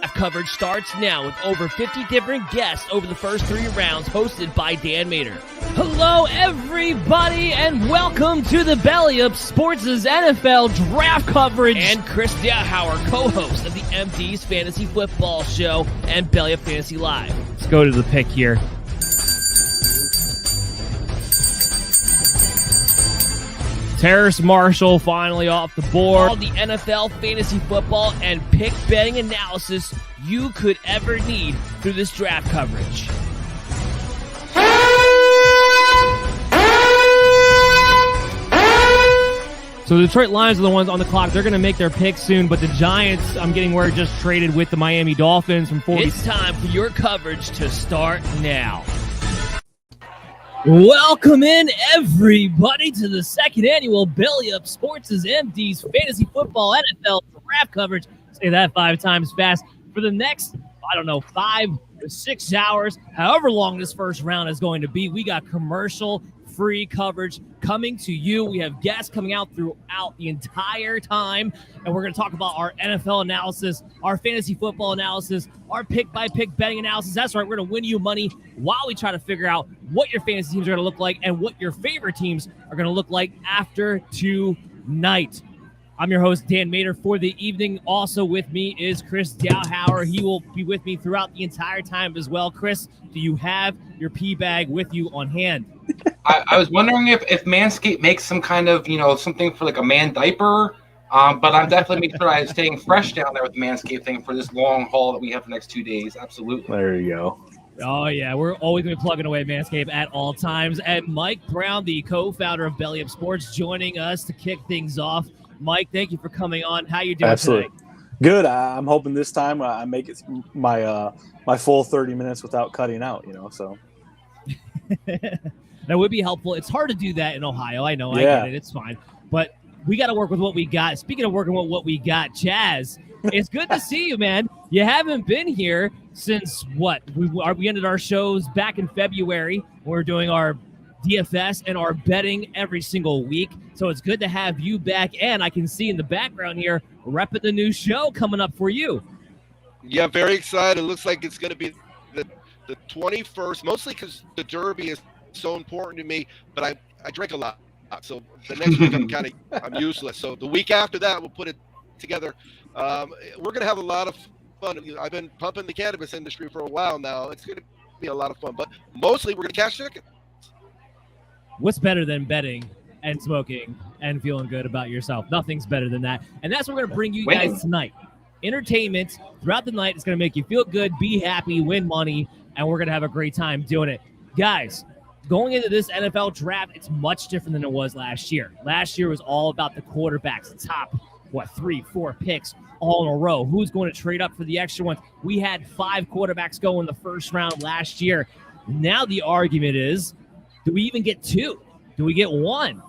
Draft coverage starts now with over 50 different guests over the first 3 rounds, hosted by Dan Mater. Hello, everybody, and welcome to the Belly Up Sports' NFL Draft coverage. And Chris Dowhower, co-host of the MD's Fantasy Football Show and Belly Up Fantasy Live. Let's go to the pick here. Terrace Marshall finally off the board. All the NFL fantasy football and pick betting analysis you could ever need through this draft coverage. So the Detroit Lions are the ones on the clock. They're going to make their pick soon, but the Giants, I'm getting word, just traded with the Miami Dolphins from 40. It's time for your coverage to start now. Welcome in, everybody, to the second annual Belly Up Sports' MD's Fantasy Football NFL Draft coverage. Say that 5 times fast. For the next, 5 to 6 hours, however long this first round is going to be, we got commercial-free coverage coming to you. We have guests coming out throughout the entire time, and we're going to talk about our NFL analysis, our fantasy football analysis, our pick-by-pick betting analysis. That's right, we're going to win you money while we try to figure out what your fantasy teams are going to look like and what your favorite teams are going to look like after tonight. I'm your host, Dan Mater, for the evening. Also with me is Chris Dowhower. He will be with me throughout the entire time as well. Chris, do you have your pee bag with you on hand? I was wondering if Manscaped makes some kind of, something for like a man diaper, but I'm definitely making sure I'm staying fresh down there with the Manscaped thing for this long haul that we have for the next 2 days. Absolutely. There you go. Oh, yeah. We're always going to be plugging away Manscaped at all times. And Mike Brown, the co-founder of Belly Up Sports, joining us to kick things off. Mike, thank you for coming on. How you doing Absolutely. Today? Good. I'm hoping this time I make it my full 30 minutes without cutting out, so. That would be helpful. It's hard to do that in Ohio. I know. Yeah. I get it. It's fine. But we got to work with what we got. Speaking of working with what we got, Chaz, it's good to see you, man. You haven't been here since what? We ended our shows back in February. We're doing our DFS and our betting every single week. So it's good to have you back. And I can see in the background here, repping the new show coming up for you. Yeah, very excited. It looks like it's going to be the 21st, mostly because the Derby is so important to me, but I drink a lot. So the next week I'm useless. So the week after that, we'll put it together. We're going to have a lot of fun. I've been pumping the cannabis industry for a while now. It's going to be a lot of fun, but mostly we're going to cash chicken. What's better than betting and smoking and feeling good about yourself? Nothing's better than that. And that's what we're going to bring you guys tonight. Entertainment throughout the night is going to make you feel good, be happy, win money, and we're going to have a great time doing it. Guys, going into this NFL draft, it's much different than it was last year. Last year was all about the quarterbacks, the top, 3-4 picks all in a row. Who's going to trade up for the extra ones? We had 5 quarterbacks go in the first round last year. Now the argument is, do we even get 2? Do we get 1?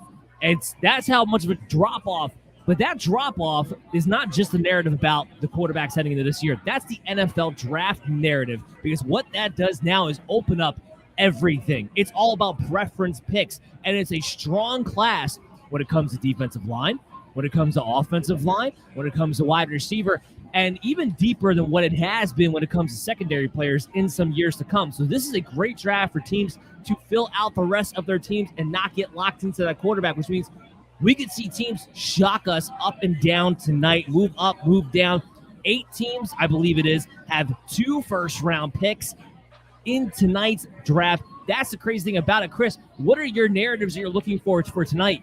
And that's how much of a drop-off. But that drop-off is not just the narrative about the quarterbacks heading into this year. That's the NFL draft narrative, because what that does now is open up everything. It's all about preference picks, and it's a strong class when it comes to defensive line, when it comes to offensive line, when it comes to wide receiver, and even deeper than what it has been when it comes to secondary players in some years to come. So this is a great draft for teams to fill out the rest of their teams and not get locked into that quarterback, which means we could see teams shock us up and down tonight, move up, move down. 8 teams, I believe it is, have 2 first-round picks in tonight's draft. That's the crazy thing about it. Chris, what are your narratives that you're looking forward for tonight?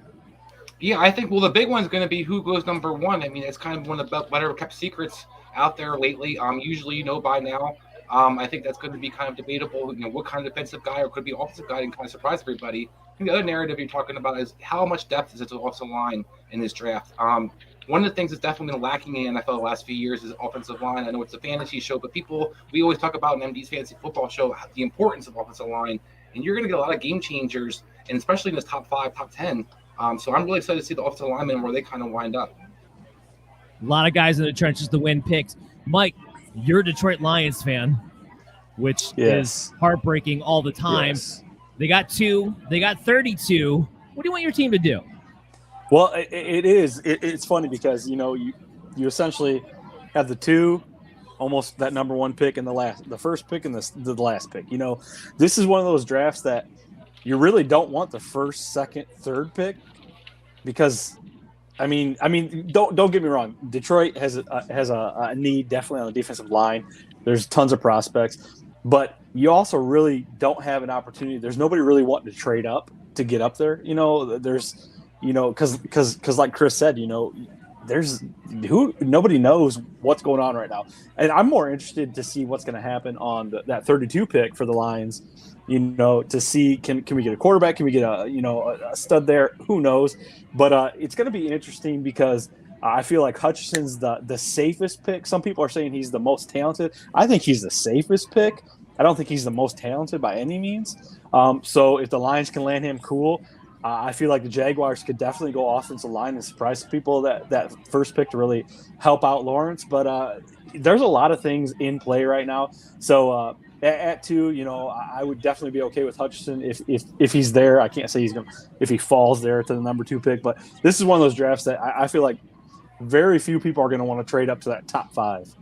Yeah, I think, the big one's going to be who goes number 1. I mean, it's kind of one of the better kept secrets out there lately. Usually you know by now. I think that's going to be kind of debatable, what kind of defensive guy or could be offensive guy and kind of surprise everybody. I think the other narrative you're talking about is how much depth is this offensive line in this draft. One of the things that's definitely been lacking in the NFL the last few years is offensive line. I know it's a fantasy show, but we always talk about in MD's Fantasy Football Show the importance of offensive line, and you're going to get a lot of game changers, and especially in this top 5, top 10. So I'm really excited to see the offensive linemen where they kind of wind up. A lot of guys in the trenches to win picks. Mike, you're a Detroit Lions fan, which is heartbreaking all the time. Yes. They got 2. They got 32. What do you want your team to do? Well, it's funny because, you essentially have the 2 almost that number one pick and the first pick and the last pick. You know, this is one of those drafts that you really don't want the first, second, third pick because, I mean, don't get me wrong. Detroit has a need definitely on the defensive line. There's tons of prospects, but you also really don't have an opportunity. There's nobody really wanting to trade up to get up there. You know, there's, you know, because like Chris said, you know, nobody knows what's going on right now, and I'm more interested to see what's going to happen on that 32 pick for the Lions. You know, to see can we get a quarterback? Can we get a stud there? Who knows? But it's going to be interesting because I feel like Hutchinson's the safest pick. Some people are saying he's the most talented. I think he's the safest pick. I don't think he's the most talented by any means. So if the Lions can land him, cool. I feel like the Jaguars could definitely go offensive line and surprise people that first pick to really help out Lawrence. But there's a lot of things in play right now. So at 2, you know, I would definitely be okay with Hutchinson if he's there. I can't say he's going to if he falls there to the number 2 pick. But this is one of those drafts that I feel like very few people are going to want to trade up to that top 5.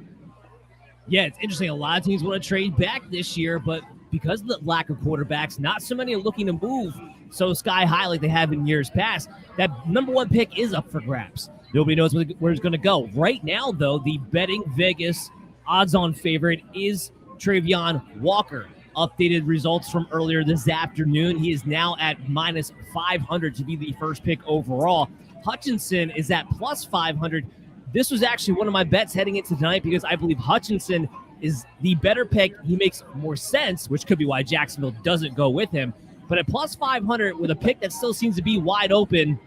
Yeah, it's interesting. A lot of teams want to trade back this year, but because of the lack of quarterbacks, not so many are looking to move so sky high like they have in years past. That number 1 pick is up for grabs. Nobody knows where it's going to go. Right now, though, the betting Vegas odds-on favorite is Travion Walker. Updated results from earlier this afternoon. He is now at minus 500 to be the first pick overall. Hutchinson is at plus 500. This was actually one of my bets heading into tonight because I believe Hutchinson is the better pick. He makes more sense, which could be why Jacksonville doesn't go with him. But at plus 500 with a pick that still seems to be wide open,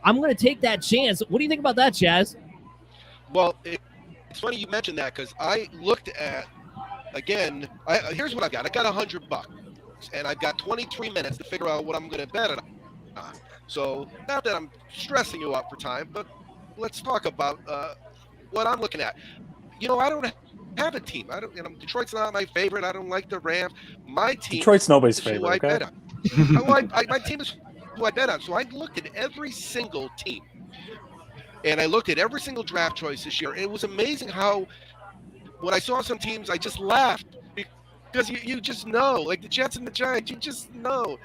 I'm going to take that chance. What do you think about that, Chaz? Well, it's funny you mentioned that because I looked at, again, here's what I got. I got $100, and I've got 23 minutes to figure out what I'm going to bet on. So not that I'm stressing you out for time, but let's talk about what I'm looking at. You know, I don't have a team. Detroit's not my favorite. I don't like the Rams. My team. Detroit's nobody's favorite. I bet on. My team is who I bet on. So I looked at every single team, and I looked at every single draft choice this year. And it was amazing how when I saw some teams, I just laughed because you just know, like the Jets and the Giants, you just know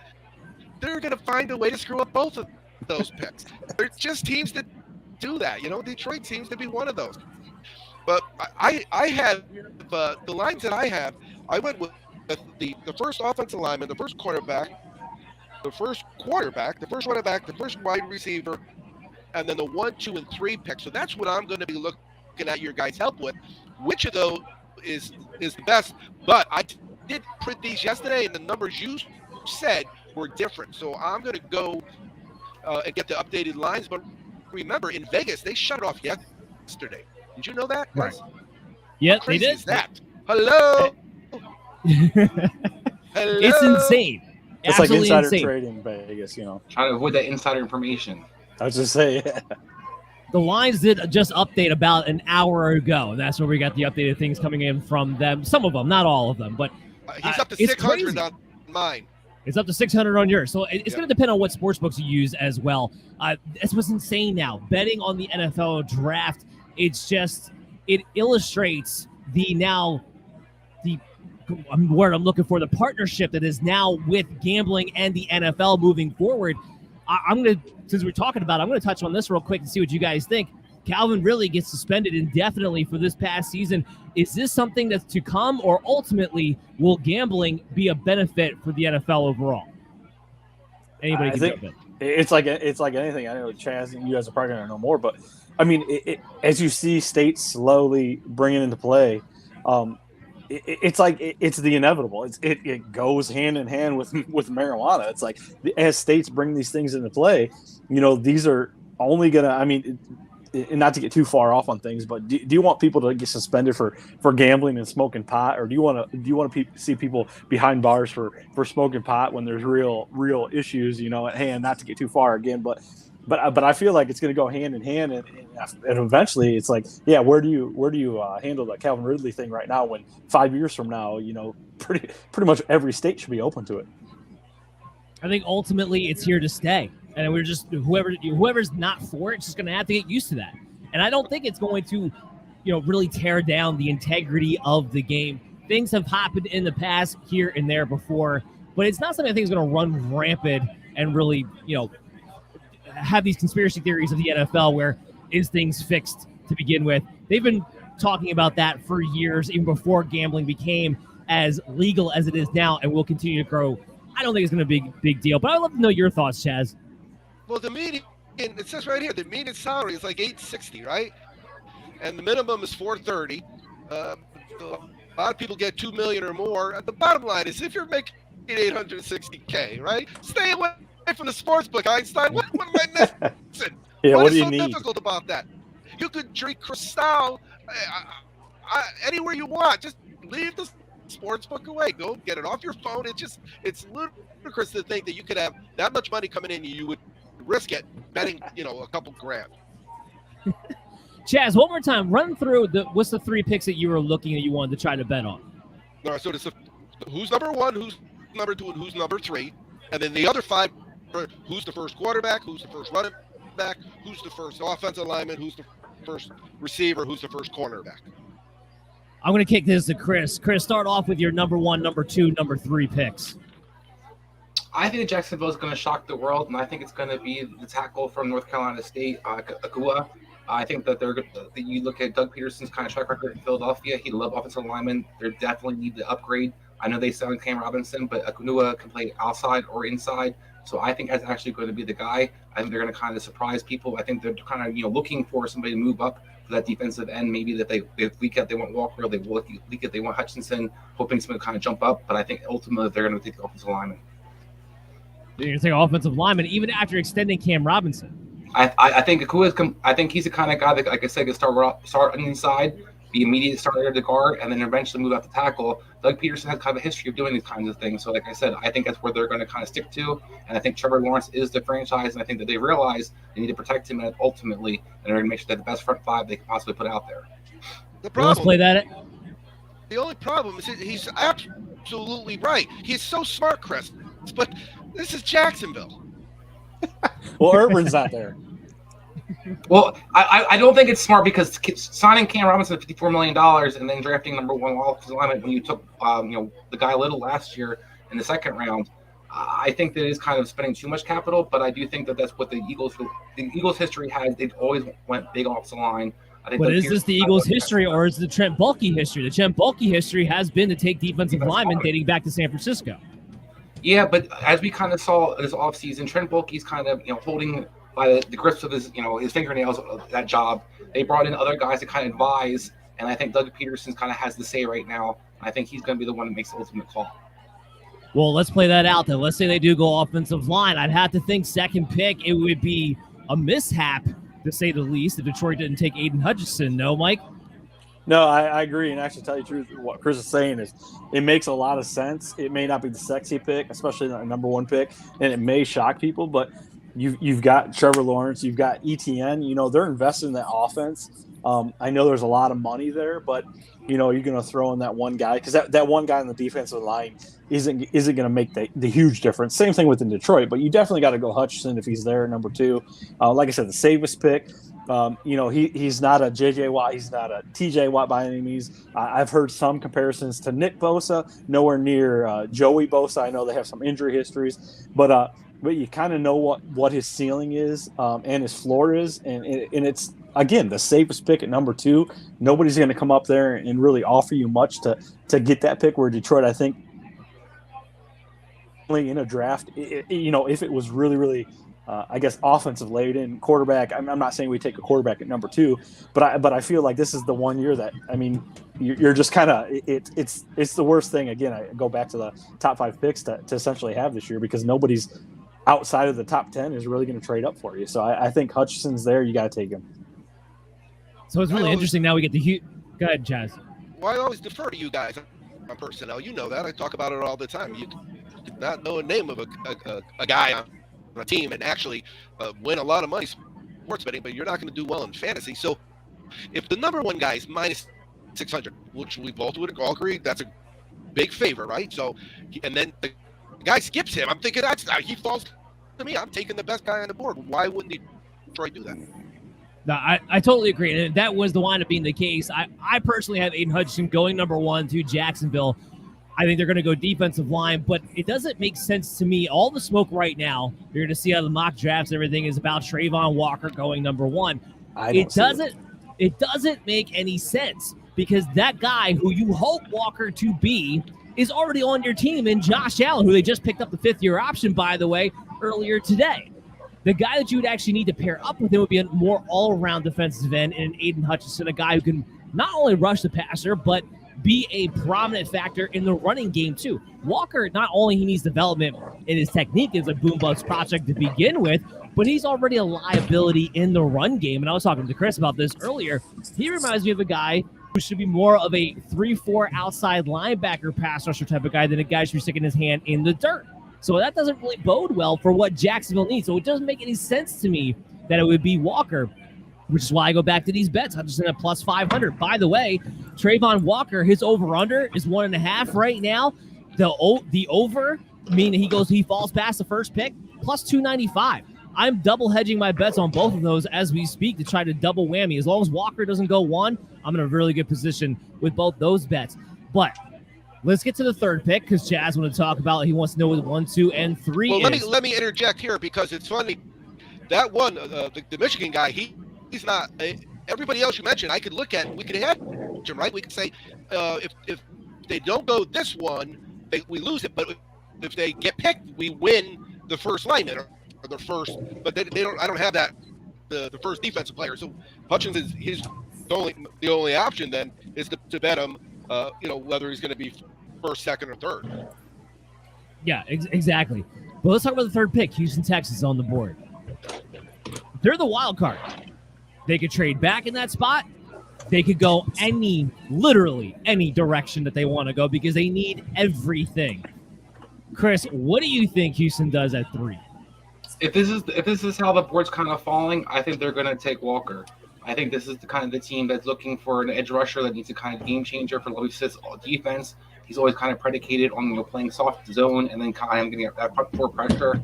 they're going to find a way to screw up both of those picks. They're just teams that do that. You know, Detroit seems to be one of those. But I have the lines that I have. I went with the first offensive lineman, the first quarterback, the first running back, the first wide receiver, and then the 1, 2, and 3 picks. So that's what I'm going to be looking at your guys' help with. Which of those is the best? But I did print these yesterday, and the numbers you said were different. So I'm going to go and get the updated lines. But remember, in Vegas, they shut it off yesterday. Did you know that? Right. Yeah, they did. Is that? Hello? Hello? It's insane. It's absolutely like insider insane. trading in Vegas, you know. Trying to avoid that insider information. I was just saying. Yeah. The lines did just update about an hour ago, and that's where we got the updated things coming in from them. Some of them, not all of them, but he's up to 600 on mine. It's up to 600 on yours. So it's going to depend on what sports books you use as well. That's what's insane now. Betting on the NFL draft, it illustrates the word I'm looking for, the partnership that is now with gambling and the NFL moving forward. Since we're talking about it, I'm going to touch on this real quick and see what you guys think. Calvin Ridley gets suspended indefinitely for this past season. Is this something that's to come, or ultimately will gambling be a benefit for the NFL overall? Anybody can jump in. It's like anything. I know, Chaz, you guys are probably going to know more, but I mean, as you see states slowly bring it into play, it's like it's the inevitable. It goes hand in hand with marijuana. It's like as states bring these things into play, you know, these are only gonna. I mean, not to get too far off on things, but do you want people to get suspended for gambling and smoking pot, or do you want to see people behind bars for smoking pot when there's real issues, you know, at hand? Not to get too far again, but I feel like it's going to go hand in hand, and eventually it's like, yeah, where do you handle the Calvin Ridley thing right now when 5 years from now, you know, pretty much every state should be open to it. I think ultimately it's here to stay, and we're just whoever's not for it's just going to have to get used to that. And I don't think it's going to really tear down the integrity of the game. Things have happened in the past here and there before, but it's not something I think is going to run rampant and really, have these conspiracy theories of the NFL where is things fixed to begin with. They've been talking about that for years, even before gambling became as legal as it is now, and will continue to grow. I don't think it's going to be a big deal, but I'd love to know your thoughts, Chaz. Well, the median, it says right here, the median salary is like $860, right? And the minimum is $430. A lot of people get $2 million or more. The bottom line is, if you're making $860K, right? Stay away from the sports book, Einstein. What am I missing? Yeah, what is do you so need? difficult about that? You could drink Cristal anywhere you want. Just leave the sports book away. Go get it off your phone. It's ludicrous to think that you could have that much money coming in, you would risk it betting, a couple grand. Chaz, one more time, run through what's the 3 picks that you were looking that you wanted to try to bet on? All right, so who's number 1, who's number 2, and who's number 3, and then the other 5 are who's the first quarterback, who's the first running back, who's the first offensive lineman, who's the first receiver, who's the first cornerback. I'm going to kick this to Chris. Chris, start off with your number 1, number 2, number 3 picks. I think Jacksonville is going to shock the world, and I think it's going to be the tackle from North Carolina State, Akua. I think that you look at Doug Peterson's kind of track record in Philadelphia. He loved offensive linemen. They definitely need to upgrade. I know they signed Cam Robinson, but Akua can play outside or inside. So I think that's actually going to be the guy. I think they're going to kind of surprise people. I think they're kind of looking for somebody to move up for that defensive end. Maybe that they leak out they want Walker, they will leak it they want Hutchinson, hoping somebody to kind of jump up. But I think ultimately they're going to take the offensive lineman. You're going to take offensive lineman even after extending Cam Robinson. I think Akua's. I think he's the kind of guy that, like I said, can start on the inside, be immediate starter at the guard, and then eventually move out to tackle. Doug Peterson has kind of a history of doing these kinds of things. So, like I said, I think that's where they're going to kind of stick to. And I think Trevor Lawrence is the franchise, and I think that they realize they need to protect him ultimately, and they're going to make sure that the best front 5 they can possibly put out there. The problem, let's play that. The only problem is he's absolutely right. He's so smart, Chris, but this is Jacksonville. Well, Urban's not there. Well, I don't think it's smart because signing Cam Robinson at $54 million and then drafting number 1 offensive lineman when you took the guy Little last year in the second round, I think that is kind of spending too much capital. But I do think that that's what the Eagles history has. They've always went big offensive line. But is this the Eagles' history or is it the Trent Baalke history? The Trent Baalke history has been to take defensive linemen dating back to San Francisco. Yeah, but as we kind of saw this offseason, Trent Baalke's kind of holding by the grips of his his fingernails of that job. They brought in other guys to kind of advise, and I think Doug Peterson kind of has the say right now. I think he's going to be the one that makes the ultimate call. Well, let's play that out then. Let's say they do go offensive line. I'd have to think second pick, it would be a mishap, to say the least, if Detroit didn't take Aiden Hutchinson. No, Mike? No, I agree. And actually, tell you the truth, what Chris is saying is it makes a lot of sense. It may not be the sexy pick, especially the number 1 pick, and it may shock people, but you've got Trevor Lawrence, you've got ETN. They're invested in that offense. I know there's a lot of money there, but you're going to throw in that one guy because that one guy on the defensive line isn't going to make the huge difference. Same thing within Detroit, but you definitely got to go Hutchinson if he's there, number 2. Like I said, the safest pick. He's not a J.J. Watt. He's not a T.J. Watt by any means. I've heard some comparisons to Nick Bosa, nowhere near Joey Bosa. I know they have some injury histories, but you kind of know what his ceiling is and his floor is, and it's, again, the safest pick at number 2. Nobody's going to come up there and really offer you much to get that pick, where Detroit, I think, in a draft, if it was really, really offensive laden quarterback. I'm not saying we take a quarterback at number 2, but I feel like this is the one year that, you're just kind of it's the worst thing. Again, I go back to the top 5 picks to essentially have this year, because nobody's outside of the top 10 is really going to trade up for you. So I think Hutchinson's there. You got to take him. So it's really interesting. Now we get the Go ahead, Chaz. Well, I always defer to you guys on personnel. You know that. I talk about it all the time. You do not know a name of a guy on a team and actually win a lot of money sports betting, but you're not going to do well in fantasy. So if the number 1 guy is minus 600, which we both would all agree that's a big favor, right? So, and then the guy skips him. I'm thinking he falls to me. I'm taking the best guy on the board. Why wouldn't Detroit do that? No, I totally agree. And that was the wind up being the case. I personally have Aiden Hutchinson going number 1 to Jacksonville. I think they're going to go defensive line, but it doesn't make sense to me. All the smoke right now, you're going to see how the mock drafts, everything is about Trayvon Walker going number 1. It doesn't make any sense because that guy who you hope Walker to be is already on your team in Josh Allen, who they just picked up the 5th-year option, by the way, earlier today. The guy that you would actually need to pair up with him would be a more all-around defensive end in Aiden Hutchinson, a guy who can not only rush the passer, but be a prominent factor in the running game too. Walker, not only he needs development in his technique as a boom bust project to begin with, but he's already a liability in the run game. And I was talking to Chris about this earlier. He reminds me of a guy who should be more of a 3-4 outside linebacker pass rusher type of guy than a guy who should be sticking his hand in the dirt. So that doesn't really bode well for what Jacksonville needs. So it doesn't make any sense to me that it would be Walker, which is why I go back to these bets. I'm just in a plus 500. By the way, Trayvon Walker, his over-under is 1.5 right now. The over, meaning he falls past the first pick, plus 295. I'm double hedging my bets on both of those as we speak to try to double whammy. As long as Walker doesn't go 1, I'm in a really good position with both those bets. But let's get to the 3rd pick because Chaz wanted to talk about. He wants to know what 1, 2, and 3 well, is. Let me interject here because it's funny. That one, the Michigan guy, he's not. Everybody else you mentioned, I could look at. We could have him, right? We could say if they don't go this one, we lose it. But if they get picked, we win the first lineman or the first. But they don't. I don't have that. The first defensive player. So Hutchins is the only option then is to bet him. Whether he's going to be first, second, or third. Yeah, exactly. But let's talk about the 3rd pick. Houston, Texas on the board. They're the wild card. They could trade back in that spot. They could go literally any direction that they want to go because they need everything. Chris, what do you think Houston does at 3? If this is how the board's kind of falling, I think they're going to take Walker. I think this is the kind of the team that's looking for an edge rusher that needs a kind of game changer for Lewis's defense. He's always kind of predicated on playing soft zone and then kind of getting that front 4 pressure.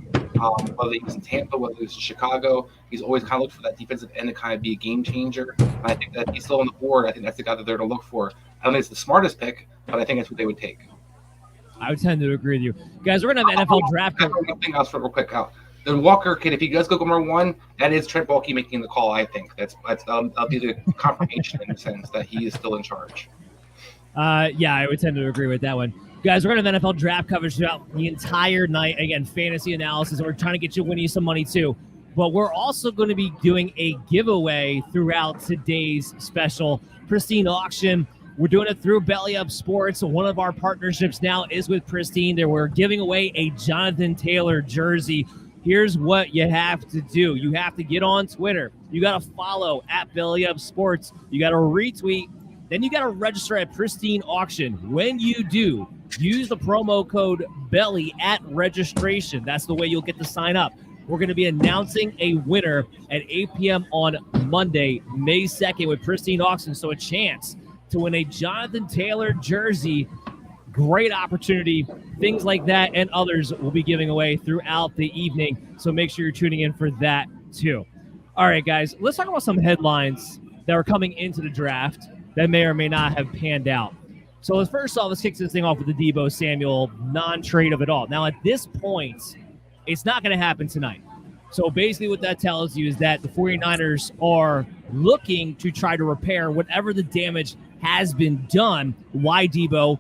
Whether he's in Tampa, whether he's in Chicago, he's always kind of looked for that defensive end to kind of be a game changer. And I think that he's still on the board. I think that's the guy that they're to look for. I don't think it's the smartest pick, but I think that's what they would take. I would tend to agree with you. Guys, we're going to have NFL draft. One thing else real quick. Then Walker kid, if he does go number 1, that is Trent Baalke making the call. I think that'll be the confirmation in the sense that he is still in charge. Yeah, I would tend to agree with that one. Guys, we're going to have NFL draft coverage throughout the entire night. Again, fantasy analysis. We're trying to get you winning some money too. But we're also going to be doing a giveaway throughout today's special Pristine auction. We're doing it through Belly Up Sports. One of our partnerships now is with Pristine. We're giving away a Jonathan Taylor jersey. Here's what you have to do. You have to get on Twitter. You got to follow at Belly Up Sports. You got to retweet. Then you got to register at Pristine Auction. When you do, use the promo code BELLY at registration. That's the way you'll get to sign up. We're going to be announcing a winner at 8 p.m. on Monday, May 2nd with Pristine Auction. So a chance to win a Jonathan Taylor jersey. Great opportunity. Things like that and others will be giving away throughout the evening. So make sure you're tuning in for that too. All right, guys, let's talk about some headlines that are coming into the draft that may or may not have panned out. So let's kick this thing off with the Deebo Samuel non-trade of it all. Now, at this point, it's not going to happen tonight. So basically what that tells you is that the 49ers are looking to try to repair whatever the damage has been done. Why Deebo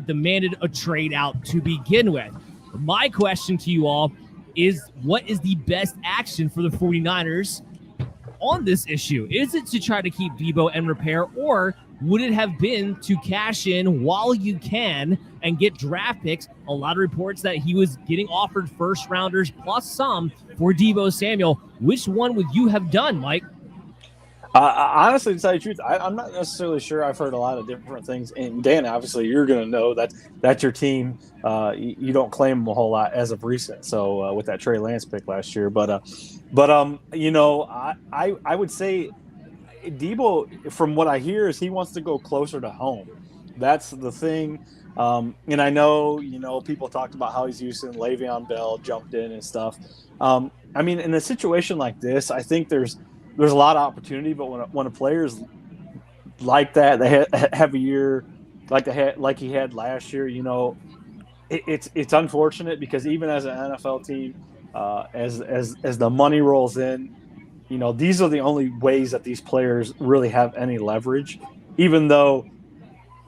demanded a trade out to begin with. My question to you all is, what is the best action for the 49ers on this issue? Is it to try to keep Deebo and repair, or would it have been to cash in while you can and get draft picks? A lot of reports that he was getting offered first rounders plus some for Deebo Samuel. Which one would you have done, Mike? Honestly, to tell you the truth, I'm not necessarily sure. I've heard a lot of different things. And Dan, obviously, you're going to know that's your team. You don't claim them a whole lot as of recent. So with that Trey Lance pick last year, but I would say Deebo, from what I hear, is he wants to go closer to home. That's the thing. And I know, people talked about how he's using Le'Veon Bell jumped in and stuff. I mean, in a situation like this, I think there's there's a lot of opportunity, but when a player's like that, they have a year like he had last year, you know, it's unfortunate because even as an NFL team, as the money rolls in, you know, these are the only ways that these players really have any leverage, even though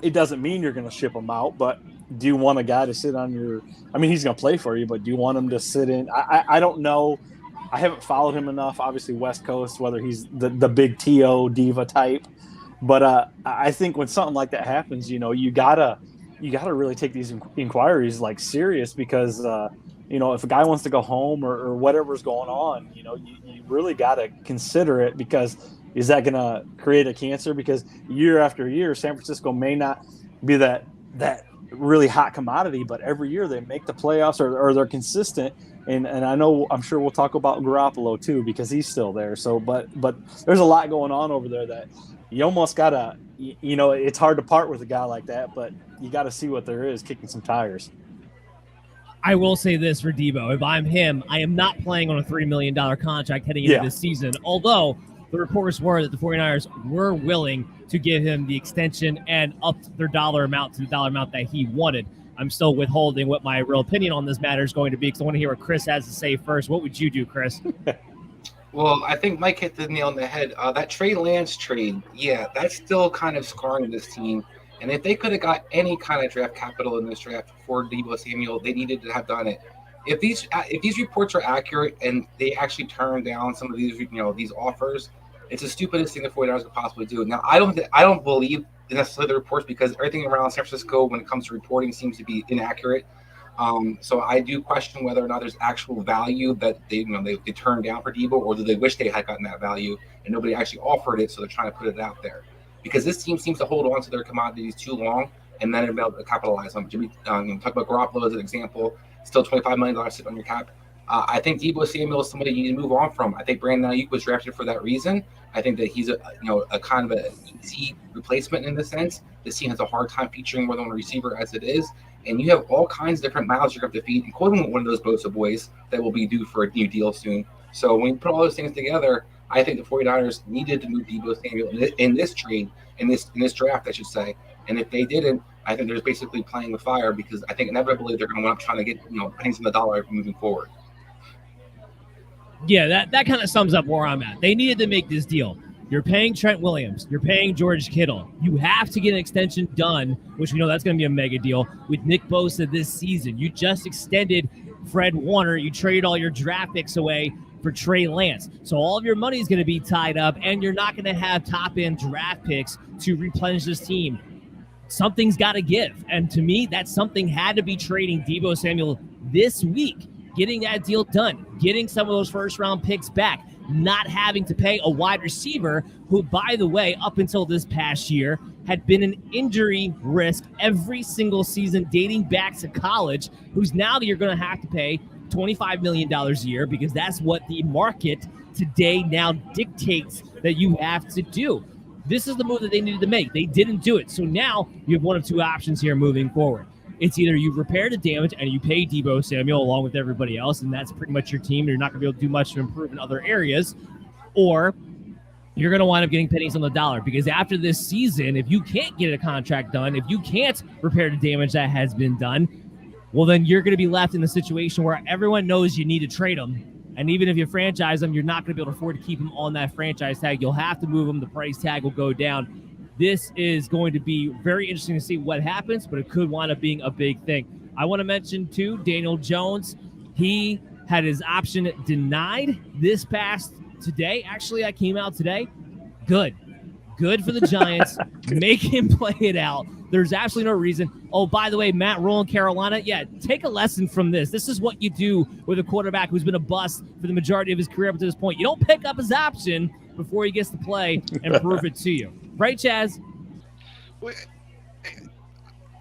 it doesn't mean you're going to ship them out. But do you want a guy to sit on your – I mean, he's going to play for you, but do you want him to sit in – I don't know. I haven't followed him enough, obviously West Coast, whether he's the big T.O. diva type. But I think when something like that happens, you know, you gotta really take these inquiries like serious because you know, if a guy wants to go home or whatever's going on, you know, you really gotta consider it because is that gonna create a cancer? Because year after year, San Francisco may not be that really hot commodity, but every year they make the playoffs or they're consistent. And I'm sure we'll talk about Garoppolo too because he's still there. So, but there's a lot going on over there that you almost gotta, you know, it's hard to part with a guy like that, but you got to see what there is kicking some tires. I will say this for Debo. If I'm him, I am not playing on a $3 million contract heading into this season, although the reports were that the 49ers were willing to give him the extension and up their dollar amount to the dollar amount that he wanted. I'm still withholding what my real opinion on this matter is going to be because I want to hear what Chris has to say first. What would you do, Chris? Well, I think Mike hit the nail on the head. That Trey Lance trade, that's still kind of scarring this team. And if they could have got any kind of draft capital in this draft for Deebo Samuel, they needed to have done it. If these reports are accurate and they actually turn down some of these, you know, these offers, it's the stupidest thing the 49ers could possibly do. Now, I don't believe necessarily the reports because everything around San Francisco when it comes to reporting seems to be inaccurate. So I do question whether or not there's actual value that they turned down for Deebo, or do they wish they had gotten that value and nobody actually offered it, so they're trying to put it out there. Because this team seems to hold on to their commodities too long, and then they're able to capitalize on them. Talk about Garoppolo as an example, still $25 million sitting on your cap. I think Deebo Samuel is somebody you need to move on from. I think Brandon Ayuk was drafted for that reason. I think that he's a kind of an easy replacement in the sense. This team has a hard time featuring more than one receiver as it is. And you have all kinds of different mouths you're going to have to feed, including one of those Bosa boys that will be due for a new deal soon. So when you put all those things together, I think the 49ers needed to move Deebo Samuel in this trade, in this draft, I should say. And if they didn't, I think they're just basically playing with fire because I think inevitably they're going to want to trying to get pennies on the dollar moving forward. Yeah, that kind of sums up where I'm at. They needed to make this deal. You're paying Trent Williams. You're paying George Kittle. You have to get an extension done, which we know that's going to be a mega deal, with Nick Bosa this season. You just extended Fred Warner. You traded all your draft picks away for Trey Lance. So all of your money is going to be tied up, and you're not going to have top-end draft picks to replenish this team. Something's got to give. And to me, that something had to be trading Deebo Samuel this week, getting that deal done, getting some of those first-round picks back, not having to pay a wide receiver who, by the way, up until this past year, had been an injury risk every single season dating back to college, who's now you're going to have to pay $25 million a year because that's what the market today now dictates that you have to do. This is the move that they needed to make. They didn't do it. So now you have one of two options here moving forward. It's either you repair the damage and you pay Deebo Samuel along with everybody else, and that's pretty much your team. You're not going to be able to do much to improve in other areas, or you're going to wind up getting pennies on the dollar because after this season, if you can't get a contract done, if you can't repair the damage that has been done, well, then you're going to be left in the situation where everyone knows you need to trade them. And even if you franchise them, you're not going to be able to afford to keep them on that franchise tag. You'll have to move them. The price tag will go down. This is going to be very interesting to see what happens, but it could wind up being a big thing. I want to mention, too, Daniel Jones. He had his option denied this past today. Actually, I came out today. Good for the Giants. Make him play it out. There's absolutely no reason. Oh, by the way, Matt Rule in Carolina, take a lesson from this. This is what you do with a quarterback who's been a bust for the majority of his career up to this point. You don't pick up his option before he gets to play and prove it to you. Right, Chaz?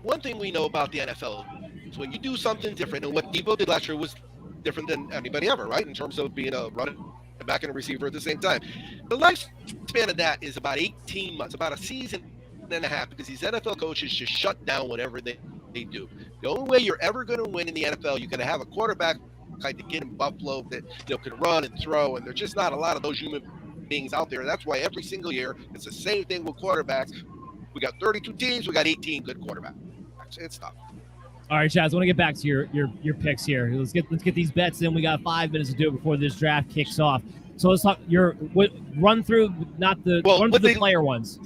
One thing we know about the NFL is when you do something different, and what Deebo did last year was different than anybody ever, right? In terms of being a running back and a receiver at the same time. The lifespan of that is about 18 months, about a season and a half, because these NFL coaches just shut down whatever they do. The only way you're ever going to win in the NFL, you're going to have a quarterback like the kid in Buffalo that can run and throw, and there's just not a lot of those human beings out there. And that's why every single year it's the same thing with quarterbacks. We got 32 teams. We got 18 good quarterbacks. It's tough. All right, Chaz, I want to get back to your picks here. Let's get these bets in. We got 5 minutes to do it before this draft kicks off. So let's talk run through the player ones.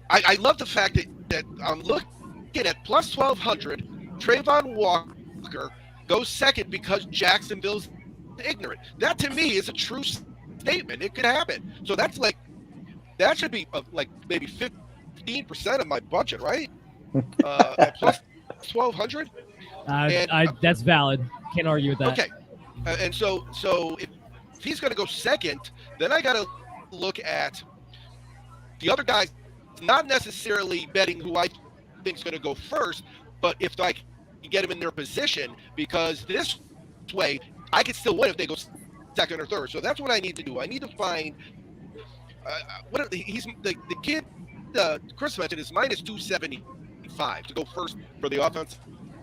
I love the fact that I'm looking at plus 1,200. Trayvon Walker goes second because Jacksonville's ignorant. That to me is a true statement. It could happen. So that should be like maybe 15% of my budget, right? At plus 1,200. That's valid. Can't argue with that. Okay, and so if he's going to go second, then I got to look at the other guys, not necessarily betting who I think is going to go first, but if I can get him in their position, because this way I could still win if they go second or third. So that's what I need to do. I need to find the kid Chris mentioned is minus 275 to go first for the offense,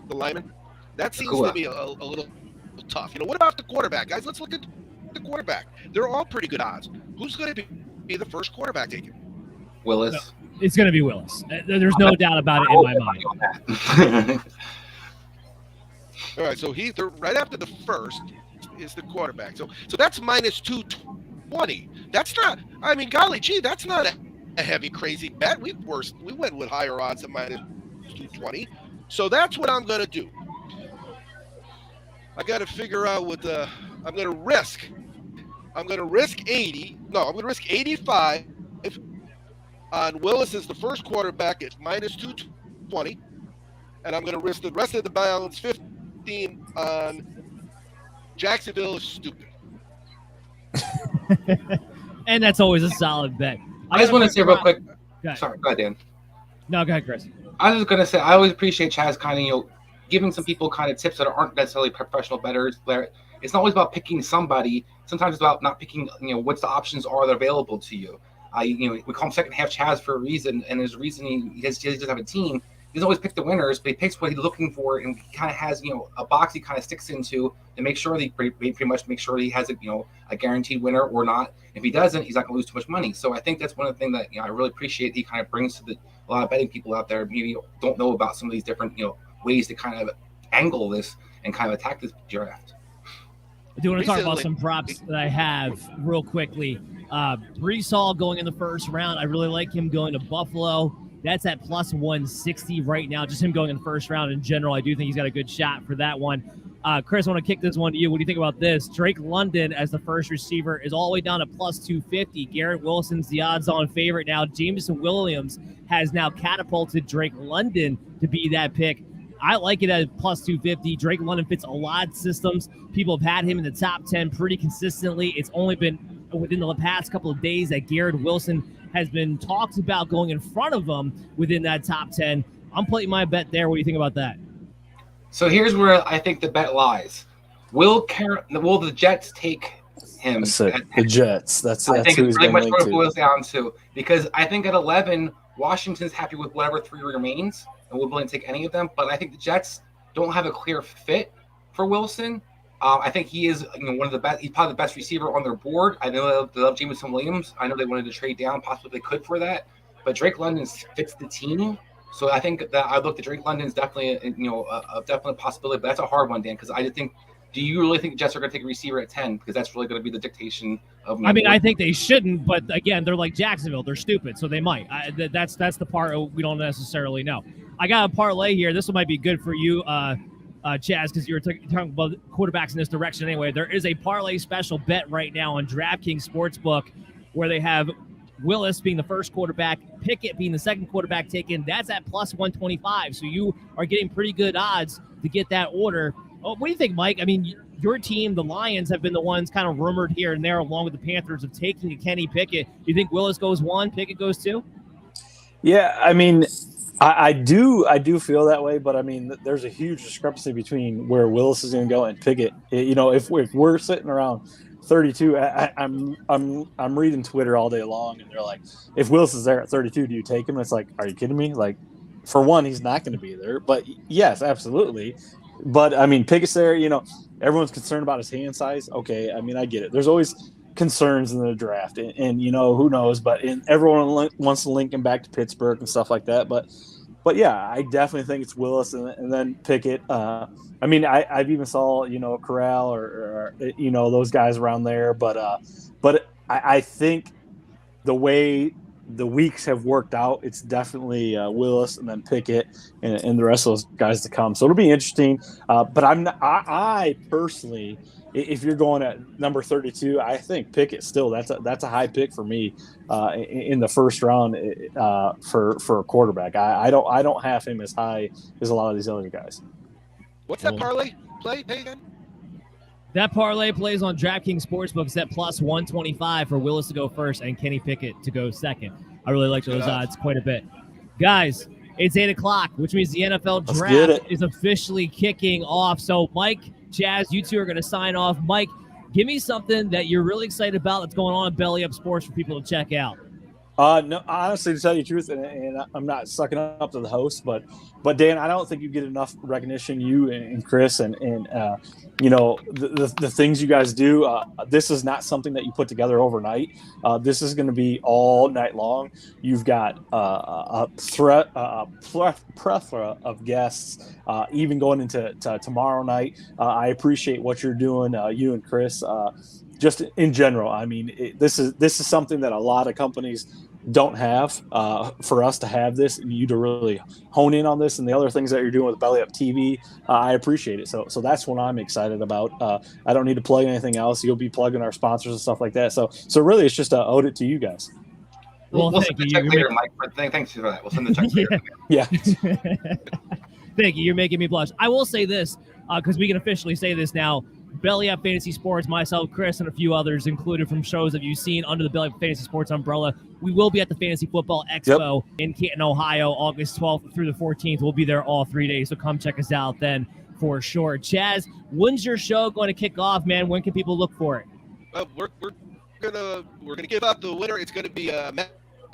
the lineman. That seems to be a little tough. What about the quarterback, guys? Let's look at the quarterback. They're all pretty good odds. Who's going to be the first quarterback taken? Willis. No, it's going to be Willis. There's no doubt about it in my mind. All right, so right after the first is the quarterback. So that's minus 220. That's not. I mean, golly gee, that's not a heavy, crazy bet. We went with higher odds than minus 220. So that's what I'm going to do. I got to figure out what I'm going to risk. I'm going to risk 80. No, I'm going to risk 85 on Willis as the first quarterback at minus 220. And I'm going to risk the rest of the balance 15 on Jacksonville is stupid. And that's always a solid bet. I just want to say real quick. Sorry, go ahead, Dan. No, go ahead, Chris. I was just going to say, I always appreciate Chaz kind of, giving some people kind of tips that aren't necessarily professional bettors. It's not always about picking somebody. Sometimes it's about not picking, what the options are that are available to you. We call him second half Chaz for a reason, and there's a reason he doesn't have a team. He doesn't always pick the winners, but he picks what he's looking for, and he kind of has, a box he kind of sticks into and make sure that he pretty much make sure that he has a guaranteed winner or not. If he doesn't, he's not going to lose too much money. So I think that's one of the things that I really appreciate he kind of brings to a lot of betting people out there. Maybe don't know about some of these different ways to kind of angle this and kind of attack this draft. I do want to talk about some props that I have real quickly. Breece Hall going in the first round. I really like him going to Buffalo. That's at plus 160 right now. Just him going in the first round in general. I do think he's got a good shot for that one. Chris, I want to kick this one to you. What do you think about this? Drake London as the first receiver is all the way down to plus 250. Garrett Wilson's the odds-on favorite now. Jameson Williams has now catapulted Drake London to be that pick. I like it at plus 250. Drake London fits a lot of systems. People have had him in the top 10 pretty consistently. It's only been within the past couple of days that Garrett Wilson has been talked about going in front of him within that top 10. I'm putting my bet there. What do you think about that? So here's where I think the bet lies. Will the Jets take him? The Jets. That's I think who it's he's pretty much going what to it boils down to. Because I think at 11, Washington's happy with whatever 3 remains and will willing to take any of them. But I think the Jets don't have a clear fit for Wilson. I think he is one of the best. He's probably the best receiver on their board. I know they love Jameson Williams. I know they wanted to trade down, possibly they could for that. But Drake London fits the team. So I think that I look at Drake London is definitely a definite possibility. But that's a hard one, Dan, because I just think. Do you really think the Jets are going to take a receiver at 10? Because that's really going to be the dictation of. I think they shouldn't, but again, they're like Jacksonville. They're stupid, so they might. That's the part we don't necessarily know. I got a parlay here. This one might be good for you, Chaz, because you were talking about quarterbacks in this direction anyway. There is a parlay special bet right now on DraftKings Sportsbook where they have Willis being the first quarterback, Pickett being the second quarterback taken. That's at plus 125. So you are getting pretty good odds to get that order. Oh, what do you think, Mike? I mean, your team, the Lions, have been the ones kind of rumored here and there, along with the Panthers, of taking a Kenny Pickett. Do you think Willis goes 1, Pickett goes 2? Yeah, I mean, I do feel that way, but I mean, there's a huge discrepancy between where Willis is going to go and Pickett. If we're sitting around 32, I'm reading Twitter all day long, and they're like, if Willis is there at 32, do you take him? It's like, are you kidding me? Like, for one, he's not going to be there, but yes, absolutely. But I mean, Pickett's there. Everyone's concerned about his hand size. Okay, I mean, I get it. There's always concerns in the draft, and you know, who knows, but everyone wants to link him back to Pittsburgh and stuff like that. But yeah, I definitely think it's Willis and then Pickett. I mean, I've even saw, you know, Corral or you know, those guys around there, but I think the way the weeks have worked out, it's definitely Willis and then Pickett and the rest of those guys to come. So it'll be interesting. But I personally, if you're going at number 32, I think Pickett still that's a high pick for me in the first round for a quarterback. I don't have him as high as a lot of these other guys. What's that parlay play again? That parlay plays on DraftKings Sportsbook. It's at plus 125 for Willis to go first and Kenny Pickett to go second. I really like those odds quite a bit. Guys, it's 8 o'clock, which means the NFL draft is officially kicking off. So, Mike, Jazz, you two are going to sign off. Mike, give me something that you're really excited about that's going on in Belly Up Sports for people to check out. No, honestly, to tell you the truth, and I'm not sucking up to the host, but Dan, I don't think you get enough recognition, you and Chris, and you know, the things you guys do. This is not something that you put together overnight. This is going to be all night long. You've got a plethora of guests, even going into tomorrow night. I appreciate what you're doing, you and Chris. Just in general, I mean, this is something that a lot of companies don't have. For us to have this, and you to really hone in on this, and the other things that you're doing with Belly Up TV, I appreciate it. So that's what I'm excited about. I don't need to plug anything else. You'll be plugging our sponsors and stuff like that. So really, it's just owed it to you guys. We'll send the check later, Mike. Thanks for that. We'll send the check later. Yeah. Thank you. You're making me blush. I will say this, because we can officially say this now. Belly Up Fantasy Sports, myself, Chris, and a few others included from shows that you've seen under the Belly Up Fantasy Sports umbrella. We will be at the Fantasy Football Expo in Canton, Ohio, August 12th through the 14th. We'll be there all 3 days, so come check us out then for sure. Chaz, when's your show going to kick off, man? When can people look for it? We're gonna give out the winner. It's gonna be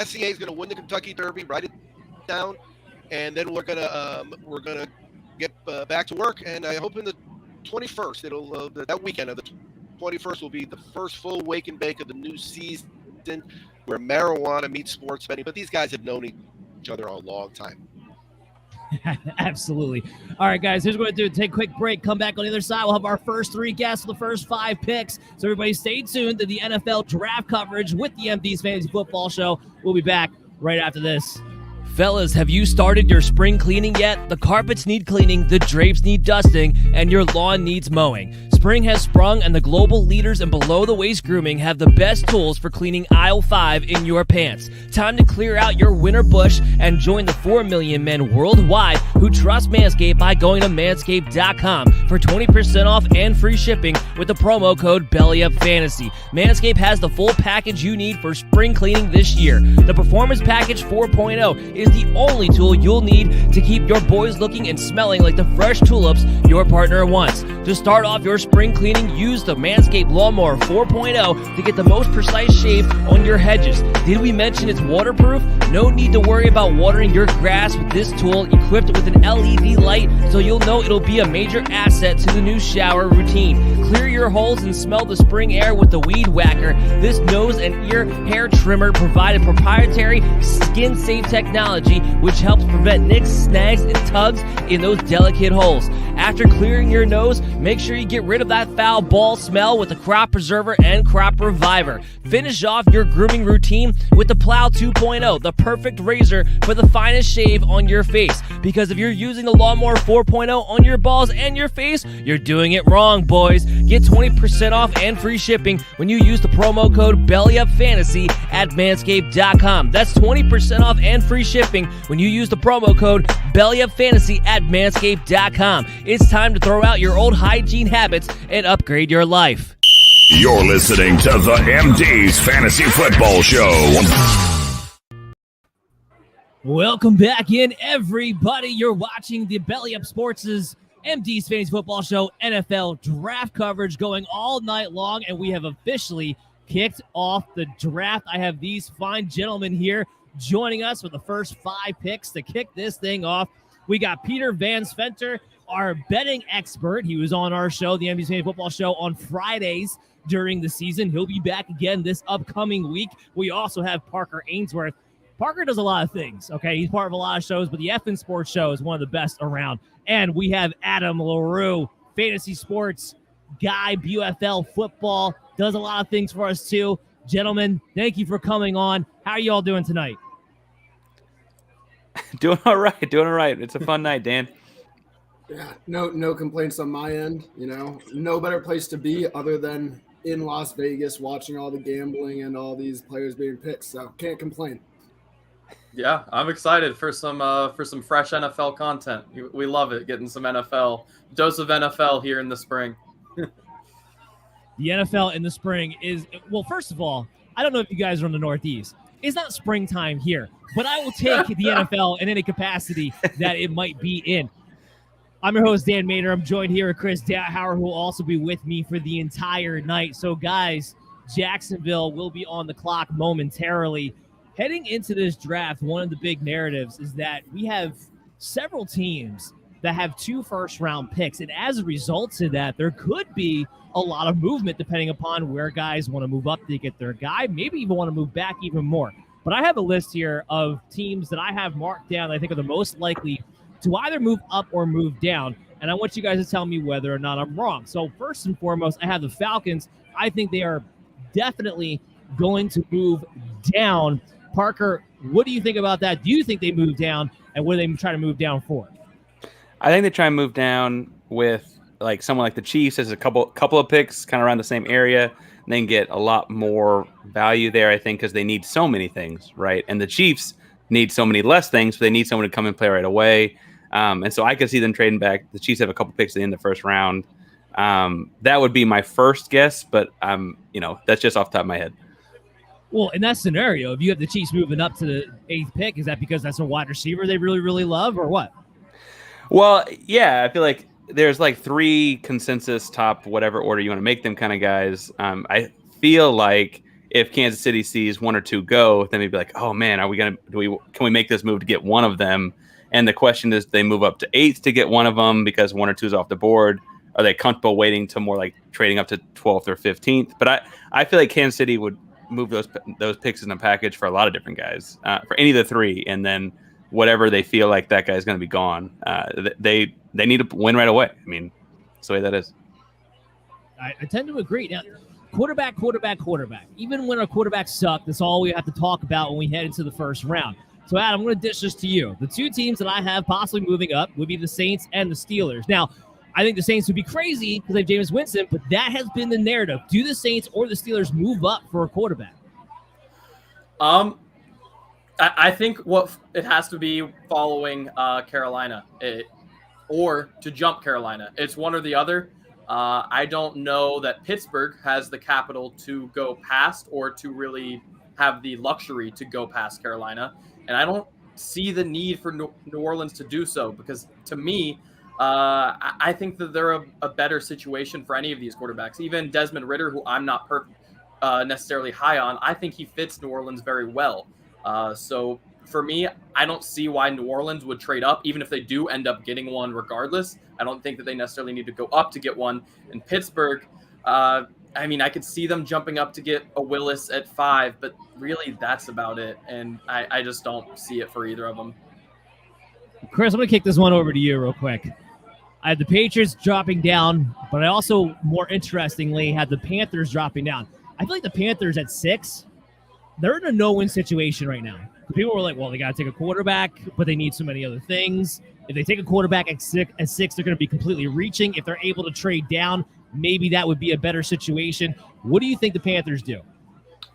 SCA is gonna win the Kentucky Derby. Write it down, and then we're gonna get back to work. And I hope in the 21st, it'll that weekend of the 21st will be the first full wake and bake of the new season, where marijuana meets sports betting. But these guys have known each other a long time. Absolutely. All right, guys, here's what we're going to do. Take a quick break. Come back on the other side. We'll have our first 3 guests for the first 5 picks. So everybody stay tuned to the NFL draft coverage with the MD's Fantasy Football Show. We'll be back right after this. Fellas, have you started your spring cleaning yet? The carpets need cleaning, the drapes need dusting, and your lawn needs mowing. Spring has sprung, and the global leaders in below-the-waist grooming have the best tools for cleaning aisle 5 in your pants. Time to clear out your winter bush and join the 4 million men worldwide who trust Manscaped by going to manscaped.com for 20% off and free shipping with the promo code BELLYUPFANTASY. Manscaped has the full package you need for spring cleaning this year. The Performance Package 4.0 is the only tool you'll need to keep your boys looking and smelling like the fresh tulips your partner wants. To start off your spring cleaning, use the Manscaped Lawnmower 4.0 to get the most precise shave on your hedges. Did we mention it's waterproof? No need to worry about watering your grass with this tool, equipped with an LED light, so you'll know it'll be a major asset to the new shower routine. Clear your holes and smell the spring air with the Weed Whacker. This nose and ear hair trimmer provided proprietary skin-safe technology, which helps prevent nicks, snags, and tugs in those delicate holes. After clearing your nose, make sure you get rid of that foul ball smell with the Crop Preserver and Crop Reviver. Finish off your grooming routine with the Plow 2.0, the perfect razor for the finest shave on your face. Because if you're using the Lawnmower 4.0 on your balls and your face, you're doing it wrong, boys. Get 20% off and free shipping when you use the promo code BELLYUPFANTASY at manscaped.com. That's 20% off and free shipping when you use the promo code BELLYUPFANTASY at manscaped.com. It's time to throw out your old hygiene habits and upgrade your life. You're listening to the MD's Fantasy Football Show. Welcome back in, everybody. You're watching the Belly Up Sports' MD's Fantasy Football Show NFL draft coverage going all night long, and we have officially kicked off the draft. I have these fine gentlemen here joining us for the first 5 picks to kick this thing off. We got Peter Van Sventer, our betting expert. He was on our show, the MD's Fantasy Football Show, on Fridays during the season. He'll be back again this upcoming week. We also have Parker Ainsworth. Parker does a lot of things, okay? He's part of a lot of shows, but the Effin' Sports Show is one of the best around. And we have Adam LaRue, fantasy sports guy, BUFL football, does a lot of things for us too. Gentlemen, thank you for coming on. How are you all doing tonight? Doing all right. It's a fun night, Dan. Yeah, no complaints on my end. No better place to be other than in Las Vegas watching all the gambling and all these players being picked. So can't complain. Yeah, I'm excited for some fresh NFL content. We love it, getting some dose of NFL here in the spring. The NFL in the spring is, well, first of all, I don't know if you guys are in the Northeast. It's not springtime here, but I will take the NFL in any capacity that it might be in. I'm your host, Dan Mader. I'm joined here with Chris Dowhower, who will also be with me for the entire night. So, guys, Jacksonville will be on the clock momentarily. Heading into this draft, one of the big narratives is that we have several teams that have 2 first-round picks, and as a result of that, there could be a lot of movement depending upon where guys want to move up to get their guy, maybe even want to move back even more. But I have a list here of teams that I have marked down that I think are the most likely to either move up or move down, and I want you guys to tell me whether or not I'm wrong. So first and foremost, I have the Falcons. I think they are definitely going to move down. Parker, what do you think about that? Do you think they move down, and what are they trying to move down for? I think they try and move down with like someone like the Chiefs as a couple of picks kind of around the same area, and then get a lot more value there, I think, because they need so many things, right? And the Chiefs need so many less things, but they need someone to come and play right away. And so I could see them trading back. The Chiefs have a couple picks at the end of the first round. That would be my first guess, but that's just off the top of my head. Well, in that scenario, if you have the Chiefs moving up to the 8th pick, is that because that's a wide receiver they really, really love, or what? Well, yeah, I feel like there's like 3 consensus top whatever order you want to make them kind of guys. I feel like if Kansas City sees 1 or 2 go, then they'd be like, oh man, can we make this move to get one of them? And the question is, they move up to 8th to get one of them because 1 or 2 is off the board. Are they comfortable waiting to more like trading up to 12th or 15th? But I feel like Kansas City would move those picks in a package for a lot of different guys, for any of the 3, and then whatever they feel like that guy's going to be gone. They need to win right away. I mean, that's the way that is. I tend to agree. Now, quarterback. Even when our quarterbacks suck, that's all we have to talk about when we head into the first round. So, Adam, I'm going to dish this to you. The 2 teams that I have possibly moving up would be the Saints and the Steelers. Now, I think the Saints would be crazy because they have Jameis Winston, but that has been the narrative. Do the Saints or the Steelers move up for a quarterback? I think what it has to be following Carolina or to jump Carolina. It's one or the other. I don't know that Pittsburgh has the capital to go past or to really have the luxury to go past Carolina. And I don't see the need for New Orleans to do so because, to me, I think that they're a better situation for any of these quarterbacks. Even Desmond Ridder, who I'm not necessarily high on, I think he fits New Orleans very well. So for me, I don't see why New Orleans would trade up, even if they do end up getting one regardless. I don't think that they necessarily need to go up to get one. In Pittsburgh, I could see them jumping up to get a Willis at 5, but really that's about it. And I just don't see it for either of them. Chris, I'm going to kick this one over to you real quick. I had the Patriots dropping down, but I also, more interestingly, had the Panthers dropping down. I feel like the Panthers at 6, they're in a no-win situation right now. People were like, well, they got to take a quarterback, but they need so many other things. If they take a quarterback at 6, they're going to be completely reaching. If they're able to trade down, maybe that would be a better situation. What do you think the Panthers do?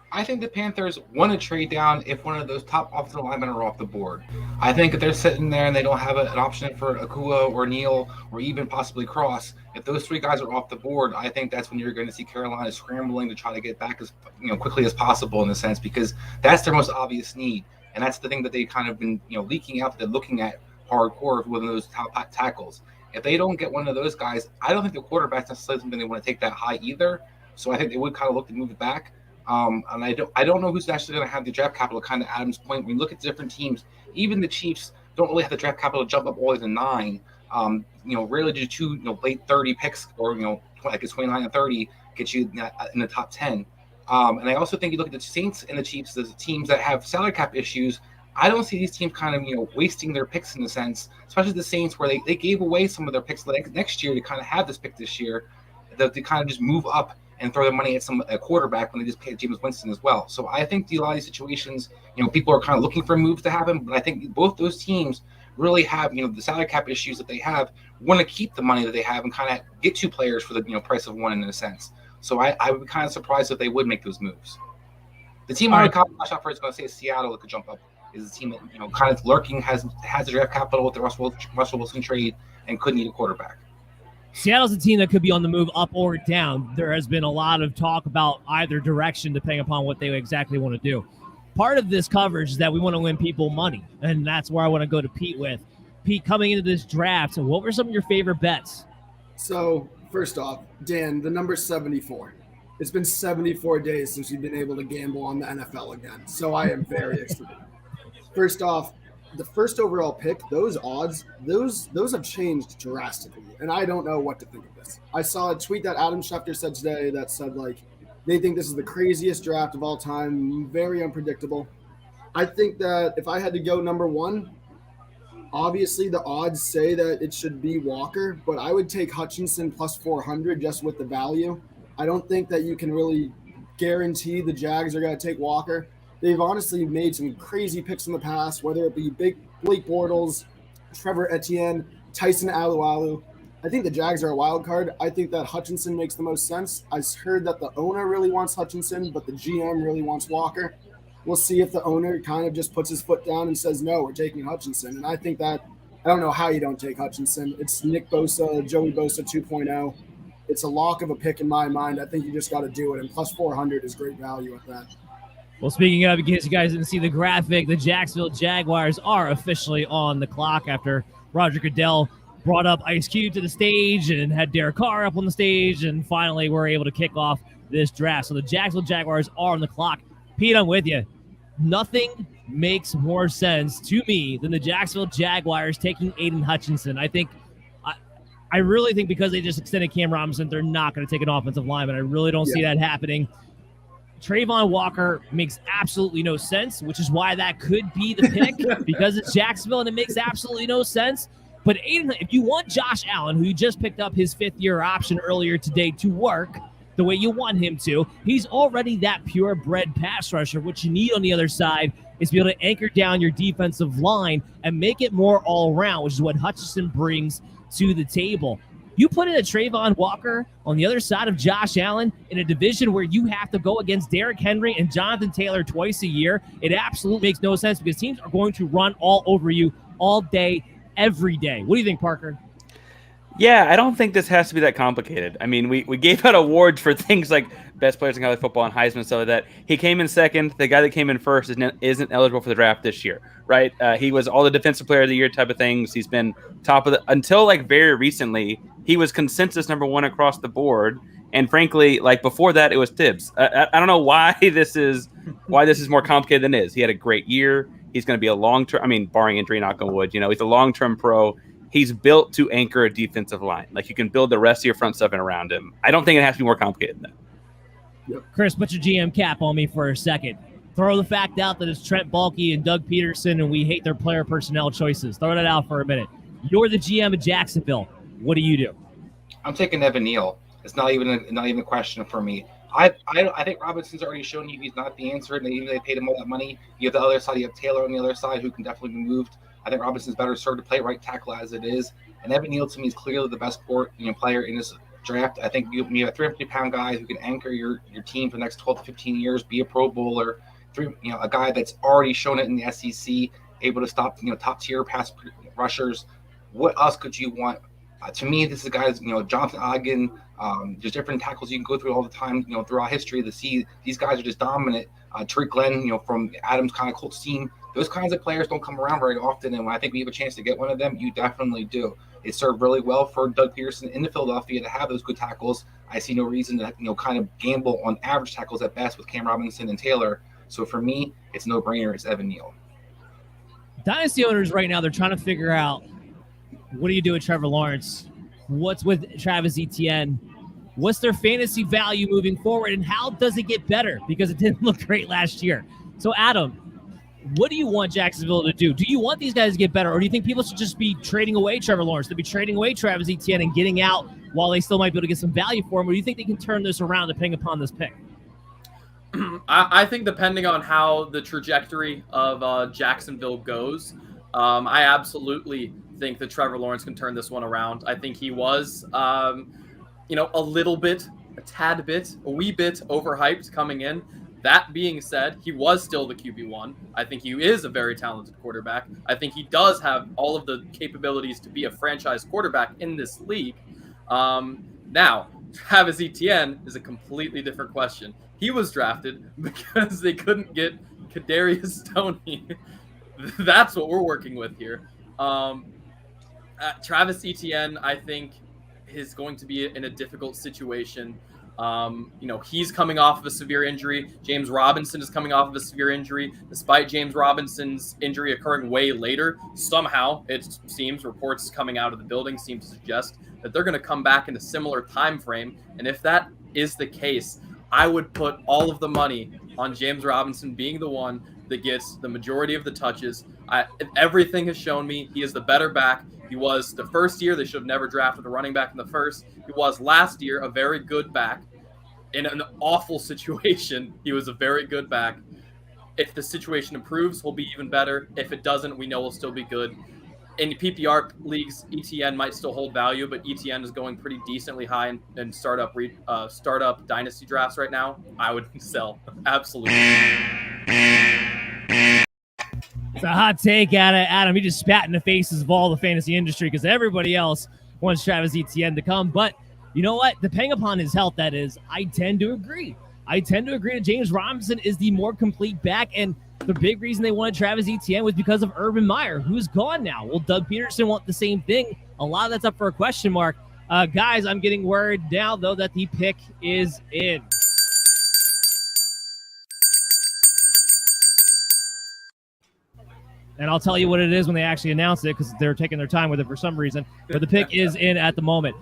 I think the Panthers want to trade down if one of those top offensive linemen are off the board. I think if they're sitting there and they don't have an option for Akua or Neal or even possibly Cross, if those 3 guys are off the board, I think that's when you're going to see Carolina scrambling to try to get back as quickly as possible in a sense, because that's their most obvious need. And that's the thing that they've kind of been leaking out that they're looking at hardcore with one of those top tackles. If they don't get one of those guys, I don't think the quarterback's necessarily something they want to take that high either. So I think they would kind of look to move it back. And I don't know who's actually going to have the draft capital. Kind of Adam's point. When you look at different teams, even the Chiefs don't really have the draft capital to jump up all the way to 9. Rarely do 2 late 30 picks or like it's 29 and 30 get you in the top 10. And I also think you look at the Saints and the Chiefs, the teams that have salary cap issues. I don't see these teams kind of wasting their picks in a sense, especially the Saints where they gave away some of their picks next year to kind of have this pick this year, that they kind of just move up and throw their money at a quarterback when they just paid Jameis Winston as well. So I think a lot of these situations, people are kind of looking for moves to happen, but I think both those teams really have, the salary cap issues that they have, want to keep the money that they have and kind of get 2 players for the price of 1 in a sense. So I would be kind of surprised if they would make those moves. The team I would shot for is going to say Seattle that could jump up. Is a team that kind of lurking, has the draft capital with the Russell Wilson trade and could need a quarterback. Seattle's a team that could be on the move up or down. There has been a lot of talk about either direction depending upon what they exactly want to do. Part of this coverage is that we want to win people money, and that's where I want to go to Pete with. Pete, coming into this draft, what were some of your favorite bets? So, first off, Dan, the number 74. It's been 74 days since you've been able to gamble on the NFL again, so I am very excited. First off, the first overall pick, those odds, those have changed drastically, and I don't know what to think of this. I saw a tweet that Adam Schefter said today that said, they think this is the craziest draft of all time, very unpredictable. I think that if I had to go number 1, obviously the odds say that it should be Walker, but I would take Hutchinson plus 400 just with the value. I don't think that you can really guarantee the Jags are going to take Walker. They've honestly made some crazy picks in the past, whether it be Blake Bortles, Trevor Etienne, Tyson Alualu. I think the Jags are a wild card. I think that Hutchinson makes the most sense. I heard that the owner really wants Hutchinson, but the GM really wants Walker. We'll see if the owner kind of just puts his foot down and says, no, we're taking Hutchinson. And I think that – I don't know how you don't take Hutchinson. It's Nick Bosa, Joey Bosa 2.0. It's a lock of a pick in my mind. I think you just got to do it, and plus 400 is great value at that. Well, speaking of, in case you guys didn't see the graphic, the Jacksonville Jaguars are officially on the clock after Roger Goodell brought up Ice Cube to the stage and had Derek Carr up on the stage, and finally we're able to kick off this draft. So the Jacksonville Jaguars are on the clock. Pete, I'm with you. Nothing makes more sense to me than the Jacksonville Jaguars taking Aiden Hutchinson. I really think because they just extended Cam Robinson, they're not going to take an offensive lineman. I really don't see that happening. Trayvon Walker makes absolutely no sense, which is why that could be the pick because it's Jacksonville and it makes absolutely no sense. But Aiden, if you want Josh Allen, who you just picked up his 5th-year option earlier today to work the way you want him to, he's already that purebred pass rusher. What you need on the other side is to be able to anchor down your defensive line and make it more all-around, which is what Hutchinson brings to the table. You put in a Trayvon Walker on the other side of Josh Allen in a division where you have to go against Derrick Henry and Jonathan Taylor twice a year. It absolutely makes no sense because teams are going to run all over you all day, every day. What do you think, Parker? Yeah, I don't think this has to be that complicated. I mean, we gave out awards for things like best players in college football and Heisman and stuff like that. He came in second. The guy that came in first isn't eligible for the draft this year, right? He was all the defensive player of the year type of things. He's been top of the until very recently. He was consensus number 1 across the board. And frankly, before that, it was Tibbs. I don't know why this is more complicated than it is. He had a great year. He's going to be a long-term, barring injury, knock on wood, he's a long-term pro. He's built to anchor a defensive line. You can build the rest of your front seven around him. I don't think it has to be more complicated than that. Yep. Chris, put your GM cap on me for a second. Throw the fact out that it's Trent Baalke and Doug Peterson and we hate their player personnel choices. Throw that out for a minute. You're the GM of Jacksonville. What do you do? I'm taking Evan Neal. It's not even a question for me. I think Robinson's already shown you he's not the answer, and even they paid him all that money. You have the other side. You have Taylor on the other side who can definitely be moved. I think Robinson's better served to play right tackle as it is. And Evan Neal, to me, is clearly the best player in this draft. I think you have a 350-pound guy who can anchor your team for the next 12 to 15 years, be a Pro Bowler, a guy that's already shown it in the SEC, able to stop top-tier pass rushers. What else could you want? To me, this is guys, Jonathan Ogden, there's different tackles you can go through all the time, throughout history to see these guys are just dominant. Tariq Glenn, from Adams kind of Colts team, those kinds of players don't come around very often. And when I think we have a chance to get one of them, you definitely do. It served really well for Doug Peterson in Philadelphia to have those good tackles. I see no reason to, kind of gamble on average tackles at best with Cam Robinson and Taylor. So for me, it's no brainer. It's Evan Neal. Dynasty owners right now, they're trying to figure out, what do you do with Trevor Lawrence? What's with Travis Etienne? What's their fantasy value moving forward, and how does it get better? Because it didn't look great last year. So, Adam, what do you want Jacksonville to do? Do you want these guys to get better, or do you think people should just be trading away Trevor Lawrence? They'll be trading away Travis Etienne and getting out while they still might be able to get some value for him, or do you think they can turn this around depending upon this pick? I think depending on how the trajectory of Jacksonville goes, I absolutely think that Trevor Lawrence can turn this one around. I think he was, a wee bit overhyped coming in. That being said, he was still the QB1. I think he is a very talented quarterback. I think he does have all of the capabilities to be a franchise quarterback in this league. Now, Travis Etienne is a completely different question. He was drafted because they couldn't get Kadarius Toney. That's what we're working with here. Travis Etienne, I think, is going to be in a difficult situation. He's coming off of a severe injury. James Robinson is coming off of a severe injury. Despite James Robinson's injury occurring way later, somehow it seems, reports coming out of the building seem to suggest that they're going to come back in a similar time frame. And if that is the case, I would put all of the money on James Robinson being the one that gets the majority of the touches. Everything has shown me he is the better back. He was the first year. They should have never drafted a running back in the first. He was last year a very good back. In an awful situation, he was a very good back. If the situation improves, he'll be even better. If it doesn't, we know he'll still be good. In PPR leagues, ETN might still hold value, but ETN is going pretty decently high in startup dynasty drafts right now. I would sell. Absolutely. It's a hot take, Adam. He just spat in the faces of all the fantasy industry because everybody else wants Travis Etienne to come. But you know what? Depending upon his health, that is, I tend to agree. That James Robinson is the more complete back, and the big reason they wanted Travis Etienne was because of Urban Meyer, who's gone now. Will Doug Peterson want the same thing? A lot of that's up for a question mark. Guys, I'm getting word now, though, that the pick is in. And I'll tell you what it is when they actually announce it because they're taking their time with it for some reason. But the pick is in at the moment.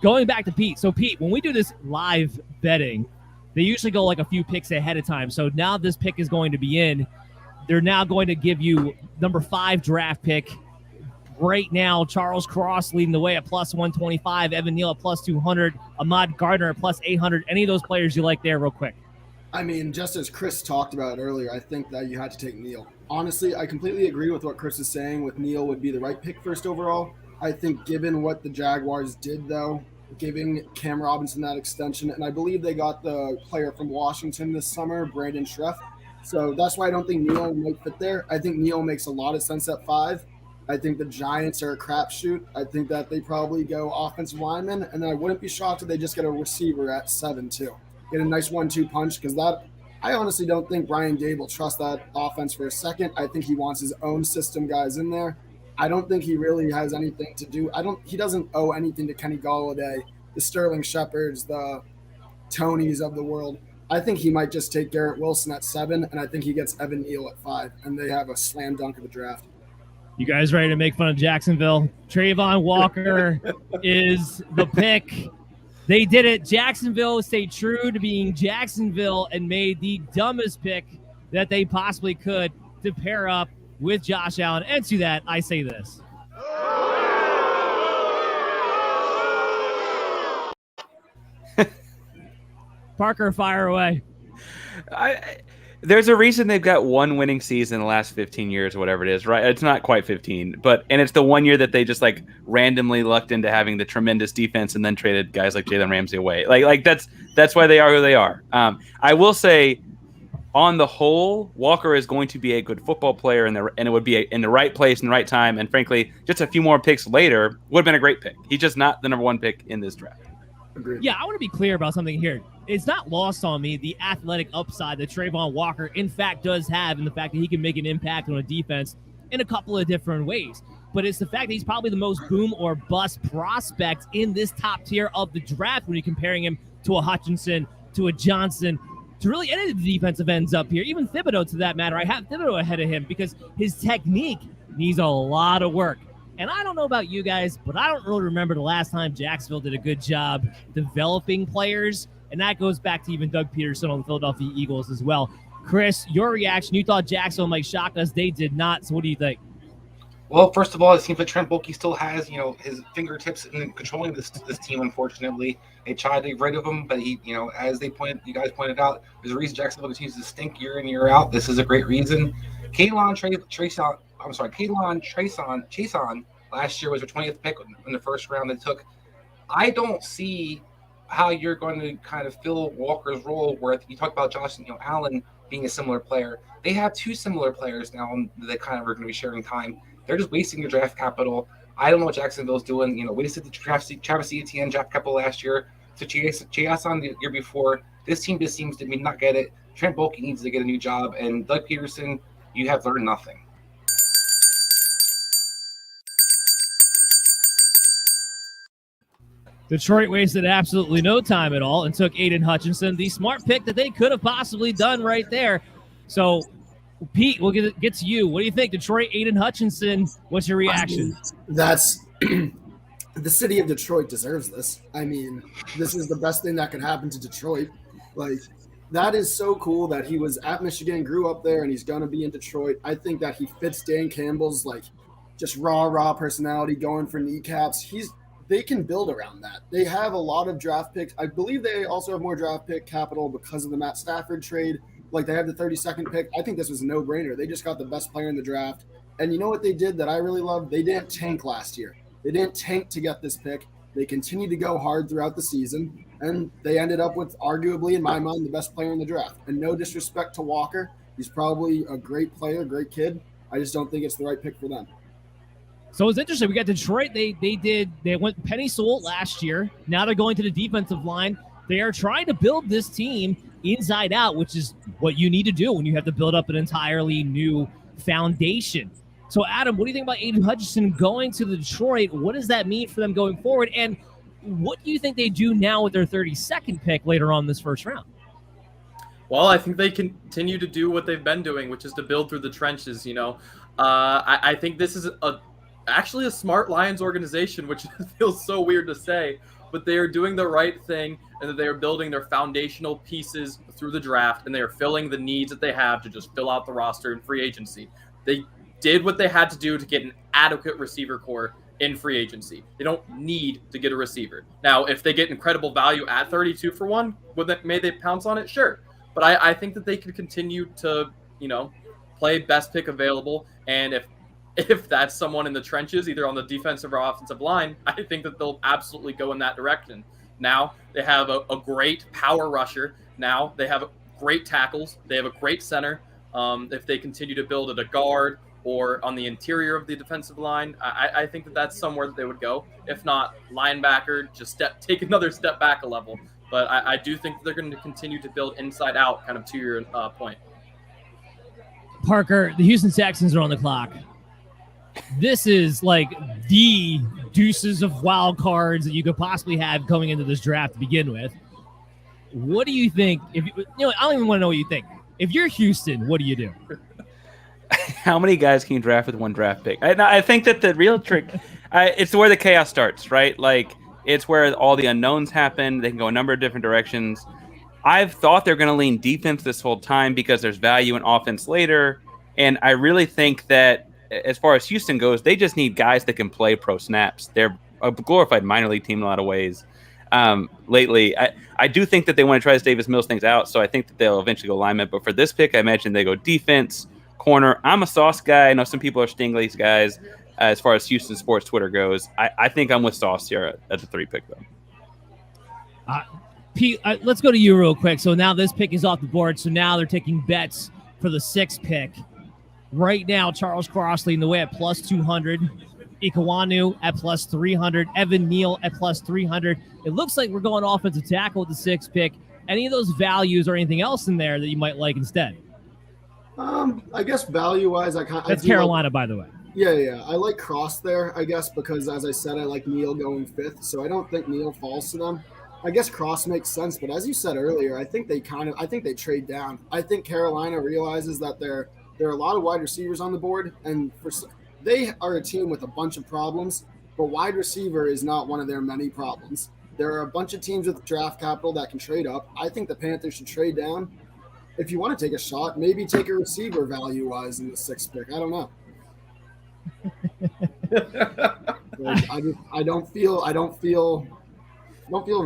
Going back to Pete. So, Pete, when we do this live betting, they usually go like a few picks ahead of time. So now this pick is going to be in. They're now going to give you number 5 draft pick. Right now, Charles Cross leading the way at plus 125, Evan Neal at plus 200, Ahmad Gardner at plus 800. Any of those players you like there real quick? I mean, just as Chris talked about earlier, I think that you had to take Neal. Honestly, I completely agree with what Chris is saying with Neal would be the right pick first overall. I think given what the Jaguars did, though, giving Cam Robinson that extension, and I believe they got the player from Washington this summer, Brandon Schreff. So that's why I don't think Neal might fit there. I think Neal makes a lot of sense at 5. I think the Giants are a crapshoot. I think that they probably go offensive lineman, and I wouldn't be shocked if they just get a receiver at 7 too. Get a nice 1-2 punch because that I honestly don't think Brian Gabe will trust that offense for a second. I think he wants his own system guys in there. I don't think he really has anything to do. He doesn't owe anything to Kenny Golladay, the Sterling Shepherds, the Tonys of the world. I think he might just take Garrett Wilson at 7, and I think he gets Evan Neal at 5, and they have a slam dunk of a draft. You guys ready to make fun of Jacksonville? Trayvon Walker is the pick. They did it. Jacksonville stayed true to being Jacksonville and made the dumbest pick that they possibly could to pair up with Josh Allen. And to that, I say this. Parker, fire away. There's a reason they've got one winning season in the last 15 years, whatever it is, right? It's not quite 15, and it's the one year that they just like randomly lucked into having the tremendous defense and then traded guys like Jalen Ramsey away. Like that's why they are who they are. I will say, on the whole, Walker is going to be a good football player, and it would be in the right place and the right time. And frankly, just a few more picks later would have been a great pick. He's just not the number 1 pick in this draft. Agreed. Yeah, I want to be clear about something here. It's not lost on me the athletic upside that Trayvon Walker, in fact, does have, and the fact that he can make an impact on a defense in a couple of different ways. But it's the fact that he's probably the most boom or bust prospect in this top tier of the draft when you're comparing him to a Hutchinson, to a Johnson, to really any of the defensive ends up here, even Thibodeau to that matter. I have Thibodeau ahead of him because his technique needs a lot of work. And I don't know about you guys, but I don't really remember the last time Jacksonville did a good job developing players. And that goes back to even Doug Peterson on the Philadelphia Eagles as well. Chris, your reaction, you thought Jacksonville might shock us. They did not. So what do you think? Well, first of all, it seems like Trent Baalke still has, his fingertips in controlling this team. Unfortunately, they tried to get rid of him, but he, as you guys pointed out, there's a reason Jacksonville continues to stink year in year out. This is a great reason. Kaylan Chason last year was their 20th pick in the first round they took. I don't see how you're going to kind of fill Walker's role where you talk about Josh Allen being a similar player. They have two similar players now that kind of are going to be sharing time. They're just wasting their draft capital. I don't know what Jacksonville's doing. Wasted the Travis Etienne draft capital last year. So Chason the year before. This team just seems to not get it. Trent Baalke needs to get a new job. And Doug Peterson, you have learned nothing. Detroit wasted absolutely no time at all and took Aiden Hutchinson, the smart pick that they could have possibly done right there. So, Pete, we'll get to you. What do you think? Detroit, Aiden Hutchinson, what's your reaction? That's the city of Detroit deserves this. I mean, this is the best thing that could happen to Detroit. Like, that is so cool that he was at Michigan, grew up there, and he's going to be in Detroit. I think that he fits Dan Campbell's, just raw personality, going for kneecaps. They can build around that. They have a lot of draft picks. I believe they also have more draft pick capital because of the Matt Stafford trade. They have the 32nd pick. I think this was a no-brainer. They just got the best player in the draft. And you know what they did that I really love? They didn't tank last year. They didn't tank to get this pick. They continued to go hard throughout the season, and they ended up with arguably, in my mind, the best player in the draft. And no disrespect to Walker. He's probably a great player, great kid. I just don't think it's the right pick for them. So it's interesting. We got Detroit. They went Penny Sewell last year. Now they're going to the defensive line. They are trying to build this team inside out, which is what you need to do when you have to build up an entirely new foundation. So, Adam, what do you think about Aiden Hutchinson going to Detroit? What does that mean for them going forward? And what do you think they do now with their 32nd pick later on this first round? Well, I think they continue to do what they've been doing, which is to build through the trenches. I think this is actually a smart Lions organization, which feels so weird to say, but they are doing the right thing, and that they are building their foundational pieces through the draft, and they are filling the needs that they have to just fill out the roster in free agency. They did what they had to do to get an adequate receiver core in free agency. They don't need to get a receiver. Now, if they get incredible value at 32 for one, may they pounce on it? Sure. But I think that they could continue to, play best pick available. And if that's someone in the trenches, either on the defensive or offensive line, I think that they'll absolutely go in that direction. Now they have a great power rusher. Now they have great tackles. They have a great center. If they continue to build at a guard or on the interior of the defensive line, I think that that's somewhere that they would go. If not, linebacker, just take another step back a level. But I do think that they're going to continue to build inside out, kind of to your point. Parker, the Houston Texans are on the clock. This is like the deuces of wild cards that you could possibly have coming into this draft to begin with. What do you think? I don't even want to know what you think. If you're Houston, what do you do? How many guys can you draft with one draft pick? I think that the real trick, it's where the chaos starts, right? It's where all the unknowns happen. They can go a number of different directions. I've thought they're going to lean defense this whole time because there's value in offense later. And I really think that as far as Houston goes, they just need guys that can play pro snaps. They're a glorified minor league team in a lot of ways. Lately, I do think that they want to try this Davis Mills things out, so I think that they'll eventually go lineman. But for this pick, I imagine they go defense, corner. I'm a Sauce guy. I know some people are Stingley's guys as far as Houston sports Twitter goes. I think I'm with Sauce here at the 3 pick, though. Pete, let's go to you real quick. So now this pick is off the board, so now they're taking bets for the 6th pick. Right now, Charles Cross leading the way at plus 200. Ikawanu at plus 300. Evan Neal at plus 300. It looks like we're going offensive tackle with the 6th pick. Any of those values or anything else in there that you might like instead? I guess value-wise, That's Carolina, by the way. Yeah. I like Cross there, I guess, because as I said, I like Neal going 5th, so I don't think Neal falls to them. I guess Cross makes sense, but as you said earlier, I think they trade down. I think Carolina realizes that there are a lot of wide receivers on the board, and they are a team with a bunch of problems, but wide receiver is not one of their many problems. There are a bunch of teams with draft capital that can trade up. I think the Panthers should trade down. If you want to take a shot, maybe take a receiver value-wise in the 6th pick. I don't know. I don't feel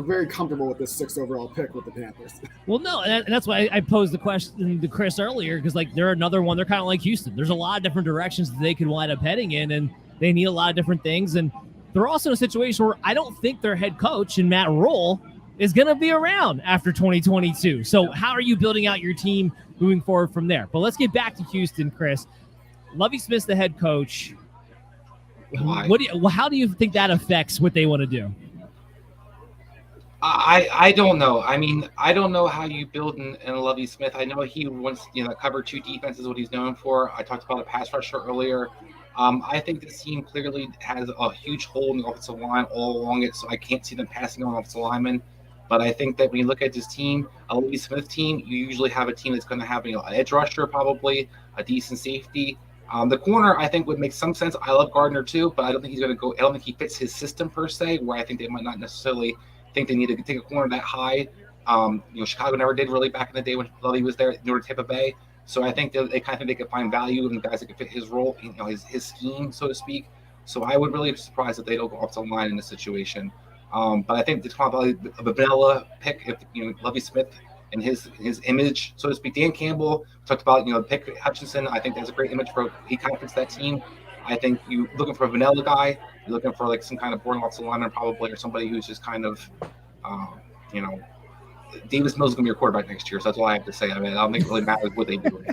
very comfortable with this 6th overall pick with the Panthers. Well, no, and that's why I posed the question to Chris earlier, because like they're another one. They're kind of like Houston. There's a lot of different directions that they could wind up heading in, and they need a lot of different things. And they're also in a situation where I don't think their head coach and Matt Rule is going to be around after 2022. So how are you building out your team moving forward from there? But let's get back to Houston, Chris. Lovie Smith's the head coach. How do you think that affects what they want to do? I don't know. I mean, I don't know how you build in Lovie Smith. I know he wants, cover 2 defense is what he's known for. I talked about a pass rusher earlier. I think this team clearly has a huge hole in the offensive line all along it, so I can't see them passing on offensive linemen. But I think that when you look at this team, a Lovie Smith team, you usually have a team that's going to have an edge rusher, probably a decent safety. The corner, I think, would make some sense. I love Gardner too, but I don't think he's going to go. I don't think he fits his system per se. Where I think they might not necessarily think they need to take a corner that high. Chicago never did really back in the day when Lovie was there in Tampa Bay. So I think that they kind of think they could find value in the guys that could fit his role, his scheme, so to speak. So I would really be surprised if they don't go off the line in this situation. But I think it's probably a vanilla pick if Lovie Smith and his image, so to speak. Dan Campbell talked about pick Hutchinson. I think that's a great image for he kind of fits that team. I think you looking for a vanilla guy. You're looking for like some kind of boring offensive lineman probably, or somebody who's just kind of, Davis Mills is going to be your quarterback next year. So that's all I have to say. I mean, I don't think it really matters what they do.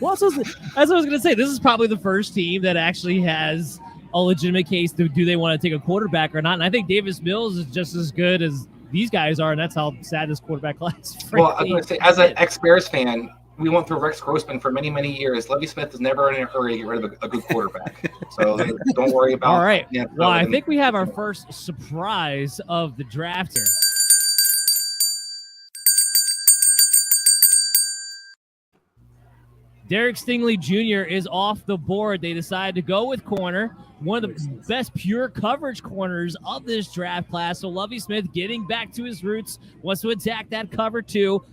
Well, as I was going to say, this is probably the first team that actually has a legitimate case to do they want to take a quarterback or not. And I think Davis Mills is just as good as these guys are, and that's how sad this quarterback class. Well, I was going to say, as an ex-Bears fan, we went through Rex Grossman for many, many years. Lovie Smith is never in a hurry to get rid of a good quarterback. So don't worry about it. All right. Well, I think we have our first surprise of the draft here. Derek Stingley Jr. is off the board. They decided to go with corner, one of the best pure coverage corners of this draft class. So Lovie Smith getting back to his roots, wants to attack that cover too.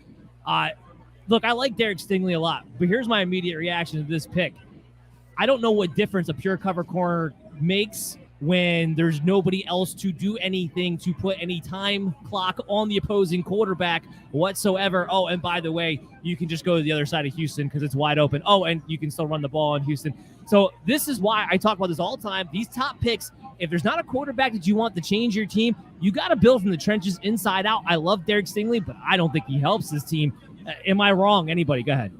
Look, I like Derek Stingley a lot, but here's my immediate reaction to this pick. I don't know what difference a pure cover corner makes when there's nobody else to do anything to put any time clock on the opposing quarterback whatsoever. Oh, and by the way, you can just go to the other side of Houston because it's wide open. Oh, and you can still run the ball in Houston. So this is why I talk about this all the time. These top picks, if there's not a quarterback that you want to change your team, you got to build from the trenches inside out. I love Derek Stingley, but I don't think he helps this team. Am I wrong? Anybody? Go ahead.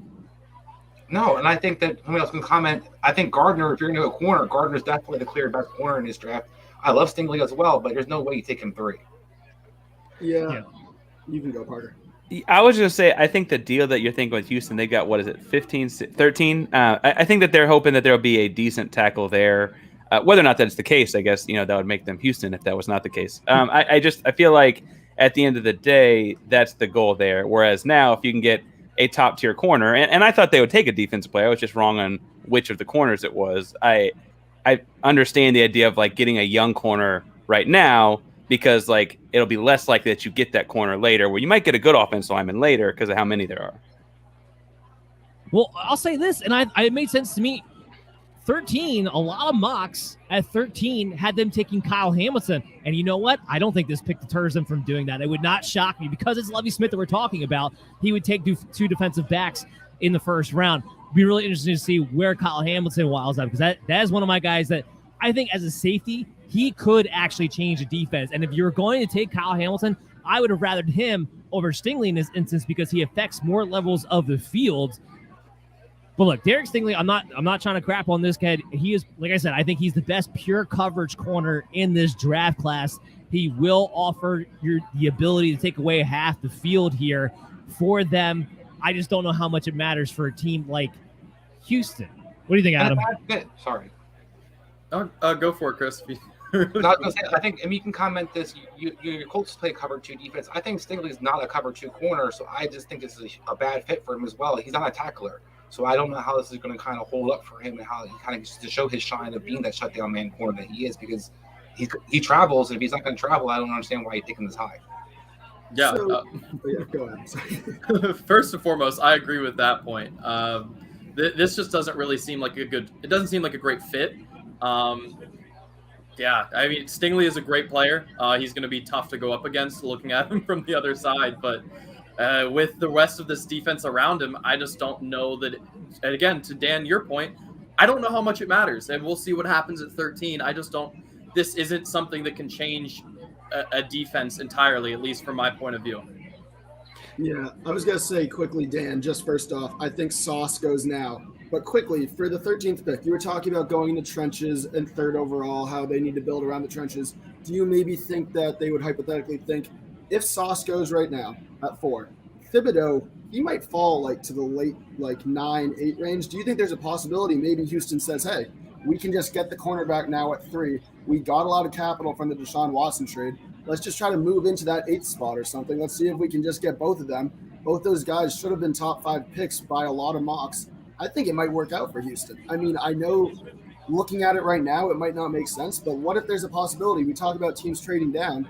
No, and I think that somebody else can comment. I think Gardner, if you're going to go corner, Gardner's definitely the clear best corner in this draft. I love Stingley as well, but there's no way you take him 3. Yeah. You can go, Parker. I was going to say, I think the deal that you're thinking with Houston, they got, 13? I think that they're hoping that there'll be a decent tackle there. Whether or not that's the case, I guess, that would make them Houston if that was not the case. I feel like at the end of the day, that's the goal there. Whereas now, if you can get a top tier corner, and I thought they would take a defensive player. I was just wrong on which of the corners it was. I understand the idea of like getting a young corner right now because like it'll be less likely that you get that corner later, where you might get a good offensive lineman later because of how many there are. Well, I'll say this, and it made sense to me. 13, a lot of mocks at 13 had them taking Kyle Hamilton. And you know what? I don't think this pick deters them from doing that. It would not shock me because it's Lovie Smith that we're talking about. He would take 2 defensive backs in the first round. It'd be really interesting to see where Kyle Hamilton wilds up because that is one of my guys that I think as a safety, he could actually change the defense. And if you're going to take Kyle Hamilton, I would have rathered him over Stingley in this instance because he affects more levels of the field. But look, Derek Stingley, I'm not trying to crap on this kid. He is, like I said, I think he's the best pure coverage corner in this draft class. He will offer the ability to take away half the field here for them. I just don't know how much it matters for a team like Houston. What do you think, Adam? Sorry. Go for it, Chris. I think, you can comment this. Your Colts play cover 2 defense. I think Stingley's not a cover 2 corner, so I just think this is a bad fit for him as well. He's not a tackler, so I don't know how this is going to kind of hold up for him and how he kind of gets to show his shine of being that shutdown man corner that he is, because he travels, and if he's not going to travel, I don't understand why he's taking this high. Yeah. Yeah, go ahead. First and foremost, I agree with that point. This just doesn't really seem like it doesn't seem like a great fit. Yeah, I mean, Stingley is a great player. He's going to be tough to go up against looking at him from the other side. But with the rest of this defense around him, I just don't know that. And again, to Dan, your point, I don't know how much it matters. And we'll see what happens at 13. I just don't. This isn't something that can change a defense entirely, at least from my point of view. Yeah, I was going to say quickly, Dan, just first off, I think Sauce goes now. But quickly, for the 13th pick, you were talking about going into trenches and 3rd overall, how they need to build around the trenches. Do you maybe think that they would hypothetically think if Sauce goes right now at 4, Thibodeau, he might fall like to the late 9, 8 range. Do you think there's a possibility maybe Houston says, hey, we can just get the cornerback now at 3. We got a lot of capital from the Deshaun Watson trade. Let's just try to move into that 8th spot or something. Let's see if we can just get both of them. Both those guys should have been top 5 picks by a lot of mocks. I think it might work out for Houston. I mean, I know looking at it right now, it might not make sense, but what if there's a possibility? We talk about teams trading down.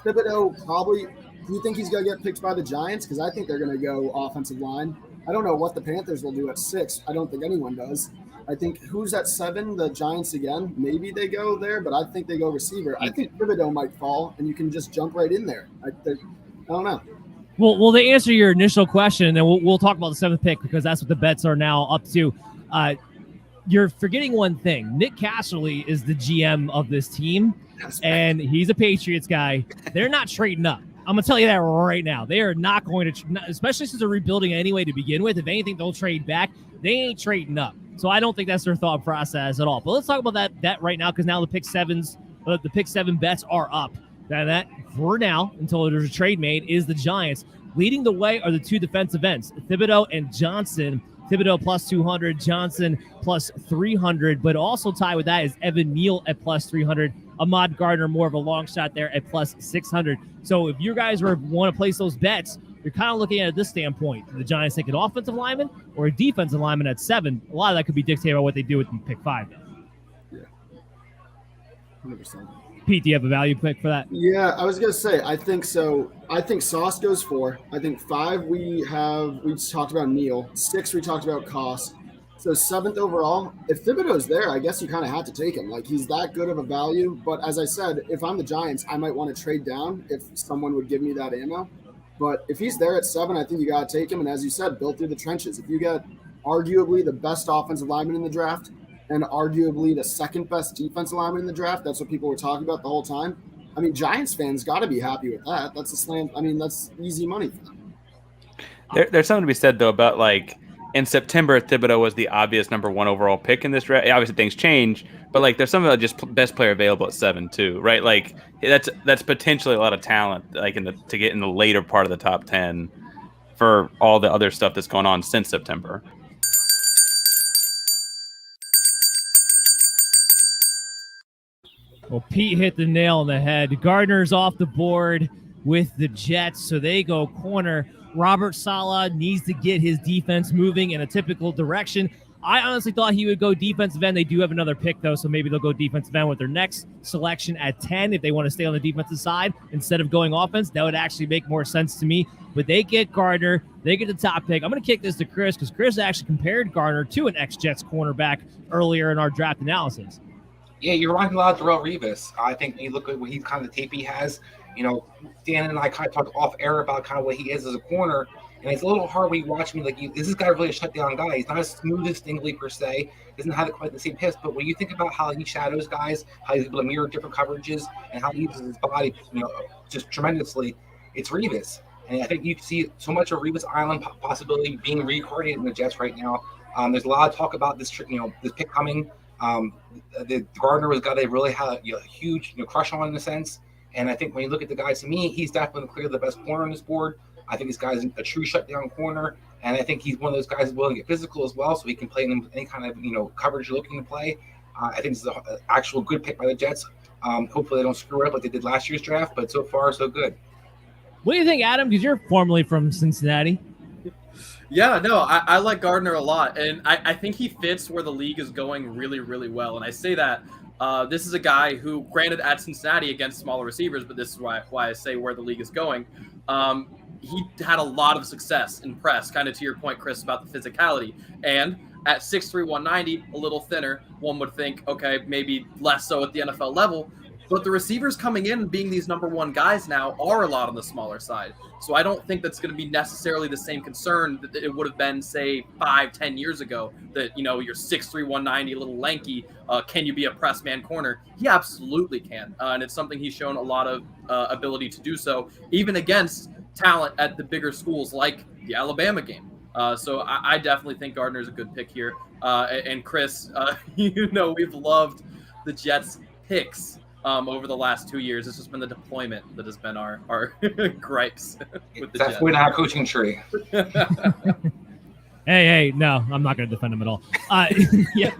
Thibodeau probably, do you think he's going to get picked by the Giants? Because I think they're going to go offensive line. I don't know what the Panthers will do at 6. I don't think anyone does. I think who's at 7? The Giants again. Maybe they go there, but I think they go receiver. I think Thibodeau might fall, and you can just jump right in there. I don't know. Well, to answer your initial question, and then we'll talk about the 7th pick because that's what the bets are now up to. You're forgetting one thing. Nick Casserly is the GM of this team, and he's a Patriots guy. They're not trading up. I'm going to tell you that right now. They are not going to, especially since they're rebuilding anyway to begin with. If anything, they'll trade back. They ain't trading up. So I don't think that's their thought process at all. But let's talk about that right now because now the pick 7 bets are up. That for now, until there's a trade made, is the Giants. Leading the way are the 2 defensive ends, Thibodeau and Johnson. Thibodeau plus 200, Johnson plus 300. But also tied with that is Evan Neal at plus 300. Ahmad Gardner, more of a long shot there at plus 600. So if you guys want to place those bets, you're kind of looking at it this standpoint. The Giants take an offensive lineman or a defensive lineman at 7. A lot of that could be dictated by what they do with pick 5. Yeah, 100%. Pete, do you have a value pick for that? Yeah, I was going to say, I think so. I think Sauce goes 4. I think 5, we talked about Neal. 6, we talked about Koss. So 7th overall, if Thibodeau's there, I guess you kind of have to take him. Like, he's that good of a value. But as I said, if I'm the Giants, I might want to trade down if someone would give me that ammo. But if he's there at 7, I think you got to take him. And as you said, build through the trenches. If you get arguably the best offensive lineman in the draft and arguably the 2nd best defensive lineman in the draft, that's what people were talking about the whole time. I mean, Giants fans got to be happy with that. That's a slam. I mean, that's easy money for them. There's something to be said, though, about like in September, Thibodeau was the obvious number 1 overall pick in this draft. Obviously, things change, but like there's something about just best player available at 7 too, right? Like that's potentially a lot of talent, like to get in the later part of the top 10 for all the other stuff that's going on since September. Well, Pete hit the nail on the head. Gardner's off the board with the Jets, so they go corner. Robert Saleh needs to get his defense moving in a typical direction. I honestly thought he would go defensive end. They do have another pick, though, so maybe they'll go defensive end with their next selection at 10 if they want to stay on the defensive side instead of going offense. That would actually make more sense to me. But they get Gardner. They get the top pick. I'm going to kick this to Chris because Chris actually compared Gardner to an ex-Jets cornerback earlier in our draft analysis. Yeah, you're reminding a lot of Darrelle Revis. I think you look at what the tape he has. You know, Dan and I kind of talked off air about kind of what he is as a corner, and it's a little hard when you watch me. Like, is this guy really a shutdown guy? He's not as smooth as Stingley per se. Doesn't have quite the same hips, but when you think about how he shadows guys, how he's able to mirror different coverages, and how he uses his body, just tremendously, it's Revis. And I think you see so much of Revis Island possibility being reincarnated in the Jets right now. There's a lot of talk about this, this pick coming. The Gardner was a guy they really had a huge crush on in a sense. And I think when you look at the guys, to me, he's definitely clearly the best corner on this board. I think this guy's a true shutdown corner, and I think he's one of those guys who's willing to get physical as well, so he can play in any kind of coverage you're looking to play. I think this is an actual good pick by the Jets. Hopefully they don't screw it up like they did last year's draft, but so far so good. What do you think, Adam? Because you're formerly from Cincinnati. Yeah, no, I like Gardner a lot, and I think he fits where the league is going really, really well. And I say that this is a guy who, granted, at Cincinnati against smaller receivers, but this is why I say where the league is going. He had a lot of success in press, kind of to your point, Chris, about the physicality. And at 6'3", 190, a little thinner, one would think, okay, maybe less so at the NFL level. But the receivers coming in and being these number one guys now are a lot on the smaller side. So I don't think that's going to be necessarily the same concern that it would have been, say, 5-10 years ago, that, you're 6'3", 190, a little lanky. Can you be a press man corner? He absolutely can. And it's something he's shown a lot of ability to do so, even against talent at the bigger schools like the Alabama game. So I definitely think Gardner's a good pick here. And Chris, we've loved the Jets picks over the last 2 years. It's just been the deployment that has been our gripes with the Jets. That's our coaching tree. Hey, no, I'm not going to defend him at all. Yeah.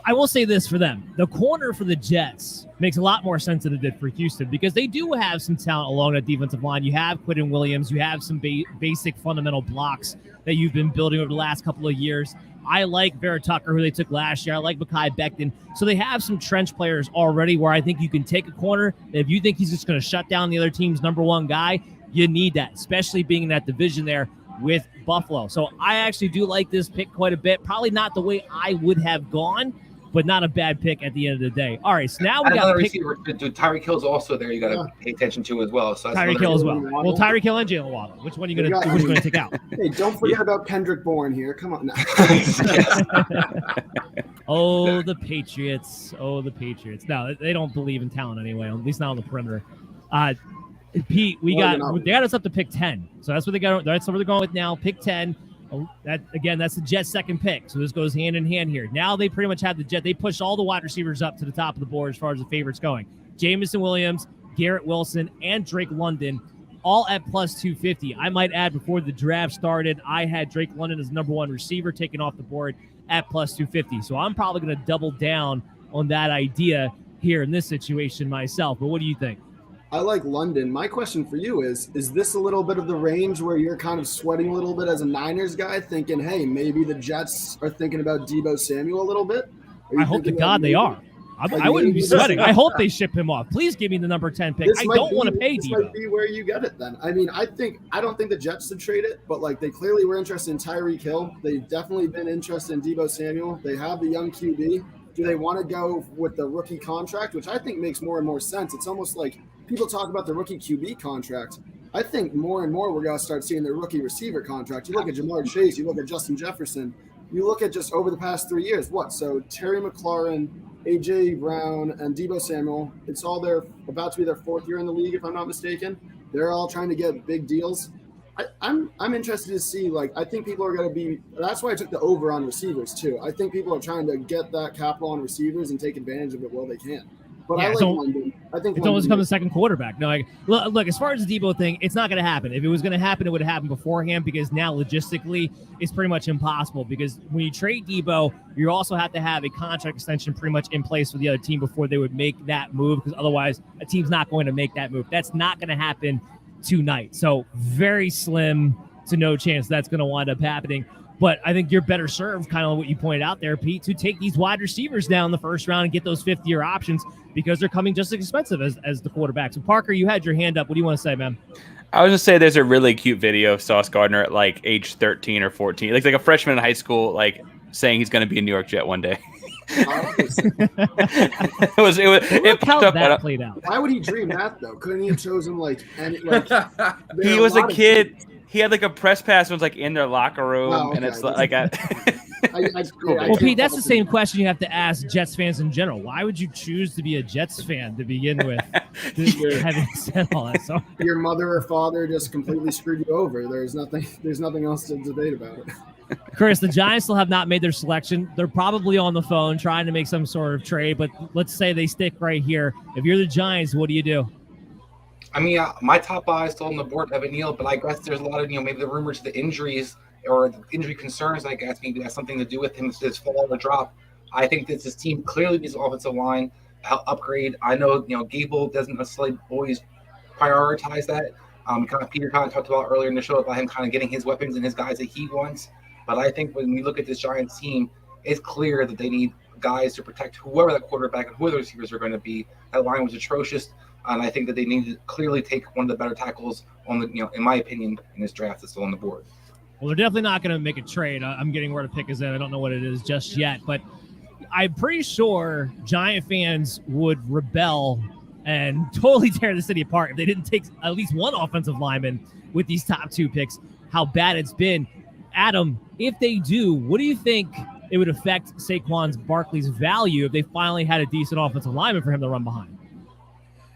I will say this for them. The corner for the Jets makes a lot more sense than it did for Houston because they do have some talent along that defensive line. You have Quinton Williams. You have some basic fundamental blocks that you've been building over the last couple of years. I like Vera Tucker, who they took last year. I like Mekhi Becton. So they have some trench players already where I think you can take a corner. If you think he's just going to shut down the other team's number one guy, you need that, especially being in that division there with Buffalo. So I actually do like this pick quite a bit. Probably not the way I would have gone, but not a bad pick at the end of the day. All right, so now we got receiver. Tyreek Hill's also there. You got to pay attention to as well. So Tyreek Hill as well. Well, Tyreek Hill and Jalen Waddle. Which one are you going to take out? Hey, don't forget about Kendrick Bourne here. Come on now. Oh, the Patriots. No, they don't believe in talent anyway. At least not on the perimeter. Pete, they got us up to pick 10. So that's what they got. That's what they're going with now. Pick 10. That's the Jets' second pick. So this goes hand in hand here. Now they pretty much have the Jets. They push all the wide receivers up to the top of the board as far as the favorites going. Jameson Williams, Garrett Wilson, and Drake London, all at plus 250. I might add, before the draft started, I had Drake London as number one receiver taken off the board at plus 250. So I'm probably going to double down on that idea here in this situation myself. But what do you think? I like London. My question for you is this a little bit of the range where you're kind of sweating a little bit as a Niners guy, thinking, hey, maybe the Jets are thinking about Deebo Samuel a little bit? I hope to God they are. I wouldn't be sweating. I hope they ship him off. Please give me the number 10 pick. I don't want to pay Deebo. This might be where you get it then. I mean, I don't think the Jets should trade it, but like they clearly were interested in Tyreek Hill. They've definitely been interested in Deebo Samuel. They have the young QB. Do they want to go with the rookie contract, which I think makes more and more sense? It's almost like people talk about the rookie QB contract. I think more and more we're going to start seeing the rookie receiver contract. You look at Jamar Chase, you look at Justin Jefferson, you look at just over the past 3 years, So Terry McLaurin, A.J. Brown, and Deebo Samuel, it's all about to be their fourth year in the league, if I'm not mistaken. They're all trying to get big deals. I'm interested to see, I think people are going to be – that's why I took the over on receivers too. I think people are trying to get that capital on receivers and take advantage of it while they can. But I like London. I think it's almost become the second quarterback. No, look, as far as the Deebo thing, it's not going to happen. If it was going to happen, it would have happened beforehand because now logistically it's pretty much impossible because when you trade Deebo, you also have to have a contract extension pretty much in place for the other team before they would make that move because otherwise a team's not going to make that move. That's not going to happen tonight. So very slim to no chance that's going to wind up happening. But I think you're better served, kind of what you pointed out there, Pete, to take these wide receivers down the first round and get those fifth-year options because they're coming just as expensive as the quarterbacks. So, Parker, you had your hand up. What do you want to say, man? I was just say there's a really cute video of Sauce Gardner at age 13 or 14. It looks like a freshman in high school, saying he's going to be a New York Jet one day. It popped up. That played out. Why would he dream that though? Couldn't he have chosen he was a kid. He had a press pass and was in their locker room, and it's well, Pete, that's the same question you have to ask Jets fans in general. Why would you choose to be a Jets fan to begin with? Having said all that, so your mother or father just completely screwed you over. There's nothing else to debate about it. Chris, the Giants still have not made their selection. They're probably on the phone trying to make some sort of trade, but let's say they stick right here. If you're the Giants, what do you do? I mean, my top eye is still on the board, Evan Neal, but I guess there's a lot of, maybe the rumors of the injuries or the injury concerns, maybe that's something to do with him, his fall or drop. I think that this team clearly needs an offensive line. upgrade. I know, Gable doesn't necessarily always prioritize that. Peter kind of talked about earlier in the show about him kind of getting his weapons and his guys that he wants. But I think when we look at this Giants team, it's clear that they need guys to protect whoever that quarterback and whoever the receivers are going to be. That line was atrocious, and I think that they need to clearly take one of the better tackles on the, in my opinion, in this draft that's still on the board. Well, they're definitely not going to make a trade. I'm getting where the pick is at. I don't know what it is just yet, but I'm pretty sure Giant fans would rebel and totally tear the city apart if they didn't take at least one offensive lineman with these top 2 picks, how bad it's been. Adam, if they do, what do you think it would affect Saquon Barkley's value if they finally had a decent offensive lineman for him to run behind?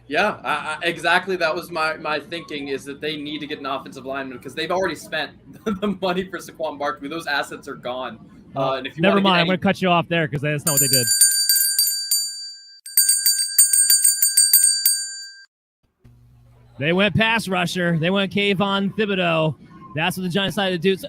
Yeah, exactly. That was my thinking, is that they need to get an offensive lineman because they've already spent the money for Saquon Barkley. Those assets are gone. And if you never mind, I'm going to cut you off there because that's not what they did. They went pass rusher. They went Kayvon Thibodeau. That's what the Giants decided to do. So,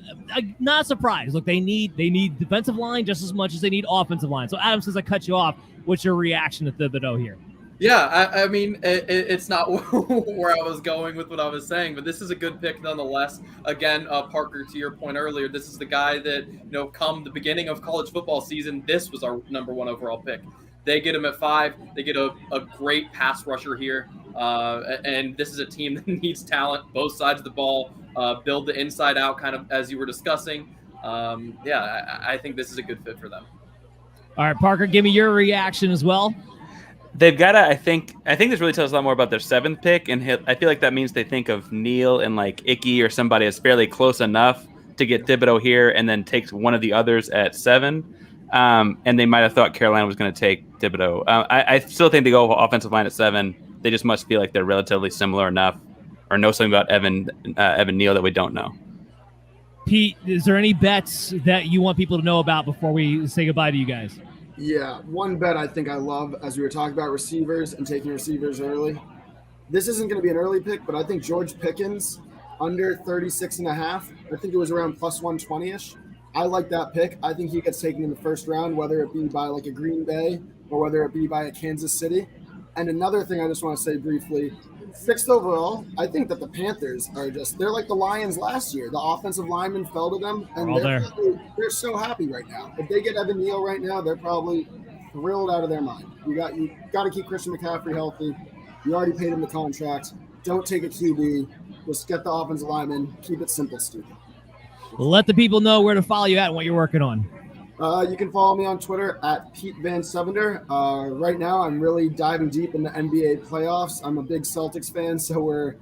not surprised. Look, they need defensive line just as much as they need offensive line. So, Adam, since I cut you off, what's your reaction to Thibodeau here? Yeah, I mean, it's not where I was going with what I was saying, but this is a good pick nonetheless. Again, Parker, to your point earlier, this is the guy that, come the beginning of college football season, this was our number 1 overall pick. They get him at 5. They get a great pass rusher here. And this is a team that needs talent, both sides of the ball, build the inside out, kind of as you were discussing. I think this is a good fit for them. All right, Parker, give me your reaction as well. They've got to, I think this really tells us a lot more about their 7th pick, and I feel like that means they think of Neal and like Icky or somebody that's fairly close enough to get Thibodeau here and then takes one of the others at 7. And they might have thought Carolina was going to take Thibodeau. I still think they go offensive line at 7. They just must feel like they're relatively similar enough or know something about Evan Neal that we don't know. Pete, is there any bets that you want people to know about before we say goodbye to you guys? Yeah, one bet I think I love, as we were talking about receivers and taking receivers early. This isn't going to be an early pick, but I think George Pickens under 36.5. I think it was around plus 120-ish. I like that pick. I think he gets taken in the first round, whether it be by like a Green Bay or whether it be by a Kansas City. And another thing I just want to say briefly, 6th overall, I think that the Panthers are they're like the Lions last year. The offensive linemen fell to them, and they're so happy right now. If they get Evan Neal right now, they're probably thrilled out of their mind. You got to keep Christian McCaffrey healthy. You already paid him the contract. Don't take a QB. Just get the offensive lineman. Keep it simple, stupid. Let the people know where to follow you at and what you're working on. You can follow me on Twitter at Pete Van Sevender. Right now, I'm really diving deep in the NBA playoffs. I'm a big Celtics fan, so we're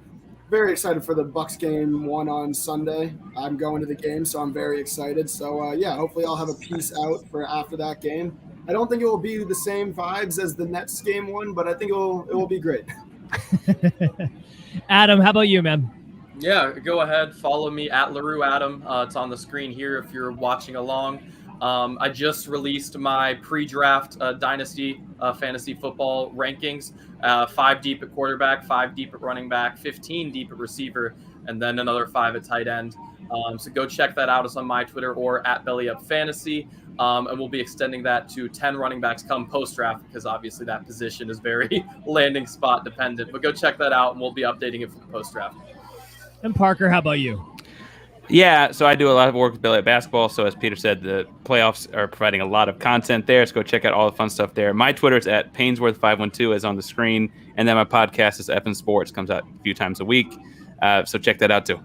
very excited for the Bucks game 1 on Sunday. I'm going to the game, so I'm very excited. So, hopefully I'll have a piece out for after that game. I don't think it will be the same vibes as the Nets game 1, but I think it will be great. Adam, how about you, man? Yeah, go ahead. Follow me at LaRue Adam. It's on the screen here if you're watching along. I just released my pre-draft Dynasty fantasy football rankings, 5 deep at quarterback, 5 deep at running back, 15 deep at receiver, and then another 5 at tight end. So go check that out. It's on my Twitter or at BellyUpFantasy. And we'll be extending that to 10 running backs come post-draft because obviously that position is very landing spot dependent. But go check that out, and we'll be updating it for the post-draft. And Parker, how about you? Yeah, so I do a lot of work with Belly at Basketball. So as Peter said, the playoffs are providing a lot of content there. So go check out all the fun stuff there. My Twitter is at Painsworth512 as on the screen. And then my podcast is F in Sports. Comes out a few times a week. So check that out too.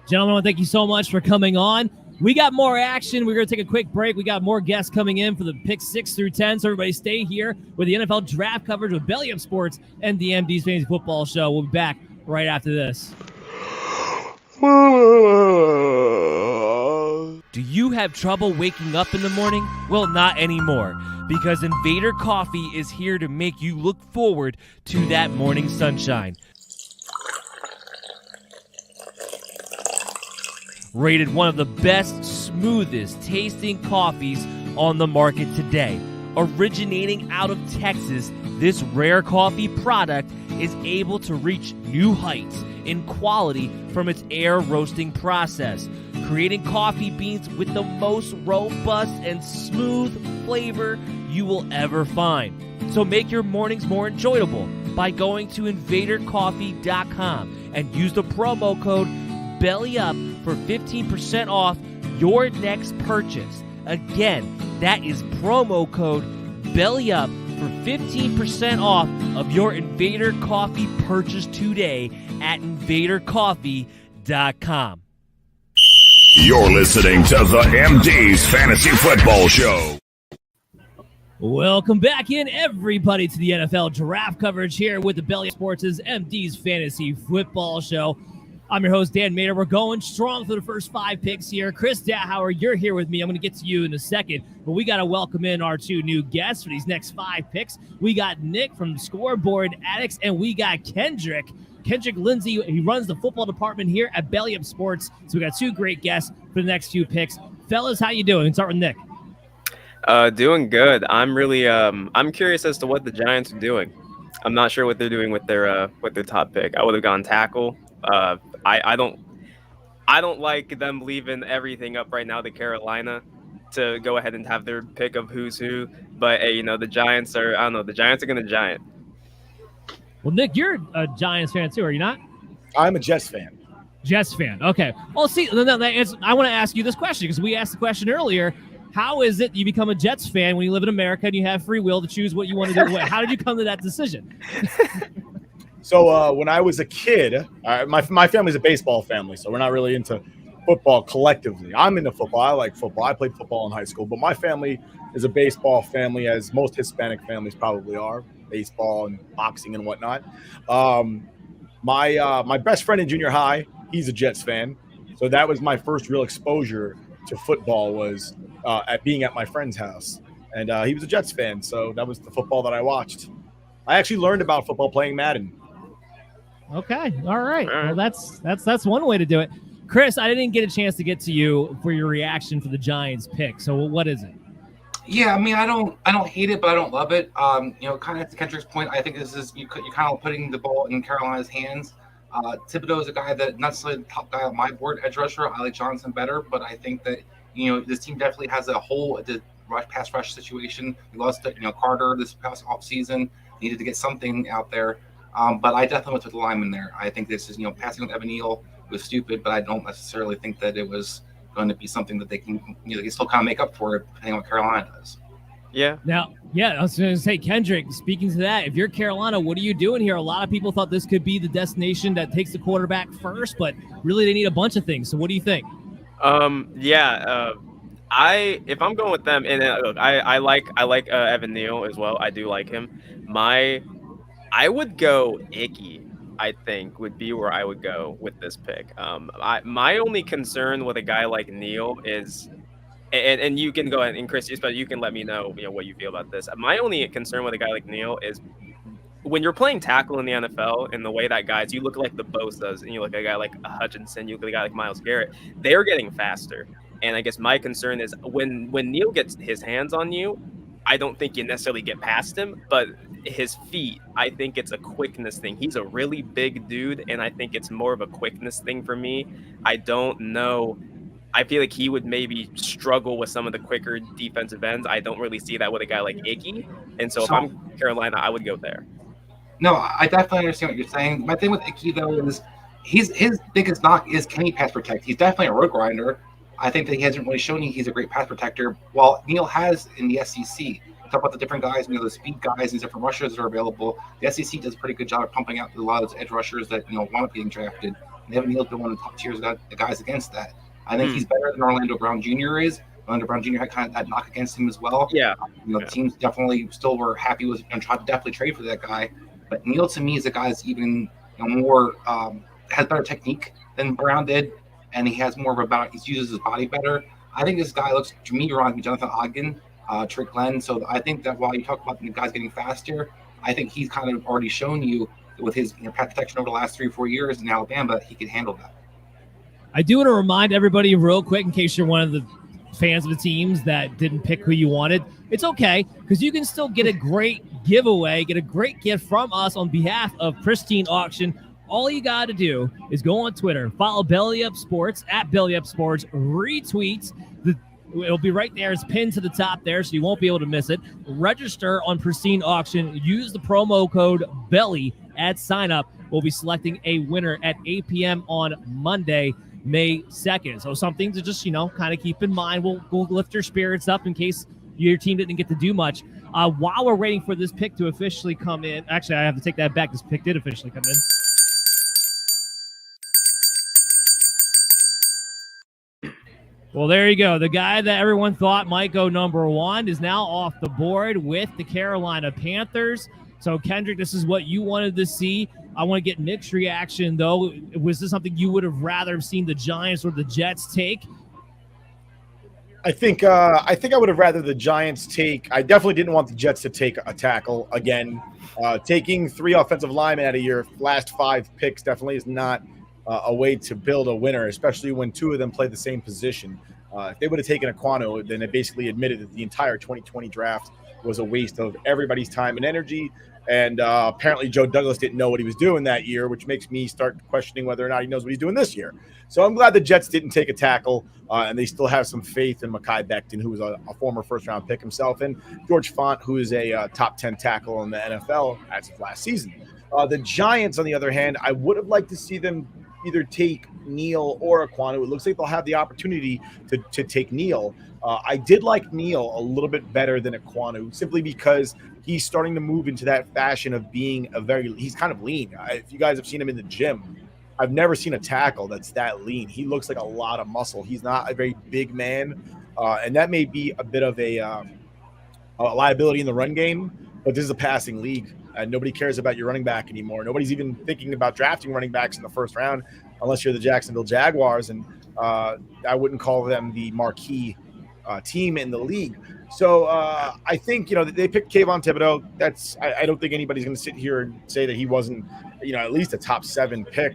Gentlemen, thank you so much for coming on. We got more action. We're going to take a quick break. We got more guests coming in for the picks 6 through 10. So everybody stay here with the NFL draft coverage with Belly Up Sports and the MD's Fantasy Football Show. We'll be back right after this. Do you have trouble waking up in the morning? Well, not anymore, because Invader Coffee is here to make you look forward to that morning sunshine. Rated one of the best, smoothest tasting coffees on the market today. Originating out of Texas, this rare coffee product is able to reach new heights in quality from its air roasting process, creating coffee beans with the most robust and smooth flavor you will ever find. So make your mornings more enjoyable by going to invadercoffee.com and use the promo code BELLYUP for 15% off your next purchase. Again, that is promo code BELLYUP for 15% off of your Invader Coffee purchase today at invadercoffee.com. You're listening to the MD's Fantasy Football Show. Welcome back in, everybody, to the NFL draft coverage here with the Belly Sports' MD's Fantasy Football Show. I'm your host, Dan Mader. We're going strong for the first 5 picks here. Chris Dowhower, you're here with me. I'm going to get to you in a second, but we got to welcome in our 2 new guests for these next 5 picks. We got Nick from Scoreboard Addicts, and we got Kendrick Lindsay. He runs the football department here at Belly Up Sports. So we got 2 great guests for the next few picks. Fellas, how you doing? Let's start with Nick. Doing good. I'm really I'm curious as to what the Giants are doing. I'm not sure what they're doing with their top pick. I would have gone tackle. I don't like them leaving everything up right now to Carolina to go ahead and have their pick of who's who. But hey, the Giants are the Giants are going to giant. Well, Nick, you're a Giants fan too, are you not? I'm a Jets fan. Jets fan. Okay. Well, see, I want to ask you this question because we asked the question earlier. How is it you become a Jets fan when you live in America and you have free will to choose what you want to do? How did you come to that decision? So when I was a kid, my family's a baseball family, so we're not really into football collectively. I'm into football. I like football. I played football in high school, but my family is a baseball family, as most Hispanic families probably are, baseball and boxing and whatnot. My best friend in junior high, he's a Jets fan, so that was my first real exposure to football was at being at my friend's house, and he was a Jets fan, so that was the football that I watched. I actually learned about football playing Madden. Okay, all right. Well, that's one way to do it. Chris, I didn't get a chance to get to you for your reaction for the Giants pick. So what is it? Yeah, I mean, I don't hate it, but I don't love it. Kind of to Kendrick's point, I think this is you're kind of putting the ball in Carolina's hands. Thibodeau is a guy that not necessarily the top guy on my board, edge rusher. I like Johnson better, but I think that this team definitely has a hole at the pass rush situation. We lost Carter this past offseason. Needed to get something out there. But I definitely went with the lineman there. I think this is, passing with Evan Neal was stupid, but I don't necessarily think that it was going to be something that they can, they can still kind of make up for it, depending on what Carolina does. Yeah. Now, I was going to say, Kendrick, speaking to that, if you're Carolina, what are you doing here? A lot of people thought this could be the destination that takes the quarterback first, but really they need a bunch of things. So what do you think? If I'm going with them, and look, I like Evan Neal as well. I do like him. I would go Icky, I think, would be where I would go with this pick. My only concern with a guy like Neal is, and you can go ahead, and Chris, but you can let me know, what you feel about this. My only concern with a guy like Neal is when you're playing tackle in the NFL and the way that guys, you look like the Bosa's and you look like a guy like Hutchinson, you look like a guy like Myles Garrett, they're getting faster. And I guess my concern is when Neal gets his hands on you, I don't think you necessarily get past him, but his feet, I think it's a quickness thing. He's a really big dude, and I think it's more of a quickness thing for me. I don't know. I feel like he would maybe struggle with some of the quicker defensive ends. I don't really see that with a guy like Icky. And so if I'm Carolina, I would go there. No, I definitely understand what you're saying. My thing with Icky, though, is his biggest knock is can he pass protect? He's definitely a road grinder. I think that he hasn't really shown you he's a great pass protector, while Neal has in the SEC. Talk about the different guys, the speed guys and different rushers that are available. The SEC does a pretty good job of pumping out a lot of those edge rushers that want to be getting drafted. And Evan Neal's been one of the top tiers of the guys against that. I think he's better than Orlando Brown Jr. is. Orlando Brown Jr. had kind of that knock against him as well. Yeah. Teams definitely still were happy with and tried to definitely trade for that guy. But Neal to me is a guy that's even more has better technique than Brown did. And he has more of he uses his body better. I think this guy looks, to me, reminds me of Jonathan Ogden, Trick Glenn. So I think that while you talk about the guys getting faster, I think he's kind of already shown you with his pass protection over the last 3 or 4 years in Alabama, he can handle that. I do want to remind everybody real quick, in case you're one of the fans of the teams that didn't pick who you wanted, it's okay, because you can still get a great giveaway, get a great gift from us on behalf of Pristine Auction. All you got to do is go on Twitter, follow Belly Up Sports at Belly Up Sports, retweet it'll be right there. It's pinned to the top there, so you won't be able to miss it. Register on Pristine Auction. Use the promo code BELLY at sign up. We'll be selecting a winner at 8 p.m. on Monday, May 2nd. So something to just, kind of keep in mind. We'll lift your spirits up in case your team didn't get to do much. While we're waiting for this pick to officially come in, actually, I have to take that back. This pick did officially come in. Well, there you go. The guy that everyone thought might go number 1 is now off the board with the Carolina Panthers. So, Kendrick, this is what you wanted to see. I want to get mixed reaction, though. Was this something you would have rather have seen the Giants or the Jets take? I think I would have rather the Giants take. I definitely didn't want the Jets to take a tackle again. Taking 3 offensive linemen out of your last 5 picks definitely is not a way to build a winner, especially when 2 of them play the same position. If they would have taken Aquanu, then it basically admitted that the entire 2020 draft was a waste of everybody's time and energy. And apparently Joe Douglas didn't know what he was doing that year, which makes me start questioning whether or not he knows what he's doing this year. So I'm glad the Jets didn't take a tackle, and they still have some faith in Mekhi Becton, who was a former first-round pick himself, and George Font, who is a top 10 tackle in the NFL as of last season. The Giants, on the other hand, I would have liked to see them either take Neal or Aquanu. It looks like they'll have the opportunity to take Neal. I did like Neal a little bit better than Aquanu, simply because he's starting to move into that fashion of being he's kind of lean. If you guys have seen him in the gym, I've never seen a tackle that's that lean. He looks like a lot of muscle. He's not a very big man, and that may be a bit of a liability in the run game, but this is a passing league. And nobody cares about your running back anymore. Nobody's even thinking about drafting running backs in the first round unless you're the Jacksonville Jaguars, and I wouldn't call them the marquee team in the league. So I think, they picked Kayvon Thibodeau. I don't think anybody's going to sit here and say that he wasn't, at least a top 7 pick.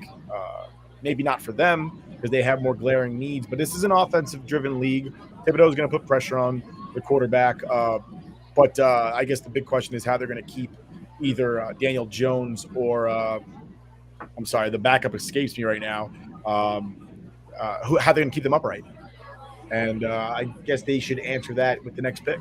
Maybe not for them because they have more glaring needs, but this is an offensive-driven league. Thibodeau is going to put pressure on the quarterback. But I guess the big question is how they're going to keep either Daniel Jones or I'm sorry, the backup escapes me right now. How they're going to keep them upright. And I guess they should answer that with the next pick.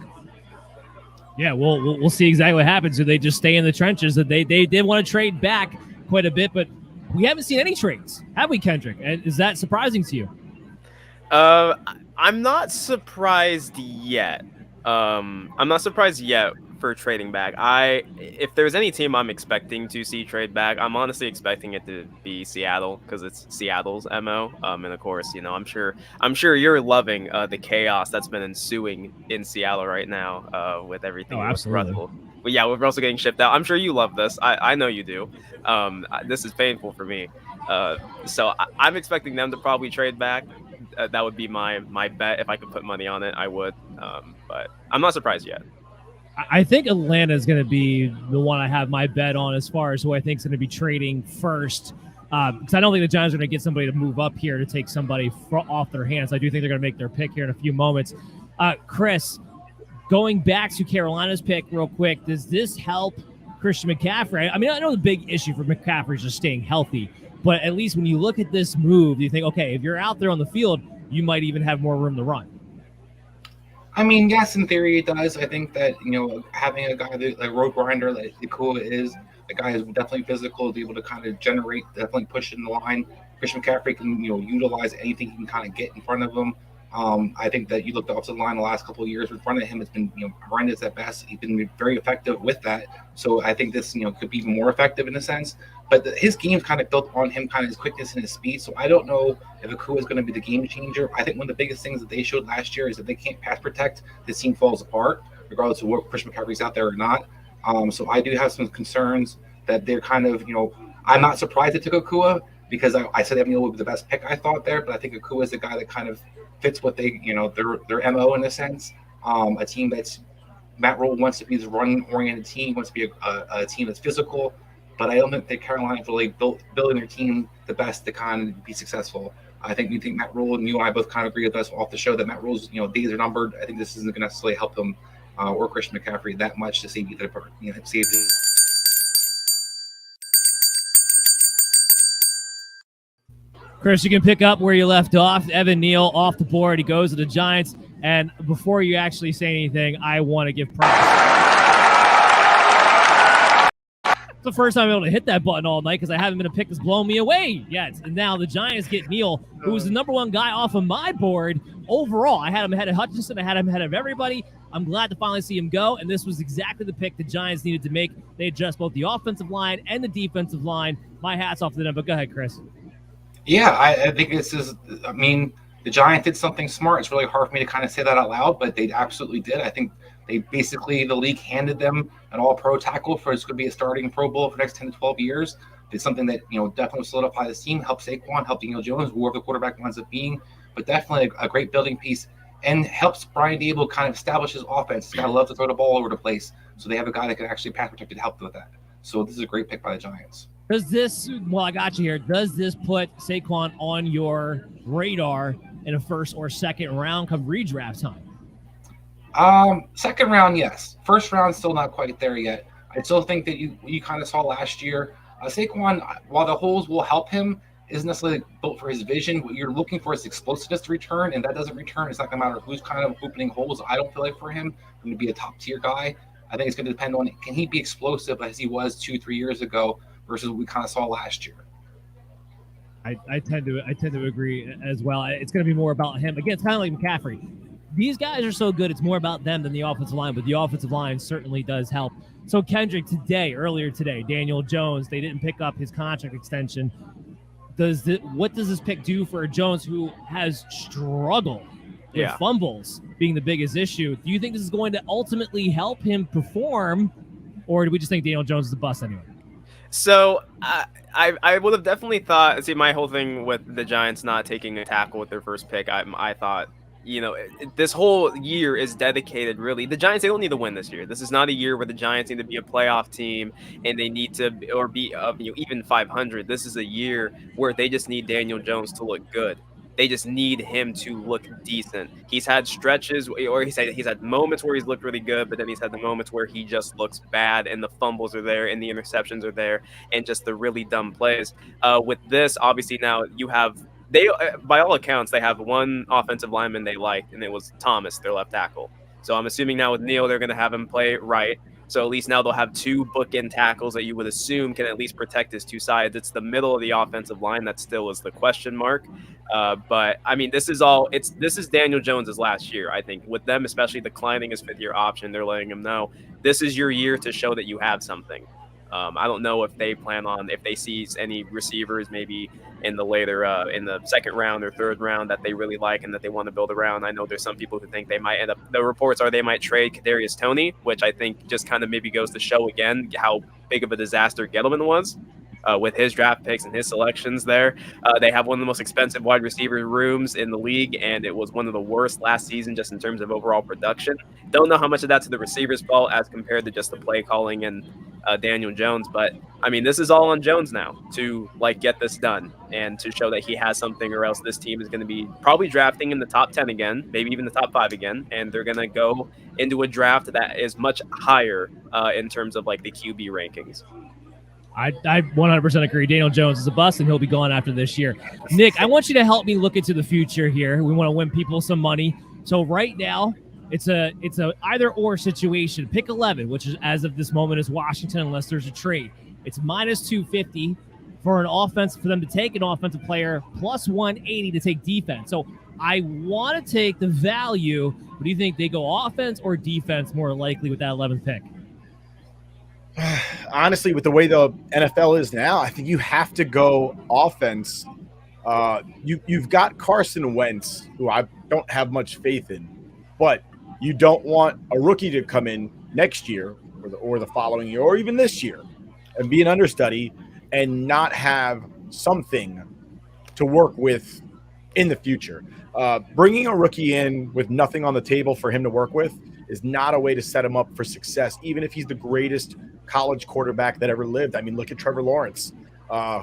Yeah, we'll see exactly what happens. Do they just stay in the trenches? That they did want to trade back quite a bit, but we haven't seen any trades, have we, Kendrick? And is that surprising to you? I'm not surprised yet. For trading back. If there's any team I'm expecting to see trade back, I'm honestly expecting it to be Seattle, because it's Seattle's MO. And of course, I'm sure you're loving the chaos that's been ensuing in Seattle right now with everything. Oh, absolutely. Russell. But yeah, with Russell getting shipped out, I'm sure you love this. I know you do. This is painful for me. So I'm expecting them to probably trade back. That would be my bet. If I could put money on it, I would. But I'm not surprised yet. I think Atlanta is going to be the one I have my bet on as far as who I think is going to be trading first. Because I don't think the Giants are going to get somebody to move up here to take somebody off their hands. I do think they're going to make their pick here in a few moments. Chris, going back to Carolina's pick real quick, does this help Christian McCaffrey? I mean, I know the big issue for McCaffrey is just staying healthy. But at least when you look at this move, you think, okay, if you're out there on the field, you might even have more room to run. I mean, yes, in theory it does. I think that, having a guy that like road grinder like Nakua is, a guy who's definitely physical, be able to kind of generate, definitely push in the line. Christian McCaffrey can, utilize anything he can kind of get in front of him. I think that you look at the offensive line the last couple of years in front of him, it's been, horrendous at best. He's been very effective with that. So I think this, could be even more effective in a sense. But his game's kind of built on him, kind of his quickness and his speed. So I don't know if Akua is going to be the game changer. I think one of the biggest things that they showed last year is that they can't pass protect. This team falls apart, regardless of what Christian McCaffrey's out there or not. So I do have some concerns that they're kind of, I'm not surprised they took Akua, because I said Evan Neal would be the best pick I thought there, but I think Akua is the guy that kind of fits what they, their MO in a sense. A team that's Matt Rule wants to be this run-oriented team, wants to be a team that's physical, but I don't think that Carolina's really building their team the best to kind of be successful. I think Matt Rule and you and I both kind of agree with us off the show that Matt Rule's days are numbered. I think this isn't going to necessarily help him or Christian McCaffrey that much to save either. Chris, you can pick up where you left off. Evan Neal off the board. He goes to the Giants. And before you actually say anything, I want to give props. It's the first time I'm able to hit that button all night because I haven't been a pick that's blown me away yet. And now the Giants get Neal, who was the number one guy off of my board overall. I had him ahead of Hutchinson. I had him ahead of everybody. I'm glad to finally see him go, and this was exactly the pick the Giants needed to make. They addressed both the offensive line and the defensive line. My hat's off to them, but go ahead, Chris. Yeah, I think this is – I mean, the Giants did something smart. It's really hard for me to kind of say that out loud, but they absolutely did. I think they basically – the league handed them an all-pro tackle for it's going to be a starting Pro Bowl for the next 10 to 12 years. It's something that, definitely solidify this team, help Saquon, help Daniel Jones, whoever the quarterback winds up being, but definitely a great building piece and helps Brian Dable kind of establish his offense. He's got to love to throw the ball over the place, so they have a guy that can actually pass protect and help with that. So this is a great pick by the Giants. Does this, well, I got you here. Does this put Saquon on your radar in a first or second round come redraft time? Second round, yes. First round, still not quite there yet. I still think that you kind of saw last year. Saquon, while the holes will help him, isn't necessarily built for his vision. What you're looking for is explosiveness to return, and that doesn't return. It's not going to matter who's kind of opening holes. I don't feel like for him to be a top-tier guy. I think it's going to depend on, can he be explosive as he was 2-3 years ago versus what we kind of saw last year. I tend to agree as well. It's going to be more about him. Again, it's kind of like McCaffrey. These guys are so good, it's more about them than the offensive line, but the offensive line certainly does help. So Kendrick, earlier today, Daniel Jones, they didn't pick up his contract extension. What does this pick do for Jones, who has struggled with fumbles being the biggest issue? Do you think this is going to ultimately help him perform, or do we just think Daniel Jones is a bust anyway? So I would have definitely thought. See, my whole thing with the Giants not taking a tackle with their first pick, I thought, this whole year is dedicated. Really, the Giants, they don't need to win this year. This is not a year where the Giants need to be a playoff team and they need to be even 500. This is a year where they just need Daniel Jones to look good. They just need him to look decent. He's had stretches, or he's had moments where he's looked really good, but then he's had the moments where he just looks bad, and the fumbles are there, and the interceptions are there, and just the really dumb plays. With this, obviously now you have by all accounts, they have one offensive lineman they liked, and it was Thomas, their left tackle. So I'm assuming now with Neal, they're going to have him play right. So at least now they'll have two bookend tackles that you would assume can at least protect his two sides. It's the middle of the offensive line that still is the question mark. But I mean, this is Daniel Jones's last year. I think with them, especially declining his fifth-year option, they're letting him know this is your year to show that you have something. I don't know if they plan on, if they see any receivers maybe in the second round or third round that they really like and that they want to build around. I know there's some people who think they might end up, the reports are they might trade Kadarius Toney, which I think just kind of maybe goes to show again how big of a disaster Gettleman was with his draft picks and his selections there. They have one of the most expensive wide receiver rooms in the league, and it was one of the worst last season just in terms of overall production. Don't know how much of that's the receiver's fault as compared to just the play calling and Daniel Jones, but I mean, this is all on Jones now to get this done and to show that he has something, or else this team is going to be probably drafting in the top 10 again, maybe even the top 5 again, and they're going to go into a draft that is much higher in terms of the QB rankings. I 100% agree. Daniel Jones is a bust, and he'll be gone after this year. Nick, I want you to help me look into the future here. We want to win people some money. So right now, it's a either or situation. Pick 11, which is as of this moment is Washington, unless there's a trade. It's minus 250 for them to take an offensive player, plus 180 to take defense. So I want to take the value. But do you think they go offense or defense more likely with that 11th pick? Honestly, with the way the NFL is now, I think you have to go offense. You've got Carson Wentz, who I don't have much faith in, but you don't want a rookie to come in next year or the following year or even this year and be an understudy and not have something to work with in the future. Bringing a rookie in with nothing on the table for him to work with is not a way to set him up for success, even if he's the greatest college quarterback that ever lived. I mean, look at Trevor Lawrence,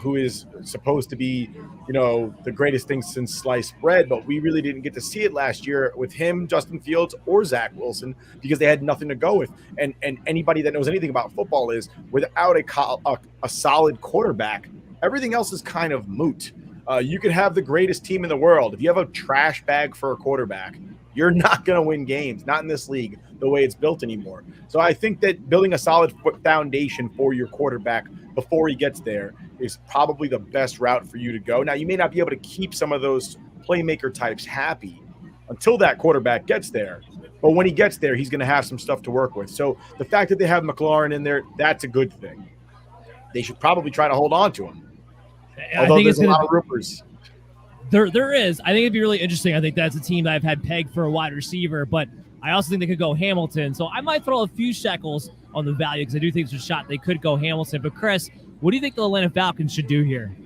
who is supposed to be, the greatest thing since sliced bread, but we really didn't get to see it last year with him, Justin Fields, or Zach Wilson, because they had nothing to go with. And anybody that knows anything about football is without a solid quarterback, everything else is kind of moot. You could have the greatest team in the world. If you have a trash bag for a quarterback, you're not going to win games, not in this league, the way it's built anymore. So I think that building a solid foundation for your quarterback before he gets there is probably the best route for you to go. Now, you may not be able to keep some of those playmaker types happy until that quarterback gets there. But when he gets there, he's going to have some stuff to work with. So the fact that they have McLaurin in there, that's a good thing. They should probably try to hold on to him. Although there's a lot of rumors. There is. I think it'd be really interesting. I think that's a team that I've had pegged for a wide receiver, but I also think they could go Hamilton. So I might throw a few shekels on the value because I do think there's a shot they could go Hamilton. But Chris, what do you think the Atlanta Falcons should do here?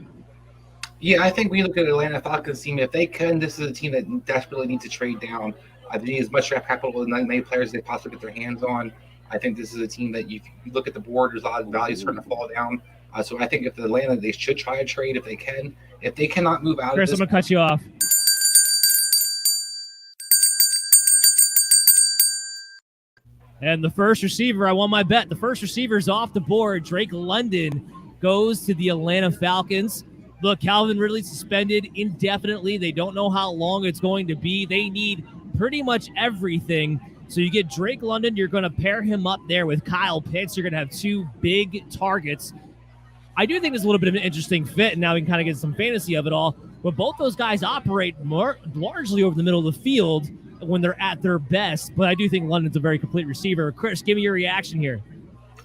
Yeah, I think we look at the Atlanta Falcons team. If they can, this is a team that desperately needs to trade down. They need as much draft capital and many players as they possibly get their hands on. I think this is a team that you look at the board, there's a lot of value starting to fall down. So I think if the Atlanta, they should try a trade if they can. If they cannot move out Chris, of this, I'm going to cut you off. And the first receiver, I won my bet. The first receiver is off the board. Drake London goes to the Atlanta Falcons. Look, Calvin Ridley suspended indefinitely. They don't know how long it's going to be. They need pretty much everything. So you get Drake London. You're going to pair him up there with Kyle Pitts. You're going to have two big targets. I do think it's a little bit of an interesting fit, and now we can kind of get some fantasy of it all. But both those guys operate largely over the middle of the field when they're at their best. But I do think London's a very complete receiver. Chris, give me your reaction here.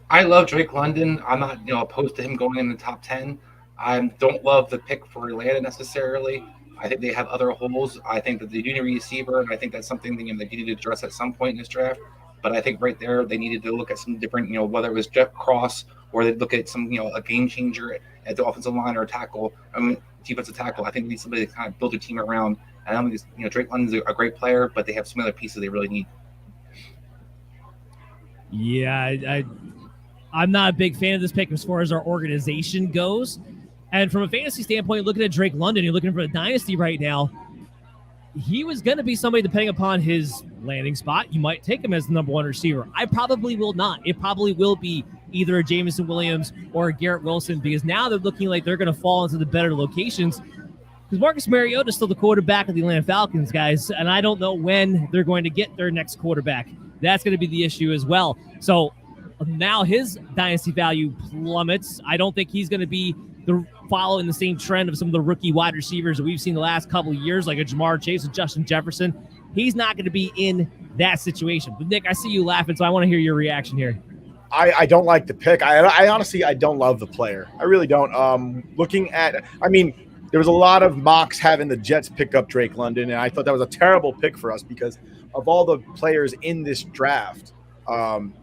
I love Drake London. I'm not opposed to him going in the top 10. I don't love the pick for Atlanta necessarily. I think they have other holes. I think that they do need a receiver, and I think that's something that they need to address at some point in this draft. But I think right there they needed to look at some different, whether it was Jeff Cross or they look at some, a game changer at the offensive line or a tackle. Defensive tackle. I think they need somebody to kind of build a team around. And I don't think Drake London's a great player, but they have some other pieces they really need. Yeah, I'm not a big fan of this pick as far as our organization goes. And from a fantasy standpoint, looking at Drake London, you're looking for a dynasty right now. He was going to be somebody, depending upon his landing spot, you might take him as the number one receiver. I probably will not. It probably will be either a Jameson Williams or a Garrett Wilson, because now they're looking like they're going to fall into the better locations. Because Marcus Mariota is still the quarterback of the Atlanta Falcons, guys, and I don't know when they're going to get their next quarterback. That's going to be the issue as well. So now his dynasty value plummets. I don't think he's going to be following the same trend of some of the rookie wide receivers that we've seen the last couple of years, like a Jamar Chase and Justin Jefferson. He's not going to be in that situation. But Nick, I see you laughing, so I want to hear your reaction here. I don't like the pick. I honestly, I don't love the player. I really don't. There was a lot of mocks having the Jets pick up Drake London, and I thought that was a terrible pick for us because of all the players in this draft.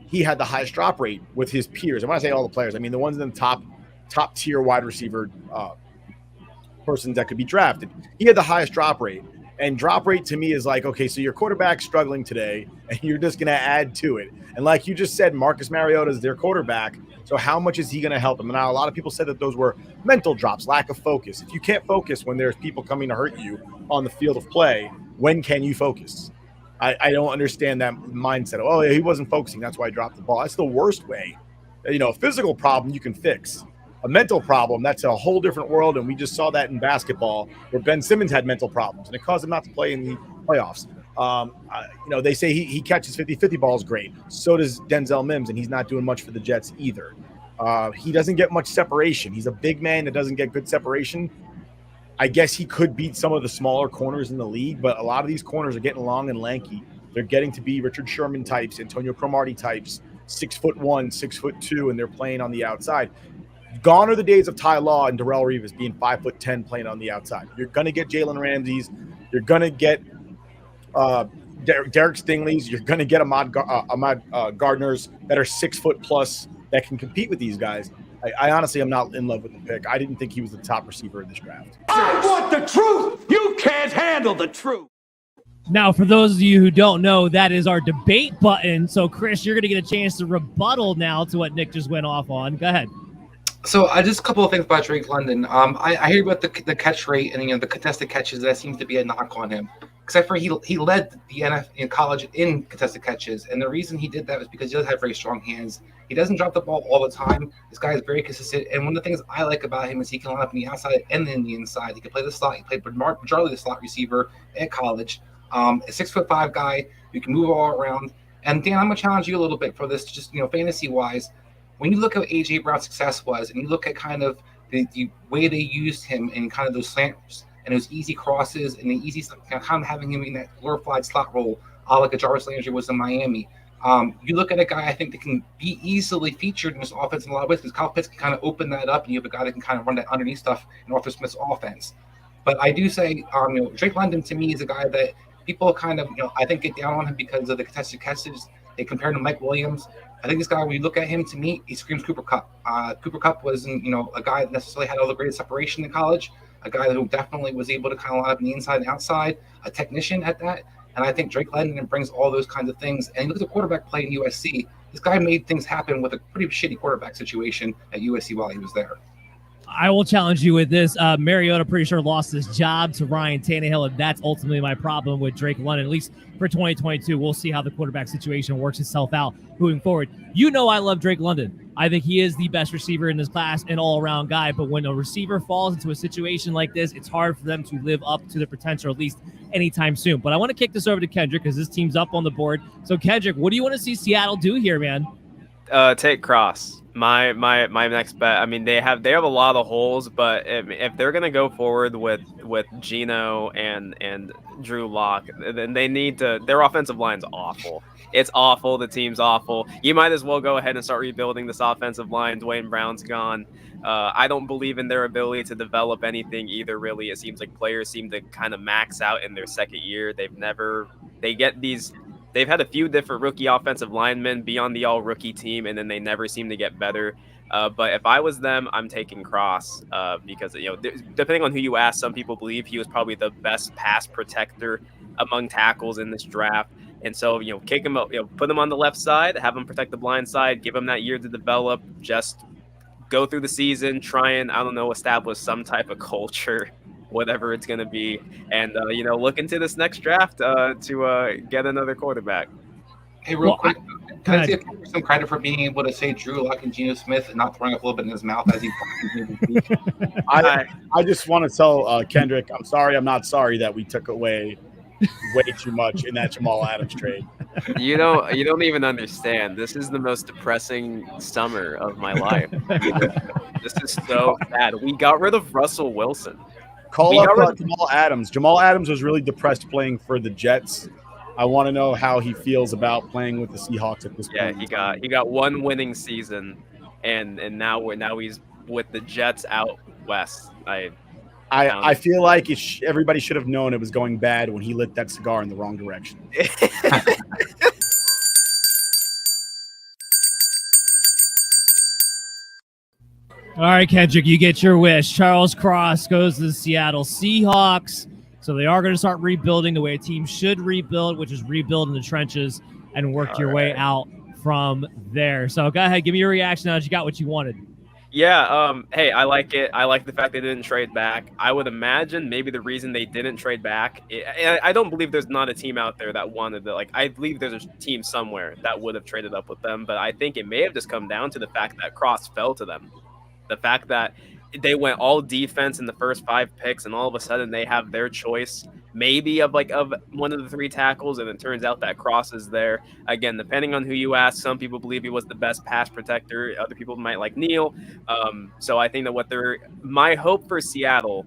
He had the highest drop rate with his peers. And when I say all the players, I mean the ones in the top tier wide receiver persons that could be drafted. He had the highest drop rate. And drop rate to me is like, okay, so your quarterback's struggling today, and you're just going to add to it. And like you just said, Marcus Mariota is their quarterback. So how much is he going to help them? And now a lot of people said that those were mental drops, lack of focus. If you can't focus when there's people coming to hurt you on the field of play, when can you focus? I don't understand that mindset of, oh, he wasn't focusing, that's why I dropped the ball. That's the worst way. A physical problem you can fix. A mental problem, that's a whole different world, and we just saw that in basketball where Ben Simmons had mental problems, and it caused him not to play in the playoffs. They say he catches 50-50 balls great. So does Denzel Mims, and he's not doing much for the Jets either. He doesn't get much separation. He's a big man that doesn't get good separation. I guess he could beat some of the smaller corners in the league, but a lot of these corners are getting long and lanky. They're getting to be Richard Sherman types, Antonio Cromartie types, 6'1", 6'2", and they're playing on the outside. Gone are the days of Ty Law and Darrelle Revis being 5'10" playing on the outside. You're going to get Jalen Ramsey's. You're going to get Derek Stingley's. You're going to get Ahmad Gardner's that are 6 foot plus that can compete with these guys. I honestly am not in love with the pick. I didn't think he was the top receiver in this draft. I want the truth. You can't handle the truth. Now, for those of you who don't know, that is our debate button. So, Chris, you're going to get a chance to rebuttal now to what Nick just went off on. Go ahead. So just a couple of things about Drake London. I hear about the catch rate and the contested catches. That seems to be a knock on him. except for he led the NFL in college in contested catches, and the reason he did that was because he does have very strong hands. He doesn't drop the ball all the time. This guy is very consistent, and one of the things I like about him is he can line up on the outside and in the inside. He can play the slot. He played majority of the slot receiver at college. A 6'5" guy who can move all around. And Dan, I'm gonna challenge you a little bit for this, just fantasy wise. When you look at what AJ Brown's success was, and you look at kind of the way they used him in kind of those slants and those easy crosses and the easy kind of having him in that glorified slot role, like a Jarvis Landry was in Miami. You look at a guy I think that can be easily featured in this offense in a lot of ways because Kyle Pitts can kind of open that up, and you have a guy that can kind of run that underneath stuff in Arthur Smith's offense. But I do say, Drake London to me is a guy that people kind of, I think get down on him because of the contested catches. They compare him to Mike Williams. I think this guy, when you look at him, to me, he screams Cooper Kupp. Cooper Kupp wasn't, a guy that necessarily had all the greatest separation in college, a guy who definitely was able to kind of line up on the inside and outside, a technician at that. And I think Drake London brings all those kinds of things. And you look at the quarterback play in USC. This guy made things happen with a pretty shitty quarterback situation at USC while he was there. I will challenge you with this. Mariota pretty sure lost his job to Ryan Tannehill, and that's ultimately my problem with Drake London, at least for 2022. We'll see how the quarterback situation works itself out moving forward. I love Drake London. I think he is the best receiver in this class, an all-around guy, but when a receiver falls into a situation like this, it's hard for them to live up to their potential, at least anytime soon. But I want to kick this over to Kendrick because this team's up on the board. So, Kendrick, what do you want to see Seattle do here, man? Take Cross. My next bet. I mean, they have a lot of holes, but if they're gonna go forward with Geno and Drew Lock, then they need to. Their offensive line's awful. It's awful. The team's awful. You might as well go ahead and start rebuilding this offensive line. Dwayne Brown's gone. I don't believe in their ability to develop anything either. Really, it seems like players seem to kind of max out in their second year. They've had a few different rookie offensive linemen be on the all-rookie team, and then they never seem to get better. But if I was them, I'm taking Cross because, depending on who you ask, some people believe he was probably the best pass protector among tackles in this draft. And so, kick him up, put him on the left side, have him protect the blind side, give him that year to develop, just go through the season, try and, establish some type of culture, whatever it's going to be, and look into this next draft to get another quarterback. Hey, real quick, can I give some credit for being able to say Drew Lock and Geno Smith and not throwing up a little bit in his mouth as he I just want to tell Kendrick, I'm sorry, I'm not sorry that we took away way too much in that Jamal Adams trade. You don't even understand. This is the most depressing summer of my life. This is so bad. We got rid of Russell Wilson. Call up Jamal Adams. Jamal Adams was really depressed playing for the Jets. I want to know how he feels about playing with the Seahawks at this point. Yeah, he got one winning season, and now he's with the Jets out west. I feel like everybody should have known it was going bad when he lit that cigar in the wrong direction. All right, Kendrick, you get your wish. Charles Cross goes to the Seattle Seahawks. So they are going to start rebuilding the way a team should rebuild, which is rebuild in the trenches and work your way out from there. So go ahead, give me your reaction now that you got what you wanted. Yeah, hey, I like it. I like the fact they didn't trade back. I would imagine maybe the reason they didn't trade back, I don't believe there's not a team out there that wanted to, I believe there's a team somewhere that would have traded up with them, but I think it may have just come down to the fact that Cross fell to them. The fact that they went all defense in the first 5 picks, and all of a sudden they have their choice, maybe of one of the 3 tackles, and it turns out that Cross is there. Again, depending on who you ask, some people believe he was the best pass protector. Other people might like Neal. So I think that my hope for Seattle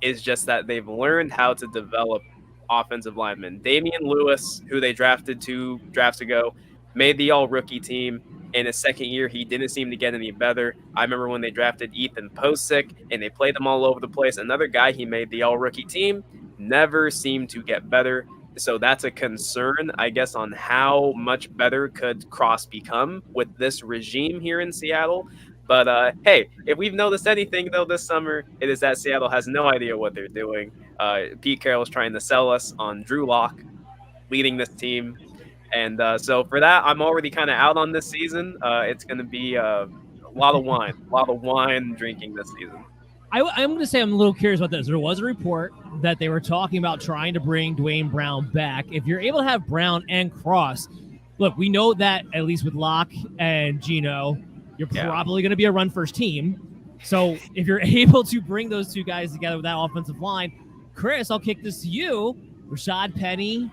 is just that they've learned how to develop offensive linemen. Damian Lewis, who they drafted 2 drafts ago, made the all-rookie team. In his second year, he didn't seem to get any better. I remember when they drafted Ethan Posick, and they played him all over the place. Another guy, he made the all-rookie team, never seemed to get better. So that's a concern, I guess, on how much better could Cross become with this regime here in Seattle. But, hey, if we've noticed anything, though, this summer, it is that Seattle has no idea what they're doing. Pete Carroll's trying to sell us on Drew Lock leading this team. And so for that, I'm already kind of out on this season. It's going to be a lot of wine drinking this season. I'm going to say I'm a little curious about this. There was a report that they were talking about trying to bring Dwayne Brown back. If you're able to have Brown and Cross, look, we know that at least with Locke and Geno, you're probably going to be a run-first team. So if you're able to bring those two guys together with that offensive line, Chris, I'll kick this to you. Rashad Penny,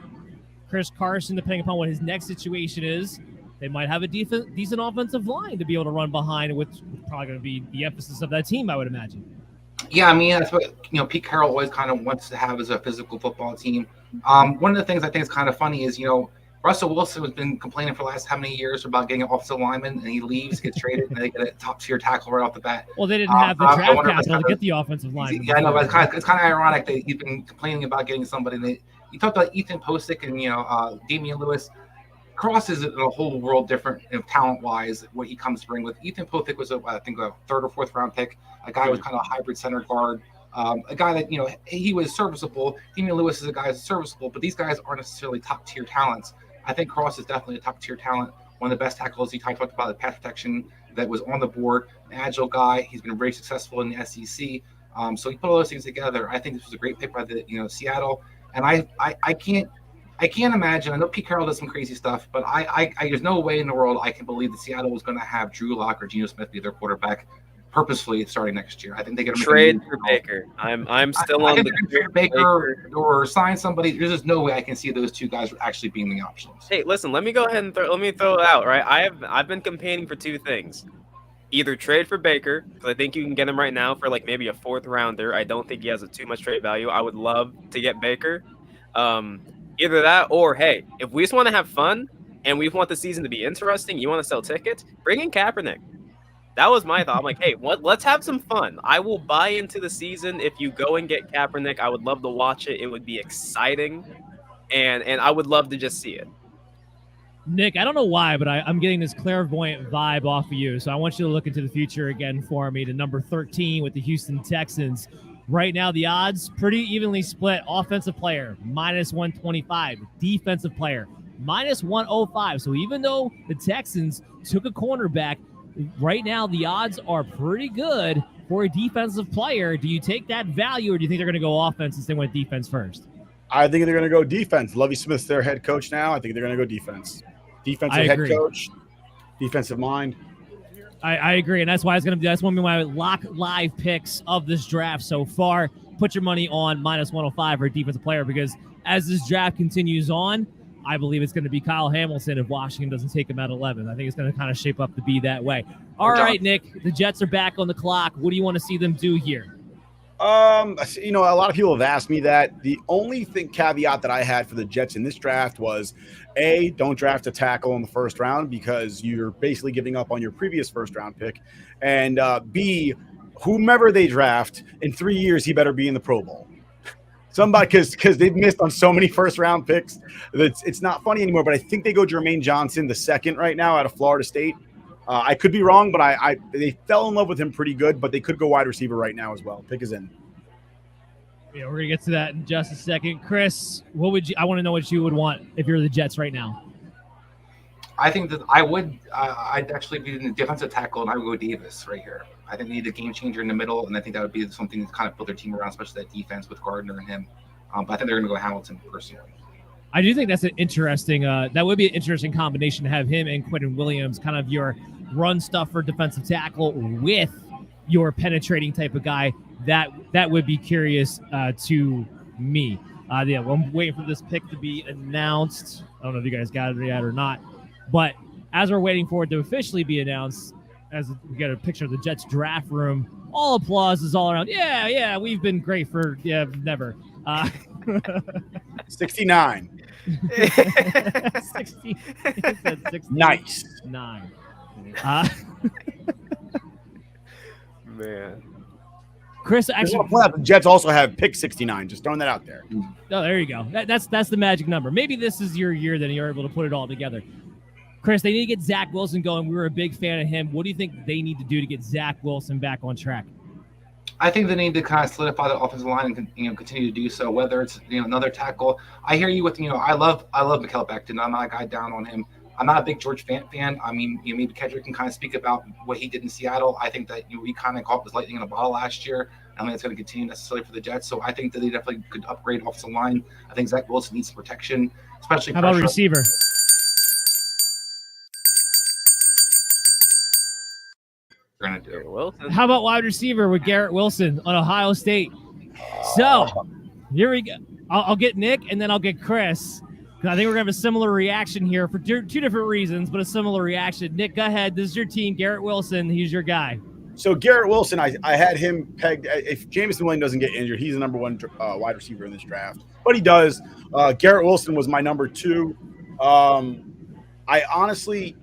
Chris Carson, depending upon what his next situation is, they might have a decent offensive line to be able to run behind, which is probably going to be the emphasis of that team, I would imagine. Yeah, I mean, that's what, Pete Carroll always kind of wants to have as a physical football team. One of the things I think is kind of funny is, Russell Wilson has been complaining for the last how many years about getting an offensive lineman, and he leaves, gets traded, and they get a top-tier tackle right off the bat. Well, they didn't have the draft capital to get the offensive lineman. Yeah, I know, but it's kind of ironic that he's been complaining about getting somebody. You talked about Ethan Posick and, Damian Lewis. Cross is a whole world different talent-wise, what he comes to bring with. Ethan Posick was, I think, a third or fourth round pick. A guy who was kind of a hybrid center guard. A guy that, he was serviceable. Damian Lewis is a guy who's serviceable, but these guys aren't necessarily top-tier talents. I think Cross is definitely a top-tier talent. One of the best tackles. He talked about the pass protection that was on the board. An agile guy. He's been very successful in the SEC. So he put all those things together. I think this was a great pick by the Seattle. And I can't imagine. I know Pete Carroll does some crazy stuff, but I there's no way in the world I can believe that Seattle was going to have Drew Lock or Geno Smith be their quarterback purposefully starting next year. I think they got to trade for Baker. I'm still on the trade Baker or sign somebody. There's just no way I can see those two guys actually being the options. Hey, listen, let me go ahead and throw it out. Right, I've been campaigning for two things. Either trade for Baker, because I think you can get him right now for like maybe a fourth rounder. I don't think he has too much trade value. I would love to get Baker. Either that or, hey, if we just want to have fun and we want the season to be interesting, you want to sell tickets, bring in Kaepernick. That was my thought. I'm like, hey, let's have some fun. I will buy into the season if you go and get Kaepernick. I would love to watch it. It would be exciting, and I would love to just see it. Nick, I don't know why, but I'm getting this clairvoyant vibe off of you. So I want you to look into the future again for me to number 13 with the Houston Texans. Right now, the odds pretty evenly split. Offensive player, minus 125. Defensive player, minus 105. So even though the Texans took a cornerback, right now the odds are pretty good for a defensive player. Do you take that value, or do you think they're going to go offense since they went defense first? I think they're going to go defense. Lovie Smith's their head coach now. I think they're going to go defense. Defensive head coach, defensive mind. I agree, and that's why that's one of my lock live picks of this draft so far. Put your money on minus 105 for a defensive player, because as this draft continues on, I believe it's going to be Kyle Hamilton if Washington doesn't take him at 11. I think it's going to kind of shape up to be that way. All right, Nick, the Jets are back on the clock. What do you want to see them do here? A lot of people have asked me that. The only caveat that I had for the Jets in this draft was, A, don't draft a tackle in the first round because you're basically giving up on your previous first-round pick. And B, whomever they draft, in 3 years, he better be in the Pro Bowl. Somebody, because they've missed on so many first-round picks that it's not funny anymore. But I think they go Jermaine Johnson the second right now out of Florida State. I could be wrong, but they fell in love with him pretty good, but they could go wide receiver right now as well. Pick is in. Yeah, we're going to get to that in just a second. Chris, I want to know what you would want if you're the Jets right now. I think that I'd actually be in the defensive tackle, and I would go Davis right here. I think they need a game changer in the middle, and I think that would be something to kind of build their team around, especially that defense with Gardner and him. But I think they're going to go Hamilton personally. I do think that's an interesting that would be an interesting combination to have him and Quentin Williams, kind of your run stuffer defensive tackle with your penetrating type of guy. That would be curious to me. Well, I'm waiting for this pick to be announced. I don't know if you guys got it yet or not, but as we're waiting for it to officially be announced, as we get a picture of the Jets draft room, all applause is all around. Yeah, we've been great for never. 69. 60. Nice. 9. Man. Chris, actually, the Jets also have pick 69. Just throwing that out there. Oh, there you go. That's the magic number. Maybe this is your year that you're able to put it all together. Chris, they need to get Zach Wilson going. We were a big fan of him. What do you think they need to do to get Zach Wilson back on track? I think they need to kind of solidify the offensive line and continue to do so. Whether it's another tackle, I hear you with I love Mikael Becton. I'm not a guy down on him. I'm not a big George Fant fan. I mean, maybe Kedrick can kind of speak about what he did in Seattle. I think that we kind of caught this lightning in a bottle last year. I don't think it's going to continue necessarily for the Jets. So I think that they definitely could upgrade offensive line. I think Zach Wilson needs some protection, especially How about pressure. receiver? They're going to do Wilson. How about wide receiver with Garrett Wilson on Ohio State? So here we go. I'll get Nick and then I'll get Chris. I think we're going to have a similar reaction here for two different reasons, but a similar reaction. Nick, go ahead. This is your team. Garrett Wilson, he's your guy. So Garrett Wilson, I had him pegged. If Jameson Williams doesn't get injured, he's the number one wide receiver in this draft. But he does. Garrett Wilson was my number 2. I honestly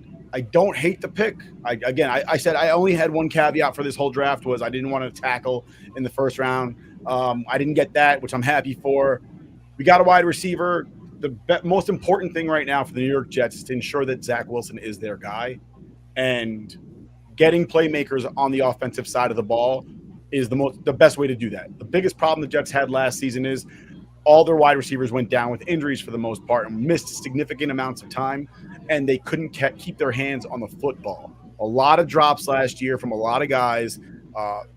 don't hate the pick. I said I only had one caveat for this whole draft was I didn't want to tackle in the first round. I didn't get that, which I'm happy for. We got a wide receiver. The most important thing right now for the New York Jets is to ensure that Zach Wilson is their guy. And getting playmakers on the offensive side of the ball is the best way to do that. The biggest problem the Jets had last season is all their wide receivers went down with injuries for the most part and missed significant amounts of time, and they couldn't keep their hands on the football. A lot of drops last year from a lot of guys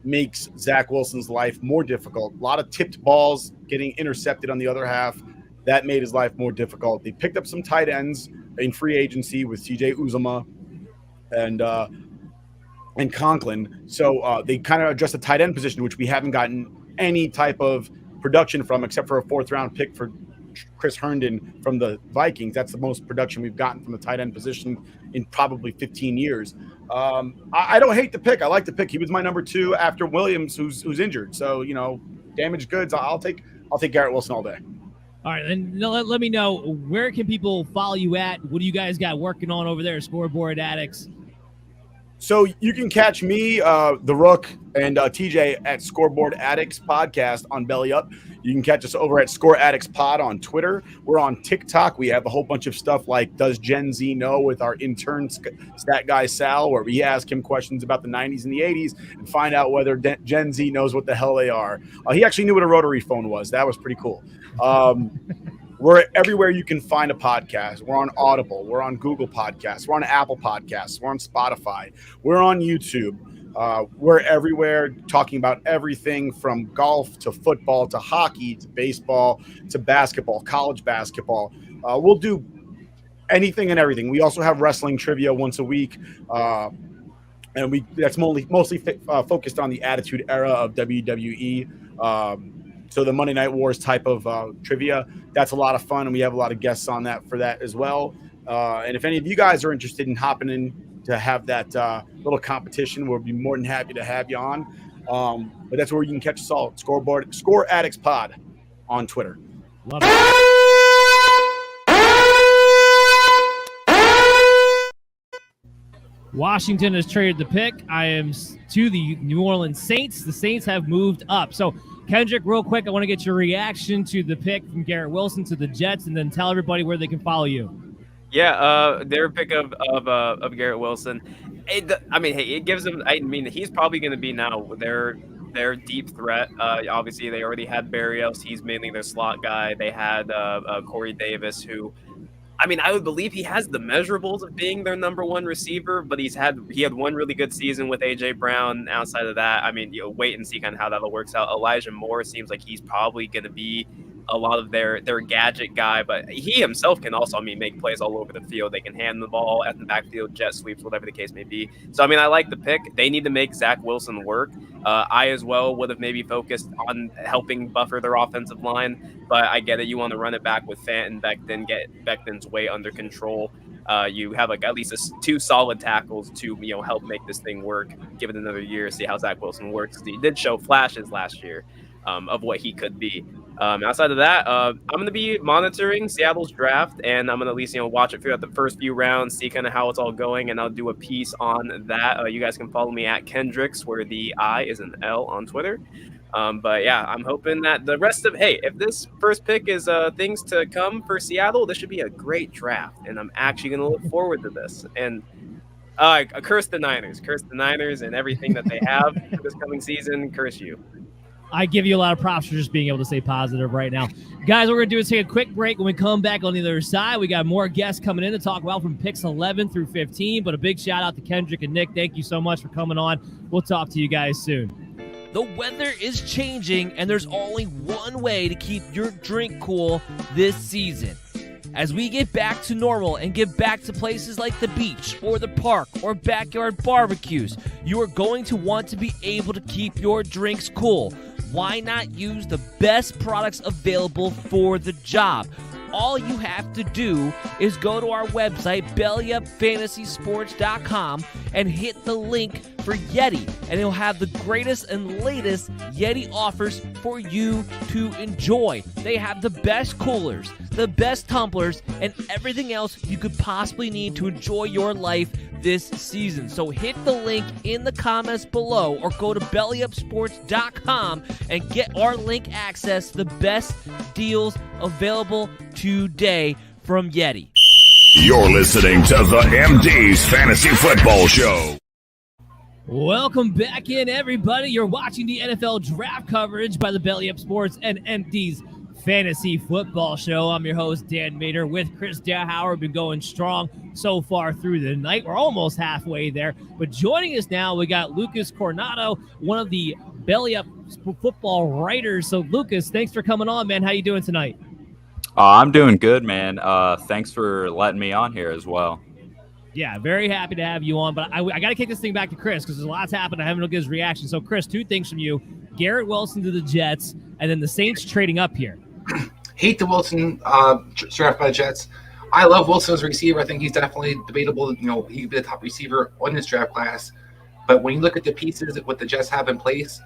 makes Zach Wilson's life more difficult. A lot of tipped balls getting intercepted on the other half. That made his life more difficult. They picked up some tight ends in free agency with CJ Uzomah and Conklin. So they kind of addressed the tight end position, which we haven't gotten any type of production from except for a 4th-round pick for Chris Herndon from the Vikings. That's the most production we've gotten from the tight end position in probably 15 years. I don't hate the pick. I like the pick. He was my number 2 after Williams, who's injured. So, damaged goods. I'll take Garrett Wilson all day. All right, and let me know, where can people follow you at? What do you guys got working on over there, Scoreboard Addicts? So you can catch me, The Rook, and TJ at Scoreboard Addicts Podcast on Belly Up. You can catch us over at Score Addicts Pod on Twitter. We're on TikTok. We have a whole bunch of stuff like Does Gen Z Know with our intern stat guy Sal, where we ask him questions about the 90s and the 80s and find out whether Gen Z knows what the hell they are. He actually knew what a rotary phone was. That was pretty cool. We're everywhere you can find a podcast. We're on Audible. We're on Google Podcasts. We're on Apple Podcasts. We're on Spotify. We're on YouTube. We're everywhere talking about everything from golf to football to hockey to baseball to basketball, college basketball. We'll do anything and everything. We also have wrestling trivia once a week. And that's mostly focused on the Attitude Era of WWE. So the Monday Night Wars type of trivia, that's a lot of fun, and we have a lot of guests on that for that as well. And if any of you guys are interested in hopping in to have that little competition, we'll be more than happy to have you on. But that's where you can catch us all. Score Addicts Pod on Twitter. Love it. Washington has traded the pick. I am to the New Orleans Saints. The Saints have moved up. So, Kendrick, real quick, I want to get your reaction to the pick from Garrett Wilson to the Jets, and then tell everybody where they can follow you. Yeah, their pick of Garrett Wilson. It gives them. He's probably going to be now their deep threat. Obviously, they already had Barrios. He's mainly their slot guy. They had Corey Davis, who, I would believe he has the measurables of being their number 1 receiver, but he had one really good season with AJ Brown. Outside of that, wait and see kind of how that all works out. Elijah Moore seems like he's probably going to be a lot of their gadget guy, but he himself can also, make plays all over the field. They can hand the ball at the backfield, jet sweeps, whatever the case may be. So, I like the pick. They need to make Zach Wilson work. I as well would have maybe focused on helping buffer their offensive line, but I get it. You want to run it back with Fant and Becton, get Becton's weight under control. You have at least 2 solid tackles to help make this thing work. Give it another year, see how Zach Wilson works. He did show flashes last year of what he could be. Outside of that, I'm going to be monitoring Seattle's draft, and I'm going to at least watch it throughout the first few rounds, see kind of how it's all going, and I'll do a piece on that. You guys can follow me at Kendricks, where the I is an L on Twitter. But yeah, I'm hoping that the rest of if this first pick is things to come for Seattle, this should be a great draft, and I'm actually going to look forward to this. And curse the Niners and everything that they have for this coming season. Curse you. I give you a lot of props for just being able to stay positive right now. Guys, what we're going to do is take a quick break. When we come back on the other side, we got more guests coming in to talk about from picks 11 through 15. But a big shout out to Kendrick and Nick. Thank you so much for coming on. We'll talk to you guys soon. The weather is changing, and there's only one way to keep your drink cool this season. As we get back to normal and get back to places like the beach or the park or backyard barbecues, you are going to want to be able to keep your drinks cool. Why not use the best products available for the job? All you have to do is go to our website, bellyupfantasysports.com, and hit the link for Yeti, and it'll have the greatest and latest Yeti offers for you to enjoy. They have the best coolers, the best tumblers, and everything else you could possibly need to enjoy your life this season. So hit the link in the comments below or go to bellyupsports.com and get our link access to the best deals available today from Yeti. You're listening to the MD's Fantasy Football Show. Welcome back in, everybody. You're watching the NFL draft coverage by the Belly Up Sports and MD's Fantasy Football Show. I'm your host, Dan Mader, with Chris Dowhower. Been going strong so far through the night. We're almost halfway there. But joining us now, we got Lucas Coronado, one of the Belly Up football writers. So, Lucas, thanks for coming on, man. How you doing tonight? I'm doing good, man. Thanks for letting me on here as well. Yeah, very happy to have you on. But I got to kick this thing back to Chris because there's a lot's happened. I haven't looked at his reaction. So, Chris, two things from you. Garrett Wilson to the Jets, and then the Saints trading up here. Hate the Wilson draft by the Jets. I love Wilson as a receiver. I think he's definitely debatable. You know, he could be the top receiver on this draft class. But when you look at the pieces that what the Jets have in place,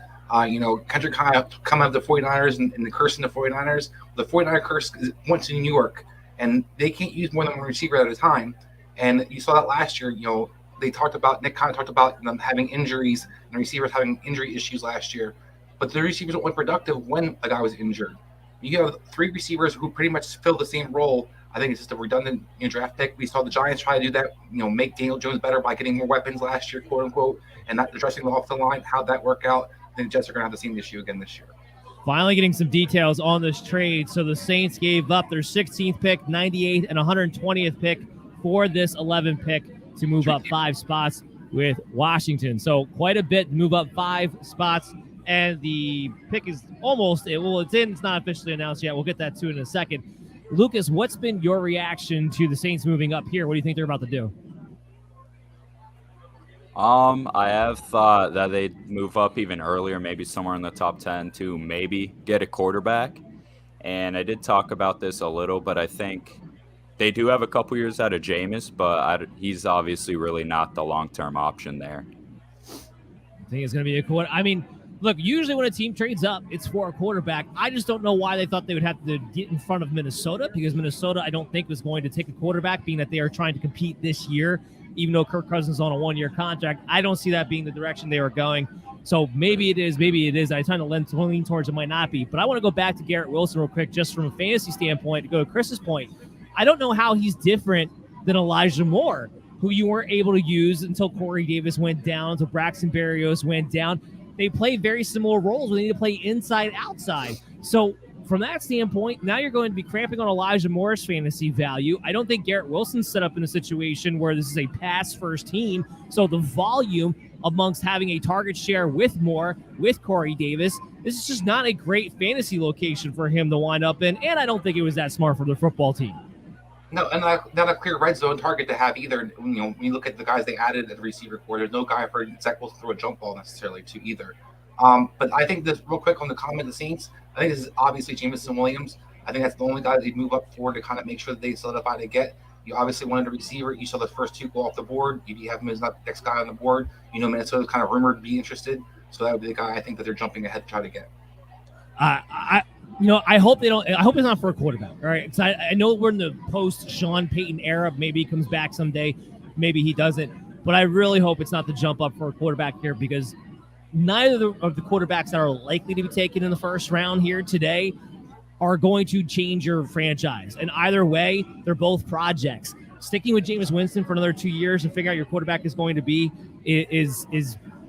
you know, Kendrick kind of come out of the 49ers and the curse in the 49ers. The 49er curse went to New York, and they can't use more than one receiver at a time. And you saw that last year. You know, Nick kind of talked about them having injuries and receivers having injury issues last year. But the receivers weren't productive when a guy was injured. You have three receivers who pretty much fill the same role. I think it's just a redundant draft pick. We saw the Giants try to do that, you know, make Daniel Jones better by getting more weapons last year, quote unquote, and not addressing the off the line. How'd that work out? I think the Jets are going to have the same issue again this year. Finally getting some details on this trade. So the Saints gave up their 16th pick, 98th, and 120th pick for this 11th pick to move up 5 spots with Washington. So quite a bit to move up 5 spots. And the pick is almost, it's in, it's not officially announced yet. We'll get that to it in a second. Lucas, what's been your reaction to the Saints moving up here? What do you think they're about to do? I have thought that they'd move up even earlier, maybe somewhere in the top 10 to maybe get a quarterback. And I did talk about this a little, but I think they do have a couple years out of Jameis, but he's obviously really not the long-term option there. I think it's going to be a quarter. I mean, look, usually when a team trades up, it's for a quarterback. I just don't know why they thought they would have to get in front of Minnesota, because Minnesota, I don't think, was going to take a quarterback, being that they are trying to compete this year, even though Kirk Cousins is on a 1-year contract. I don't see that being the direction they were going. So maybe it is, maybe it is. I tend to lean towards it might not be. But I want to go back to Garrett Wilson real quick, just from a fantasy standpoint, to go to Chris's point. I don't know how he's different than Elijah Moore, who you weren't able to use until Corey Davis went down, until Braxton Berrios went down. They play very similar roles where they need to play inside, outside. So from that standpoint, now you're going to be cramping on Elijah Moore's fantasy value. I don't think Garrett Wilson's set up in a situation where this is a pass-first team. So the volume amongst having a target share with Moore, with Corey Davis, this is just not a great fantasy location for him to wind up in. And I don't think it was that smart for the football team. No, and not a clear red zone target to have either. You know, when you look at the guys they added at the receiver core, there's no guy for Zach Wilson to throw a jump ball necessarily to either. But I think this real quick on the comment of the Saints, I think this is obviously Jameson Williams. I think that's the only guy they'd move up for to kind of make sure that they solidify to get. You obviously wanted a receiver. You saw the first 2 go off the board. If you have him as the next guy on the board, you know Minnesota's kind of rumored to be interested. So that would be the guy I think that they're jumping ahead to try to get. I hope they don't. I hope it's not for a quarterback. All right, because I know we're in the post Sean Payton era. Maybe he comes back someday. Maybe he doesn't. But I really hope it's not the jump up for a quarterback here, because neither of the quarterbacks that are likely to be taken in the first round here today are going to change your franchise. And either way, they're both projects. Sticking with Jameis Winston for another 2 years and figuring out your quarterback is going to be is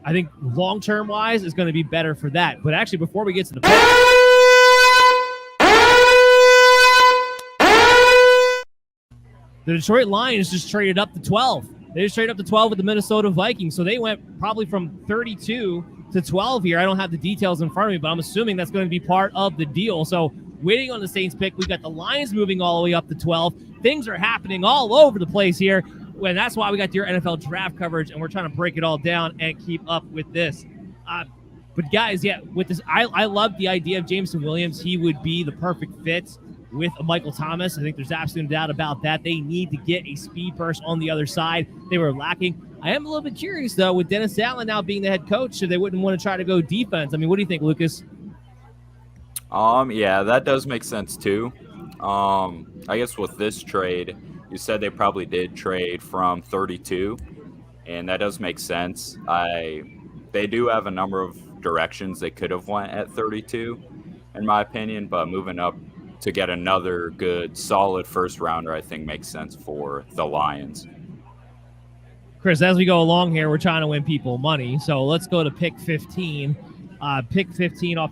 I think long-term wise is going to be better for that. But actually, before we get to the Detroit Lions just traded up to 12. They just traded up to 12 with the Minnesota Vikings. So they went probably from 32 to 12 here. I don't have the details in front of me, but I'm assuming that's going to be part of the deal. So waiting on the Saints pick, we've got the Lions moving all the way up to 12. Things are happening all over the place here. And that's why we got your NFL draft coverage, and we're trying to break it all down and keep up with this. But guys, yeah, with this, I love the idea of Jameson Williams. He would be the perfect fit with a Michael Thomas. I think there's absolutely no doubt about that. They need to get a speed burst on the other side. They were lacking. I am a little bit curious, though, with Dennis Allen now being the head coach, so they wouldn't want to try to go defense. I mean, what do you think, Lucas? Yeah, that does make sense too. I guess with this trade, you said they probably did trade from 32, and that does make sense. They do have a number of directions they could have went at 32, in my opinion, but moving up to get another good, solid first rounder, I think makes sense for the Lions. Chris, as we go along here, we're trying to win people money, so let's go to pick 15. Pick 15 off.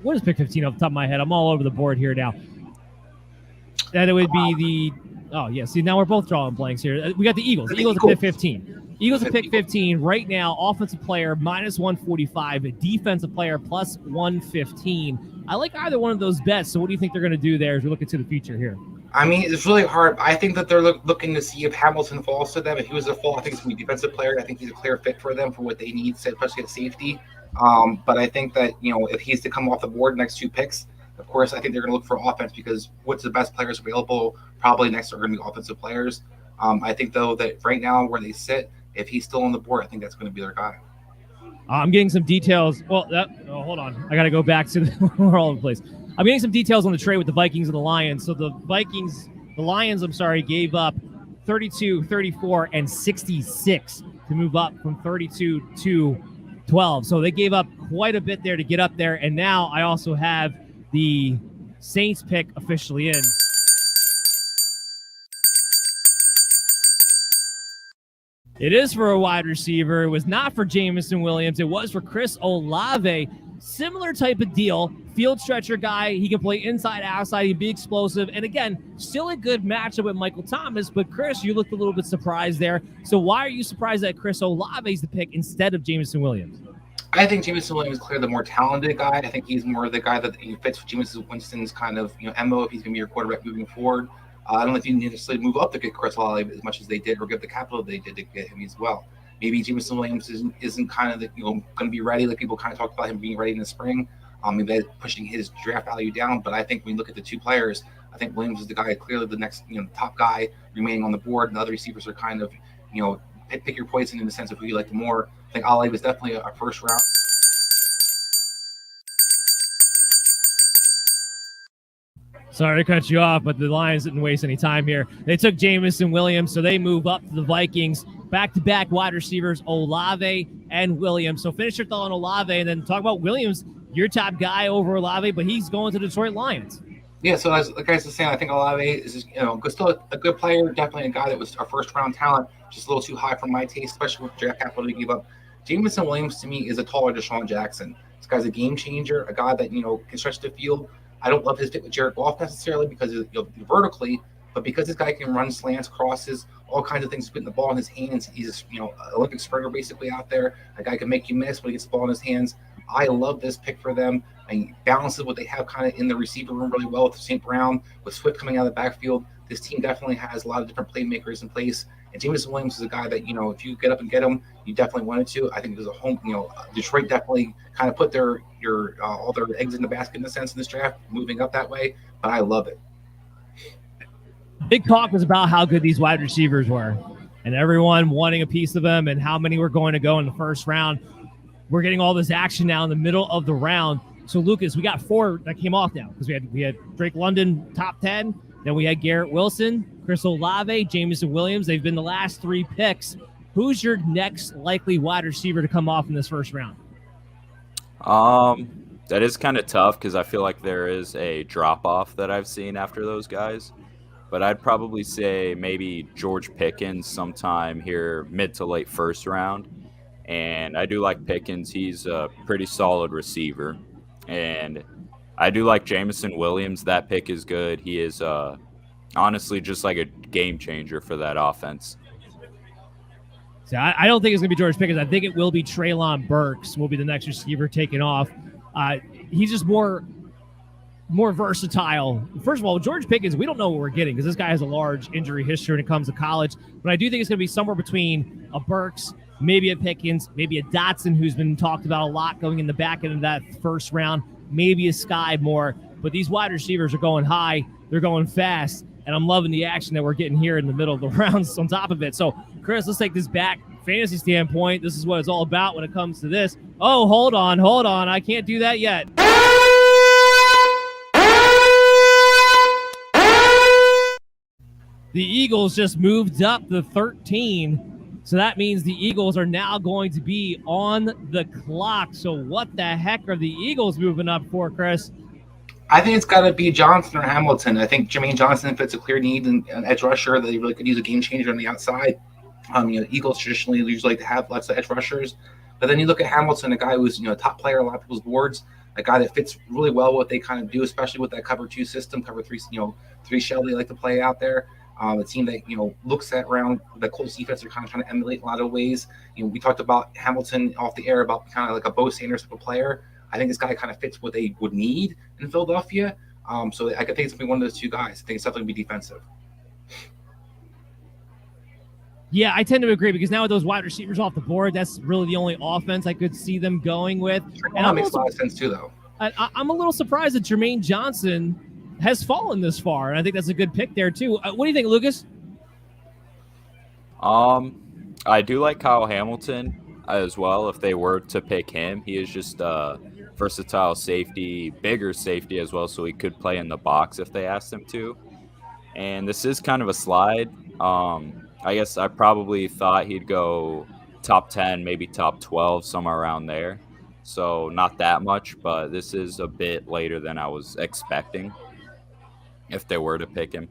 What is pick 15 off the top of my head? I'm all over the board here now. That it would be the. Oh, yeah. See, now we're both drawing blanks here. We got the Eagles. The Eagles at pick 15. Eagles at pick 15. Right now, offensive player minus 145, defensive player plus 115. I like either one of those bets. So what do you think they're going to do there as we look into the future here? I mean, it's really hard. I think that they're looking to see if Hamilton falls to them. If he was a fall, I think it's going to be a defensive player. I think he's a clear fit for them for what they need, especially at safety. But I think that, if he's to come off the board next 2 picks, of course, I think they're going to look for offense because what's the best players available? Probably next are going to be offensive players. I think, though, that right now where they sit, if he's still on the board, I think that's going to be their guy. I'm getting some details. Well, hold on. I got to go back to we're all over the place. I'm getting some details on the trade with the Vikings and the Lions. So the Lions, gave up 32, 34, and 66 to move up from 32 to 12. So they gave up quite a bit there to get up there. And now I also have the Saints pick officially in. It is for a wide receiver. It was not for Jameson Williams. It was for Chris Olave. Similar type of deal. Field stretcher guy. He can play inside, outside. He'd be explosive. And again, still a good matchup with Michael Thomas. But Chris, you looked a little bit surprised there. So why are you surprised that Chris Olave is the pick instead of Jameson Williams? I think Jameson Williams is clearly the more talented guy. I think he's more the guy that fits Jameis Winston's kind of MO if he's going to be your quarterback moving forward. I don't know if you need to necessarily move up to get Chris Olave as much as they did, or give the capital they did to get him as well. Maybe Jameson Williams isn't kind of going to be ready. Like people kind of talk about him being ready in the spring. Maybe that's pushing his draft value down. But I think when you look at the 2 players, I think Williams is the guy, clearly the next top guy remaining on the board. And the other receivers are kind of pick your poison in the sense of who you like more. I think Olave is definitely a first round. Sorry to cut you off, but the Lions didn't waste any time here. They took Jameson Williams, so they move up to the Vikings. Back-to-back wide receivers, Olave and Williams. So finish your thought on Olave, and then talk about Williams, your top guy over Olave, but he's going to the Detroit Lions. Yeah, so as the guys are saying, I think Olave is still a good player, definitely a guy that was our first-round talent, just a little too high for my taste, especially with draft capital to give up. Jameson Williams, to me, is a taller Deshaun Jackson. This guy's a game changer, a guy that, can stretch the field. I don't love his fit with Jared Goff necessarily because vertically, but because this guy can run slants, crosses, all kinds of things, putting the ball in his hands. He's an Olympic sprinter basically out there. A guy can make you miss when he gets the ball in his hands. I love this pick for them. He balances what they have kind of in the receiver room really well with St. Brown, with Swift coming out of the backfield. This team definitely has a lot of different playmakers in place. And Jameson Williams is a guy that, if you get up and get him, you definitely wanted to. I think there's a home, Detroit definitely kind of put all their eggs in the basket in a sense in this draft, moving up that way. But I love it. Big talk was about how good these wide receivers were and everyone wanting a piece of them and how many were going to go in the first round. We're getting all this action now in the middle of the round. So, Lucas, we got 4 that came off now because we had Drake London top 10. Then we had Garrett Wilson, Chris Olave, Jameson Williams. They've been the last 3 picks. Who's your next likely wide receiver to come off in this first round? That is kind of tough because I feel like there is a drop-off that I've seen after those guys. But I'd probably say maybe George Pickens sometime here mid to late first round. And I do like Pickens. He's a pretty solid receiver. And I do like Jameson Williams. That pick is good. He is honestly just like a game changer for that offense. So I don't think it's going to be George Pickens. I think it will be Treylon Burks will be the next receiver taken off. He's just more versatile. First of all, George Pickens, we don't know what we're getting because this guy has a large injury history when it comes to college. But I do think it's going to be somewhere between a Burks, maybe a Pickens, maybe a Dotson, who's been talked about a lot going in the back end of that first round, maybe a Sky Moore. But these wide receivers are going high. They're going fast. And I'm loving the action that we're getting here in the middle of the rounds on top of it. So, Chris, let's take this back. Fantasy standpoint, this is what it's all about when it comes to this. Oh, hold on. I can't do that yet. The Eagles just moved up to 13. So that means the Eagles are now going to be on the clock. So what the heck are the Eagles moving up for, Chris? I think it's got to be Johnson or Hamilton. I think Jermaine Johnson fits a clear need in an edge rusher that they really could use a game changer on the outside. Eagles traditionally usually like to have lots of edge rushers. But then you look at Hamilton, a guy who's, a top player on a lot of people's boards, a guy that fits really well what they kind of do, especially with that cover 2 system, cover 3, 3 shell they like to play out there. A team that, looks at around the Colts defense are kind of trying to emulate in a lot of ways. We talked about Hamilton off the air about kind of like a Bo Sanders type of player. I think this guy kind of fits what they would need in Philadelphia. So I think it's going to be one of those two guys. I think it's definitely going to be defensive. Yeah, I tend to agree because now with those wide receivers off the board, that's really the only offense I could see them going with. And that makes a lot of sense too, though. I'm a little surprised that Jermaine Johnson has fallen this far, and I think that's a good pick there too. What do you think, Lucas? I do like Kyle Hamilton as well. If they were to pick him, he is just versatile safety, bigger safety as well, so he could play in the box if they asked him to. And this is kind of a slide. I guess I probably thought he'd go top 10, maybe top 12, somewhere around there. So not that much, but this is a bit later than I was expecting if they were to pick him.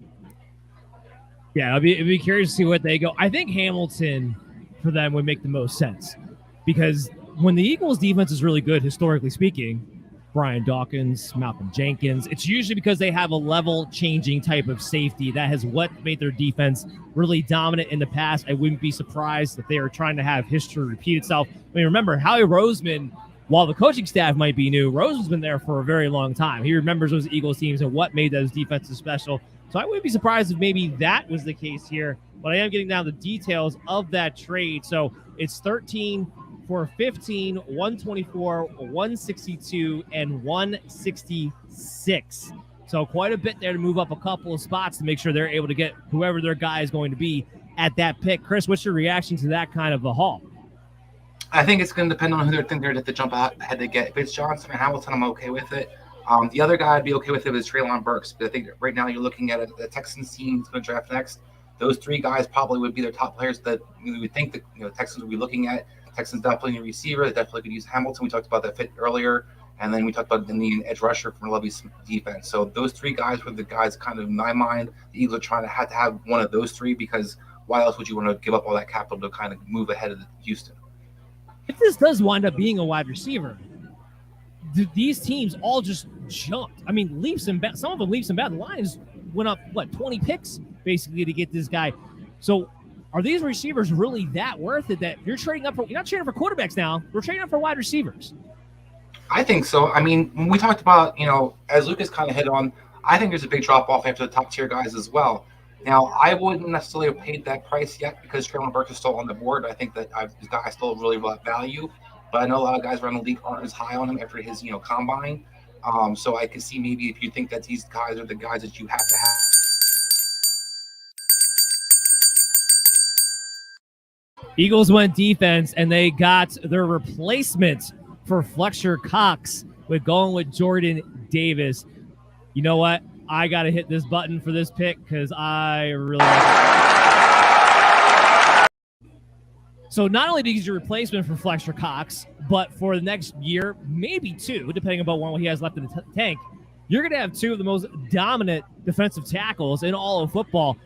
Yeah, I'd be curious to see what they go. I think Hamilton for them would make the most sense because when the Eagles defense is really good, historically speaking, Brian Dawkins, Malcolm Jenkins, it's usually because they have a level changing type of safety. That has what made their defense really dominant in the past. I wouldn't be surprised if they are trying to have history repeat itself. I mean, remember, Howie Roseman, while the coaching staff might be new, Roseman's been there for a very long time. He remembers those Eagles teams and what made those defenses special. So I wouldn't be surprised if maybe that was the case here. But I am getting down the details of that trade. So it's 13 for 15, 124, 162, and 166. So quite a bit there to move up a couple of spots to make sure they're able to get whoever their guy is going to be at that pick. Chris, what's your reaction to that kind of a haul? I think it's going to depend on who they're thinking to jump ahead to get. If it's Johnson or Hamilton, I'm okay with it. The other guy I'd be okay with it is Treylon Burks. But I think right now you're looking at the Texans team that's going to draft next. Those three guys probably would be their top players that we would think that Texans would be looking at. Texans definitely need a receiver. They definitely could use Hamilton. We talked about that fit earlier. And then we talked about the need an edge rusher from Lovey's defense. So those three guys were the guys kind of in my mind. The Eagles are trying to have one of those three because why else would you want to give up all that capital to kind of move ahead of Houston? If this does wind up being a wide receiver, these teams all just jumped. I mean, leaps and bounds. Some of them leaps and bounds. The Lions went up, 20 picks basically to get this guy. So are these receivers really that worth it that you're trading up for? You're not trading for quarterbacks now. We're trading up for wide receivers. I think so. I mean, when we talked about, as Lucas kind of hit on, I think there's a big drop-off after the top-tier guys as well. Now, I wouldn't necessarily have paid that price yet because Treylon Burks is still on the board. I think that this guy still really value. But I know a lot of guys around the league aren't as high on him after his, combine. So I could see maybe if you think that these guys are the guys that you have to have. Eagles went defense, and they got their replacement for Fletcher Cox with going with Jordan Davis. You know what? I got to hit this button for this pick because I really like it. So not only did he use your replacement for Fletcher Cox, but for the next year, maybe two, depending on what he has left in the tank, you're going to have two of the most dominant defensive tackles in all of football.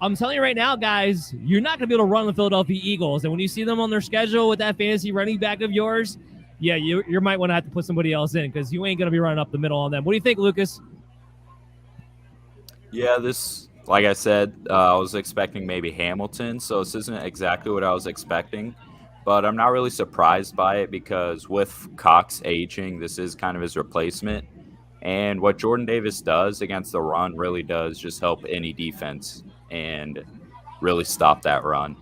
I'm telling you right now, guys, you're not going to be able to run the Philadelphia Eagles. And when you see them on their schedule with that fantasy running back of yours, yeah, you might want to have to put somebody else in because you ain't going to be running up the middle on them. What do you think, Lucas? Yeah, this like I said, I was expecting maybe Hamilton, so this isn't exactly what I was expecting. But I'm not really surprised by it because with Cox aging, this is kind of his replacement. And what Jordan Davis does against the run really does just help any defense and really stop that run.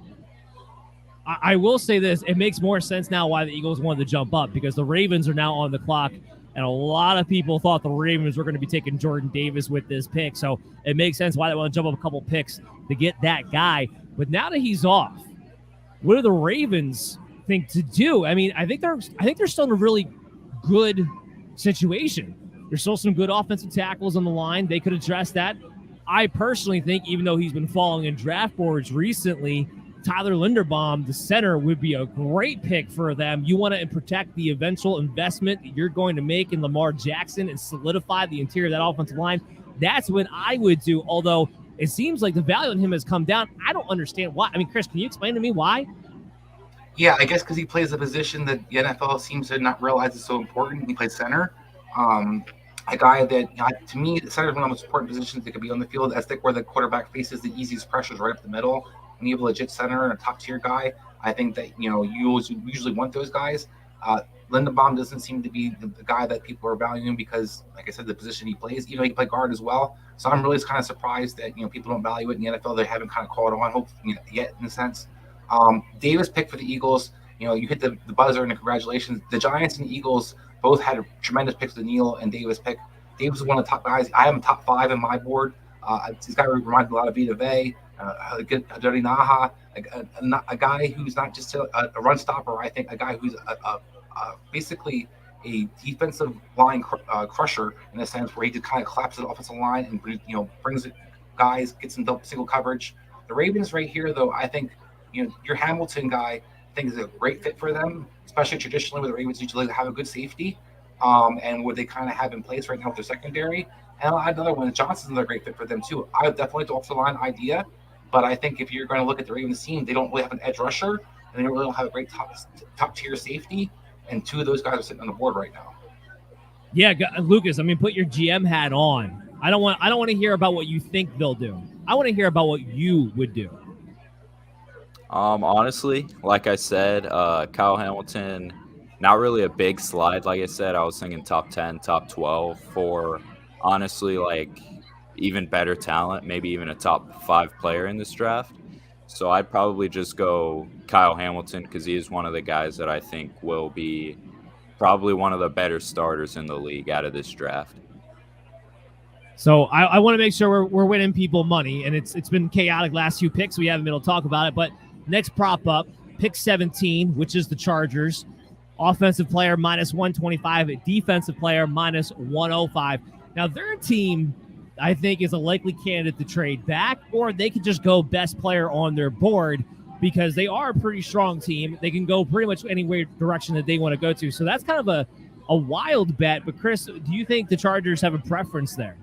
I will say this. It makes more sense now why the Eagles wanted to jump up because the Ravens are now on the clock, and a lot of people thought the Ravens were going to be taking Jordan Davis with this pick. So it makes sense why they want to jump up a couple picks to get that guy. But now that he's off, what do the Ravens think to do? I mean, I think they're still in a really good situation. There's still some good offensive tackles on the line. They could address that. I personally think, even though he's been falling in draft boards recently, Tyler Linderbaum, the center, would be a great pick for them. You want to protect the eventual investment that you're going to make in Lamar Jackson and solidify the interior of that offensive line. That's what I would do, although it seems like the value in him has come down. I don't understand why. I mean, Chris, can you explain to me why? Yeah, I guess because he plays a position that the NFL seems to not realize is so important. He plays center. A guy that, to me, center is one of the most important positions that could be on the field. As where the quarterback faces the easiest pressures right up the middle. When you have a legit center and a top-tier guy, I think that, you usually want those guys. Linderbaum doesn't seem to be the guy that people are valuing because, like I said, the position he plays, he can play guard as well. So I'm really kind of surprised that, people don't value it in the NFL. They haven't kind of caught on yet, in a sense. Davis pick for the Eagles, you hit the buzzer, and congratulations. The Giants and the Eagles both had tremendous picks, the Neal and Davis pick. Davis is one of the top guys. I have him top 5 in my board. This guy reminds me a lot of Vita Vey. Dirty Naha, a guy who's not just a run stopper. I think a guy who's basically a defensive line crusher in a sense, where he just kind of collapses the offensive line and brings guys, gets in single coverage. The Ravens right here, though, I think your Hamilton guy, I think is a great fit for them, especially traditionally where the Ravens usually have a good safety, and what they kind of have in place right now with their secondary. And I'll add another one. Johnson's another great fit for them too. I would definitely like the offensive line idea. But I think if you're going to look at the Ravens team, they don't really have an edge rusher, and they really don't have a great top tier safety. And 2 of those guys are sitting on the board right now. Yeah, Lucas. I mean, put your GM hat on. I don't want to hear about what you think they'll do. I want to hear about what you would do. Honestly, like I said, Kyle Hamilton, not really a big slide. Like I said, I was thinking top 10, top 12 for honestly even better talent, maybe even a top 5 player in this draft. So I'd probably just go Kyle Hamilton because he is one of the guys that I think will be probably one of the better starters in the league out of this draft. So I want to make sure we're winning people money, and it's been chaotic last few picks. We haven't been able to talk about it, but next prop up, pick 17, which is the Chargers. Offensive player -125, defensive player -105. Now their team, I think, is a likely candidate to trade back, or they could just go best player on their board because they are a pretty strong team. They can go pretty much any direction that they want to go to. So that's kind of a wild bet. But Chris, do you think the Chargers have a preference there?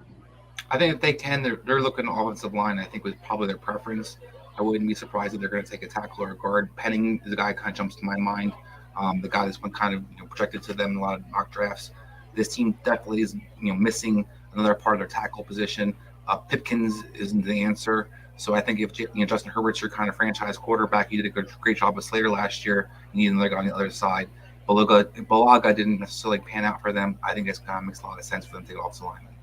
I think if they can, they're looking at offensive line. I think was probably their preference. I wouldn't be surprised if they're going to take a tackle or a guard. Penning is the guy kind of jumps to my mind. The guy that's been kind of projected to them in a lot of mock drafts. This team definitely is missing another part of their tackle position. Pipkins isn't the answer. So I think if Justin Herbert's your kind of franchise quarterback, he did a great job with Slater last year. You need another guy on the other side. Balaga didn't necessarily pan out for them. I think this kind of makes a lot of sense for them to take off the lineman.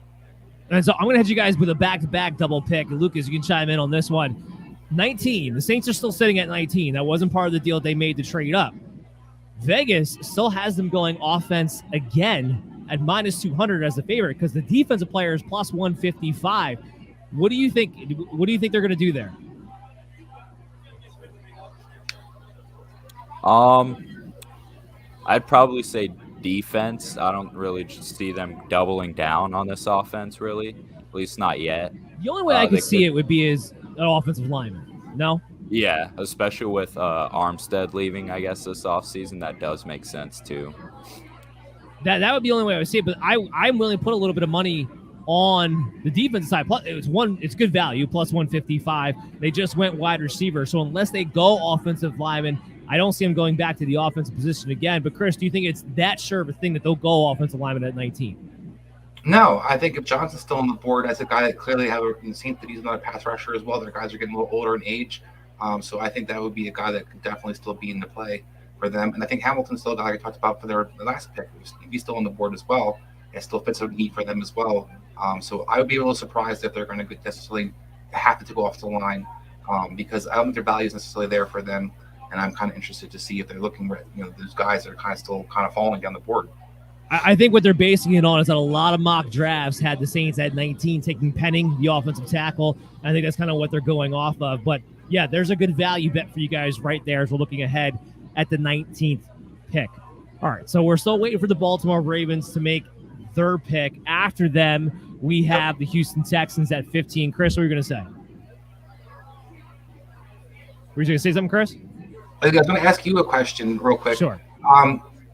And so I'm going to hit you guys with a back-to-back double pick. Lucas, you can chime in on this one. 19. The Saints are still sitting at 19. That wasn't part of the deal they made to trade up. Vegas still has them going offense again at -200 as the favorite because the defensive player is +155. What do you think? What do you think they're going to do there? I'd probably say defense. I don't really see them doubling down on this offense, really. At least not yet. The only way I could see it would be as an offensive lineman. No? Yeah, especially with Armstead leaving, I guess, this offseason. That does make sense, too. That would be the only way I would see it, but I'm willing to put a little bit of money on the defensive side. Plus, it's good value, +155. They just went wide receiver, so unless they go offensive lineman, I don't see them going back to the offensive position again. But Chris, do you think it's that sure of a thing that they'll go offensive lineman at 19? No, I think if Johnson's still on the board as a guy that clearly have a Saint that he's not a pass rusher as well. Their guys are getting a little older in age. So I think that would be a guy that could definitely still be in the play for them. And I think Hamilton's still a guy I talked about for their last pick. He's still on the board as well. It still fits a need for them as well. So I would be a little surprised if they're going to necessarily have to go off the line because I don't think their value is necessarily there for them. And I'm kind of interested to see if they're looking at those guys that are kind of still kind of falling down the board. I think what they're basing it on is that a lot of mock drafts had the Saints at 19 taking Penning, the offensive tackle. I think that's kind of what they're going off of. But, yeah, there's a good value bet for you guys right there as we're looking ahead at the 19th pick. All right, so we're still waiting for the Baltimore Ravens to make their pick. After them, we have the Houston Texans at 15. Chris, what are you going to say? Were you going to say something, Chris? I was going to ask you a question real quick. Sure.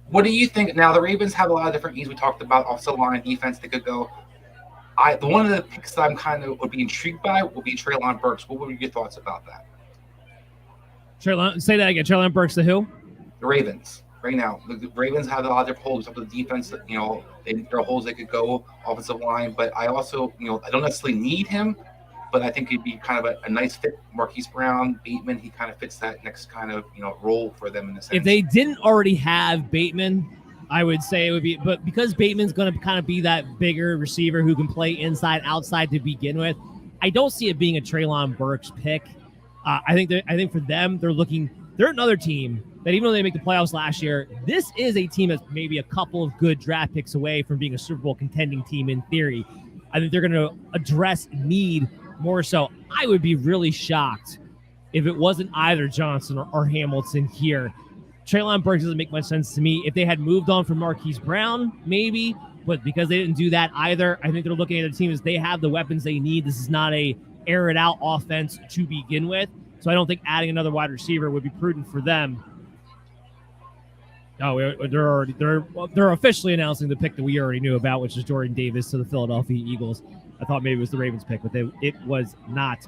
What do you think? Now, the Ravens have a lot of different needs. We talked about offensive line, defense. They could go. One of the picks that I'm kind of would be intrigued by would be Treylon Burks. What would be your thoughts about that? Say that again. Treylon Burks to who? The Ravens. Right now, the Ravens have a lot of different holes. Up to the defense, there are holes they could go offensive line. But I also, I don't necessarily need him. But I think he'd be kind of a nice fit. Marquise Brown, Bateman, he kind of fits that next kind of role for them in a sense. If they didn't already have Bateman, I would say it would be. But because Bateman's going to kind of be that bigger receiver who can play inside, outside to begin with, I don't see it being a Treylon Burks pick. I think for them, they're another team that even though they make the playoffs last year, this is a team that's maybe a couple of good draft picks away from being a Super Bowl contending team in theory. I think they're going to address need more so. I would be really shocked if it wasn't either Johnson or Hamilton here. Treylon Burks doesn't make much sense to me. If they had moved on from Marquise Brown, maybe, but because they didn't do that either, I think they're looking at the team as they have the weapons they need. This is not a air it out offense to begin with, so I don't think adding another wide receiver would be prudent for them. No, they're officially announcing the pick that we already knew about, which is Jordan Davis to the Philadelphia Eagles. I thought maybe it was the Ravens pick, but it was not.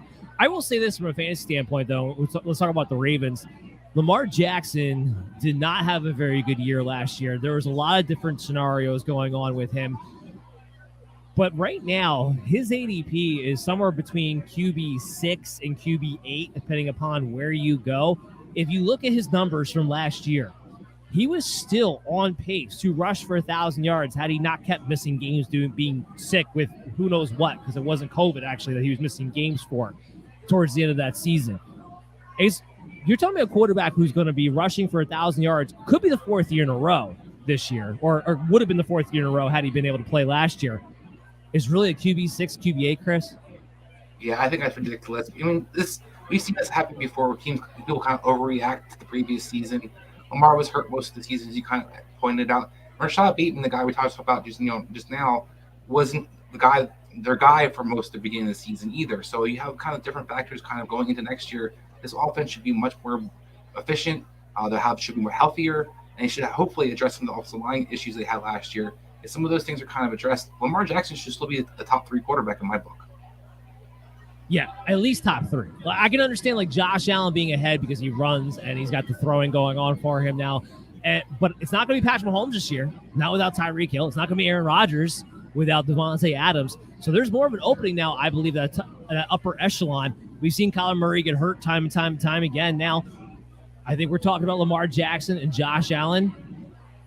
I will say this from a fantasy standpoint, though. Let's talk about the Ravens. Lamar Jackson did not have a very good year last year. There was a lot of different scenarios going on with him. But right now, his ADP is somewhere between QB 6 and QB 8, depending upon where you go. If you look at his numbers from last year, he was still on pace to rush for 1,000 yards had he not kept missing games due to being sick with who knows what, because it wasn't COVID, actually, that he was missing games for towards the end of that season. You're telling me a quarterback who's going to be rushing for 1,000 yards could be the fourth year in a row this year, or would have been the fourth year in a row had he been able to play last year, is really a QB 6, QB 8, Chris? Yeah, I think that's ridiculous. I mean, we've seen this happen before where people kind of overreact to the previous season. Lamar was hurt most of the season, as you kind of pointed out. Rashad Bateman, the guy we talked about just now, wasn't their guy for most of the beginning of the season either. So you have kind of different factors kind of going into next year. This offense should be much more efficient. Should be more healthier, and they should hopefully address some of the offensive line issues they had last year. If some of those things are kind of addressed, Lamar Jackson should still be the top 3 quarterback in my book. Yeah, at least top 3. I can understand like Josh Allen being ahead because he runs and he's got the throwing going on for him now. But it's not going to be Patrick Mahomes this year, not without Tyreek Hill. It's not going to be Aaron Rodgers without Devontae Adams. So there's more of an opening now, I believe, that upper echelon. We've seen Kyler Murray get hurt time and time again. Now, I think we're talking about Lamar Jackson and Josh Allen.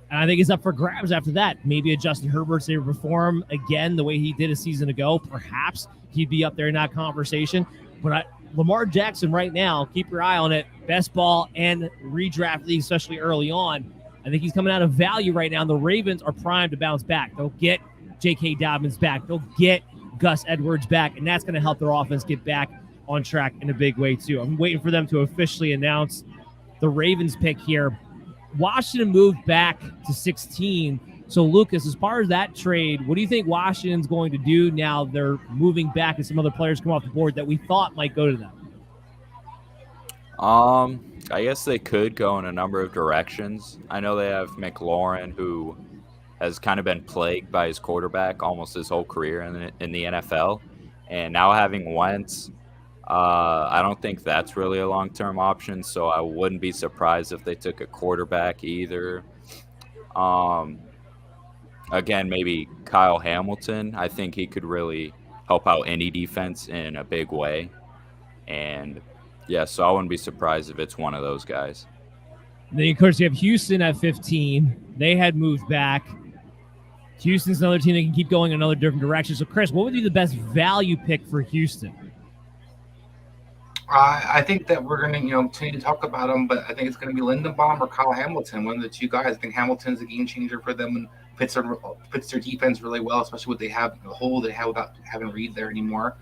And I think it's up for grabs after that. Maybe a Justin Herbert's able to perform again the way he did a season ago. Perhaps he'd be up there in that conversation. But Lamar Jackson right now, keep your eye on it. Best ball and redraft league, especially early on. I think he's coming out of value right now. And the Ravens are primed to bounce back. They'll get J.K. Dobbins back. They'll get Gus Edwards back. And that's going to help their offense get back on track in a big way, too. I'm waiting for them to officially announce the Ravens pick here. Washington moved back to 16. So, Lucas, as far as that trade, what do you think Washington's going to do now they're moving back and some other players come off the board that we thought might go to them? I guess they could go in a number of directions. I know they have McLaurin, who has kind of been plagued by his quarterback almost his whole career in the NFL. And now having Wentz, I don't think that's really a long-term option, so I wouldn't be surprised if they took a quarterback either. again, maybe Kyle Hamilton. I think he could really help out any defense in a big way. And yeah, so I wouldn't be surprised if it's one of those guys. Then, of course, you have Houston at 15. They had moved back. Houston's another team that can keep going in another different direction. So, Chris, what would be the best value pick for Houston? I think that we're going to, continue to talk about them, but I think it's going to be Lindenbaum or Kyle Hamilton, one of the two guys. I think Hamilton's a game changer for them and fits their defense really well, especially what they have, the hole they have without having Reed there anymore.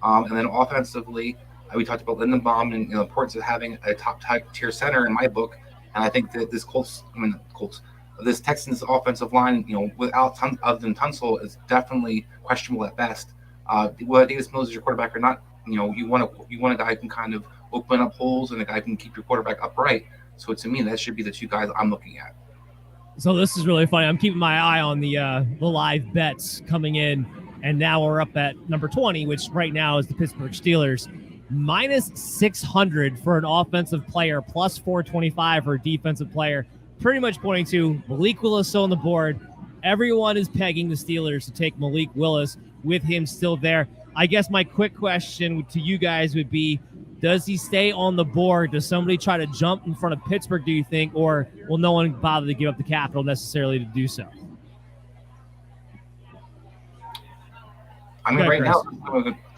And then offensively, we talked about Lindenbaum and the importance of having a top-tier center in my book. And I think that this Texans offensive line, without other than Tunsil, is definitely questionable at best. Whether Davis Mills is your quarterback or not, you want a guy who can kind of open up holes and a guy who can keep your quarterback upright. So to me, that should be the two guys I'm looking at. So this is really funny. I'm keeping my eye on the live bets coming in, and now we're up at number 20, which right now is the Pittsburgh Steelers. Minus 600 for an offensive player, plus 425 for a defensive player. Pretty much pointing to Malik Willis still on the board. Everyone is pegging the Steelers to take Malik Willis with him still there. I guess my quick question to you guys would be, does he stay on the board? Does somebody try to jump in front of Pittsburgh, do you think, or will no one bother to give up the capital necessarily to do so? I mean,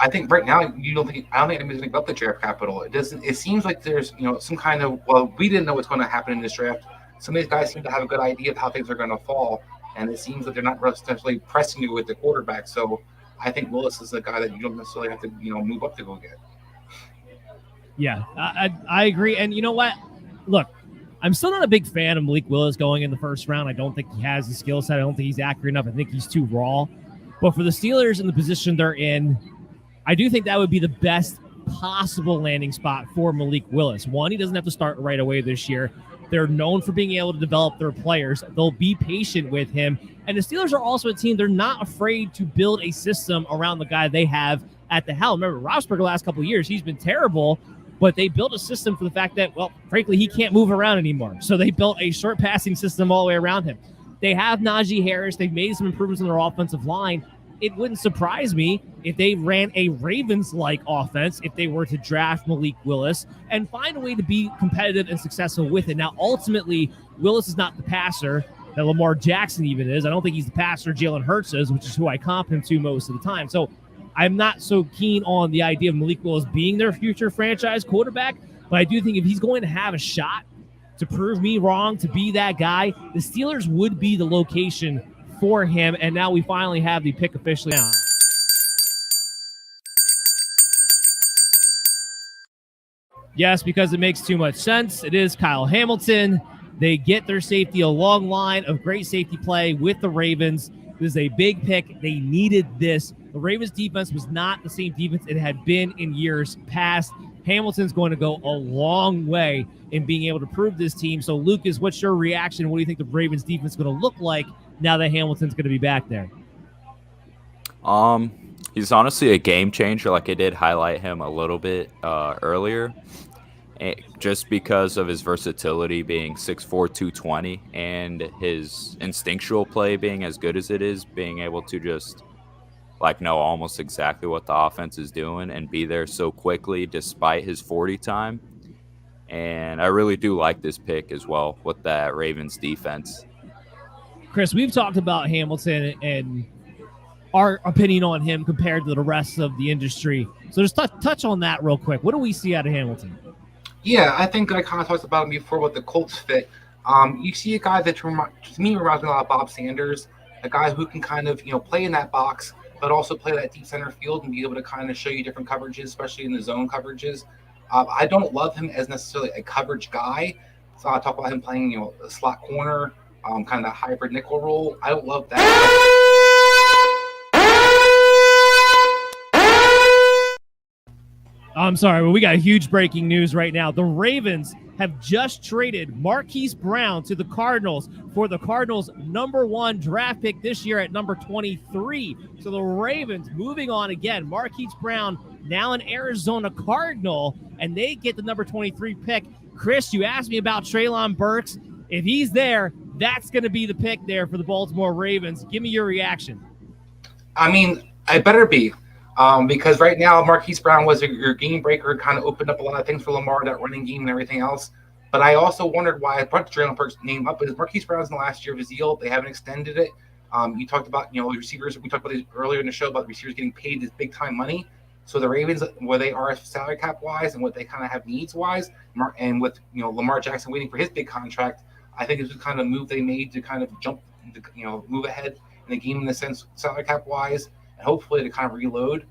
I think right now I don't think anybody's going to give up the draft capital. It seems like there's some kind of, we didn't know what's going to happen in this draft. Some of these guys seem to have a good idea of how things are going to fall, and it seems that they're not essentially pressing you with the quarterback. So I think Willis is a guy that you don't necessarily have to move up to go get. Yeah, I agree. And you know what? Look, I'm still not a big fan of Malik Willis going in the first round. I don't think he has the skill set. I don't think he's accurate enough. I think he's too raw. But for the Steelers in the position they're in, I do think that would be the best possible landing spot for Malik Willis. One, he doesn't have to start right away this year. They're known for being able to develop their players. They'll be patient with him. And the Steelers are also a team, they're not afraid to build a system around the guy they have at the helm. Remember, Roethlisberger the last couple of years, he's been terrible, but they built a system for the fact that, frankly, he can't move around anymore. So they built a short passing system all the way around him. They have Najee Harris. They've made some improvements in their offensive line. It wouldn't surprise me if they ran a Ravens-like offense if they were to draft Malik Willis and find a way to be competitive and successful with it. Now, ultimately, Willis is not the passer that Lamar Jackson even is. I don't think he's the passer Jalen Hurts is, which is who I comp him to most of the time. So I'm not so keen on the idea of Malik Willis being their future franchise quarterback, but I do think if he's going to have a shot to prove me wrong, to be that guy, the Steelers would be the location for him, and now we finally have the pick officially now. Yes, because it makes too much sense. It is Kyle Hamilton. They get their safety, a long line of great safety play with the Ravens. This is a big pick. They needed this. The Ravens defense was not the same defense it had been in years past. Hamilton's going to go a long way in being able to prove this team. So, Lucas, what's your reaction? What do you think the Ravens defense is going to look like now that Hamilton's going to be back there? He's honestly a game changer. Like I did highlight him a little bit earlier, just because of his versatility being 6'4", 220, and his instinctual play being as good as it is, being able to just know almost exactly what the offense is doing and be there so quickly despite his 40 time. And I really do like this pick as well with that Ravens defense. Chris, we've talked about Hamilton and our opinion on him compared to the rest of the industry. So just touch on that real quick. What do we see out of Hamilton? Yeah, I think I kind of talked about him before with the Colts fit. You see a guy that to me reminds me a lot of Bob Sanders, a guy who can kind of play in that box, but also play that deep center field and be able to kind of show you different coverages, especially in the zone coverages. I don't love him as necessarily a coverage guy. So I talk about him playing, a slot corner, kind of a hybrid nickel role. I don't love that. I'm sorry, but we got huge breaking news right now. The Ravens have just traded Marquise Brown to the Cardinals for the Cardinals' #1 draft pick this year at number 23. So the Ravens moving on again. Marquise Brown now an Arizona Cardinal, and they get the number 23 pick. Chris, you asked me about Treylon Burks. If he's there, that's going to be the pick there for the Baltimore Ravens. Give me your reaction. I mean, I better be. Because right now, Marquise Brown was your game breaker, kind of opened up a lot of things for Lamar, that running game and everything else. But I also wondered why I brought Jalen Perks' name up. Is Marquise Brown's in the last year of his deal? They haven't extended it. You talked about, receivers. We talked about this earlier in the show about receivers getting paid this big time money. So the Ravens, where they are salary cap wise and what they kind of have needs wise, and with Lamar Jackson waiting for his big contract, I think it's the kind of move they made to kind of move ahead in the game in the sense salary cap wise, and hopefully to kind of reload.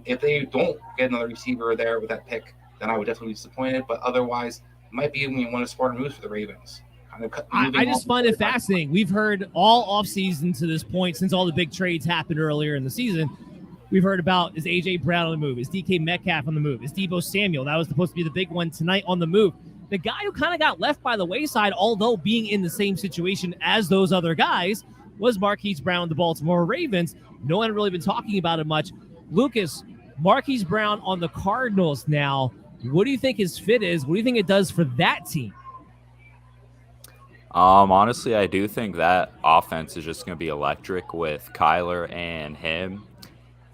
If they don't get another receiver there with that pick, then I would definitely be disappointed. But otherwise, it might be one of the smarter moves for the Ravens. I just find it fascinating. We've heard all offseason to this point, since all the big trades happened earlier in the season, we've heard about, is A.J. Brown on the move? Is DK Metcalf on the move? Is Deebo Samuel? That was supposed to be the big one tonight on the move. The guy who kind of got left by the wayside, although being in the same situation as those other guys, was Marquise Brown, the Baltimore Ravens. No one had really been talking about it much. Lucas, Marquise Brown on the Cardinals now. What do you think his fit is? What do you think it does for that team? Honestly, I do think that offense is just going to be electric with Kyler and him.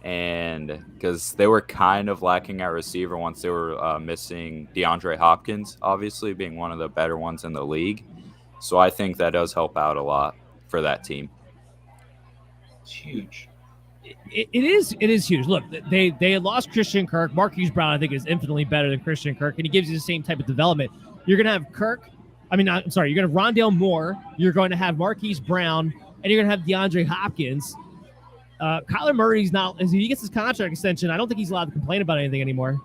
And because they were kind of lacking at receiver once they were missing DeAndre Hopkins, obviously being one of the better ones in the league. So I think that does help out a lot for that team. It's huge. It is huge. Look, they had lost Christian Kirk. Marquise Brown, I think, is infinitely better than Christian Kirk, and he gives you the same type of development. You're going to have you're going to have Rondale Moore, you're going to have Marquise Brown, and you're going to have DeAndre Hopkins. Kyler Murray's not, as he gets his contract extension, I don't think he's allowed to complain about anything anymore.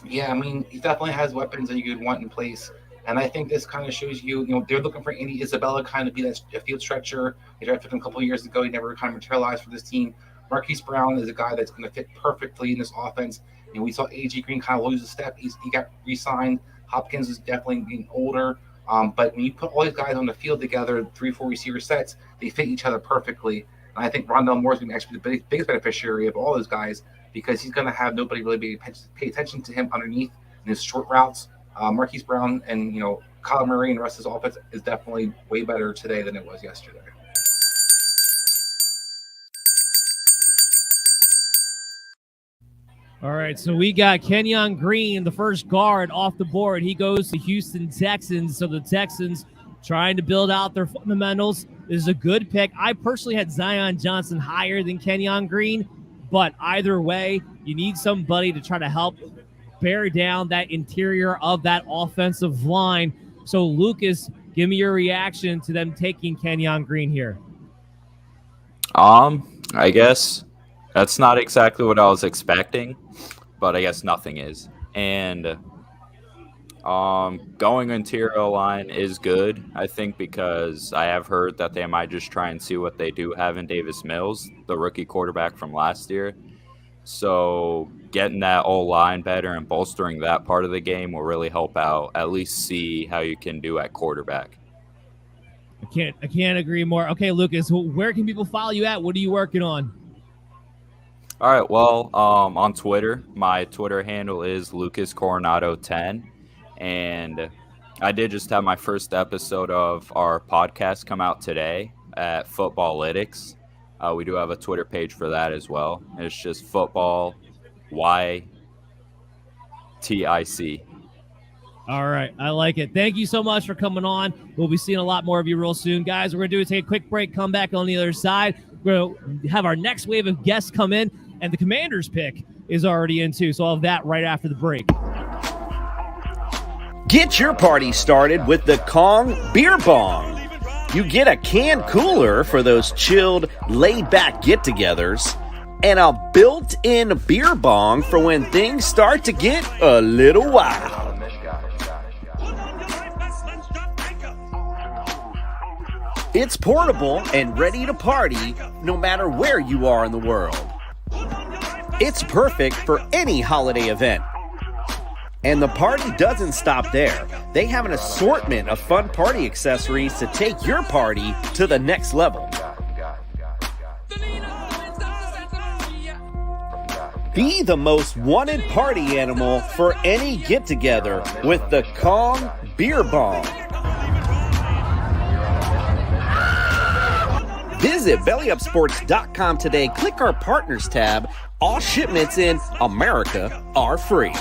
Yeah, I mean, he definitely has weapons that you could want in place. And I think this kind of shows you, they're looking for Andy Isabella kind of be that field stretcher. They drafted him a couple of years ago. He never kind of materialized for this team. Marquise Brown is a guy that's going to fit perfectly in this offense. We saw A.J. Green kind of lose a step. He got re-signed. Hopkins is definitely getting older. But when you put all these guys on the field together, 3-4 receiver sets, they fit each other perfectly. And I think Rondale Moore is going to actually be the biggest beneficiary of all those guys because he's going to have nobody really pay attention to him underneath in his short routes. Marquise Brown and Kyler Murray and the rest of his offense is definitely way better today than it was yesterday. All right, so we got Kenyon Green, the first guard, off the board. He goes to Houston Texans. So the Texans trying to build out their fundamentals. This is a good pick. I personally had Zion Johnson higher than Kenyon Green, but either way, you need somebody to try to help bear down that interior of that offensive line. So, Lucas, give me your reaction to them taking Kenyon Green here. I guess that's not exactly what I was expecting, but I guess nothing is. And going interior line is good, I think, because I have heard that they might just try and see what they do have in Davis Mills, the rookie quarterback from last year. So getting that O-line better and bolstering that part of the game will really help out, at least see how you can do at quarterback. I can't agree more. Okay, Lucas, where can people follow you at? What are you working on? All right, well, on Twitter, my Twitter handle is LucasCoronado10, and I did just have my first episode of our podcast come out today at Footballytics. We do have a Twitter page for that as well. It's just Football YTIC. All right. I like it. Thank you so much for coming on. We'll be seeing a lot more of you real soon. Guys, we're going to do is take a quick break, come back on the other side. We're going to have our next wave of guests come in, and the Commanders pick is already in too. So I'll have that right after the break. Get your party started with the Kong Beer Bong. You get a can cooler for those chilled, laid-back get-togethers, and a built-in beer bong for when things start to get a little wild. It's portable and ready to party no matter where you are in the world. It's perfect for any holiday event. And the party doesn't stop there. They have an assortment of fun party accessories to take your party to the next level. Be the most wanted party animal for any get-together with the Kong Beer Bong. Visit bellyupsports.com today. Click our partners tab. All shipments in America are free.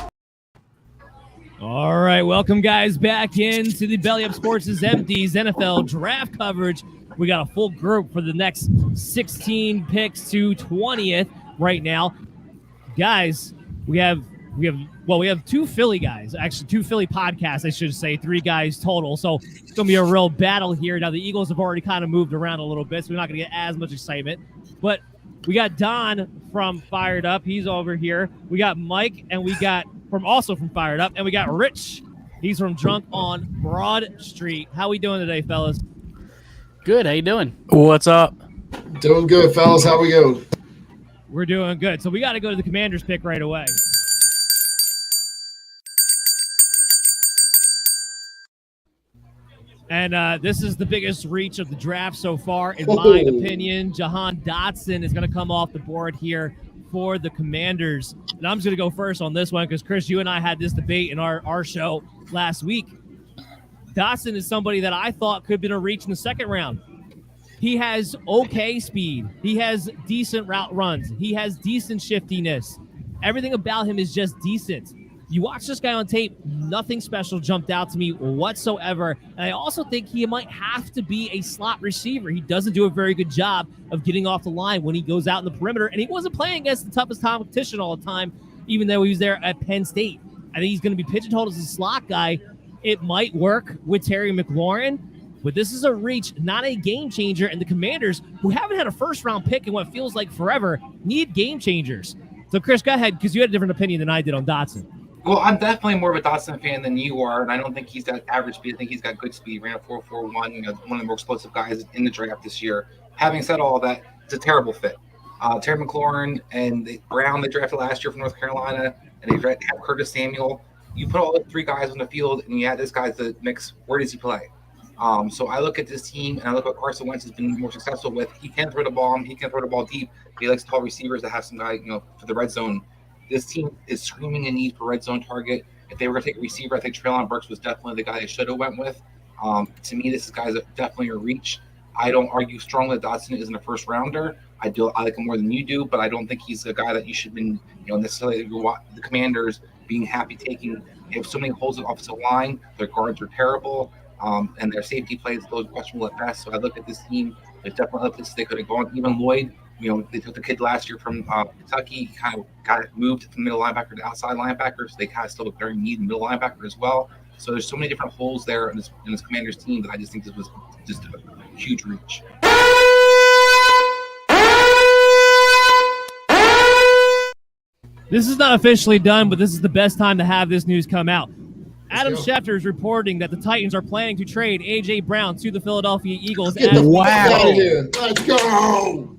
All right, welcome guys back into the Belly Up Sports' MD's NFL draft coverage. We got a full group for the next 16 picks to 20th right now. Guys, we have two Philly guys, actually 2 Philly podcasts, I should say, 3 guys total. So it's going to be a real battle here. Now the Eagles have already kind of moved around a little bit, so we're not going to get as much excitement. But we got Don from Fired Up. He's over here. We got Mike, and we got from Fired Up, and we got Rich. He's from Drunk on Broad Street. How we doing today, fellas? Good. How you doing? What's up? Doing good, fellas. How we going? We're doing good. So we got to go to the Commanders pick right away. And this is the biggest reach of the draft so far, in my opinion. Jahan Dotson is going to come off the board here for the Commanders. And I'm just going to go first on this one because, Chris, you and I had this debate in our show last week. Dotson is somebody that I thought could have been a reach in the second round. He has okay speed. He has decent route runs. He has decent shiftiness. Everything about him is just decent. You watch this guy on tape, nothing special jumped out to me whatsoever. And I also think he might have to be a slot receiver. He doesn't do a very good job of getting off the line when he goes out in the perimeter. And he wasn't playing against the toughest competition all the time, even though he was there at Penn State. I think he's going to be pigeonholed as a slot guy. It might work with Terry McLaurin, but this is a reach, not a game changer. And the Commanders, who haven't had a first-round pick in what feels like forever, need game changers. So, Chris, go ahead, because you had a different opinion than I did on Dotson. Well, I'm definitely more of a Dotson fan than you are, and I don't think he's got average speed. I think he's got good speed. Ran a 4.41, one of the more explosive guys in the draft this year. Having said all that, it's a terrible fit. Terry McLaurin and Brown, they drafted last year from North Carolina, and they have Curtis Samuel. You put all the 3 guys on the field, and you add this guy to the mix. Where does he play? So I look at this team, and I look at what Carson Wentz has been more successful with. He can throw the ball. He can throw the ball deep. He likes tall receivers that have some guy, for the red zone. This team is screaming in need for red zone target. If they were going to take a receiver, I think Treylon Burks was definitely the guy they should have went with. To me, this guy's definitely a reach. I don't argue strongly that Dotson isn't a first rounder. I like him more than you do, but I don't think he's a guy that you should be, necessarily the Commanders being happy taking. They have so many holes in the offensive line. Their guards are terrible, and their safety plays those questionable at best. So I look at this team. There's definitely places they could have gone. Even Lloyd. They took the kid last year from Kentucky. He kind of got moved from middle linebacker to outside linebacker, so they kind of still look very need middle linebacker as well. So there's so many different holes there in this Commanders team that I just think this was just a huge reach. This is not officially done, but this is the best time to have this news come out. Adam Schefter is reporting that the Titans are planning to trade A.J. Brown to the Philadelphia Eagles. Let's go!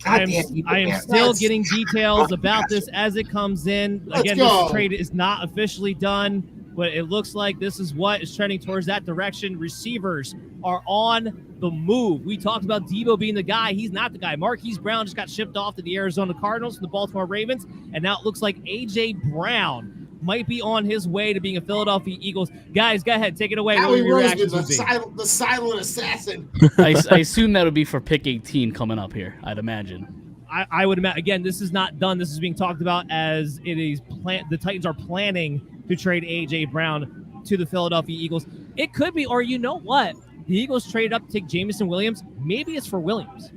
I am still getting details about this as it comes in. Again, this trade is not officially done, but it looks like this is what is trending towards that direction. Receivers are on the move. We talked about Debo being the guy. He's not the guy. Marquise Brown just got shipped off to the Arizona Cardinals from the Baltimore Ravens, and now it looks like A.J. Brown might be on his way to being a Philadelphia Eagles. Guys, go ahead. Take it away. Howie Roseman, the silent assassin. I assume that would be for pick 18 coming up here, I'd imagine. I would imagine. Again, this is not done. This is being talked about as it is the Titans are planning to trade A.J. Brown to the Philadelphia Eagles. It could be, or you know what? The Eagles traded up to take Jamison Williams. Maybe it's for Williams.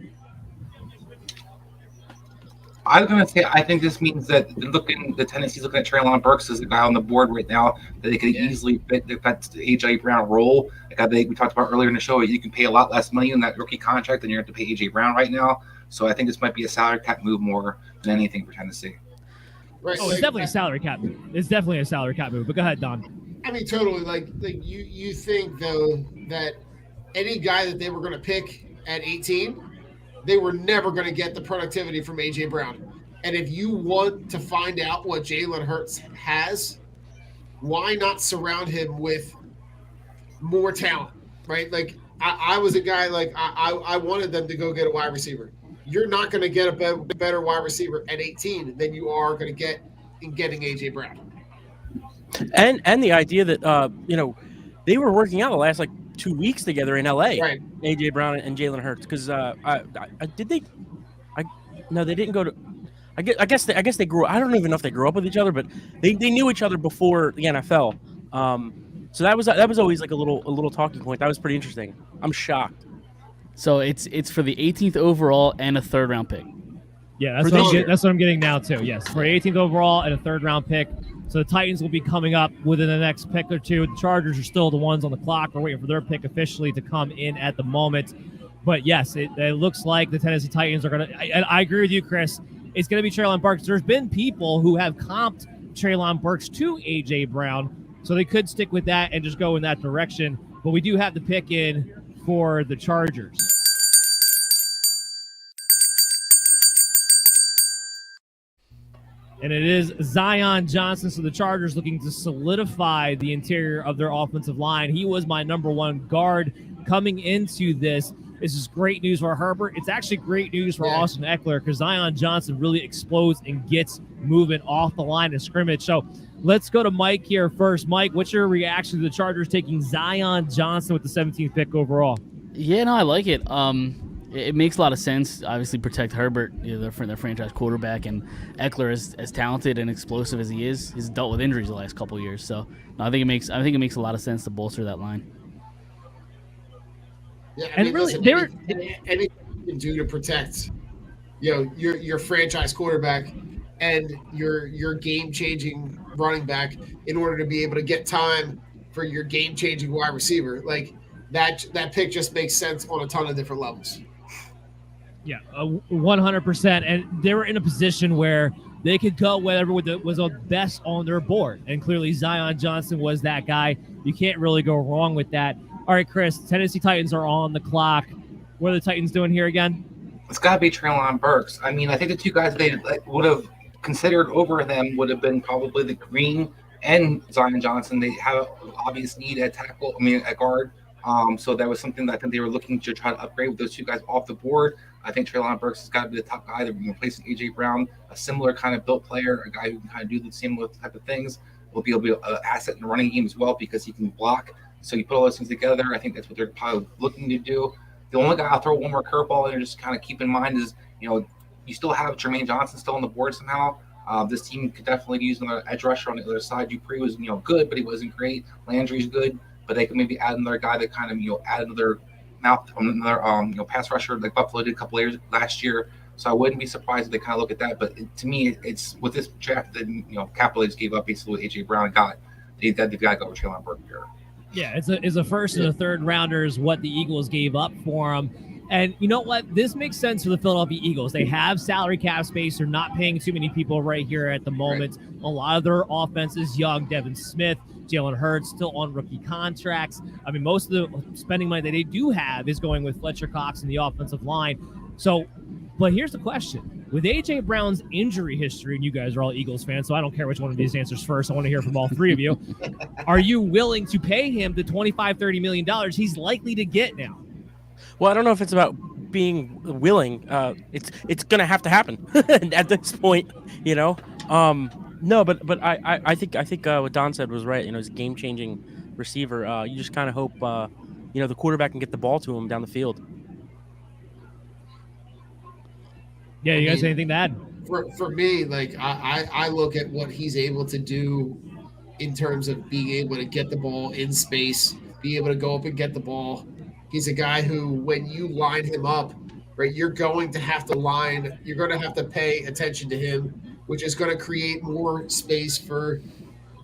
I was going to say, I think this means that the Tennessee's looking at Treylon Burks as a guy on the board right now that they could easily fit that A.J. Brown role. We talked about earlier in the show, you can pay a lot less money in that rookie contract than you're going to pay A.J. Brown right now. So I think this might be a salary cap move more than anything for Tennessee. Right. Oh, it's definitely a salary cap move. It's definitely a salary cap move. But go ahead, Don. I mean, totally. Like you think, though, that any guy that they were going to pick at 18 – they were never going to get the productivity from A.J. Brown. And if you want to find out what Jalen Hurts has, why not surround him with more talent, right? Like, I was a guy, like, I wanted them to go get a wide receiver. You're not going to get a better wide receiver at 18 than you are going to get in getting A.J. Brown. And the idea that, they were working out the last, 2 weeks together in LA. Right. AJ Brown and Jalen Hurts, because no, they didn't go to. I guess they grew. I don't even know if they grew up with each other, but they knew each other before the NFL. So that was always like a little talking point. That was pretty interesting. I'm shocked. So it's for the 18th overall and a 3rd round pick. Yeah, that's what I'm getting now too. Yes, for 18th overall and a 3rd round pick. So the Titans will be coming up within the next pick or two. The Chargers are still the ones on the clock. We're waiting for their pick officially to come in at the moment. But yes, it looks like the Tennessee Titans are going to. I agree with you, Chris. It's going to be Treylon Burks. There's been people who have comped Treylon Burks to A.J. Brown, so they could stick with that and just go in that direction. But we do have the pick in for the Chargers. And it is Zion Johnson, so the Chargers looking to solidify the interior of their offensive line. He was my number 1 guard coming into this. This is great news for Herbert. It's actually great news for Austin Eckler because Zion Johnson really explodes and gets moving off the line of scrimmage. So let's go to Mike here first. Mike, what's your reaction to the Chargers taking Zion Johnson with the 17th pick overall? Yeah, no, I like it. It makes a lot of sense. Obviously, protect Herbert, their franchise quarterback, and Eckler, as talented and explosive as he is, he's dealt with injuries the last couple of years. So no, I think it makes a lot of sense to bolster that line. Yeah, I mean, really, anything you can do to protect, your franchise quarterback and your game-changing running back in order to be able to get time for your game-changing wide receiver, like that pick just makes sense on a ton of different levels. Yeah, 100%. And they were in a position where they could go whatever was the best on their board. And clearly Zion Johnson was that guy. You can't really go wrong with that. All right, Chris, Tennessee Titans are on the clock. What are the Titans doing here again? It's got to be Treylon Burks. I mean, I think the two guys they would have considered over them would have been probably the Green and Zion Johnson. They have an obvious need at guard. So that was something that I think they were looking to try to upgrade with those two guys off the board. I think Treylon Burks has got to be the top guy. They're replacing A.J. Brown, a similar kind of built player, a guy who can kind of do the similar type of things. Will be able to be an asset in the running game as well because he can block. So you put all those things together, I think that's what they're probably looking to do. The only guy I'll throw one more curveball in and just kind of keep in mind is, you still have Jermaine Johnson still on the board somehow. This team could definitely use another edge rusher on the other side. Dupree was, good, but he wasn't great. Landry's good, but they could maybe add another guy that kind of, add another pass rusher like Buffalo did a couple years last year. So I wouldn't be surprised if they kind of look at that. But to me, it's with this draft that, Capella just gave up basically what A.J. Brown got. They've got to go with Treylon Burks here. Yeah, it's a first and a 3rd rounder is what the Eagles gave up for him. And you know what? This makes sense for the Philadelphia Eagles. They have salary cap space. They're not paying too many people right here at the moment. Right. A lot of their offense is young. Devin Smith, Jalen Hurts still on rookie contracts. I mean, most of the spending money that they do have is going with Fletcher Cox and the offensive line. So, but here's the question. With A.J. Brown's injury history, and you guys are all Eagles fans, so I don't care which one of these answers first. I want to hear from all three of you. Are you willing to pay him the $25-30 million he's likely to get now? Well, I don't know if it's about being willing. It's going to have to happen at this point, No, but I think what Don said was right. He's a game-changing receiver. You just kind of hope, the quarterback can get the ball to him down the field. Yeah, you guys have anything to add? For me, like I look at what he's able to do in terms of being able to get the ball in space, be able to go up and get the ball. He's a guy who, when you line him up, right, you're going to have to pay attention to him, which is going to create more space for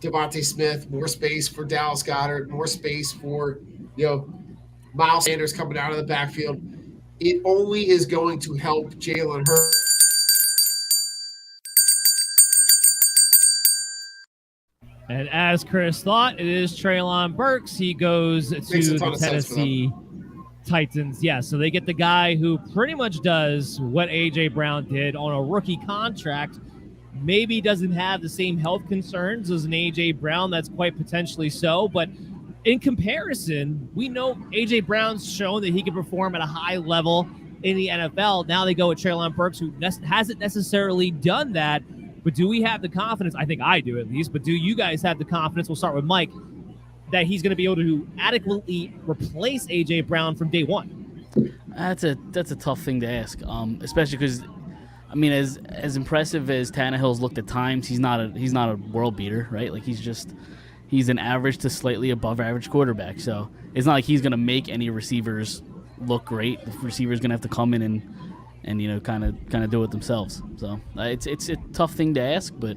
Devontae Smith, more space for Dallas Goedert, more space for, Miles Sanders coming out of the backfield. It only is going to help Jalen Hurts. And as Chris thought, it is Treylon Burks. He goes to the Tennessee Titans. Yeah, so they get the guy who pretty much does what A.J. Brown did on a rookie contract. Maybe doesn't have the same health concerns as an A.J. Brown. That's quite potentially so, but in comparison, we know A.J. Brown's shown that he can perform at a high level in the NFL. Now they go with Treylon Burks, who hasn't necessarily done that. But do we have the confidence? I think I do at least. But do you guys have the confidence? We'll start with Mike. that he's going to be able to adequately replace A.J. Brown from day one? That's a tough thing to ask, especially because, I mean, as impressive as Tannehill's looked at times, he's not a world beater, right? Like he's an average to slightly above average quarterback. So it's not like he's going to make any receivers look great. The receiver's going to have to come in and kind of do it themselves. So it's a tough thing to ask, but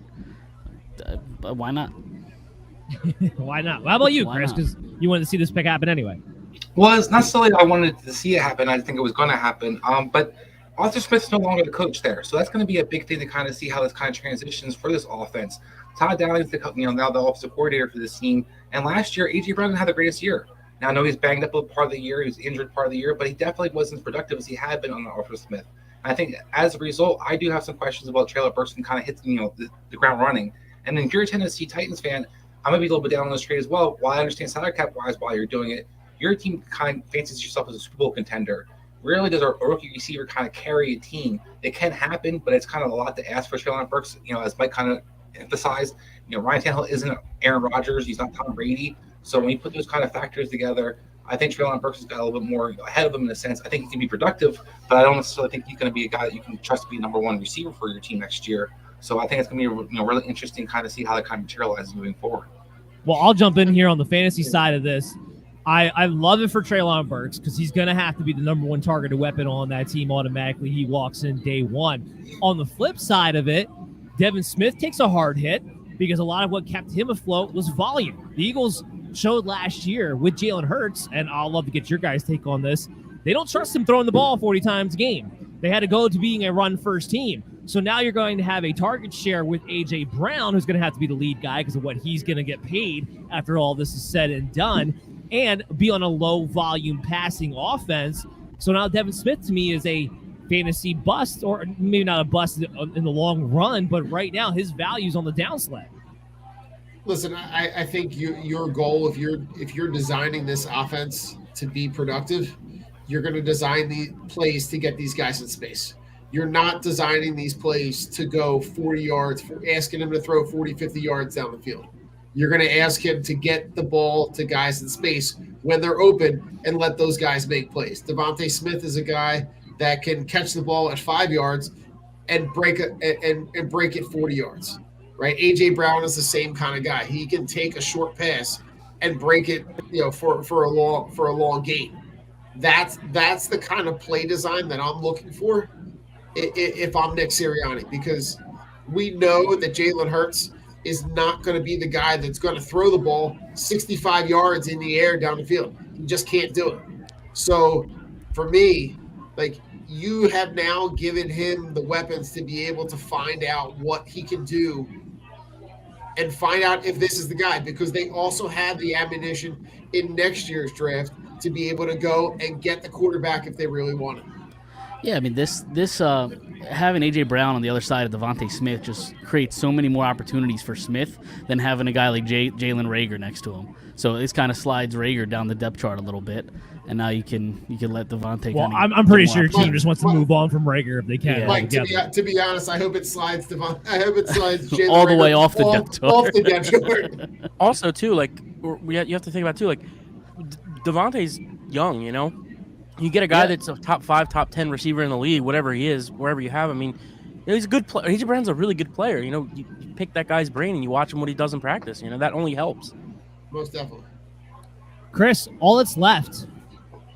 why not? Why not? How about you, Chris? Because you wanted to see this pick happen anyway. Well, it's not necessarily I wanted to see it happen. I think it was going to happen. But Arthur Smith's no longer the coach there, so that's going to be a big thing to kind of see how this kind of transitions for this offense. Todd Dowling's now the offensive coordinator for this team, and last year A.J. Brown didn't have the greatest year. Now I know he's banged up a part of the year, he was injured part of the year, but he definitely wasn't as productive as he had been on Arthur Smith. And I think as a result, I do have some questions about Treylon Burks and kind of hit the ground running. And then if you're a Tennessee Titans fan, I'm gonna be a little bit down on this trade as well. While I understand salary cap wise, while you're doing it, your team kind of fancies yourself as a Super Bowl contender. Rarely does a rookie receiver kind of carry a team. It can happen, but it's kind of a lot to ask for Treylon Burks. As Mike kind of emphasized, Ryan Tannehill isn't Aaron Rodgers. He's not Tom Brady. So when you put those kind of factors together, I think Treylon Burks has got a little bit more ahead of him in a sense. I think he can be productive, but I don't necessarily think he's going to be a guy that you can trust to be number one receiver for your team next year. So I think it's going to be really interesting kind of see how that kind of materializes moving forward. Well, I'll jump in here on the fantasy side of this. I love it for Treylon Burks because he's going to have to be the number one targeted weapon on that team automatically. He walks in day one. On the flip side of it, Devin Smith takes a hard hit because a lot of what kept him afloat was volume. The Eagles showed last year with Jalen Hurts, and I'll love to get your guys' take on this, they don't trust him throwing the ball 40 times a game. They had to go to being a run-first team. So now you're going to have a target share with A.J. Brown, who's going to have to be the lead guy because of what he's going to get paid after all this is said and done, and be on a low-volume passing offense. So now Devin Smith, to me, is a fantasy bust, or maybe not a bust in the long run, but right now his value's on the downslide. Listen, I think your goal, if you're designing this offense to be productive, you're going to design the plays to get these guys in space. You're not designing these plays to go 40 yards, asking him to throw 40, 50 yards down the field. You're going to ask him to get the ball to guys in space when they're open and let those guys make plays. Devontae Smith is a guy that can catch the ball at 5 yards and break it 40 yards. Right? A.J. Brown is the same kind of guy. He can take a short pass and break it, for a long gain. That's the kind of play design that I'm looking for if I'm Nick Sirianni, because we know that Jalen Hurts is not going to be the guy that's going to throw the ball 65 yards in the air down the field. He just can't do it. So for me, you have now given him the weapons to be able to find out what he can do and find out if this is the guy, because they also have the ammunition in next year's draft to be able to go and get the quarterback if they really want it. Yeah, I mean, this having A.J. Brown on the other side of Devontae Smith just creates so many more opportunities for Smith than having a guy like Jalen Reagor next to him. So this kind of slides Reagor down the depth chart a little bit, and now you can let Devontae. Well, I'm pretty sure your team just wants to move on from Reagor if they can. Yeah. Like, to be honest, I hope it slides Jalen all the way Reagor off the depth chart. Off the depth chart. Also, too, you have to think about too, Devontae's young, You get a guy that's a top 5, top 10 receiver in the league, whatever he is, wherever you have. I mean, he's a good player. A.J. Brown's a really good player. You pick that guy's brain and you watch him what he does in practice. That only helps. Most definitely. Chris, all that's left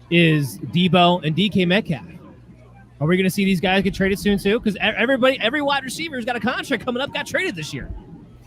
is Debo and DK Metcalf. Are we going to see these guys get traded soon too? Because every wide receiver who's got a contract coming up got traded this year.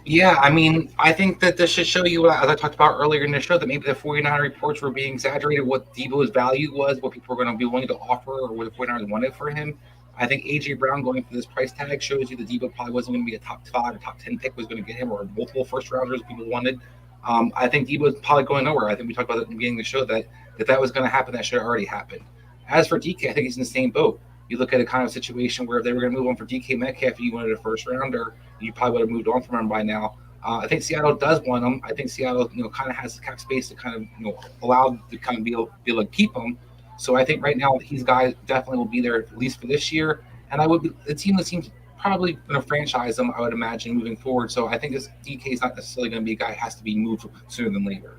Yeah, I mean, I think that this should show you, as I talked about earlier in the show, that maybe the 49er reports were being exaggerated, what Debo's value was, what people were going to be willing to offer, or what the 49ers wanted for him. I think A.J. Brown going for this price tag shows you that Debo probably wasn't going to be a top 5 or top 10 pick was going to get him, or multiple first-rounders people wanted. I think Debo's probably going nowhere. I think we talked about it at the beginning of the show that was going to happen. That should have already happened. As for DK, I think he's in the same boat. You look at a kind of situation where if they were going to move on for DK Metcalf and you wanted a first-rounder, you probably would have moved on from him by now. I think Seattle does want him. I think Seattle, kind of has the cap space to kind of, allow to kind of be able to keep him. So I think right now these guys definitely will be there at least for this year. And the team that seems probably going to franchise him, I would imagine, moving forward. So I think this DK is not necessarily going to be a guy who has to be moved sooner than later.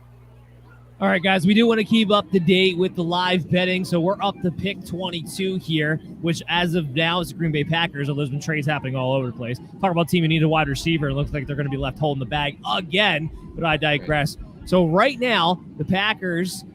All right, guys, we do want to keep up to date with the live betting, so we're up to pick 22 here, which as of now is the Green Bay Packers, although there's been trades happening all over the place. Talk about a team who need a wide receiver. It looks like they're going to be left holding the bag again, but I digress. So right now, the Packers,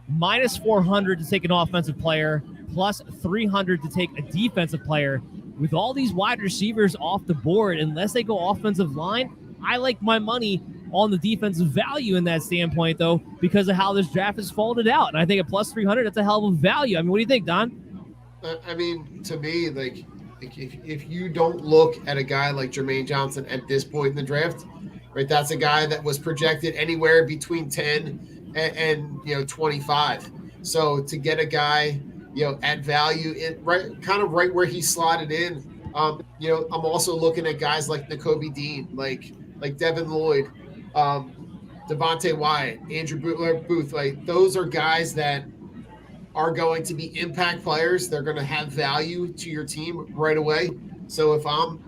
minus 400 to take an offensive player, plus 300 to take a defensive player. With all these wide receivers off the board, unless they go offensive line, I like my money on the defensive value in that standpoint, though, because of how this draft is folded out. And I think at plus 300, that's a hell of a value. I mean, what do you think, Don? I mean, to me, like if you don't look at a guy like Jermaine Johnson at this point in the draft, right, that's a guy that was projected anywhere between 10 and 25. So to get a guy, at value, right where he slotted in, I'm also looking at guys like Nakobe Dean, like Devin Lloyd, Devontae Wyatt, Andrew Booth. Like those are guys that are going to be impact players. They're going to have value to your team right away. So if I'm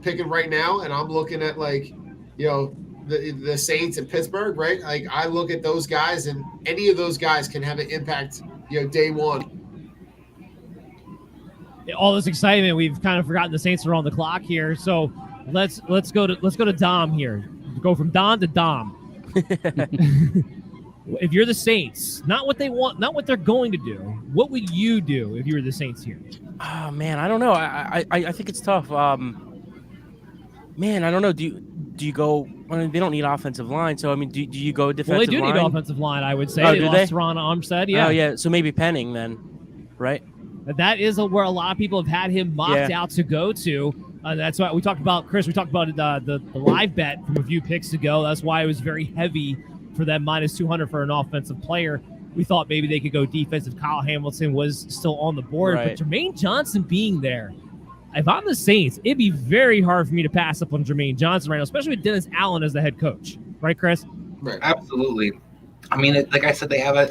picking right now and I'm looking at the Saints and Pittsburgh, right? Like I look at those guys, and any of those guys can have an impact, day one. All this excitement, we've kind of forgotten the Saints are on the clock here. So let's go to Dom here. Go from Don to Dom. If you're the Saints, not what they want, not what they're going to do, what would you do if you were the Saints here? Oh man, I don't know. I think it's tough. Man, I don't know. Do you go? I mean, they don't need offensive line, so I mean, do you go defensive line? Well, they do need offensive line, I would say. Oh, they lost Teron Armstead, yeah. Oh yeah, so maybe Penning then, right? That is where a lot of people have had him mocked out to go to. That's why we talked about, Chris, we talked about the live bet from a few picks ago. That's why it was very heavy for that minus 200 for an offensive player. We thought maybe they could go defensive. Kyle Hamilton was still on the board, right. But Jermaine Johnson being there, if I'm the Saints, it'd be very hard for me to pass up on Jermaine Johnson right now, especially with Dennis Allen as the head coach. Right, Chris? Right. Absolutely. I mean, like I said, they have a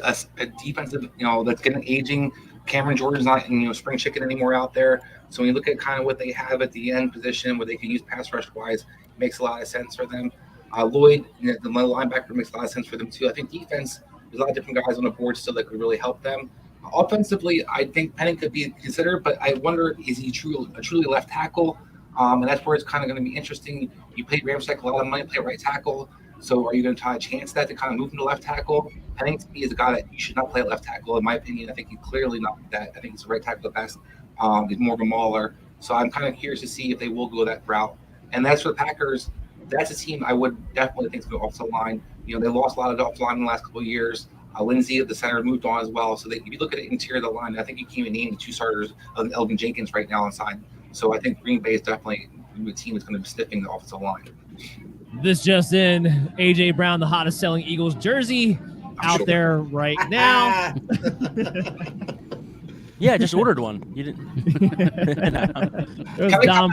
defensive, that's getting aging. Cameron Jordan's not, spring chicken anymore out there. So when you look at kind of what they have at the end position, what they can use pass rush wise, it makes a lot of sense for them. Lloyd, the linebacker, makes a lot of sense for them too. I think defense, there's a lot of different guys on the board still that could really help them. Offensively, I think Penning could be considered, but I wonder, is he truly left tackle? And that's where it's kind of going to be interesting. You paid Ramczyk a lot of money to play right tackle. So are you going to try to chance that to kind of move him to left tackle? Penning to me is a guy that you should not play at left tackle, in my opinion. I think he's clearly not that. I think he's a right tackle at best. He's more of a mauler. So I'm kind of curious to see if they will go that route. And that's for the Packers. That's a team I would definitely think is going to offensive line. They lost a lot of offensive line in the last couple of years. Lindsey at the center moved on as well. So if you look at the interior of the line, I think you can't even name the two starters of Elgin Jenkins right now inside. So I think Green Bay is definitely the team that's going to be sniffing the offensive line. This just in, A.J. Brown, the hottest selling Eagles jersey out there right now. Yeah, I just ordered one. You didn't. It was Dom.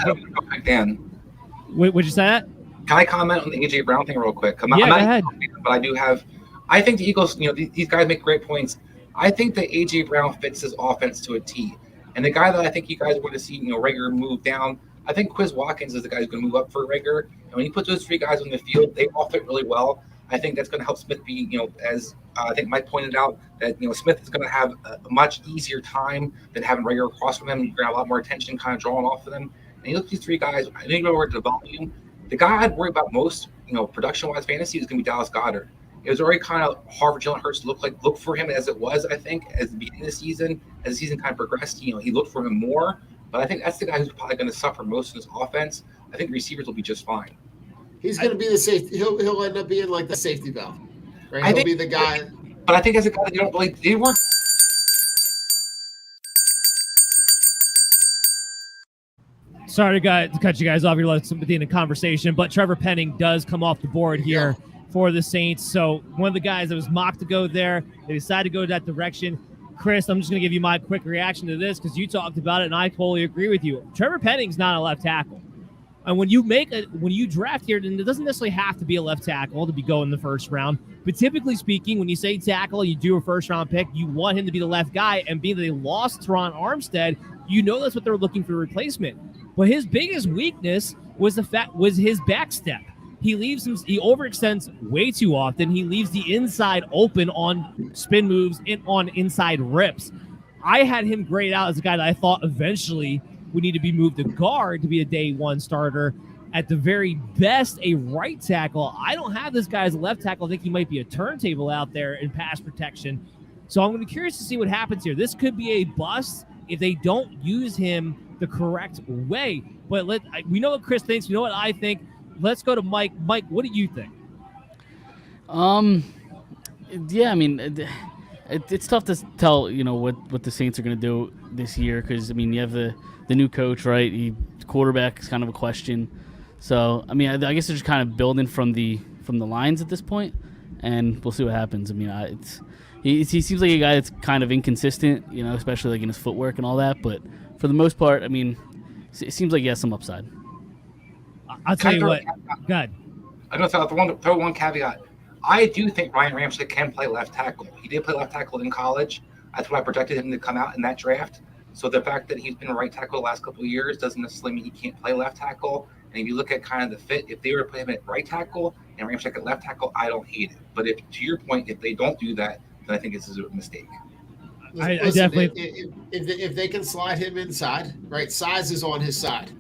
Would you say that? Can I comment on the A.J. Brown thing real quick? Go ahead. But I do have – I think the Eagles, these guys make great points. I think that A.J. Brown fits his offense to a T. And the guy that I think you guys want to see, Rager move down, I think Quiz Watkins is the guy who's going to move up for Rager. And when you put those three guys on the field, they all fit really well. I think that's going to help Smith be, as I think Mike pointed out, that, Smith is going to have a much easier time than having Rager across from him. You're going to have a lot more attention kind of drawn off of them. And you look at these three guys, I know you know where to volume. The guy I'd worry about most, production-wise fantasy is going to be Dallas Goedert. It was already kind of hard for Jalen Hurts to look for him as it was, I think, as the beginning of the season. As the season kind of progressed, he looked for him more. But I think that's the guy who's probably going to suffer most in his offense. I think receivers will be just fine. He's going to be the safety. He'll end up being like the safety valve, right? He'll be the guy. But I think as a guy that you don't really – they weren't. Sorry to cut you guys off. You're letting somebody in a conversation, but Trevor Penning does come off the board here for the Saints. So one of the guys that was mocked to go there, they decided to go that direction. Chris, I'm just going to give you my quick reaction to this because you talked about it, and I totally agree with you. Trevor Penning's not a left tackle. And when you draft here, then it doesn't necessarily have to be a left tackle to be going in the first round. But typically speaking, when you say tackle, you do a first-round pick, you want him to be the left guy. And being that they lost Teron Armstead, that's what they're looking for a replacement. But his biggest weakness was his back step. he overextends way too often. He leaves the inside open on spin moves and on inside rips. I had him grayed out as a guy that I thought eventually would need to be moved to guard to be a day one starter. At the very best, a right tackle. I don't have this guy as a left tackle. I think he might be a turntable out there in pass protection. So I'm going to be curious to see what happens here. This could be a bust if they don't use him the correct way. But we know what Chris thinks. We know what I think. Let's go to Mike. Mike, what do you think? Yeah, I mean, it's tough to tell, what the Saints are going to do this year because, I mean, you have the new coach, right? The quarterback is kind of a question. So, I mean, I guess they're just kind of building from the lines at this point, and we'll see what happens. I mean, he seems like a guy that's kind of inconsistent, especially like in his footwork and all that. But for the most part, I mean, it seems like he has some upside. I'll tell you what. Go ahead. I'm going to throw one caveat. I do think Ryan Ramczyk can play left tackle. He did play left tackle in college. That's what I projected him to come out in that draft. So the fact that he's been a right tackle the last couple of years doesn't necessarily mean he can't play left tackle. And if you look at kind of the fit, if they were to put him at right tackle and Ramczyk at left tackle, I don't hate it. But to your point, if they don't do that, then I think this is a mistake. I definitely. If they can slide him inside, right? Size is on his side.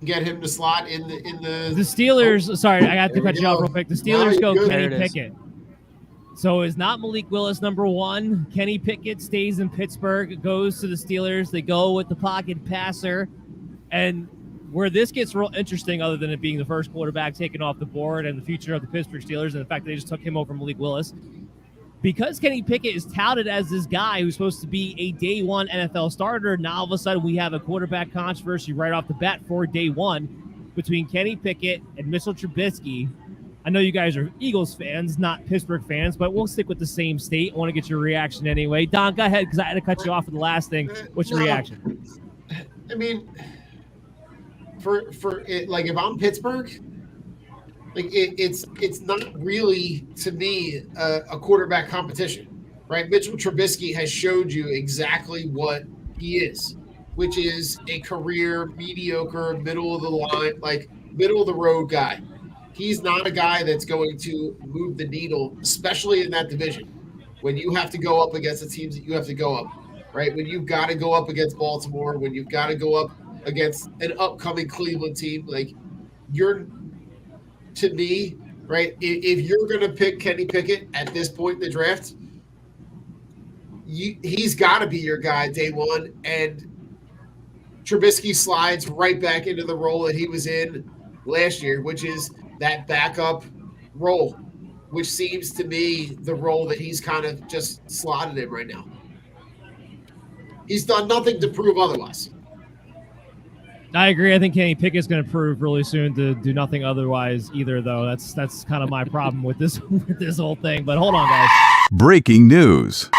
Get him to slot in the Steelers. Sorry, I got to cut you off real quick. The Steelers go good. Kenny Pickett. So is not Malik Willis number one. Kenny Pickett stays in Pittsburgh, goes to the Steelers. They go with the pocket passer. And where this gets real interesting, other than it being the first quarterback taken off the board and the future of the Pittsburgh Steelers and the fact that they just took him over Malik Willis, because Kenny Pickett is touted as this guy who's supposed to be a day one NFL starter, now all of a sudden we have a quarterback controversy right off the bat for day one between Kenny Pickett and Mitchell Trubisky. I know you guys are Eagles fans, not Pittsburgh fans, but we'll stick with the same state. I want to get your reaction anyway. Don, go ahead, because I had to cut you off for the last thing. What's your reaction? I mean, for it, like if I'm Pittsburgh, like it's not really to me a quarterback competition, right? Mitchell Trubisky has showed you exactly what he is, which is a career mediocre, middle of the line, like middle of the road guy. He's not a guy that's going to move the needle, especially in that division. When you have to go up against the teams that you have to go up, right? When you've got to go up against Baltimore, when you've got to go up against an upcoming Cleveland team, like to me, right? If you're going to pick Kenny Pickett at this point in the draft, he's got to be your guy day one. And Trubisky slides right back into the role that he was in last year, which is that backup role, which seems to me the role that he's kind of just slotted in right now. He's done nothing to prove otherwise. I agree. I think Kenny Pickett's going to prove really soon to do nothing otherwise either, though. That's kind of my problem with this whole thing. But hold on, guys. Breaking news.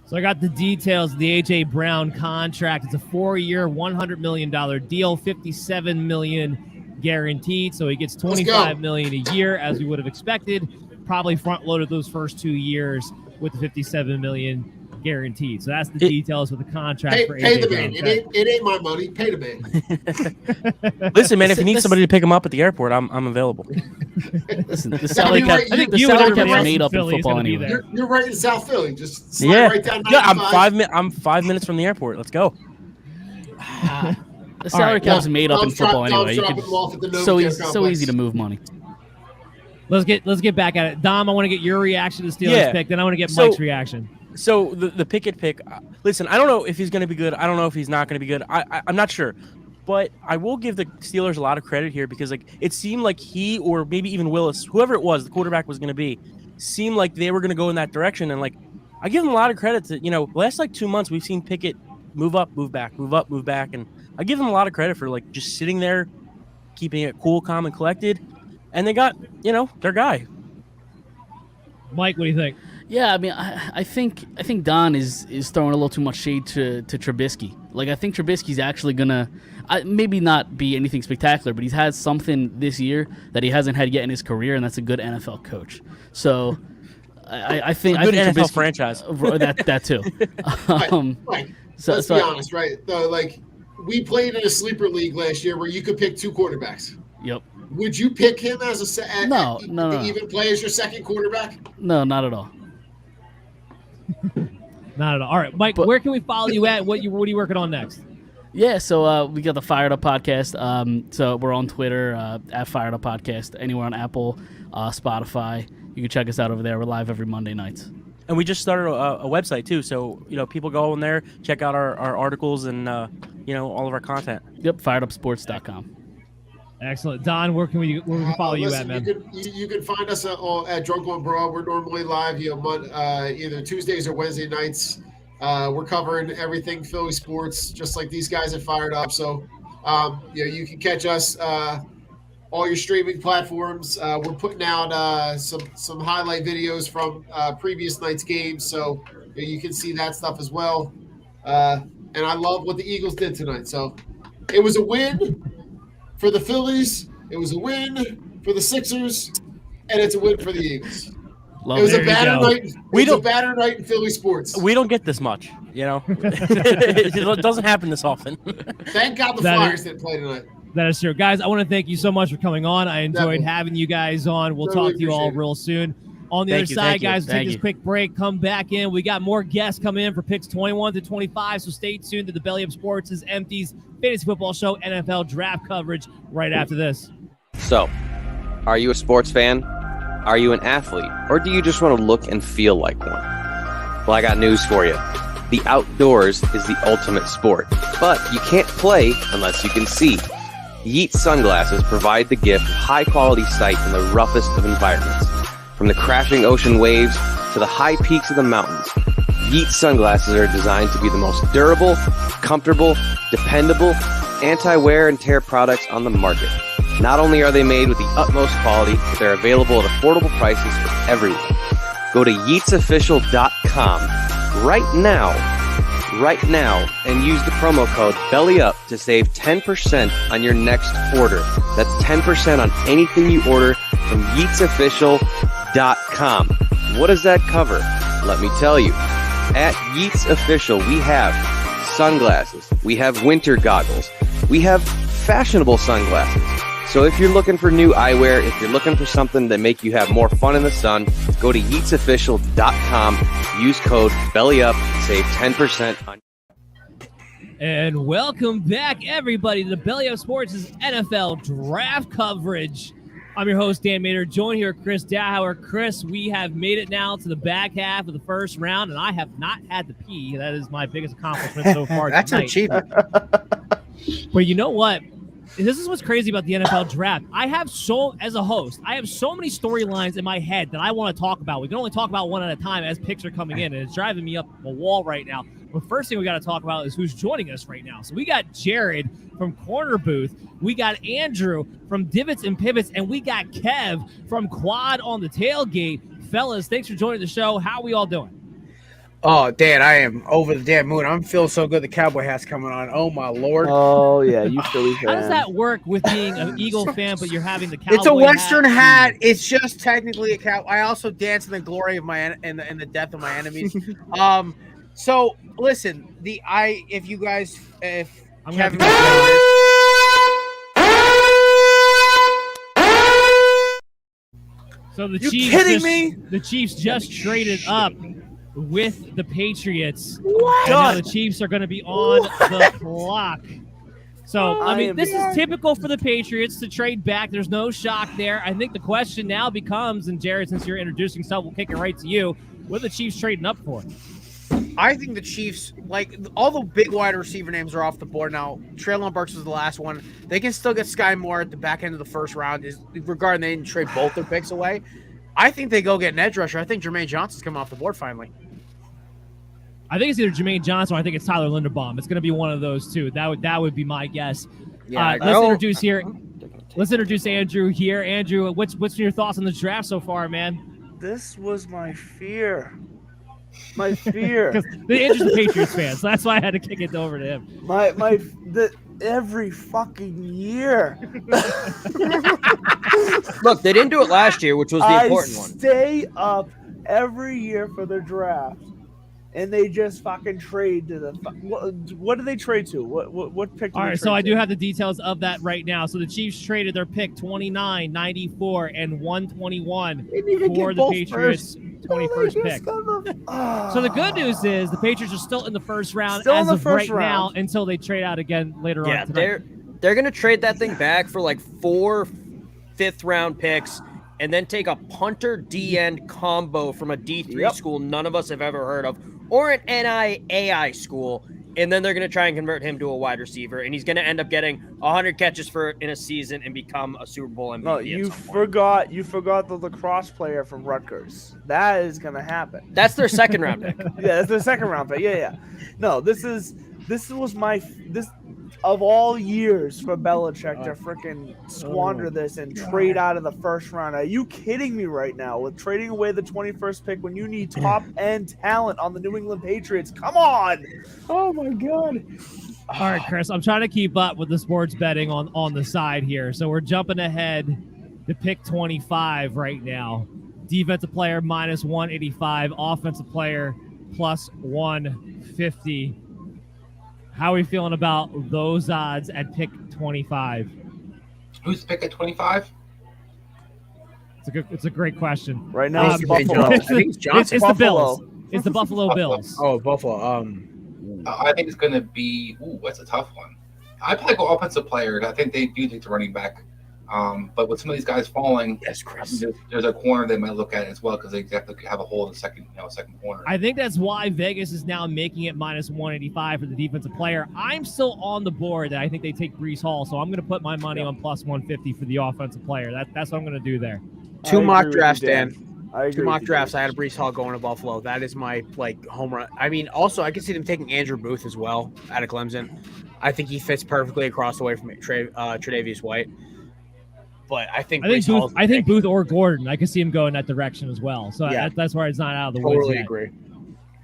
So I got the details of the A.J. Brown contract. It's a 4-year, $100 million deal, $57 million guaranteed. So he gets $25 million a year, as we would have expected. Probably front-loaded those first 2 years with the $57 million guaranteed. So that's the details of the contract for pay A.J. the Brown. man. It ain't my money. Pay the man. Listen, man, if you need somebody to pick him up at the airport, I'm available. Listen, the salary cap is made up in football anyway. You're right in South Philly. Just slide right down 95. I'm 5 minutes from the airport. Let's go. The salary cap is made up in football anyway. So easy to move money. Let's get back at it. Dom, I want to get your reaction to the Steelers pick. Then I want to get Mike's reaction. So the Pickett pick, listen, I don't know if he's going to be good. I don't know if he's not going to be good. I'm not sure. But I will give the Steelers a lot of credit here because it seemed like he or maybe even Willis, whoever it was, the quarterback was going to be, seemed like they were going to go in that direction. And I give them a lot of credit to, the last 2 months we've seen Pickett move up, move back, move up, move back. And I give them a lot of credit for just sitting there, keeping it cool, calm, and collected. And they got, their guy. Mike, what do you think? Yeah, I mean, I think Don is throwing a little too much shade to Trubisky. I think Trubisky's actually gonna maybe not be anything spectacular, but he's had something this year that he hasn't had yet in his career, and that's a good NFL coach. So I think a good I think NFL Trubisky, franchise. That too. let's be honest, right? So, like, we played in a sleeper league last year where you could pick 2 quarterbacks. Yep. Would you pick him as No. even play as your second quarterback? No, not at all. Not at all. All right, Mike, where can we follow you at? What are you working on next? Yeah, so we got the Fired Up Podcast. So we're on Twitter at Fired Up Podcast, anywhere on Apple, Spotify. You can check us out over there. We're live every Monday nights. And we just started a website too, so people go in there, check out our articles and all of our content. Yep, firedupsports.com. Excellent, Don. Where can we follow you at, man? You can find us at Drunk on Broad. We're normally live, either Tuesdays or Wednesday nights. We're covering everything Philly sports, just like these guys have Fired Up. So, you can catch us all your streaming platforms. We're putting out some highlight videos from previous night's games, so you can see that stuff as well. And I love what the Eagles did tonight. So, it was a win for the Phillies. It was a win for the Sixers, and it's a win for the Eagles. It was a banner night. A banner night in Philly sports. We don't get this much, It doesn't happen this often. Thank God the Flyers didn't play tonight. That is true. Guys, I want to thank you so much for coming on. I enjoyed having you guys on. We'll talk to you all real soon. On the other side, guys, we'll take this quick break, come back in. We got more guests coming in for picks 21 to 25, so stay tuned to the Belly Up Sports' Empties Fantasy Football Show NFL Draft coverage right after this. So, are you a sports fan? Are you an athlete? Or do you just want to look and feel like one? Well, I got news for you. The outdoors is the ultimate sport, but you can't play unless you can see. Yeet sunglasses provide the gift of high-quality sight in the roughest of environments. From the crashing ocean waves to the high peaks of the mountains, Yeet sunglasses are designed to be the most durable, comfortable, dependable, anti-wear and tear products on the market. Not only are they made with the utmost quality, but they're available at affordable prices for everyone. Go to yeetsofficial.com right now, and use the promo code BELLYUP to save 10% on your next order. That's 10% on anything you order from yeetsofficial.com. What does that cover? Let me tell you. At Yeets Official, we have sunglasses, we have winter goggles, we have fashionable sunglasses. So if you're looking for new eyewear, if you're looking for something that make you have more fun in the sun, go to yeetsofficial.com, use code BELLYUP, save 10% on. And welcome back, everybody, to the Belly Up Sports' NFL Draft coverage. I'm your host, Dan Mader, joined here with Chris Dowhower. Chris, we have made it now to the back half of the first round, and I have not had to pee. That is my biggest accomplishment so far That's tonight. an achievement. But you know what? This is what's crazy about the NFL draft. As a host, I have so many storylines in my head that I want to talk about. We can only talk about one at a time as picks are coming in, and it's driving me up a wall right now. The first thing we got to talk about is who's joining us right now. So we got Jared from Corner Booth. We got Andrew from Divots and Pivots, and we got Kev from Quad on the Tailgate. Fellas, thanks for joining the show. How are we all doing? Oh, Dan, I am over the damn moon. I'm feeling so good the Cowboy hat's coming on. Oh, my Lord. Oh, yeah, you Philly fan. How does that work with being an Eagle fan, but you're having the Cowboy It's a Western hat? It's just technically a cow. I also dance in the glory of my in the death of my enemies. So listen, if I'm Kevin So the You Chiefs kidding just, me? The Chiefs just traded up with the Patriots. What? And now the Chiefs are going to be on the clock. So, I mean, this is typical for the Patriots to trade back. There's no shock there. I think the question now becomes, and Jared, since you're introducing yourself, we'll kick it right to you. What are the Chiefs trading up for? I think the Chiefs, like, all the big wide receiver names are off the board now. Treylon Burks was the last one. They can still get Sky Moore at the back end of the first round, regarding they didn't trade both their picks away. I think they go get an edge rusher. I think Jermaine Johnson's coming off the board finally. I think it's either Jermaine Johnson or I think it's Tyler Linderbaum. It's going to be one of those two. That would be my guess. Yeah, Let's introduce Andrew here. Andrew, what's your thoughts on the draft so far, man? This was my fear. My fear. Because Andrew's a Patriots fan, so that's why I had to kick it over to him. Every fucking year. Look, they didn't do it last year, which was the important one. I stay up every year for the draft. and they just fucking trade to the. What did they trade to? What pick? All right, so I do have the details of that right now. So the Chiefs traded their pick 29, 94, and 121 for the Patriots' 21st pick. So the good news is the Patriots are still in the first round Still in as the of first right now round. until they trade out again later on tonight. They're gonna trade that thing back for like 4 fifth-round picks, and then take a punter D-end combo from a D3 school none of us have ever heard of, or an NIAI school, and then they're going to try and convert him to a wide receiver, and he's going to end up getting 100 catches in a season and become a Super Bowl MVP. No, you forgot the lacrosse player from Rutgers. That is going to happen. That's their second round pick. Yeah, that's their second round pick. Yeah. No, this was of all years for Belichick to freaking squander this and trade out of the first round. Are you kidding me right now with trading away the 21st pick when you need top end talent on the New England Patriots? Come on. Oh my God. All right, Chris, I'm trying to keep up with the sports betting on the side here. So we're jumping ahead to pick 25 right now. Defensive player minus 185, offensive player plus 150. How are we feeling about those odds at pick 25? Who's pick at 25? It's a great question. Right now, it's Buffalo. It's the Bills. It's the Buffalo Bills. Oh, Buffalo. I think it's going to be. Ooh, that's a tough one. I probably go offensive player. I think they do take the running back. But with some of these guys falling, yes, Chris. There's a corner they might look at as well because they definitely have a hole in the second corner. I think that's why Vegas is now making it minus 185 for the defensive player. I'm still on the board that I think they take Breece Hall, so I'm going to put my money on plus 150 for the offensive player. That's what I'm going to do there. Two mock drafts, Dan. I agree Two mock with you, drafts. Dan. I had a Breece Hall going to Buffalo. That is my home run. I mean, also I can see them taking Andrew Booth as well out of Clemson. I think he fits perfectly across the way from Tre'Davious White. But I think Booth or Gordon. I could see him go in that direction as well. So Yeah. That's where it's not out of the woods Totally yet. agree.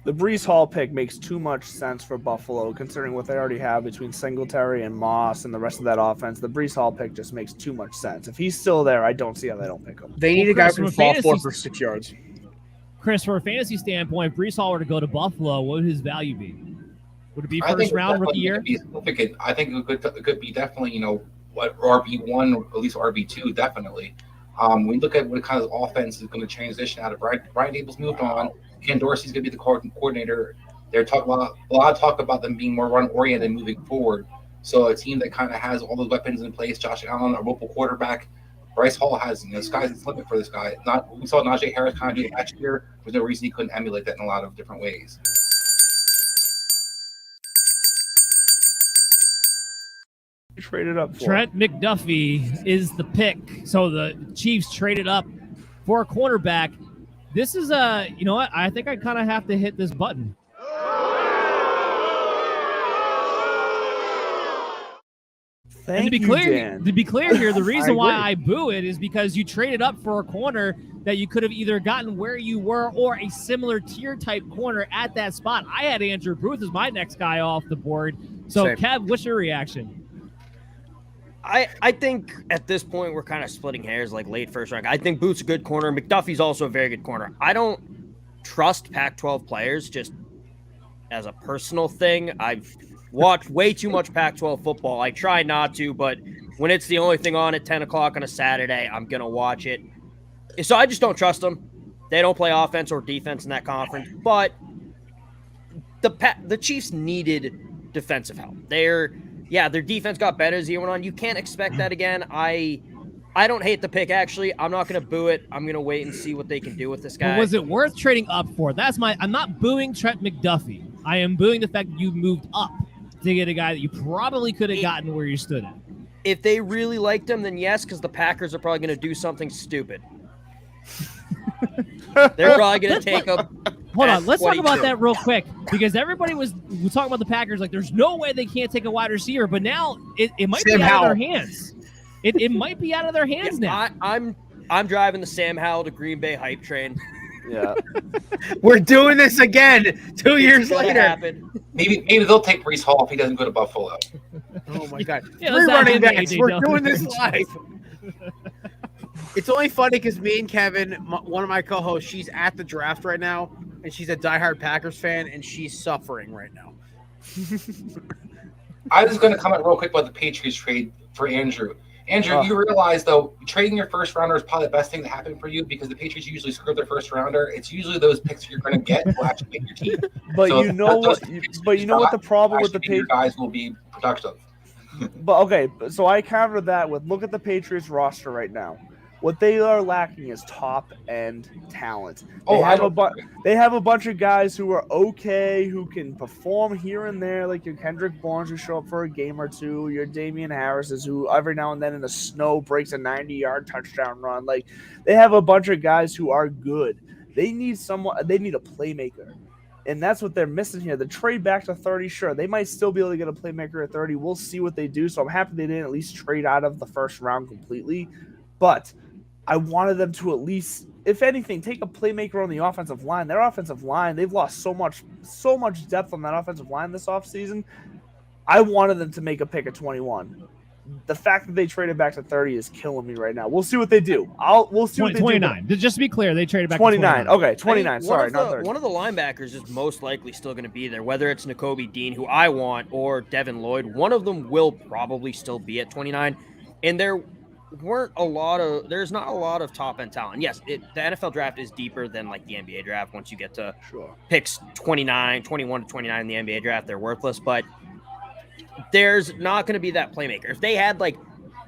The Breece Hall pick makes too much sense for Buffalo, considering what they already have between Singletary and Moss and the rest of that offense. The Breece Hall pick just makes too much sense. If he's still there, I don't see how they don't pick him. They need a guy who can fall forward for 6 yards. Chris, from a fantasy standpoint, if Breece Hall were to go to Buffalo, what would his value be? Would it be I first think round rookie year? I think it could be definitely, RB1 or at least RB2, definitely. We look at what kind of offense is going to transition out of Brian Dable's moved on. Ken Dorsey's going to be the coordinator. They're talking a lot of talk about them being more run-oriented moving forward. So a team that kind of has all those weapons in place, Josh Allen, a mobile quarterback. Bryce Hall has, sky's the limit for this guy. We saw Najee Harris kind of do it last year. There's no reason he couldn't emulate that in a lot of different ways. Traded up for Trent McDuffie is the pick. So the Chiefs traded up for a cornerback. This is you know what? I think I kind of have to hit this button. And to be clear here, the reason why I boo it is because you traded up for a corner that you could have either gotten where you were or a similar tier type corner at that spot. I had Andrew Booth as my next guy off the board. So Same. Kev, what's your reaction? I think at this point we're kind of splitting hairs, like late first round. I think Booth's a good corner. McDuffie's also a very good corner. I don't trust Pac-12 players just as a personal thing. I've watched way too much Pac-12 football. I try not to, but when it's the only thing on at 10 o'clock on a Saturday, I'm going to watch it. So I just don't trust them. They don't play offense or defense in that conference. But the Chiefs needed defensive help. Their defense got better as the year went on. You can't expect that again. I don't hate the pick, actually. I'm not going to boo it. I'm going to wait and see what they can do with this guy. But was it worth trading up for? I'm not booing Trent McDuffie. I am booing the fact that you moved up to get a guy that you probably could have gotten where you stood at. If they really liked him, then yes, because the Packers are probably going to do something stupid. They're probably going to take a... Hold on, let's talk about that real quick, because everybody was talking about the Packers like there's no way they can't take a wide receiver, but now it might be out of their hands. It might be out of their hands now. I'm driving the Sam Howell to Green Bay hype train. Yeah. We're doing this again 2 years later. Maybe they'll take Breece Hall if he doesn't go to Buffalo. Oh my God. Yeah, 3 running backs. AJ We're Dillon. doing this live. It's only funny because me and Kevin, one of my co-hosts, she's at the draft right now. and she's a diehard Packers fan, and she's suffering right now. I was going to comment real quick about the Patriots trade for Andrew. Andrew, you realize, though, trading your first rounder is probably the best thing that happened for you because the Patriots usually screw their first rounder. It's usually those picks you're going to get will actually make your team. But So you know what? those But you know what the problem with the actually, your Patriots? guys will be productive. But okay, so I counter that with look at the Patriots roster right now. What they are lacking is top end talent. They have a bunch of guys who are okay, who can perform here and there, like your Kendrick Bournes who show up for a game or two, your Damian Harris's who every now and then in the snow breaks a 90-yard touchdown run. Like they have a bunch of guys who are good. They need someone. They need a playmaker. And that's what they're missing here. The trade back to 30, sure. They might still be able to get a playmaker at 30. We'll see what they do. So I'm happy they didn't at least trade out of the first round completely. But I wanted them to at least, if anything, take a playmaker on the offensive line. Their offensive line, they've lost so much depth on that offensive line this offseason. I wanted them to make a pick at 21. The fact that they traded back to 30 is killing me right now. We'll see what they do. We'll see what they 29. do. Just to be clear, they traded back 29. to 29. Okay, 29. I mean, Sorry, not 30. One of the linebackers is most likely still going to be there, whether it's Nakobe Dean, who I want, or Devin Lloyd. One of them will probably still be at 29. And there's not a lot of top end talent. Yes, the NFL draft is deeper than like the NBA draft. Once you get to picks 21 to 29 in the NBA draft, they're worthless. But there's not going to be that playmaker. If they had like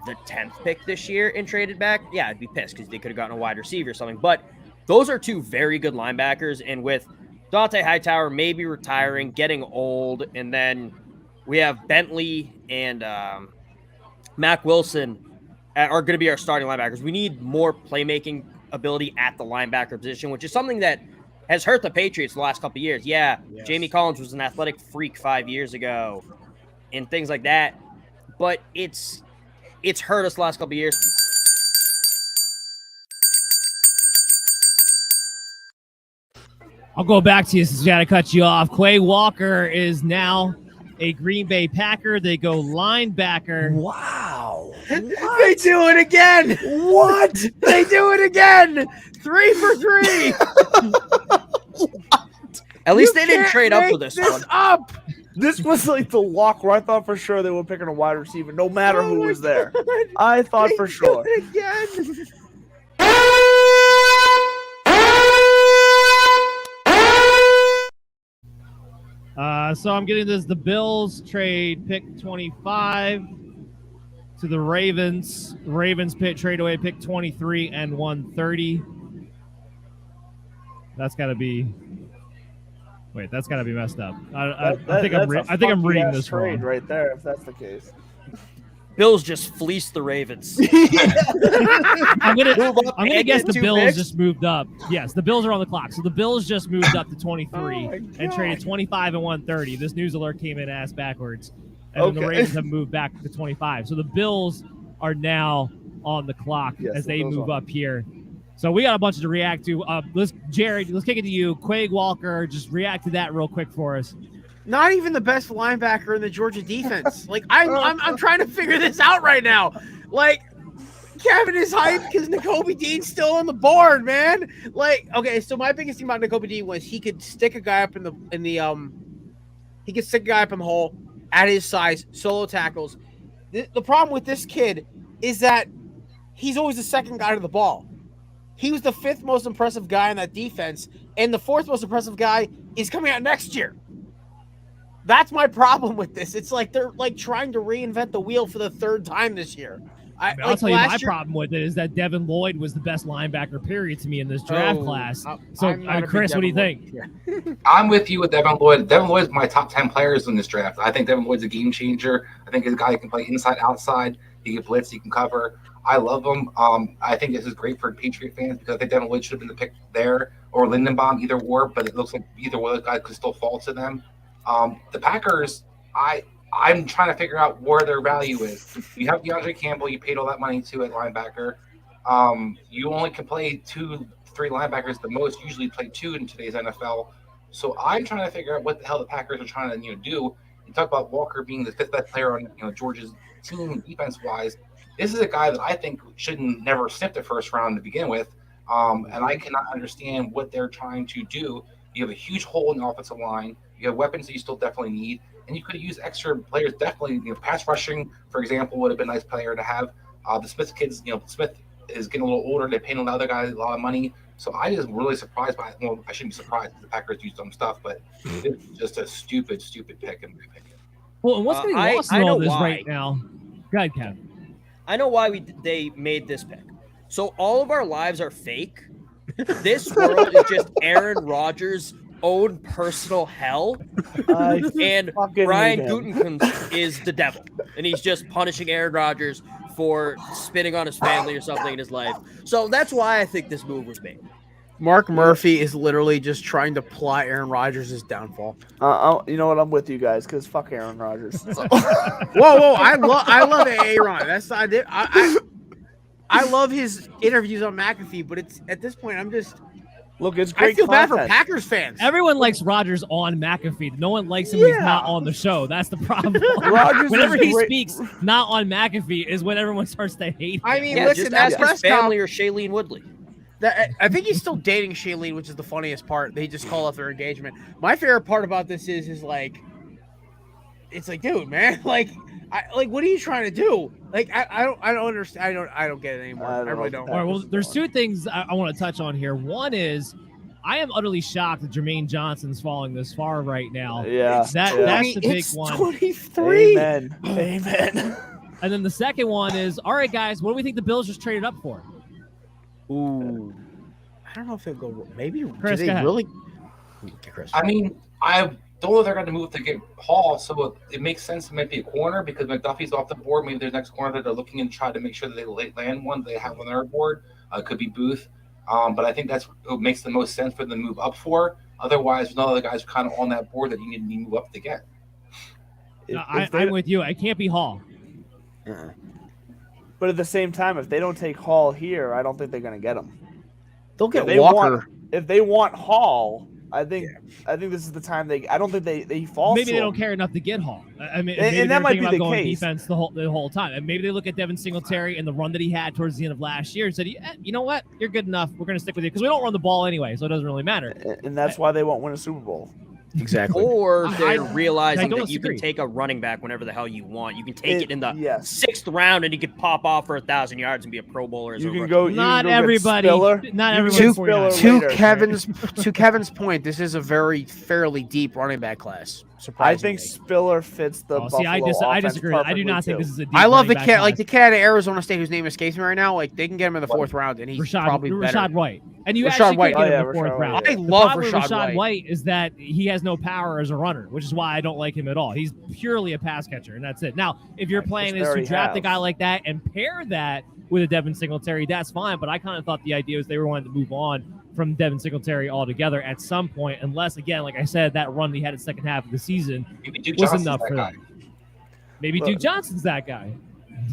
the 10th pick this year and traded back, yeah, I'd be pissed because they could have gotten a wide receiver or something. But those are two very good linebackers. And with Dante Hightower maybe retiring, getting old, and then we have Bentley and Mac Wilson are going to be our starting linebackers. We need more playmaking ability at the linebacker position, which is something that has hurt the Patriots the last couple of years. Yeah, yes. Jamie Collins was an athletic freak 5 years ago and things like that. But it's hurt us the last couple of years. I'll go back to you since we got to cut you off. Quay Walker is now a Green Bay Packer. They go linebacker. Wow. They do it again. What? They do it again. 3 for 3. At least they didn't trade up for this one. Up. This was like the lock where I thought for sure they were picking a wide receiver, no matter who was there. I thought for sure. Again. So I'm getting this. The Bills trade pick 25 to the Ravens. Ravens trade away pick 23 and 130. That's got to be. Wait, that's got to be messed up. I think I'm reading this trade wrong. right there. If that's the case. Bills just fleeced the Ravens. I'm gonna guess the Bills picks? just moved up. Yes, the Bills are on the clock. So the Bills just moved up to 23 and traded 25 and 130. This news alert came in ass backwards. And then the Ravens have moved back to 25. So the Bills are on the clock as they move up here. So we got a bunch to react to. Jared, let's kick it to you. Quay Walker, just react to that real quick for us. Not even the best linebacker in the Georgia defense. Like I'm trying to figure this out right now. Like Kevin is hyped because Nakobe Dean's still on the board, man. Like, okay, so my biggest thing about Nakobe Dean was he could stick a guy up in the hole at his size, solo tackles. The problem with this kid is that he's always the second guy to the ball. He was the 5th most impressive guy in that defense, and the 4th most impressive guy is coming out next year. That's my problem with this. It's like they're like trying to reinvent the wheel for the 3rd time this year. I'll tell you my problem with it is that Devin Lloyd was the best linebacker period to me in this draft class. So, Chris, what do you think? I'm with you with Devin Lloyd. Devin Lloyd's my top 10 players in this draft. I think Devin Lloyd's a game changer. I think he's a guy who can play inside, outside. He can blitz. He can cover. I love him. I think this is great for Patriot fans because I think Devin Lloyd should have been the pick there or Lindenbaum, either or, but it looks like either one of those guys could still fall to them. The Packers, I'm trying to figure out where their value is. You have DeAndre Campbell, you paid all that money to at linebacker. You only can play 2-3 linebackers the most, usually play 2 in today's NFL. So I'm trying to figure out what the hell the Packers are trying to do. You talk about Walker being the 5th best player on Georgia's team defense-wise. This is a guy that I think shouldn't never sniff the first round to begin with. And I cannot understand what they're trying to do You have a huge hole in the offensive line. You have weapons that you still definitely need, and you could use extra players. Definitely, pass rushing, for example, would have been a nice player to have. The Smith kids, Smith is getting a little older. They're paying the other guys a lot of money. So I just really surprised by it. Well, I shouldn't be surprised. The Packers used some stuff, but it's just a stupid pick in my opinion. Well, and what's getting lost in all this right now? Go ahead, Kev. I know why they made this pick. So all of our lives are fake. This world is just Aaron Rodgers' own personal hell, and Brian Gutekunst is the devil, and he's just punishing Aaron Rodgers for spitting on his family or something in his life. So that's why I think this move was made. Mark Murphy is literally just trying to plot Aaron Rodgers' downfall. You know what? I'm with you guys because fuck Aaron Rodgers. So. Whoa! I love Aaron. That's not it. I love his interviews on McAfee, but it's at this point I'm just look. It's great. I feel content. bad for Packers fans. Everyone likes Rodgers on McAfee. No one likes him when he's not on the show. That's the problem. Whenever he speaks not on McAfee is when everyone starts to hate him. I mean, listen, listen, ask that his family or Shailene Woodley. I think he's still dating Shailene, which is the funniest part. They just call off their engagement. My favorite part about this is like, it's like, dude, man, like, what are you trying to do? Like, I don't understand. I don't get it anymore. I really don't. All right, well, there's two things I want to touch on here. One is, I am utterly shocked that Jermaine Johnson's falling this far right now. Yeah, that's the big one. 23. Amen. And then the second one is, all right, guys, what do we think the Bills just traded up for? Ooh, I don't know if they'll go. Maybe Chris, do they really? Okay, Chris. I mean, I don't know if they're going to move to get Hall, so it makes sense to maybe a corner because McDuffie's off the board. Maybe their next corner that they're looking and try to make sure that they land one they have on their board. Could be Booth, but I think that's what makes the most sense for them to move up for. Otherwise, there's no other guys kind of on that board that you need to move up to get. I'm with you. I can't be Hall. But at the same time, if they don't take Hall here, I don't think they're going to get him. They'll get Walker. If they want Hall, I think this is the time they. I don't think they fall. Maybe they don't care enough to get Hall. I mean, and that might be the going case. Defense the whole time, and maybe they look at Devin Singletary and the run that he had towards the end of last year and said, "You know what? You're good enough. We're going to stick with you because we don't run the ball anyway, so it doesn't really matter." And that's why they won't win a Super Bowl. Exactly. Or they're realizing that you disagree. can take a running back whenever the hell you want. You can take it in the yes. 6th round, and you could pop off for 1,000 yards and be a Pro Bowler. As You a can rookie. go. Not you can go everybody. Spiller. Not You everybody. can To later, Kevin's point, this is a fairly deep running back class. I Surprisingly. think Spiller fits the Buffalo I offense disagree. I do not think this is a deep I love the running kid, back like the class. kid out of Arizona State whose name escapes me right now. Like they can get him in the 4th round, and he's probably better. Rashad White. And you Rashad actually White. could get him Oh, in the yeah, 4th Rashad round. White. I The love problem with Rashad White. is that he has no power as a runner, which is why I don't like him at all. He's purely a pass catcher, and that's it. Now, if your plan is to draft a guy like that and pair that with a Devin Singletary, that's fine. But I kind of thought the idea was they were wanting to move on from Devin Singletary altogether at some point, unless, again, like I said, that run he had in the second half of the season was enough for them. Maybe Duke Johnson's that guy.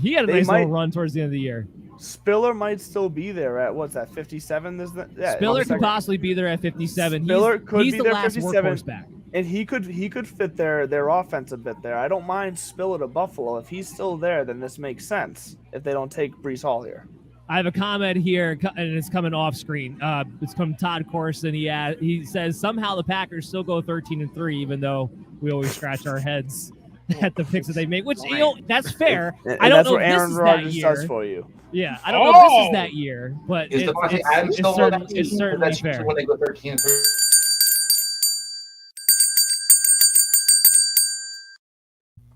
He had a nice little run towards the end of the year. Spiller might still be there at what's that 57? Spiller could possibly be there at 57. Spiller could he's be the there last 57, workhorse back. and he could fit their offense a bit there. I don't mind Spiller to Buffalo if he's still there. Then this makes sense if they don't take Breece Hall here. I have a comment here, and it's coming off screen. It's from Todd Corson. He says somehow the Packers still go 13-3, even though we always scratch our heads at the picks that they make. Which that's fair. And I don't that's know what if this Aaron is Rodgers that year. does for you. Yeah, I don't know if this is that year, but Is Devontae Adams still on that team? it's certainly That's fair. when they go 13-3.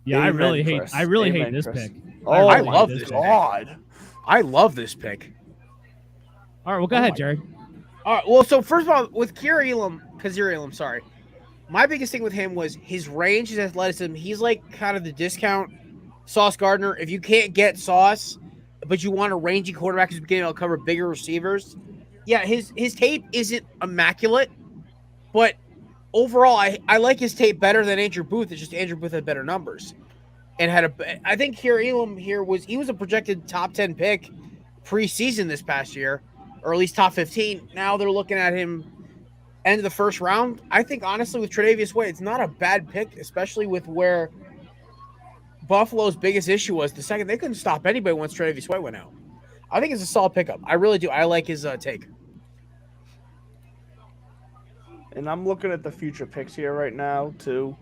Yeah, Amen, I really hate Amen, this Chris. pick. Oh, I really love hate this pick. God. I love this pick. All right, well, go ahead, Jared. All right. Well, so first of all, with Kazir Elam, sorry. My biggest thing with him was his range, his athleticism. He's like kind of the discount Sauce Gardner. If you can't get Sauce, but you want a rangy quarterback who's being able to cover bigger receivers, yeah, his tape isn't immaculate, but overall, I like his tape better than Andrew Booth. It's just Andrew Booth had better numbers, and I think Kazir Elam was a projected top 10 pick preseason this past year, or at least top 15. Now they're looking at him end of the first round. I think honestly with Tre'Davious White, it's not a bad pick, especially with where Buffalo's biggest issue was the second they couldn't stop anybody once Tre'Davious White went out. I think it's a solid pickup. I really do. I like his take. and I'm looking at the future picks here right now too.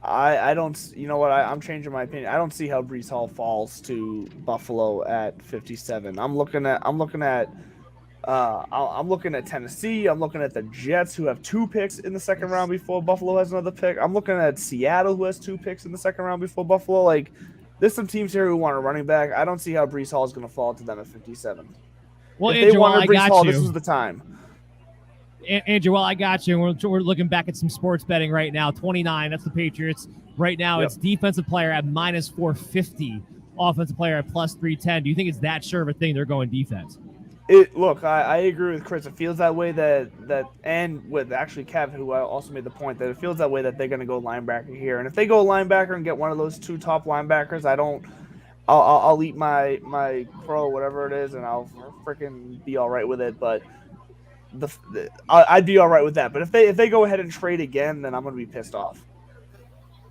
I don't. You know what? I'm changing my opinion. I don't see how Breece Hall falls to Buffalo at 57. I'm looking at Tennessee. I'm looking at the Jets, who have 2 picks in the second round before Buffalo has another pick. I'm looking at Seattle, who has 2 picks in the second round before Buffalo. Like, there's some teams here who want a running back. I don't see how Breece Hall is going to fall to them at 57. Well, if Andrew, they wanted Breece Hall, you. this was the time. Andrew, well, I got you. We're looking back at some sports betting right now. 29, that's the Patriots. Right now, It's defensive player at minus 450, offensive player at plus 310. Do you think it's that sure of a thing they're going defense? Look, I agree with Chris. It feels that way and with actually Kev, who also made the point that it feels that way that they're going to go linebacker here. And if they go linebacker and get one of those 2 top linebackers, I'll eat my crow, whatever it is, and I'll freaking be all right with it. But I'd be all right with that. But if they go ahead and trade again, then I'm going to be pissed off.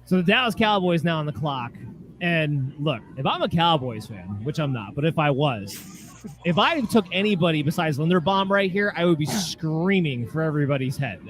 So the Dallas Cowboys now on the clock. And look, if I'm a Cowboys fan, which I'm not, but if I was, if I took anybody besides Linderbaum right here, I would be screaming for everybody's head.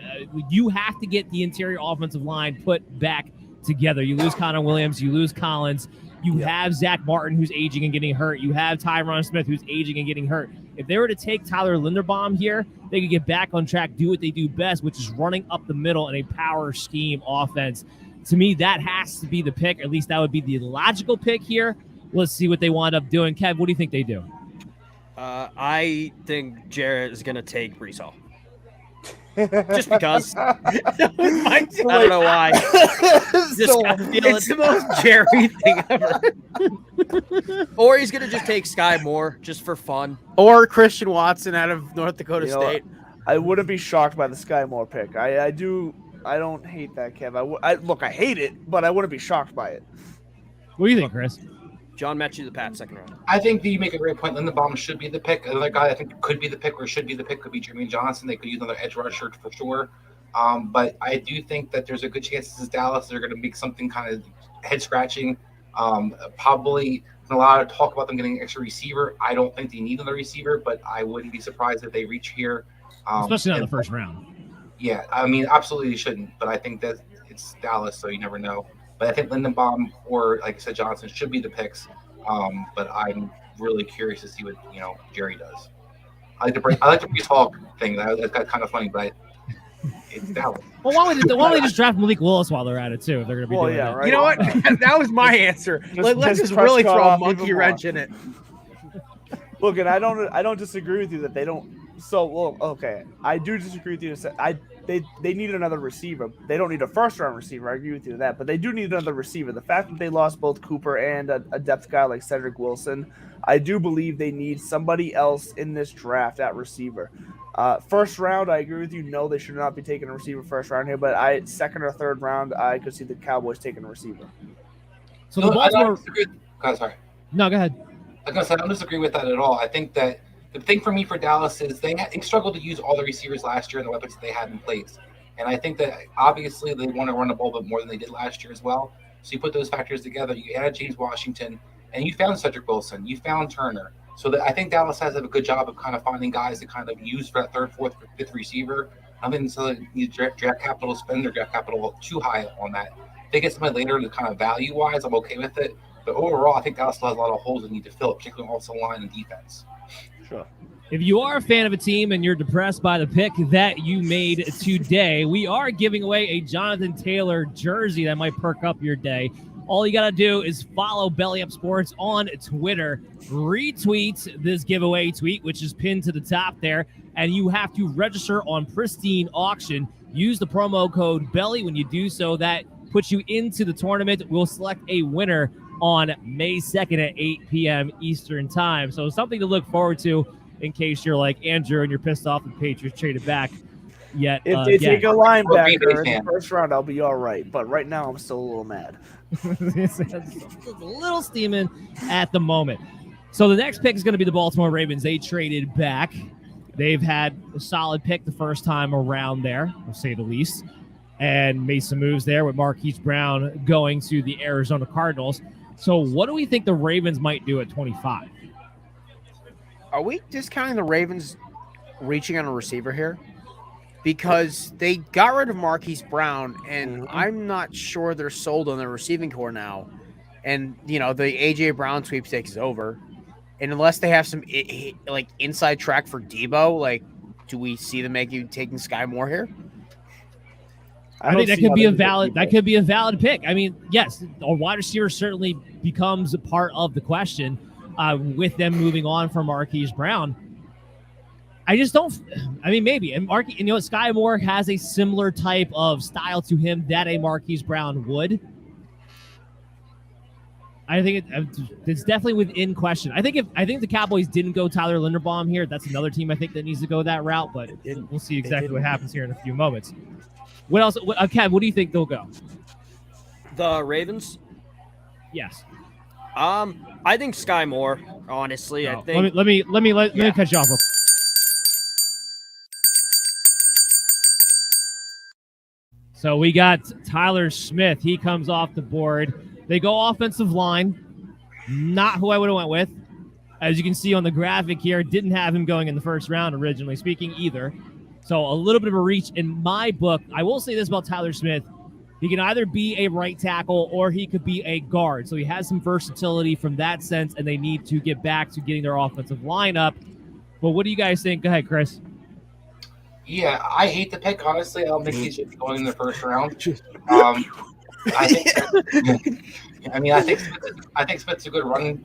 You have to get the interior offensive line put back together. You lose Connor Williams, you lose Collins. You have Zach Martin, who's aging and getting hurt. You have Tyron Smith, who's aging and getting hurt. If they were to take Tyler Linderbaum here, they could get back on track, do what they do best, which is running up the middle in a power scheme offense. To me, that has to be the pick. Or at least that would be the logical pick here. Let's see what they wind up doing. Kev, what do you think they do? I think Jared is going to take Breece Hall. Just because. I don't know why. It's the most Jerry thing ever. Or he's going to just take Sky Moore just for fun. Or Christian Watson out of North Dakota State. I wouldn't be shocked by the Sky Moore pick. I don't hate that, Kev. Look, I hate it, but I wouldn't be shocked by it. What do you think, Chris? John Mechie, the Pats, second round. I think that you make a great point. Linderbaum should be the pick. Another guy I think could be the pick or should be the pick could be Jermaine Johnson. They could use another edge rusher for sure. But I do think that there's a good chance this is Dallas. They're going to make something kind of head-scratching. Probably a lot of talk about them getting an extra receiver. I don't think they need another receiver, but I wouldn't be surprised if they reach here. Especially not in the first round. Yeah, I mean, absolutely shouldn't. But I think that it's Dallas, so you never know. But I think Linderbaum or, like I said, Johnson should be the picks. But I'm really curious to see what Jerry does. I like the Breece Hall thing. That's kind of funny, but it's Dallas. Well, why don't they just draft Malik Willis while they're at it too? If they're going to be doing that. Right. You know what? That was my answer. Let's just really throw a monkey wrench in it. Look, and I don't disagree with you that they don't. So, well, okay, I do disagree with you. They need another receiver. They don't need a first-round receiver. I agree with you with that, but they do need another receiver. The fact that they lost both Cooper and a depth guy like Cedric Wilson, I do believe they need somebody else in this draft at receiver. First round, I agree with you. No, they should not be taking a receiver first round here, but second or third round, I could see the Cowboys taking a receiver. So the Baltimore. Sorry. No, go ahead. I don't disagree with that at all. I think that the thing for me for Dallas is they struggled to use all the receivers last year and the weapons that they had in place. And I think that obviously they want to run the ball a bit more than they did last year as well. So you put those factors together, you added James Washington, and you found Cedric Wilson, you found Turner. So that I think Dallas has a good job of kind of finding guys to kind of use for that third, fourth, fifth receiver. I don't think necessarily need draft capital, spend their draft capital too high on that. If they get somebody later to kind of value-wise, I'm okay with it. But overall, I think Dallas still has a lot of holes they need to fill, particularly also line and defense. Sure. If you are a fan of a team and you're depressed by the pick that you made today, we are giving away a Jonathan Taylor jersey that might perk up your day. All you got to do is follow Belly Up Sports on Twitter, retweet this giveaway tweet, which is pinned to the top there, and you have to register on Pristine Auction. Use the promo code BELLY when you do so. That puts you into the tournament. We'll select a winner on May 2nd at 8 p.m. Eastern Time. So something to look forward to in case you're like Andrew and you're pissed off the Patriots traded back yet. If they take a linebacker in the first round, I'll be all right. But right now, I'm still a little mad. It's a little steaming at the moment. So the next pick is going to be the Baltimore Ravens. They traded back. They've had a solid pick the first time around there, to say the least, and made some moves there with Marquise Brown going to the Arizona Cardinals. So what do we think the Ravens might do at 25? Are we discounting the Ravens reaching on a receiver here? because they got rid of Marquise Brown, and I'm not sure they're sold on the receiving core now. And the AJ Brown sweepstakes is over, and unless they have some like inside track for Debo, like, do we see them taking Sky Moore here? I think that could be a valid pick. I mean, yes, a wide receiver certainly becomes a part of the question with them moving on from Marquise Brown. I just don't. I mean, maybe. And Sky Moore has a similar type of style to him that a Marquise Brown would. I think it's definitely within question. I think the Cowboys didn't go Tyler Linderbaum here, that's another team I think that needs to go that route. But we'll see exactly what happens here in a few moments. What else, Kev? What do you think they'll go? The Ravens. Yes. I think Sky Moore. Honestly, I think. Let me cut you off. So we got Tyler Smith. He comes off the board. They go offensive line. Not who I would have went with. As you can see on the graphic here, didn't have him going in the first round, originally speaking, either. So a little bit of a reach in my book. I will say this about Tyler Smith. He can either be a right tackle or he could be a guard. So he has some versatility from that sense, and they need to get back to getting their offensive line up. But what do you guys think? Go ahead, Chris. Yeah, I hate the pick, honestly. I don't think he should be going in the first round. I think Smith's a good running,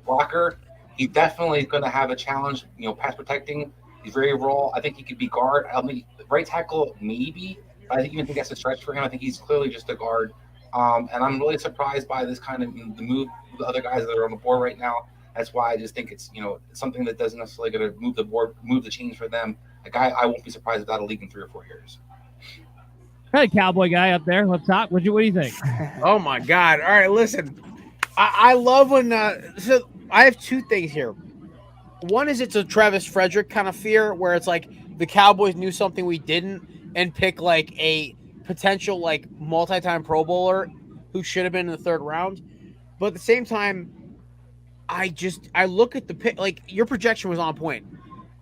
blocker. He's definitely going to have a challenge, pass protecting. He's very raw. I think he could be guard. I mean, right tackle maybe. But I even think that's a stretch for him. I think he's clearly just a guard. And I'm really surprised by this kind of the move of the other guys that are on the board right now. That's why I just think it's something that doesn't necessarily going to move the chains for them. A guy I won't be surprised without a league in 3 or 4 years. Hey, Cowboy guy up there up top. What do you think? Oh my God! All right, listen. I love when. So I have 2 things here. One is it's a Travis Frederick kind of fear where it's like the Cowboys knew something we didn't and pick like a potential like multi-time Pro Bowler who should have been in the 3rd round. But at the same time, I look at the pick. Like your projection was on point.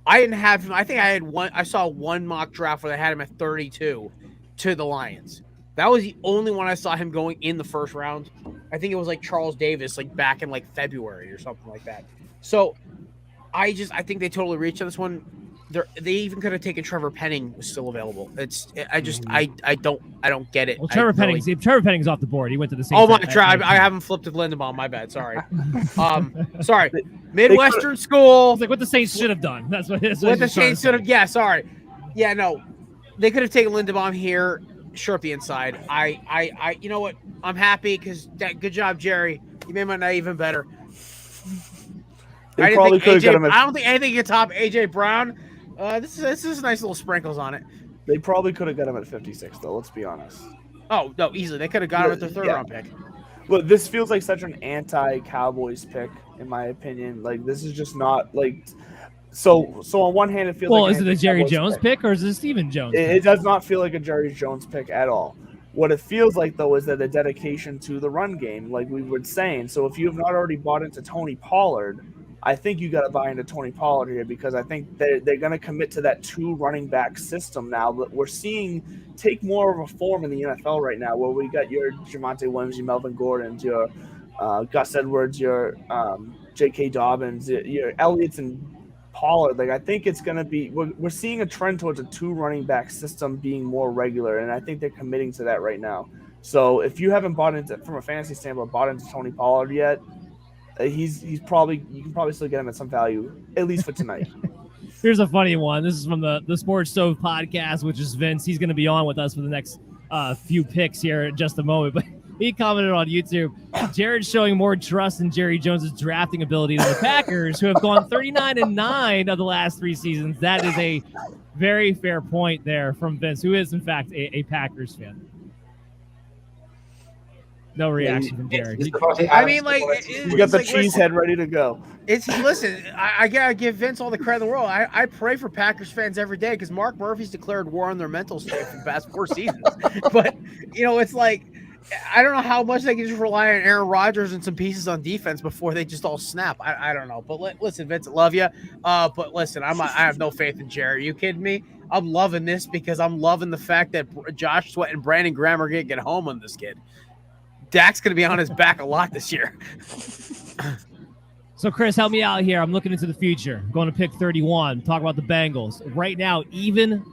I didn't have him. I think I saw one mock draft where they had him at 32 to the Lions. That was the only one I saw him going in the 1st round. I think it was like Charles Davis, like back in like February or something like that. So I think they totally reached on this one. They even could have taken Trevor Penning was still available. I don't get it. Well, Trevor Penning's off the board. He went to the same. Oh my God! I haven't flipped to Linderbaum. My bad. Sorry. Sorry. Midwestern school. It's like what the Saints should have done. That's what the Saints should have. Yeah. Sorry. Yeah. No. They could have taken Linderbaum here. Sure, up the inside. I. You know what? I'm happy because good job, Jerry. You made my night even better. I don't think anything can top AJ Brown. This is nice little sprinkles on it. They probably could have got him at 56, though. Let's be honest. Oh no, easily they could have got him at their 3rd round pick. Look, this feels like such an anti-Cowboys pick, in my opinion. Like this is just not like. So on one hand, it feels like. Well, is it a Jerry Jones pick or is it a Stephen Jones? It does not feel like a Jerry Jones pick at all. What it feels like, though, is that a dedication to the run game, like we were saying. So if you have not already bought into Tony Pollard, I think you got to buy into Tony Pollard here because I think they're going to commit to that 2 running back system now that we're seeing take more of a form in the NFL right now, where we got your Javonte Williams, your Melvin Gordons, your Gus Edwards, your J.K. Dobbins, your Elliott's and Pollard. Like I think it's going to be we're seeing a trend towards a 2 running back system being more regular, and I think they're committing to that right now. So if you haven't bought into, from a fantasy standpoint, bought into Tony Pollard yet, you can probably still get him at some value, at least for tonight. Here's a funny one. This is from the Sports Stove podcast, which is Vince. He's going to be on with us for the next few picks here in just a moment. But he commented on YouTube, Jared's showing more trust in Jerry Jones' drafting ability than the Packers, who have gone 39-9 of the last 3 seasons. That is a very fair point there from Vince, who is, in fact, a Packers fan. No reaction from Jared. I mean, like you got the cheese head ready to go. Listen. I gotta give Vince all the credit in the world. I pray for Packers fans every day because Mark Murphy's declared war on their mental state for the past 4 seasons. But it's like I don't know how much they can just rely on Aaron Rodgers and some pieces on defense before they just all snap. I don't know. But listen, Vincent, love you. But listen, I have no faith in Jerry. Are you kidding me? I'm loving this because I'm loving the fact that Josh Sweat and Brandon Graham are going to get home on this kid. Dak's going to be on his back a lot this year. So, Chris, help me out here. I'm looking into the future. I'm going to pick 31. Talk about the Bengals. Right now, even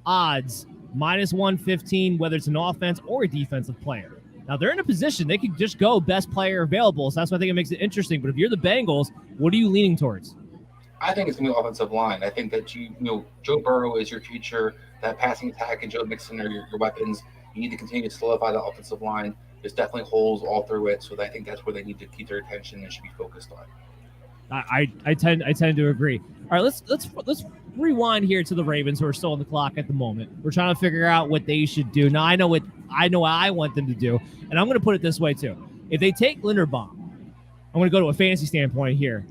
odds, -115, whether it's an offense or a defensive player. Now, they're in a position. They could just go best player available, so that's why I think it makes it interesting. But if you're the Bengals, what are you leaning towards? I think it's going to be offensive line. I think that Joe Burrow is your future. That passing attack and Joe Mixon are your weapons. You need to continue to solidify the offensive line. There's definitely holes all through it, so I think that's where they need to keep their attention and should be focused on. I tend to agree. All right, let's rewind here to the Ravens, who are still on the clock at the moment. We're trying to figure out what they should do. Now I know what I want them to do, and I'm going to put it this way too. If they take Linderbaum, I'm going to go to a fantasy standpoint here.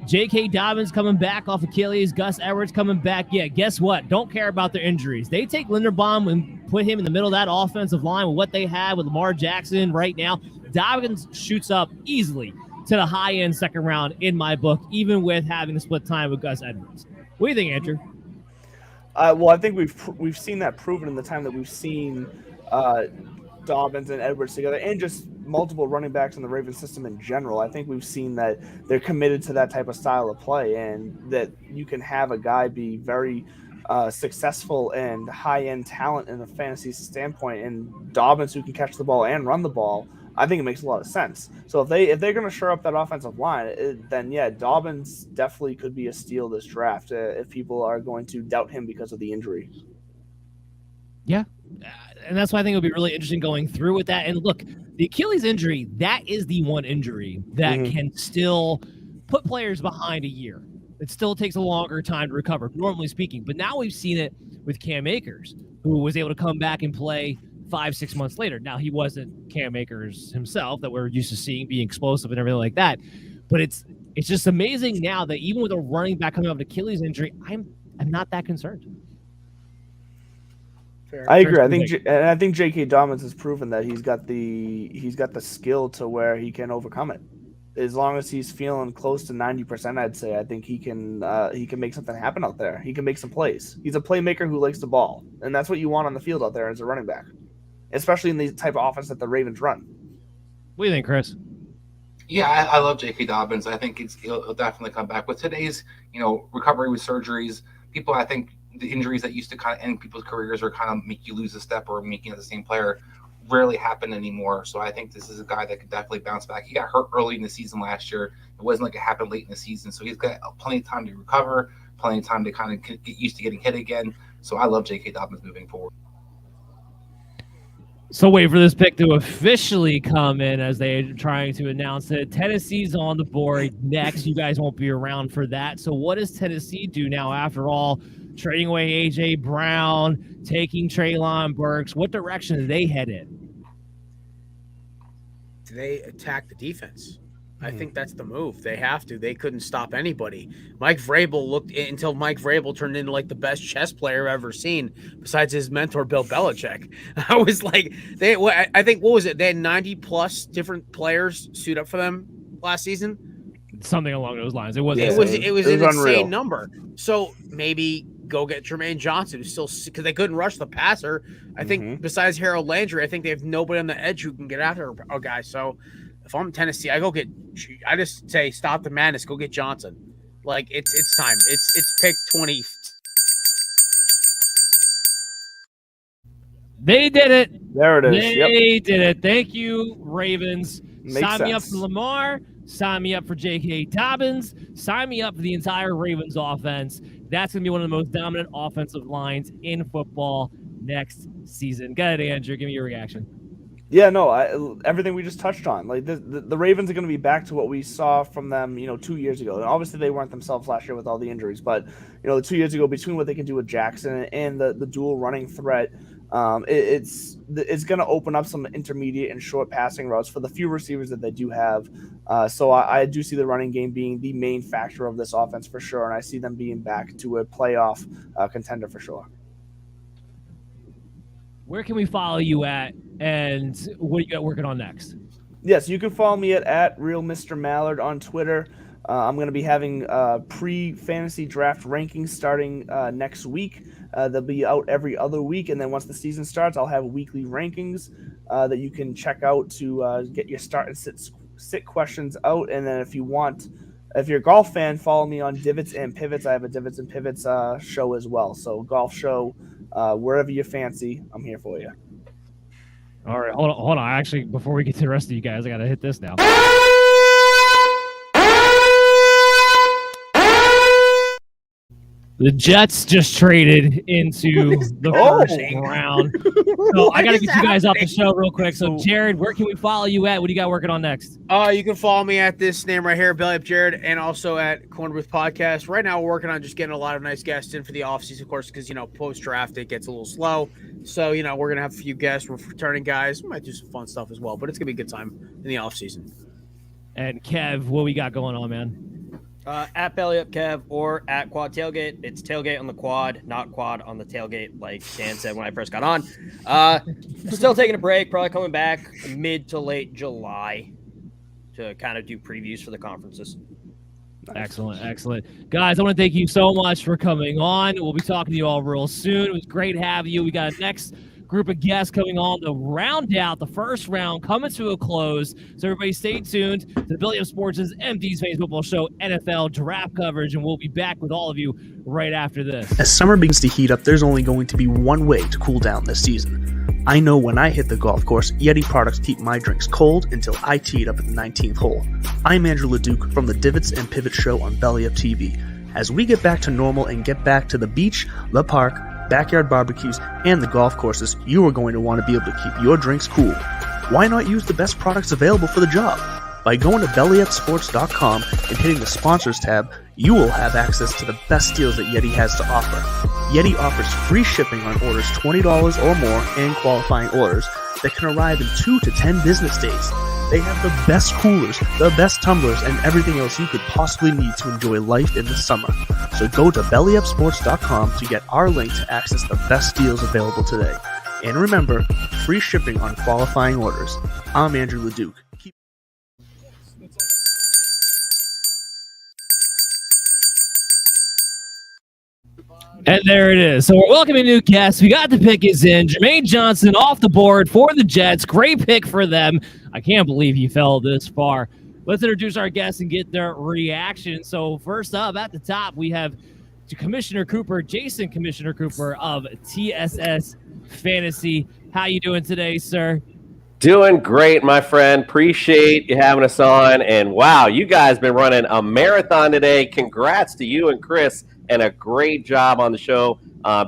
J.K. Dobbins coming back off Achilles, Gus Edwards coming back. Yeah, guess what? Don't care about their injuries. They take Linderbaum and put him in the middle of that offensive line with what they have with Lamar Jackson right now. Dobbins shoots up easily to the high-end second round in my book, even with having to split time with Gus Edwards. What do you think, Andrew? Well, I think we've seen that proven in the time that we've seen Dobbins and Edwards together, and just multiple running backs in the Ravens system in general. I think we've seen that they're committed to that type of style of play, and that you can have a guy be very successful and high-end talent in a fantasy standpoint, and Dobbins who can catch the ball and run the ball. I think it makes a lot of sense. So if they're going to shore up that offensive line, then yeah, Dobbins definitely could be a steal this draft if people are going to doubt him because of the injury. Yeah, and that's why I think it'll be really interesting going through with that. And look, the Achilles injury, that is the one injury that can still put players behind a year. It still takes a longer time to recover, normally speaking. But now we've seen it with Cam Akers, who was able to come back and play 5-6 months later. Now, he wasn't Cam Akers himself that we're used to seeing being explosive and everything like that. But it's just amazing now that even with a running back coming off an Achilles injury, I'm not that concerned. I agree. I think J.K. Dobbins has proven that he's got the skill to where he can overcome it. As long as he's feeling close to 90%, I'd say, I think he can make something happen out there. He can make some plays. He's a playmaker who likes the ball, and that's what you want on the field out there as a running back, especially in the type of offense that the Ravens run. What do you think, Chris? Yeah, I love J.K. Dobbins. I think he'll definitely come back with today's recovery with surgeries. People, I think the injuries that used to kind of end people's careers or kind of make you lose a step or make you the same player rarely happen anymore. So I think this is a guy that could definitely bounce back. He got hurt early in the season last year. It wasn't like it happened late in the season. So he's got plenty of time to recover, plenty of time to kind of get used to getting hit again. So I love J.K. Dobbins moving forward. So wait for this pick to officially come in as they're trying to announce it. Tennessee's on the board next. You guys won't be around for that. So what does Tennessee do now after all? Trading away A.J. Brown, taking Treylon Burks. What direction do they head in? Do they attack the defense? I think that's the move. They have to. They couldn't stop anybody. Mike Vrabel turned into like the best chess player I've ever seen, besides his mentor Bill Belichick. I was like, I think what was it? They had 90 plus different players suit up for them last season. Something along those lines. It was an insane number. So maybe go get Jermaine Johnson, who's still, because they couldn't rush the passer. I think besides Harold Landry, I think they have nobody on the edge who can get after a guy. So if I'm Tennessee, I just say stop the madness, go get Johnson. Like it's time. It's pick 20. They did it. There it is. They did it. Thank you, Ravens. Makes me up sense. for Lamar. Sign me up for J.K. Dobbins. Sign me up for the entire Ravens offense. That's going to be one of the most dominant offensive lines in football next season. Go ahead, Andrew. Give me your reaction. Yeah, no, everything we just touched on. Like the Ravens are going to be back to what we saw from them, 2 years ago. And obviously they weren't themselves last year with all the injuries, but the 2 years ago, between what they can do with Jackson and the dual running threat, it's going to open up some intermediate and short passing routes for the few receivers that they do have. So I do see the running game being the main factor of this offense for sure, and I see them being back to a playoff contender for sure. Where can we follow you at And what do you got working on next? Yes, you can follow me at Real Mr. Mallard on Twitter. I'm going to be having pre-fantasy draft rankings starting next week. They'll be out every other week, and then once the season starts, I'll have weekly rankings that you can check out to get your start and sit questions out. And then if you're a golf fan, follow me on Divots and Pivots. I have a Divots and Pivots show as well. So golf show, wherever you fancy, I'm here for you. All right, hold on. Actually, before we get to the rest of you guys, I got to hit this now. The Jets just traded into the first round. So I got to get you guys off the show real quick. So, Jared, where can we follow you at? What do you got working on next? You can follow me at this name right here, Belly Up Jared, and also at Corner Booth Podcast. Right now, we're working on just getting a lot of nice guests in for the offseason, of course, because, post-draft, it gets a little slow. So, we're going to have a few guests. We're returning guys. We might do some fun stuff as well, but it's going to be a good time in the offseason. And, Kev, what we got going on, man? At Belly Up Kev or at Quad Tailgate. It's tailgate on the quad, not quad on the tailgate, like Dan said when I first got on. Still taking a break, probably coming back mid to late July to kind of do previews for the conferences. Excellent. Guys, I want to thank you so much for coming on. We'll be talking to you all real soon. It was great having you. We got a next group of guests coming on to round out the first round, coming to a close. So everybody stay tuned to the Belly Up Sports' MD's Fantasy Football Show NFL draft coverage, and we'll be back with all of you right after this. As summer begins to heat up, there's only going to be one way to cool down this season. I know when I hit the golf course, Yeti products keep my drinks cold until I tee it up at the 19th hole. I'm Andrew LeDuc from the Divots and Pivot Show on Belly Up TV. As we get back to normal and get back to the beach, the park, backyard barbecues, and the golf courses, you are going to want to be able to keep your drinks cool. Why not use the best products available for the job? By going to bellyupsports.com and hitting the sponsors tab, you will have access to the best deals that Yeti has to offer. Yeti offers free shipping on orders $20 or more and qualifying orders that can arrive in 2 to 10 business days. They have the best coolers, the best tumblers, and everything else you could possibly need to enjoy life in the summer. So go to bellyupsports.com to get our link to access the best deals available today. And remember, free shipping on qualifying orders. I'm Andrew LeDuc. And there it is. So we're welcoming new guests. We got the pick is in. Jermaine Johnson off the board for the Jets. Great pick for them. I can't believe he fell this far. Let's introduce our guests and get their reaction. So first up at the top, we have Commissioner Cooper, Jason Commissioner Cooper of TSS Fantasy. How you doing today, sir? Doing great, my friend. Appreciate you having us on. And wow, you guys been running a marathon today. Congrats to you and Chris, and a great job on the show.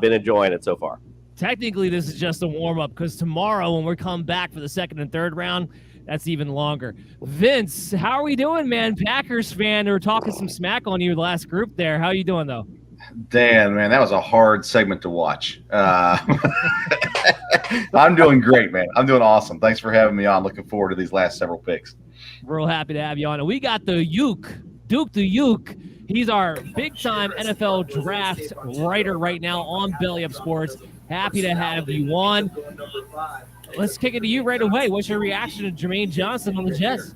Been enjoying it so far. Technically, this is just a warm-up because tomorrow when we come back for the second and third round, that's even longer. Vince, how are we doing, man? Packers fan. They were talking some smack on you the last group there. How are you doing, though? Dan, man, that was a hard segment to watch. I'm doing great, man. I'm doing awesome. Thanks for having me on. Looking forward to these last several picks. Real happy to have you on. And we got the Duke the Uke. He's our big-time NFL draft writer right now on Belly Up Sports. Happy to have you on. Let's kick it to you right away. What's your reaction to Jermaine Johnson on the Jets?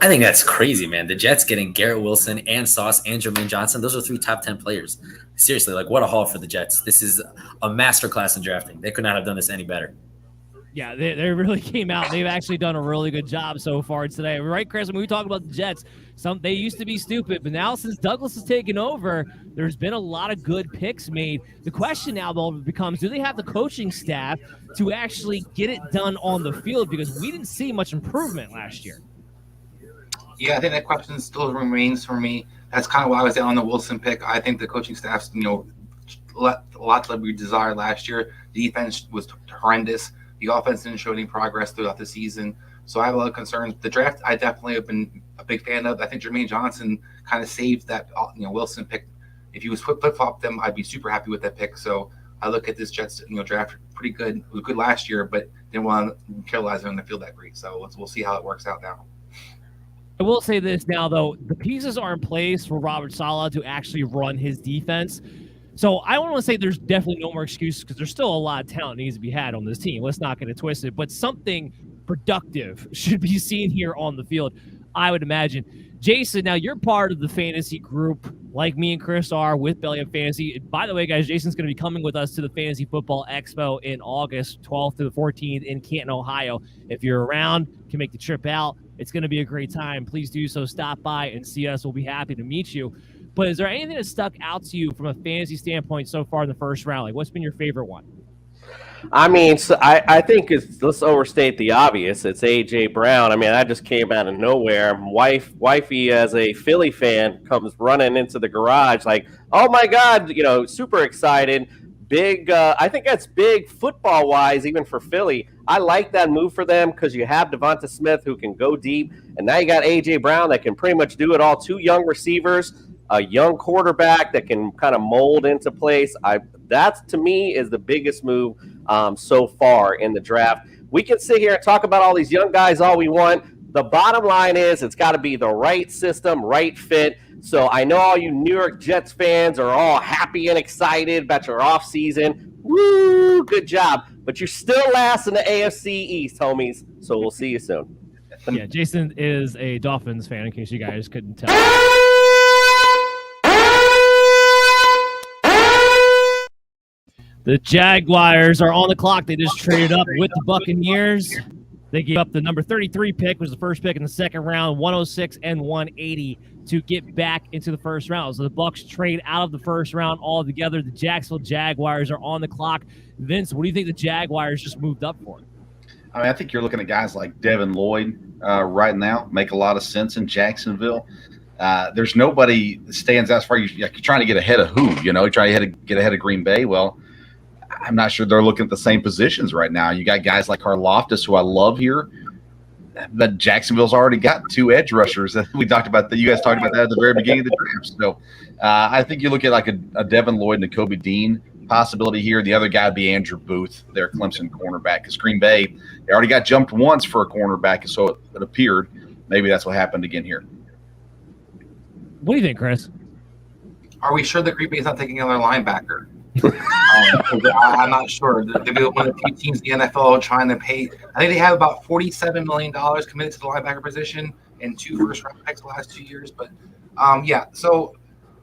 I think that's crazy, man. The Jets getting Garrett Wilson and Sauce and Jermaine Johnson. Those are 3 top 10 players. Seriously, what a haul for the Jets. This is a masterclass in drafting. They could not have done this any better. Yeah, they really came out. They've actually done a really good job so far today. Right, Chris? When we talk about the Jets, they used to be stupid, but now since Douglas has taken over, there's been a lot of good picks made. The question now, though, becomes, do they have the coaching staff to actually get it done on the field? Because we didn't see much improvement last year. Yeah, I think that question still remains for me. That's kind of why I was on the Wilson pick. I think the coaching staff's, left a lot to be desired last year. The defense was horrendous. The offense didn't show any progress throughout the season. So I have a lot of concerns. The draft, I definitely have been a big fan of. I think Jermaine Johnson kind of saved that, Wilson pick. If he was flip-flop them, I'd be super happy with that pick. So I look at this Jets, draft pretty good. It was good last year, but didn't want to capitalize on the field that great. So we'll see how it works out now. I will say this now, though. The pieces are in place for Robert Saleh to actually run his defense. So I don't want to say there's definitely no more excuses because there's still a lot of talent needs to be had on this team. Let's not get it twisted, but something productive should be seen here on the field, I would imagine. Jason, now you're part of the fantasy group like me and Chris are with Belly Up Fantasy. By the way, guys, Jason's going to be coming with us to the Fantasy Football Expo in August 12th to the 14th in Canton, Ohio. If you're around, can make the trip out. It's going to be a great time. Please do so. Stop by and see us. We'll be happy to meet you. But is there anything that stuck out to you from a fantasy standpoint so far in the first round? Like, what's been your favorite one? I mean, so I think let's overstate the obvious. It's A.J. Brown. I mean, that just came out of nowhere. Wifey, as a Philly fan, comes running into the garage like, oh, my God, super excited. Big, I think that's big football-wise, even for Philly. I like that move for them because you have Devonta Smith who can go deep, and now you got A.J. Brown that can pretty much do it all. 2 young receivers, a young quarterback that can kind of mold into place. That, to me, is the biggest move so far in the draft. We can sit here and talk about all these young guys all we want. The bottom line is it's got to be the right system, right fit. So I know all you New York Jets fans are all happy and excited about your offseason. Woo, good job. But you're still last in the AFC East, homies. So we'll see you soon. Yeah, Jason is a Dolphins fan, in case you guys couldn't tell. The Jaguars are on the clock. They just traded up with the Buccaneers. They gave up the number 33 pick, which was the first pick in the second round, 106 and 180 to get back into the first round. So the Bucs trade out of the first round altogether. The Jacksonville Jaguars are on the clock. Vince, what do you think the Jaguars just moved up for? I mean, I think you're looking at guys like Devin Lloyd right now. Make a lot of sense in Jacksonville. There's nobody that stands out as far as you're trying to get ahead of who, you're trying to get ahead of Green Bay. Well, I'm not sure they're looking at the same positions right now. You got guys like Karlaftis, who I love here, but Jacksonville's already got 2 edge rushers that we talked about. That you guys talked about that at the very beginning of the draft. So I think you look at like a Devin Lloyd and Nakobe Dean possibility here. The other guy would be Andrew Booth, their Clemson cornerback, because Green Bay, they already got jumped once for a cornerback, so it appeared maybe that's what happened again here. What do you think, Chris? Are we sure that Green Bay's not taking another linebacker? I'm not sure. They'll be one of the few teams in the NFL trying to pay. I think they have about $47 million committed to the linebacker position and 2 first-round picks the last 2 years. But, yeah, so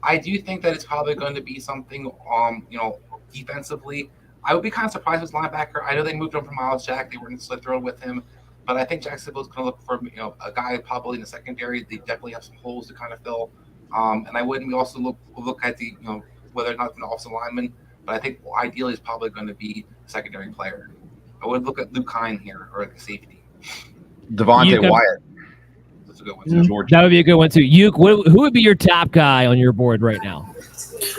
I do think that it's probably going to be something, defensively. I would be kind of surprised with linebacker. I know they moved on from Miles Jack. They weren't necessarily thrilled with him. But I think Jacksonville's going to look for, a guy probably in the secondary. They definitely have some holes to kind of fill. And I wouldn't also look at the, whether or not an offensive lineman. But I think ideally it's probably going to be a secondary player. I would look at Luke Hine here, or like a safety. Devontae Wyatt. That's a good one too. That would be a good one too. Who would be your top guy on your board right now?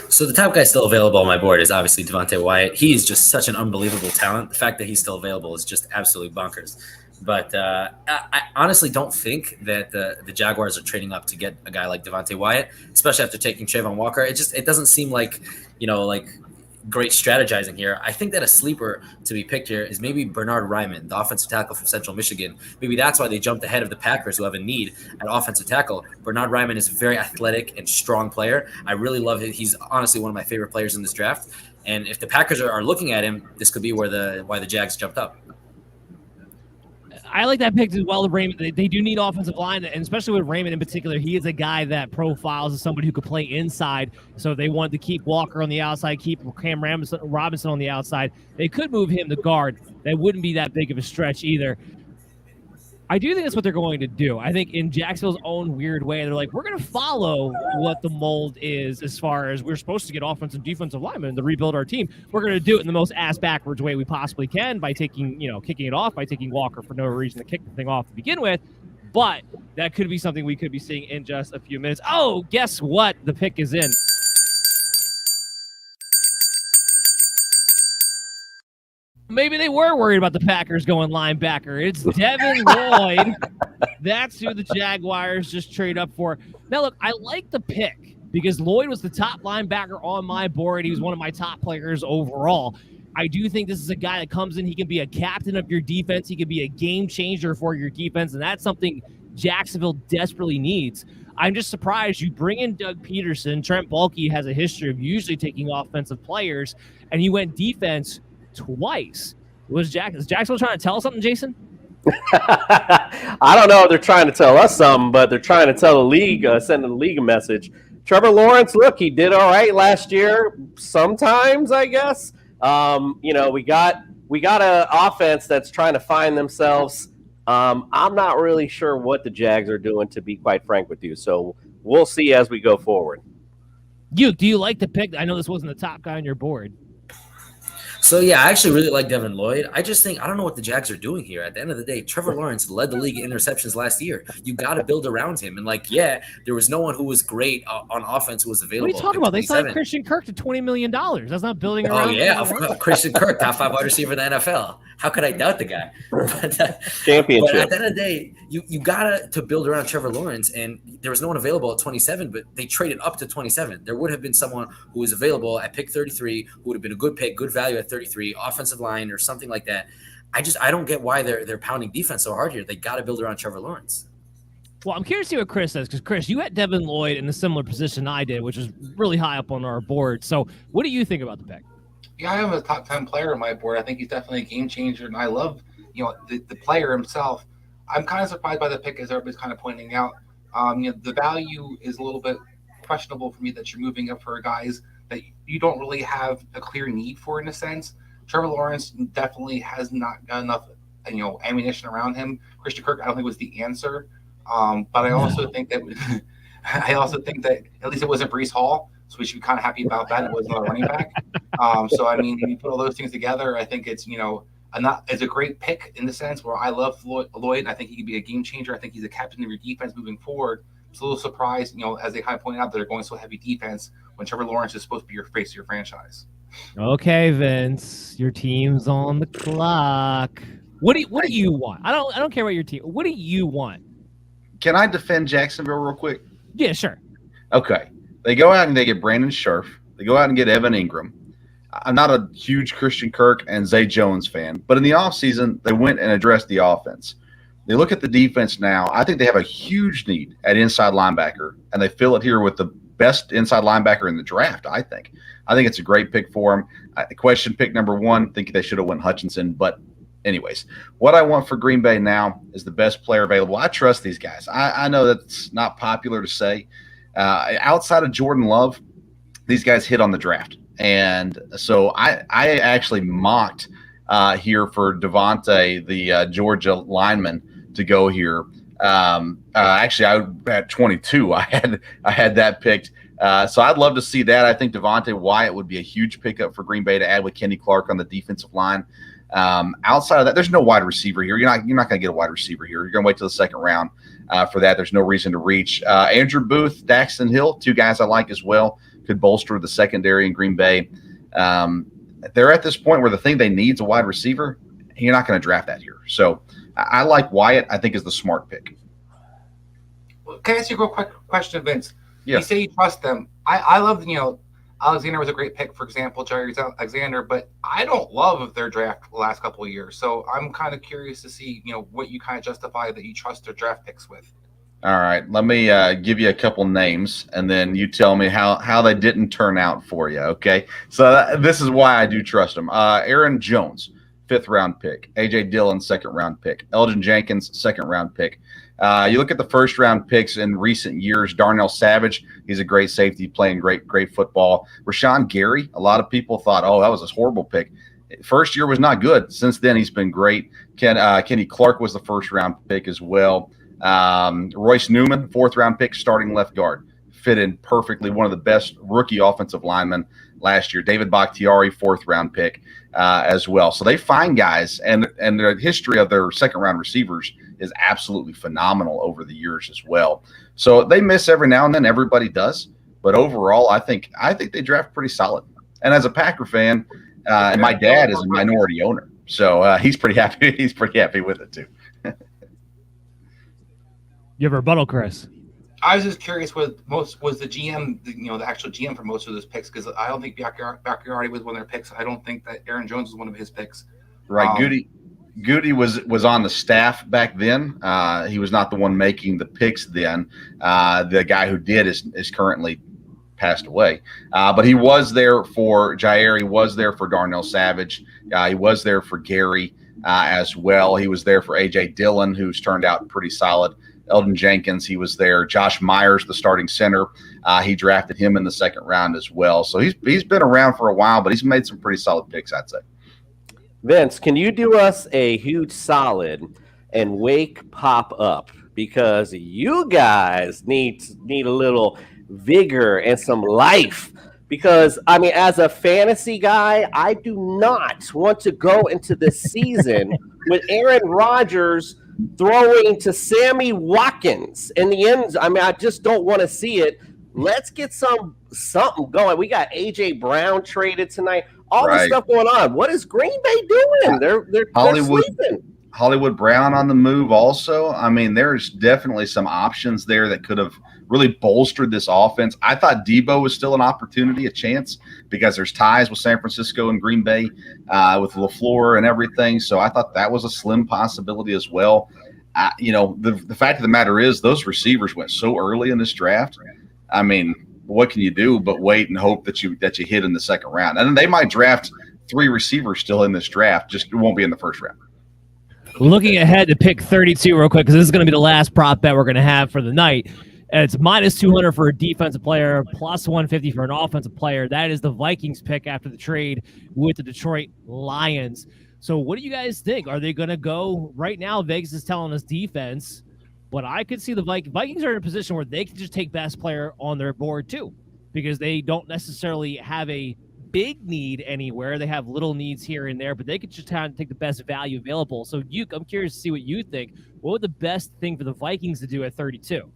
So the top guy still available on my board is obviously Devontae Wyatt. He is just such an unbelievable talent. The fact that he's still available is just absolutely bonkers. But I honestly don't think that the Jaguars are trading up to get a guy like Devontae Wyatt, especially after taking Trayvon Walker. It doesn't seem like, great strategizing here. I think that a sleeper to be picked here is maybe Bernard Ryman, the offensive tackle from Central Michigan. Maybe that's why they jumped ahead of the Packers, who have a need at offensive tackle. Bernard Ryman is a very athletic and strong player. I really love him. He's honestly one of my favorite players in this draft. And if the Packers are looking at him, this could be why the Jags jumped up. I like that pick as well. Raymond, they do need offensive line, and especially with Raymond in particular, he is a guy that profiles as somebody who could play inside. So they wanted to keep Walker on the outside, keep Cam Robinson on the outside. They could move him to guard. That wouldn't be that big of a stretch either. I do think that's what they're going to do. I think in Jacksonville's own weird way, they're like, we're going to follow what the mold is as far as we're supposed to get offensive and defensive linemen to rebuild our team. We're going to do it in the most ass-backwards way we possibly can by kicking it off, by taking Walker for no reason to kick the thing off to begin with. But that could be something we could be seeing in just a few minutes. Oh, guess what? The pick is in. Maybe they were worried about the Packers going linebacker. It's Devin Lloyd. That's who the Jaguars just trade up for. Now, look, I like the pick because Lloyd was the top linebacker on my board. He was one of my top players overall. I do think this is a guy that comes in. He can be a captain of your defense. He can be a game changer for your defense, and that's something Jacksonville desperately needs. I'm just surprised you bring in Doug Peterson. Trent Baalke has a history of usually taking offensive players, and you went defense twice. Is Jacksonville trying to tell us something, Jason? I don't know if they're trying to tell us something, but they're trying to tell the league, sending the league a message. Trevor Lawrence, look, he did all right last year. Sometimes, I guess. We got an offense that's trying to find themselves. I'm not really sure what the Jags are doing, to be quite frank with you. So we'll see as we go forward. Do you like the pick? I know this wasn't the top guy on your board. So, yeah, I actually really like Devin Lloyd. I just think I don't know what the Jags are doing here. At the end of the day, Trevor Lawrence led the league in interceptions last year. You got to build around him. And, there was no one who was great on offense who was available. What are you talking about? They signed Christian Kirk to $20 million. That's not building around. Oh, yeah, of course. Christian Kirk, top 5 wide receiver in the NFL. How could I doubt the guy? Championship. But at the end of the day, you got to build around Trevor Lawrence, and there was no one available at 27, but they traded up to 27. There would have been someone who was available at pick 33 who would have been a good pick, good value at 33, offensive line or something like that. I don't get why they're pounding defense so hard here. They got to build around Trevor Lawrence. Well, I'm curious to see what Chris says, because Chris, you had Devin Lloyd in a similar position I did, which was really high up on our board. So what do you think about the pick? Yeah, I have a top 10 player on my board. I think he's definitely a game changer, and I love, the player himself. I'm kind of surprised by the pick, as everybody's kind of pointing out. The value is a little bit questionable for me that you're moving up for guys that you don't really have a clear need for, in a sense. Trevor Lawrence definitely has not got enough, ammunition around him. Christian Kirk, I don't think was the answer. But I also think that at least it wasn't Breece Hall. So we should be kind of happy about that. It wasn't a running back. When you put all those things together, I think it's, it's a great pick in the sense where I love Lloyd. I think he could be a game changer. I think he's a captain of your defense moving forward. It's a little surprised, as they kind of pointed out, that they're going so heavy defense when Trevor Lawrence is supposed to be your face of your franchise. Okay, Vince, your team's on the clock. What do you want? I don't care about your team. What do you want? Can I defend Jacksonville real quick? Yeah, sure. Okay. They go out and they get Brandon Scherf. They go out and get Evan Ingram. I'm not a huge Christian Kirk and Zay Jones fan, but in the offseason, they went and addressed the offense. They look at the defense now. I think they have a huge need at inside linebacker, and they fill it here with the best inside linebacker in the draft, I think. I think it's a great pick for them. Question pick number 1, I think they should have went Hutchinson, but anyways, what I want for Green Bay now is the best player available. I trust these guys. I know that's not popular to say. Outside of Jordan Love, these guys hit on the draft. And so I actually mocked here for Devontae, the Georgia lineman, to go here. Actually, I at 22, I had that picked. So I'd love to see that. I think Devontae Wyatt would be a huge pickup for Green Bay to add with Kenny Clark on the defensive line. Outside of that, there's no wide receiver here. You're not going to get a wide receiver here. You're going to wait till the second round for that. There's no reason to reach. Andrew Booth, Daxton Hill, 2 guys I like as well, could bolster the secondary in Green Bay. They're at this point where the thing they need is a wide receiver. And you're not going to draft that here. So I like Wyatt. I think is the smart pick. Well, can I ask you a real quick question, Vince? Yeah. You say you trust them. I love, Alexander was a great pick, for example, Jair Alexander, but I don't love their draft the last couple of years. So I'm kind of curious to see, what you kind of justify that you trust their draft picks with. All right. Let me give you a couple names, and then you tell me how they didn't turn out for you, okay? So this is why I do trust them. Aaron Jones, 5th-round pick. A.J. Dillon, 2nd-round pick. Elgin Jenkins, 2nd-round pick. You look at the first-round picks in recent years. Darnell Savage, he's a great safety playing great football. Rashawn Gary, a lot of people thought, that was a horrible pick. First year was not good. Since then, he's been great. Kenny Clark was the first-round pick as well. Royce Newman, 4th-round pick, starting left guard. Fit in perfectly, one of the best rookie offensive linemen last year. David Bakhtiari, 4th-round pick as well. So they find guys, and the history of their second-round receivers is absolutely phenomenal over the years as well. So they miss every now and then. Everybody does. But overall, I think they draft pretty solid. And as a Packer fan, and my dad is a minority owner, so he's pretty happy. He's pretty happy with it too. You have a rebuttal, Chris? I was just curious was the GM, the actual GM for most of those picks, because I don't think Bakhtiari was one of their picks. I don't think that Aaron Jones was one of his picks. Right, Goody was on the staff back then. He was not the one making the picks then. The guy who did is currently passed away. But he was there for Jair. He was there for Darnell Savage. He was there for Gary as well. He was there for A.J. Dillon, who's turned out pretty solid. Eldon Jenkins, he was there. Josh Myers, the starting center, he drafted him in the second round as well. So he's been around for a while, but he's made some pretty solid picks, I'd say. Vince, can you do us a huge solid and wake Pop up? Because you guys need a little vigor and some life. Because, I mean, as a fantasy guy, I do not want to go into this season with Aaron Rodgers throwing to Sammy Watkins in the end. I mean, I just don't want to see it. Let's get something going. We got A.J. Brown traded tonight. All this stuff going on. What is Green Bay doing? They're sleeping. Hollywood Brown on the move also. I mean, there's definitely some options there that could have really bolstered this offense. I thought Debo was still an opportunity, a chance, because there's ties with San Francisco and Green Bay with LaFleur and everything. So I thought that was a slim possibility as well. The fact of the matter is those receivers went so early in this draft. I mean, what can you do but wait and hope that you hit in the second round? And they might draft 3 receivers still in this draft, just it won't be in the first round. Looking ahead to pick 32 real quick, because this is going to be the last prop bet we're going to have for the night. It's minus 200 for a defensive player, plus 150 for an offensive player. That is the Vikings pick after the trade with the Detroit Lions. So what do you guys think? Are they going to go right now? Vegas is telling us defense, but I could see the Vikings are in a position where they can just take best player on their board too, because they don't necessarily have a big need anywhere. They have little needs here and there, but they could just kind of take the best value available. So I'm curious to see what you think. What would the best thing for the Vikings to do at 32?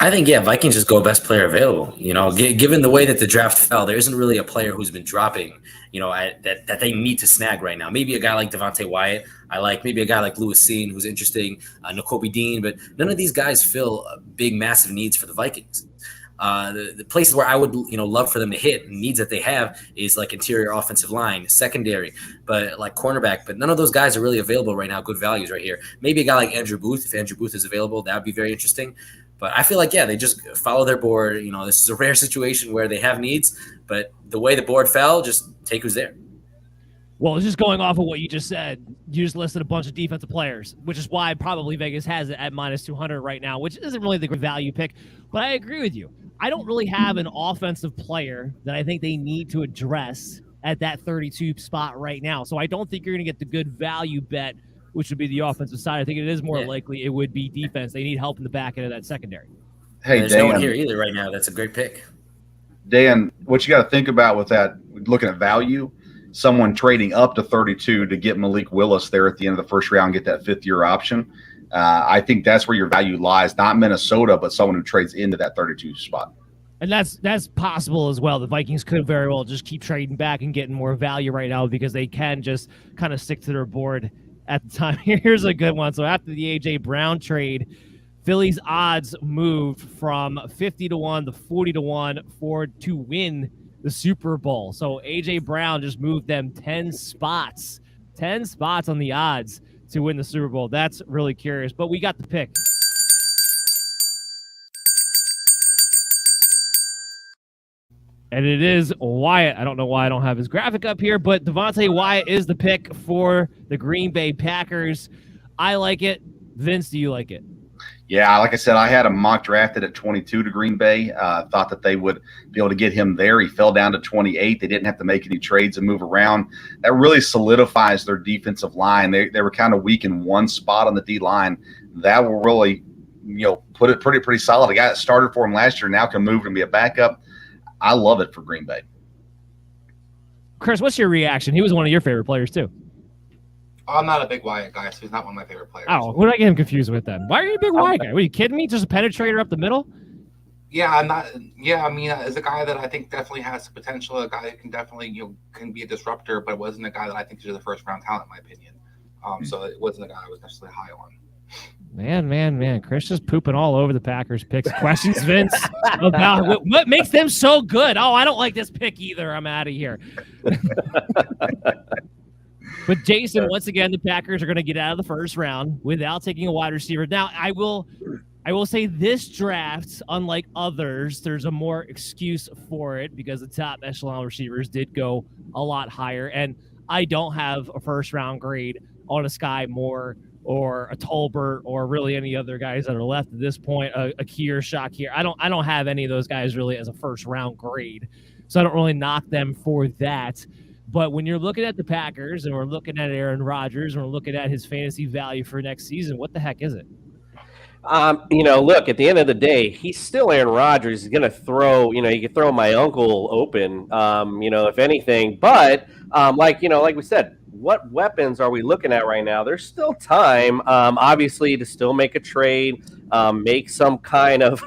I think, Vikings just go best player available. Given the way that the draft fell, there isn't really a player who's been dropping, that they need to snag right now. Maybe a guy like Devontae Wyatt, maybe a guy like Lewis Seen, who's interesting, Nakobe Dean, but none of these guys fill big, massive needs for the Vikings. The places where I would, love for them to hit needs that they have is like interior offensive line, secondary, but like cornerback. But none of those guys are really available right now. Good values right here. Maybe a guy like Andrew Booth. If Andrew Booth is available, that would be very interesting. But I feel like, they just follow their board. This is a rare situation where they have needs, but the way the board fell, just take who's there. Well, just going off of what you just said, you just listed a bunch of defensive players, which is why probably Vegas has it at minus 200 right now, which isn't really the value pick. But I agree with you. I don't really have an offensive player that I think they need to address at that 32 spot right now. So I don't think you're going to get the good value bet, which would be the offensive side. I think it is more likely it would be defense. They need help in the back end of that secondary. Hey, there's Dan, no one here either right now. That's a great pick. Dan, what you got to think about with that, looking at value, someone trading up to 32 to get Malik Willis there at the end of the first round, get that 5th-year option. I think that's where your value lies, not Minnesota, but someone who trades into that 32 spot. And that's possible as well. The Vikings could very well just keep trading back and getting more value right now because they can just kind of stick to their board at the time. Here's a good one. So after the A.J. Brown trade, Philly's odds moved from 50-1 to 40-1 to win the Super Bowl. So A.J. Brown just moved them 10 spots on the odds to win the Super Bowl. That's really curious, but we got the pick. And it is Wyatt. I don't know why I don't have his graphic up here, but Devontae Wyatt is the pick for the Green Bay Packers. I like it. Vince, do you like it? Yeah, like I said, I had him mock drafted at 22 to Green Bay. Thought that they would be able to get him there. He fell down to 28. They didn't have to make any trades and move around. That really solidifies their defensive line. They were kind of weak in one spot on the D-line. That will really, put it pretty solid. A guy that started for him last year now can move and be a backup. I love it for Green Bay. Chris, what's your reaction? He was one of your favorite players, too. I'm not a big Wyatt guy, so he's not one of my favorite players. Oh, what did I get him confused with then? Why are you a big Wyatt guy? Are you kidding me? Just a penetrator up the middle? Yeah, I'm not. Yeah, I mean, as a guy that I think definitely has the potential, a guy who can definitely, can be a disruptor, but it wasn't a guy that I think is the first round talent, in my opinion. So it wasn't a guy I was necessarily high on. Man. Chris just pooping all over the Packers picks. Questions, Vince, about what makes them so good. Oh, I don't like this pick either. I'm out of here. But Jason, once again, the Packers are going to get out of the first round without taking a wide receiver. Now, I will say this draft, unlike others, there's a more excuse for it because the top echelon receivers did go a lot higher. And I don't have a first round grade on a Sky Moore or a Tolbert or really any other guys that are left at this point, a Kier, Shakir. I don't have any of those guys really as a first round grade. So I don't really knock them for that. But when you're looking at the Packers and we're looking at Aaron Rodgers and we're looking at his fantasy value for next season, what the heck is it? Look, at the end of the day, he's still Aaron Rodgers. He's going to throw, he could throw my uncle open, if anything. But like we said, what weapons are we looking at right now? There's still time, obviously, to still make a trade, make some kind of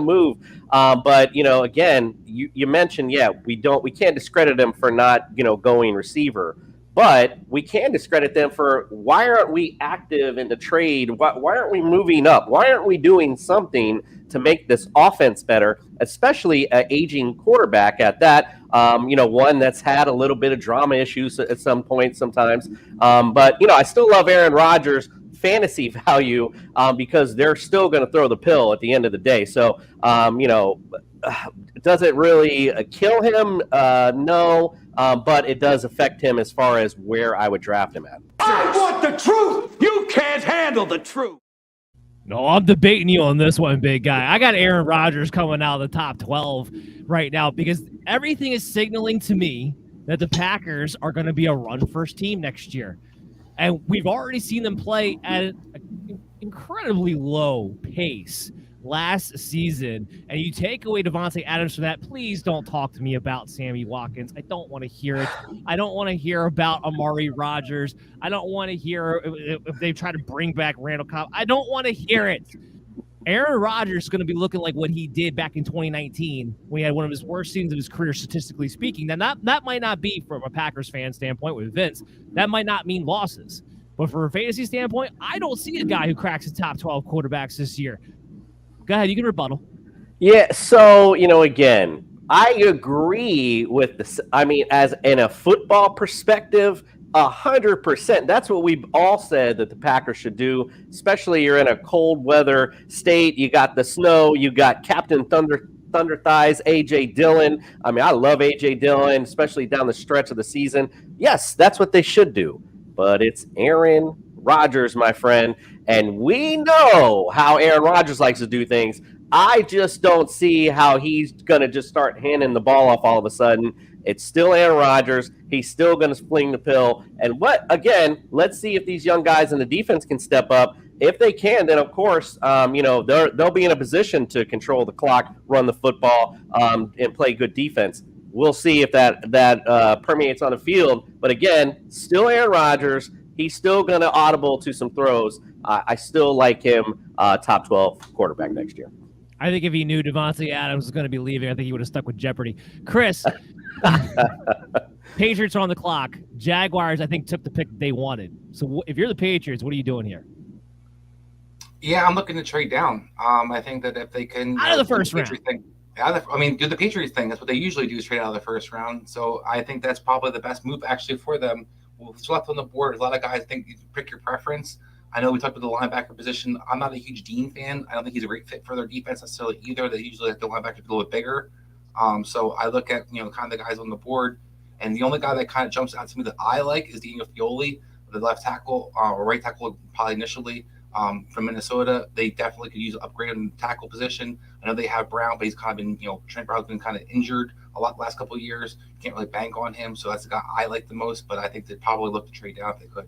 move. But again, you mentioned, we can't discredit him for not, going receiver. But we can discredit them for why aren't we active in the trade? Why aren't we moving up? Why aren't we doing something to make this offense better, especially an aging quarterback at that? One that's had a little bit of drama issues at some point sometimes. But I still love Aaron Rodgers' fantasy value because they're still going to throw the pill at the end of the day. So, does it really kill him? No. But it does affect him as far as where I would draft him at. I want the truth. You can't handle the truth. No, I'm debating you on this one, big guy. I got Aaron Rodgers coming out of the top 12 right now because everything is signaling to me that the Packers are going to be a run-first team next year. And we've already seen them play at an incredibly low pace last season, and you take away Devontae Adams from that. Please don't talk to me about Sammy Watkins. I don't want to hear it. I don't want to hear about Amari Rodgers. I don't want to hear if they try to bring back Randall Cobb. I don't want to hear it. Aaron Rodgers is going to be looking like what he did back in 2019 when he had one of his worst seasons of his career, statistically speaking. Now, that might not be from a Packers fan standpoint with Vince. That might not mean losses. But from a fantasy standpoint, I don't see a guy who cracks the top 12 quarterbacks this year. Go ahead, you can rebuttal. Yeah, so, again, I agree with this. I mean, as in a football perspective, 100%. That's what we've all said that the Packers should do, especially you're in a cold weather state. You got the snow. You got Captain Thunder Thighs, A.J. Dillon. I mean, I love A.J. Dillon, especially down the stretch of the season. Yes, that's what they should do. But it's Aaron Rodgers, my friend. And we know how Aaron Rodgers likes to do things. I just don't see how he's going to just start handing the ball off all of a sudden. It's still Aaron Rodgers. He's still going to fling the pill. And let's see if these young guys in the defense can step up. If they can, then, of course, they'll be in a position to control the clock, run the football, and play good defense. We'll see if that permeates on the field. But, again, still Aaron Rodgers. He's still going to audible to some throws. I still like him top 12 quarterback next year. I think if he knew Devontae Adams was going to be leaving, I think he would have stuck with Jeopardy. Chris, Patriots are on the clock. Jaguars, I think, took the pick they wanted. So if you're the Patriots, what are you doing here? Yeah, I'm looking to trade down. I think that if they can out of the first round. Do the Patriots thing. That's what they usually do, is trade out of the first round. So I think that's probably the best move actually for them. What's left on the board, a lot of guys think you pick your preference. I know we talked about the linebacker position. I'm not a huge Dean fan. I don't think he's a great fit for their defense necessarily either. They usually like the linebacker to be a little bit bigger. So I look at kind of the guys on the board, and the only guy that kind of jumps out to me that I like is Daniel Fioli, the left tackle or right tackle probably initially from Minnesota. They definitely could use an upgrade in the tackle position. I know they have Brown, but he's kind of been Trent Brown's been kind of injured a lot the last couple of years. Can't really bank on him, so that's the guy I like the most. But I think they'd probably look to trade down if they could.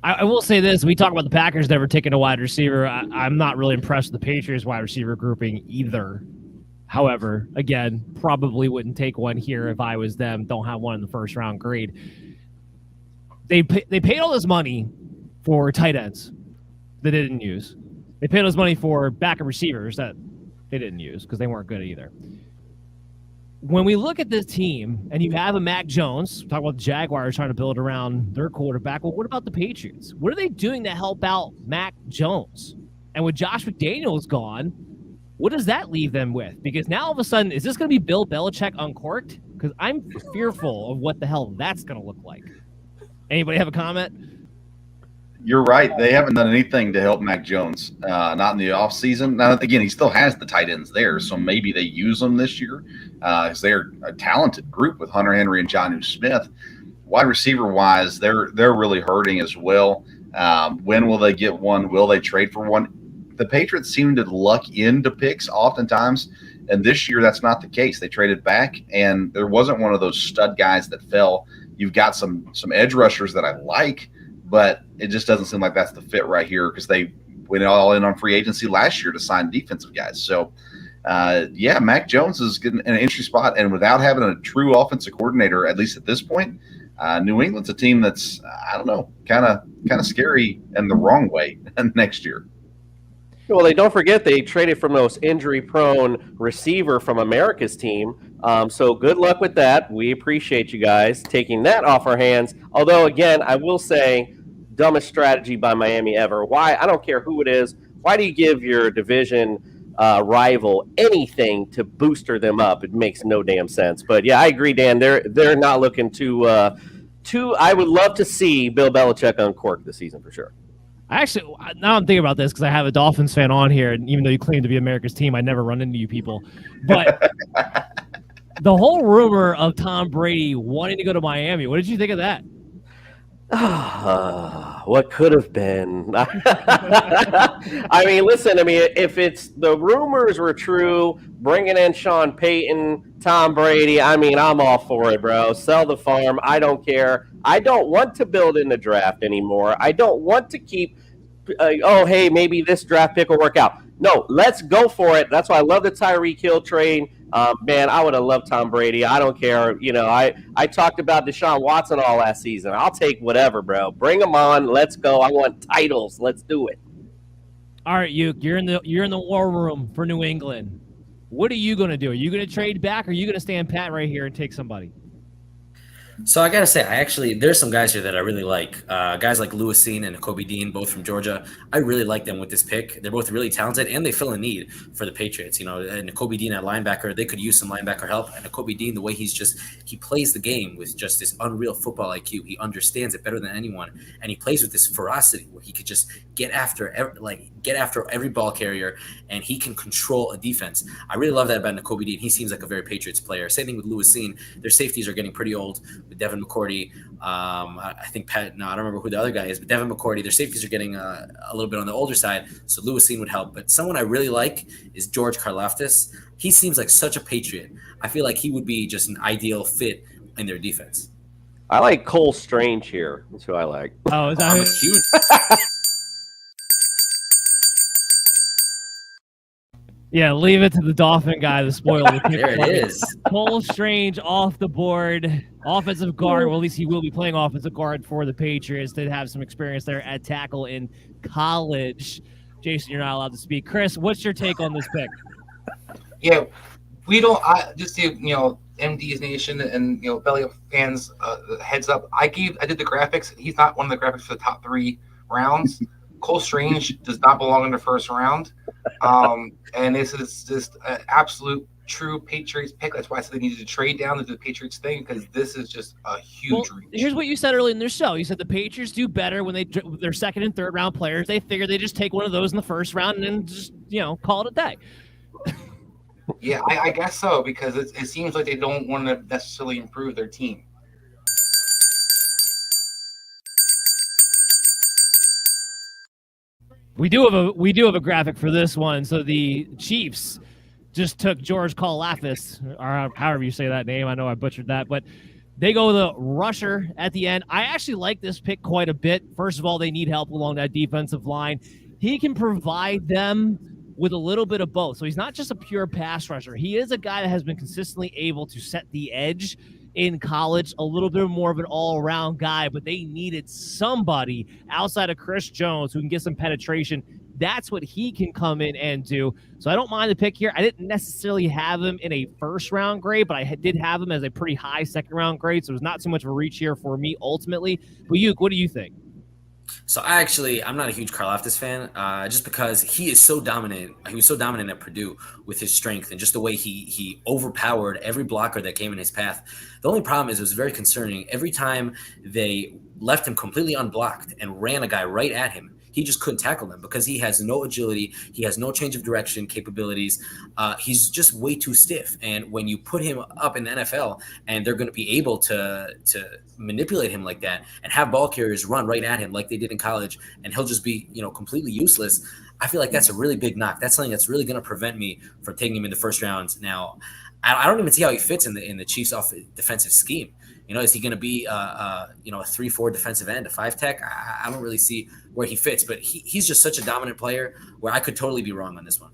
I will say this. We talk about the Packers never taking a wide receiver. I'm not really impressed with the Patriots wide receiver grouping either. However, again, probably wouldn't take one here if I was them. Don't have one in the first round grade. They paid all this money for tight ends that they didn't use. They paid all this money for backup receivers that they didn't use because they weren't good either. When we look at this team and you have a Mac Jones, talk about the Jaguars trying to build around their quarterback. Well, what about the Patriots? What are they doing to help out Mac Jones? And with Josh McDaniels gone, what does that leave them with? Because now all of a sudden, is this going to be Bill Belichick uncorked? Because I'm fearful of what the hell that's going to look like. Anybody have a comment? You're right. They haven't done anything to help Mac Jones, not in the offseason. Now, again, he still has the tight ends there, so maybe they use them this year because they're a talented group with Hunter Henry and Jonnu Smith. Wide receiver-wise, they're really hurting as well. When will they get one? Will they trade for one? The Patriots seem to luck into picks oftentimes, and this year that's not the case. They traded back, and there wasn't one of those stud guys that fell. You've got some edge rushers that I like, but it just doesn't seem like that's the fit right here because they went all in on free agency last year to sign defensive guys. So, Mac Jones is getting in an interesting spot, and without having a true offensive coordinator, at least at this point, New England's a team that's, I don't know, kind of scary in the wrong way next year. Well, they don't forget they traded from those injury-prone receiver from America's team. So good luck with that. We appreciate you guys taking that off our hands. Although, again, I will say, dumbest strategy by Miami ever. Why? I don't care who it is. Why do you give your division rival anything to booster them up? It makes no damn sense. But yeah, I agree, Dan. They're not looking to. I would love to see Bill Belichick uncork this season for sure. Actually, now I'm thinking about this because I have a Dolphins fan on here, and even though you claim to be America's team, I never run into you people. But the whole rumor of Tom Brady wanting to go to Miami, what did you think of that? What could have been? I mean, listen, if it's the rumors were true, bringing in Sean Payton, Tom Brady, I'm all for it, bro. Sell the farm. I don't care. I don't want to build in the draft anymore. I don't want to keep, hey, maybe this draft pick will work out. No, let's go for it. That's why I love the Tyreek Hill trade. Man, I would have loved Tom Brady. I don't care. I talked about Deshaun Watson all last season. I'll take whatever, bro. Bring them on. Let's go. I want titles. Let's do it. All right, you're in the war room for New England. What are you going to do? Are you going to trade back, or are you going to stand pat right here and take somebody? So I gotta say, there's some guys here that I really like. Guys like Lewis Cine and Kobe Dean, both from Georgia. I really like them with this pick. They're both really talented, and they fill a need for the Patriots. And Kobe Dean at linebacker, they could use some linebacker help. And Kobe Dean, the way he plays the game with just this unreal football IQ. He understands it better than anyone, and he plays with this ferocity where he could just get after every ball carrier, and he can control a defense. I really love that about Kobe Dean. He seems like a very Patriots player. Same thing with Lewis Cine. Their safeties are getting pretty old. With Devin McCourty, I don't remember who the other guy is, but Devin McCourty, their safeties are getting a little bit on the older side, so Lewis Cine would help. But someone I really like is George Karlaftis. He seems like such a Patriot. I feel like he would be just an ideal fit in their defense. I like Cole Strange here. That's who I like. Oh, is that huge? Yeah, leave it to the Dolphin guy to spoil the pick. There it is. Cole Strange off the board. Offensive guard. Well, at least he will be playing offensive guard for the Patriots. Did have some experience there at tackle in college. Jason, you're not allowed to speak. Chris, what's your take on this pick? Yeah, we don't. Just to MD's Nation and Belly Up fans, heads up. I did the graphics. He's not one of the graphics for the top 3 rounds. Cole Strange does not belong in the first round. And this is just an absolute true Patriots pick. That's why I said they needed to trade down to do the Patriots thing, because this is just a huge reach. Here's what you said earlier in their show. You said the Patriots do better when they're second and third round players. They figure they just take one of those in the first round and then just call it a day. Yeah, I guess so, because it seems like they don't want to necessarily improve their team. We do have a graphic for this one. So the Chiefs just took George Karlaftis, or however you say that name. I know I butchered that, but they go the rusher at the end. I actually like this pick quite a bit. First of all, they need help along that defensive line. He can provide them with a little bit of both. So he's not just a pure pass rusher. He is a guy that has been consistently able to set the edge in college, a little bit more of an all-around guy, but they needed somebody outside of Chris Jones who can get some penetration. That's what he can come in and do. So I don't mind the pick here. I didn't necessarily have him in a first-round grade, but I did have him as a pretty high second-round grade, so it was not too much of a reach here for me ultimately. But what do you think? So I'm not a huge Karlaftis fan, just because he is so dominant. He was so dominant at Purdue with his strength and just the way he overpowered every blocker that came in his path. The only problem is it was very concerning. Every time they left him completely unblocked and ran a guy right at him, he just couldn't tackle them because he has no agility. He has no change of direction capabilities. He's just way too stiff. And when you put him up in the NFL and they're going to be able to manipulate him like that and have ball carriers run right at him like they did in college, and he'll just be, completely useless, I feel like that's a really big knock. That's something that's really going to prevent me from taking him in the first round. Now, I don't even see how he fits in the Chiefs' defensive scheme. Is he going to be a 3-4 defensive end, a 5 tech? I don't really see where he fits, but he's just such a dominant player where I could totally be wrong on this one.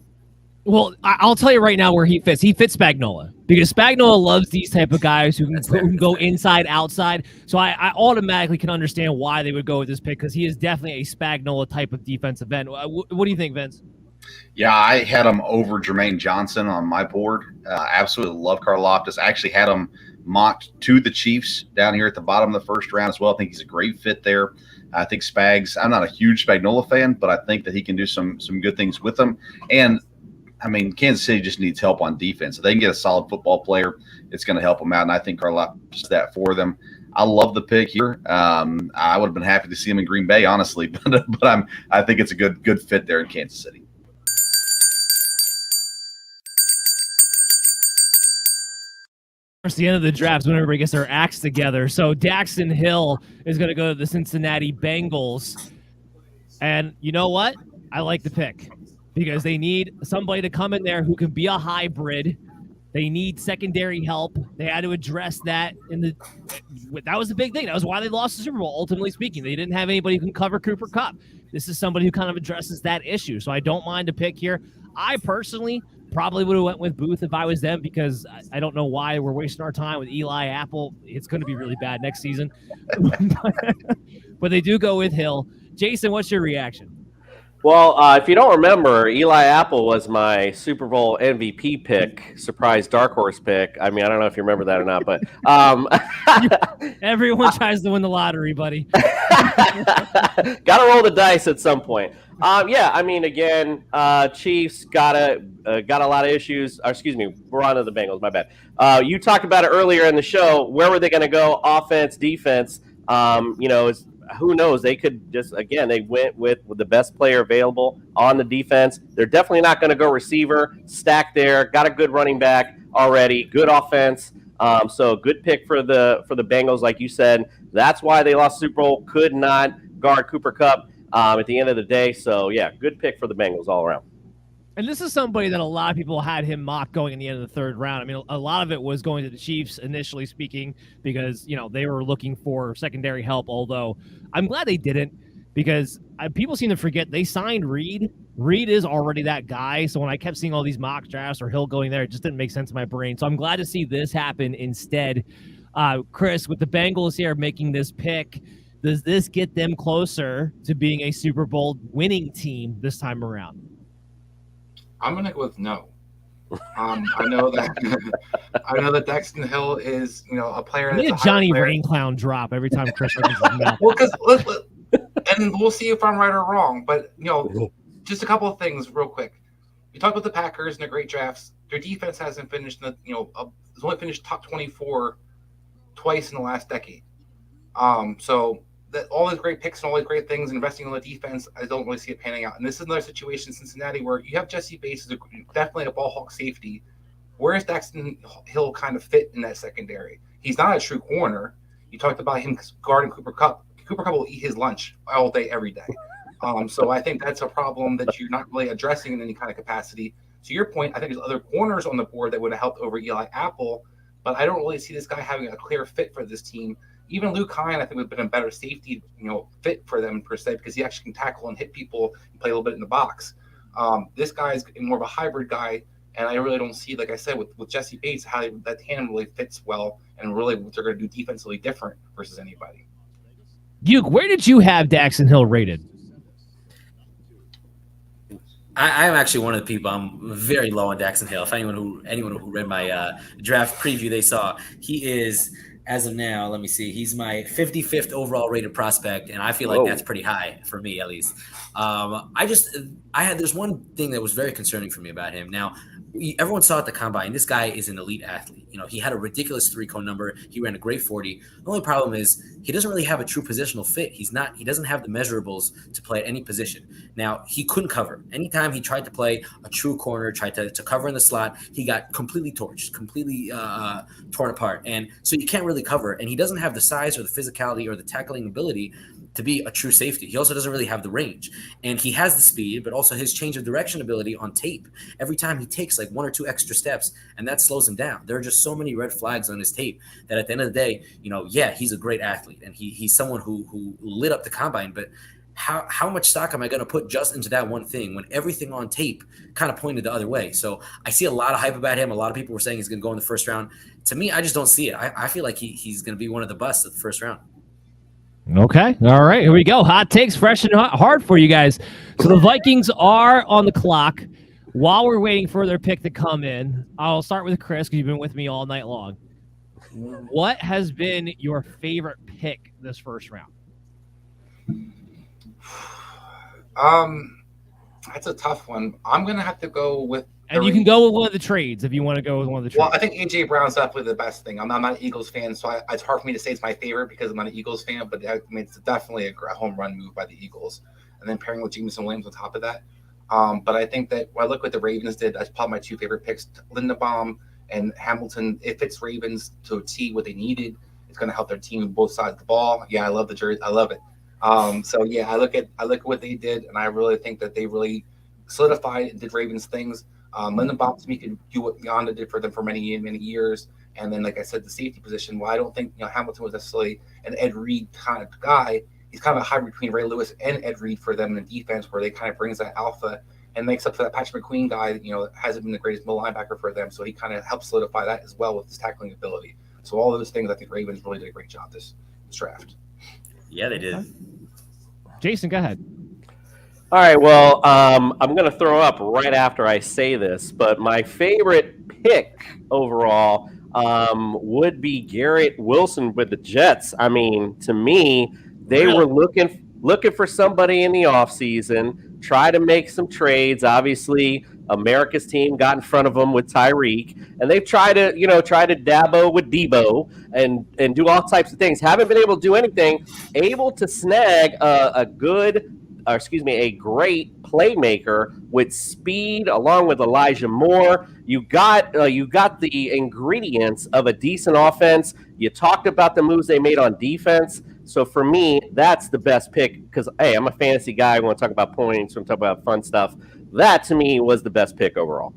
Well, I'll tell you right now where he fits. He fits Spagnuolo because Spagnuolo loves these type of guys who can go inside, outside. So I automatically can understand why they would go with this pick because he is definitely a Spagnuolo type of defensive end. What do you think, Vince? Yeah, I had him over Jermaine Johnson on my board. Absolutely love Karlaftis. I actually had him mocked to the Chiefs down here at the bottom of the first round as well. I think he's a great fit there. I think Spags, I'm not a huge Spagnuolo fan, but I think that he can do some good things with them. And, Kansas City just needs help on defense. If they can get a solid football player, it's going to help them out, and I think Karlaftis is that for them. I love the pick here. I would have been happy to see him in Green Bay, honestly, but I think it's a good fit there in Kansas City. It's the end of the draft when everybody gets their acts together. So Daxton Hill is going to go to the Cincinnati Bengals. And you know what? I like the pick because they need somebody to come in there who can be a hybrid. They need secondary help. They had to address that. That was the big thing. That was why they lost the Super Bowl, ultimately speaking. They didn't have anybody who can cover Cooper Kupp. This is somebody who kind of addresses that issue. So I don't mind a pick here. I personally probably would have went with Booth if I was them because I don't know why we're wasting our time with Eli Apple. It's going to be really bad next season. But they do go with Hill. Jason, what's your reaction? Well, if you don't remember, Eli Apple was my Super Bowl MVP pick, surprise dark horse pick. I don't know if you remember that or not, but everyone tries to win the lottery, buddy. Got to roll the dice at some point. Again, Chiefs got a lot of issues. We're on to the Bengals. My bad. You talked about it earlier in the show. Where were they going to go? Offense, defense. Who knows? They could just, again, they went with the best player available on the defense. They're definitely not going to go receiver. Stack there. Got a good running back already. Good offense. So good pick for the Bengals, like you said. That's why they lost Super Bowl. Could not guard Cooper Kupp at the end of the day. So, yeah, good pick for the Bengals all around. And this is somebody that a lot of people had him mocked going in the end of the third round. A lot of it was going to the Chiefs, initially speaking, because, they were looking for secondary help, although I'm glad they didn't because people seem to forget they signed Reed. Reed is already that guy, so when I kept seeing all these mock drafts or Hill going there, it just didn't make sense in my brain. So I'm glad to see this happen instead. Chris, with the Bengals here making this pick, does this get them closer to being a Super Bowl winning team this time around? I'm gonna go with no. I know that Daxton Hill is a player. That's a Johnny Rain clown drop every time Chris opens his mouth. Well, and we'll see if I'm right or wrong. But just a couple of things real quick. You talk about the Packers and their great drafts. Their defense hasn't finished has only finished top 24 twice in the last decade. So that all these great picks and all these great things, investing on the defense, I don't really see it panning out. And this is another situation in Cincinnati where you have Jesse Bates as definitely a ball hawk safety. Where does Daxton Hill kind of fit in that secondary? He's not a true corner. You talked about him guarding Cooper Kupp. Cooper Kupp will eat his lunch all day, every day. So I think that's a problem that you're not really addressing in any kind of capacity. To your point, I think there's other corners on the board that would have helped over Eli Apple, but I don't really see this guy having a clear fit for this team. Even Luke Hine, I think, would have been a better safety, fit for them per se, because he actually can tackle and hit people and play a little bit in the box. This guy is more of a hybrid guy, and I really don't see, like I said, with Jesse Bates, how that tandem really fits well and really what they're going to do defensively different versus anybody. Duke, where did you have Daxton Hill rated? I'm actually one of the people. I'm very low on Daxton Hill. If anyone who read my draft preview, they saw he is as of now, let me see. He's my 55th overall rated prospect, and I feel like that's pretty high for me, at least. There's one thing that was very concerning for me about him. Now, everyone saw at the combine, this guy is an elite athlete. He had a ridiculous 3-cone number. He ran a great 40. The only problem is he doesn't really have a true positional fit. He doesn't have the measurables to play at any position. Now, he couldn't cover. Anytime he tried to play a true corner, tried to cover in the slot, he got completely torched, completely torn apart. And so you can't really cover. And he doesn't have the size or the physicality or the tackling ability to be a true safety. He also doesn't really have the range, and he has the speed, but also his change of direction ability on tape. Every time he takes like 1 or 2 extra steps, and that slows him down. There are just so many red flags on his tape that at the end of the day, he's a great athlete, and he's someone who lit up the combine, but how much stock am I going to put just into that one thing when everything on tape kind of pointed the other way? So I see a lot of hype about him. A lot of people were saying he's going to go in the first round. To me, I just don't see it. I feel like he's going to be one of the busts of the first round. Okay. All right. Here we go. Hot takes, fresh and hard for you guys. So the Vikings are on the clock. While we're waiting for their pick to come in, I'll start with Chris because you've been with me all night long. What has been your favorite pick this first round? That's a tough one. I'm going to have to go with... And you can go with one of the trades if you want to go with one of the trades. Well, I think A.J. Brown's definitely the best thing. I'm not an Eagles fan, so it's hard for me to say it's my favorite because I'm not an Eagles fan, but it's definitely a home run move by the Eagles. And then pairing with Jameson Williams on top of that. But I think that when I look what the Ravens did, that's probably my 2 favorite picks. Linderbaum and Hamilton, it fits Ravens to a T what they needed. It's going to help their team on both sides of the ball. Yeah, I love the jersey. I love it. So yeah, I look at what they did, and I really think that they really solidified and did Ravens things. Linderbaum to me could do what Yonda did for them for many years. And then, like I said, the safety position. Well, I don't think Hamilton was necessarily an Ed Reed kind of guy. He's kind of a hybrid between Ray Lewis and Ed Reed for them in the defense, where they kind of brings that alpha and makes up for that Patrick McQueen guy that hasn't been the greatest middle linebacker for them. So he kind of helps solidify that as well with his tackling ability. So all those things, I think Ravens really did a great job this draft. Yeah, they did. Jason, go ahead. All right, well, I'm going to throw up right after I say this, but my favorite pick overall would be Garrett Wilson with the Jets. I mean, to me, they were looking for somebody in the offseason, try to make some trades. Obviously, America's team got in front of them with Tyreek, and they've tried to dabo with Debo and do all types of things. Haven't been able to do anything. Able to snag a great playmaker with speed, along with Elijah Moore. You got the ingredients of a decent offense. You talked about the moves they made on defense. So for me, that's the best pick because, hey, I'm a fantasy guy. I want to talk about points. I want to talk about fun stuff. That, to me, was the best pick overall.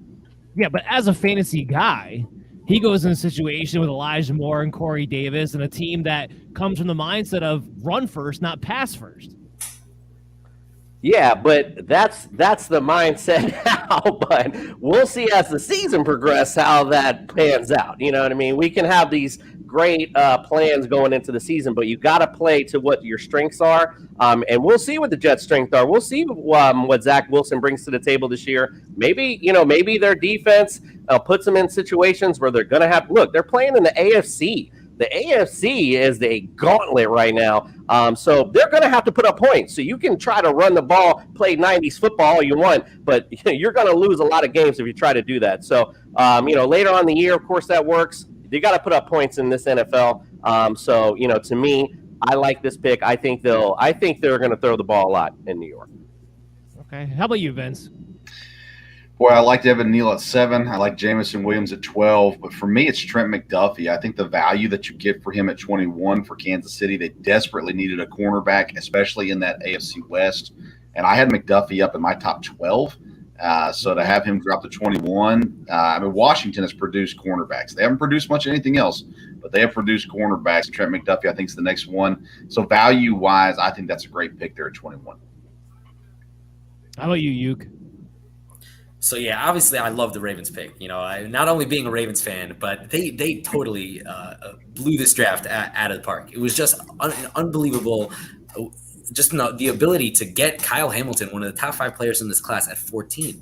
Yeah, but as a fantasy guy, he goes in a situation with Elijah Moore and Corey Davis and a team that comes from the mindset of run first, not pass first. Yeah, but that's the mindset now. But we'll see as the season progresses how that pans out. You know what I mean? We can have these great plans going into the season, but you got to play to what your strengths are. And we'll see what the Jets' strengths are. We'll see what Zach Wilson brings to the table this year. Maybe their defense puts them in situations where they're going to have – look, they're playing in the AFC. The AFC is a gauntlet right now, so they're going to have to put up points. So you can try to run the ball, play 90s football all you want, but you're going to lose a lot of games if you try to do that. So, later on in the year, of course, that works. You got to put up points in this NFL. So, to me, I like this pick. I think they're going to throw the ball a lot in New York. Okay. How about you, Vince? Boy, I like Evan Neal at 7. I like Jameson Williams at 12. But for me, it's Trent McDuffie. I think the value that you get for him at 21 for Kansas City, they desperately needed a cornerback, especially in that AFC West. And I had McDuffie up in my top 12. So to have him drop to 21, Washington has produced cornerbacks. They haven't produced much anything else, but they have produced cornerbacks. Trent McDuffie, I think, is the next one. So value-wise, I think that's a great pick there at 21. How about you, Yuke? So, yeah, obviously I love the Ravens pick. Not only being a Ravens fan, but they totally blew this draft out of the park. It was just unbelievable. Just the ability to get Kyle Hamilton, one of the top 5 players in this class, at 14.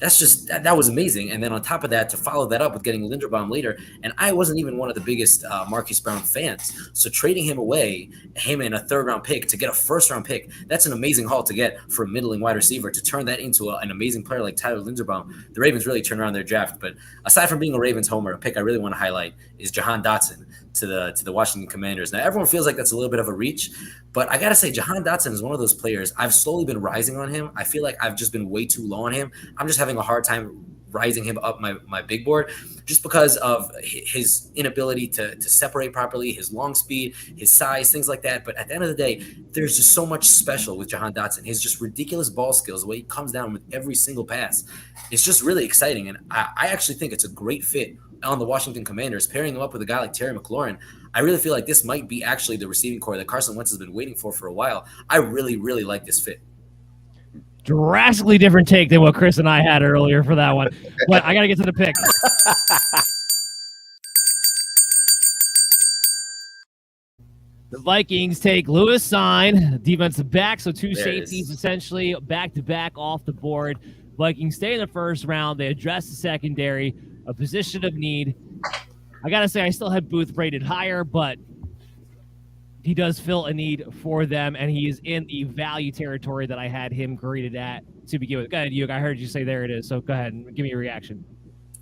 that was amazing. And then on top of that, to follow that up with getting Linderbaum later, and I wasn't even one of the biggest Marquise Brown fans. So trading him away, him in a 3rd round pick to get a 1st round pick, that's an amazing haul to get for a middling wide receiver, to turn that into an amazing player like Tyler Linderbaum. The Ravens really turned around their draft. But aside from being a Ravens homer, a pick I really want to highlight is Jahan Dotson to the Washington Commanders. Now, everyone feels like that's a little bit of a reach, but I got to say, Jahan Dotson is one of those players. I've slowly been rising on him. I feel like I've just been way too low on him. I'm just having a hard time rising him up my big board just because of his inability to separate properly, his long speed, his size, things like that. But at the end of the day, there's just so much special with Jahan Dotson. His just ridiculous ball skills, the way he comes down with every single pass, it's just really exciting. And I actually think it's a great fit on the Washington Commanders, pairing him up with a guy like Terry McLaurin. I really feel like this might be actually the receiving core that Carson Wentz has been waiting for a while. I really, really like this fit. Drastically different take than what Chris and I had earlier for that one. But I got to get to the pick. The Vikings take Lewis Sign, defensive back, so 2 safeties essentially back-to-back off the board. Vikings stay in the 1st round. They address the secondary, a position of need. I got to say, I still had Booth rated higher, but he does fill a need for them, and he is in the value territory that I had him graded at to begin with. Go ahead, Hugh. I heard you say there it is, so go ahead and give me your reaction.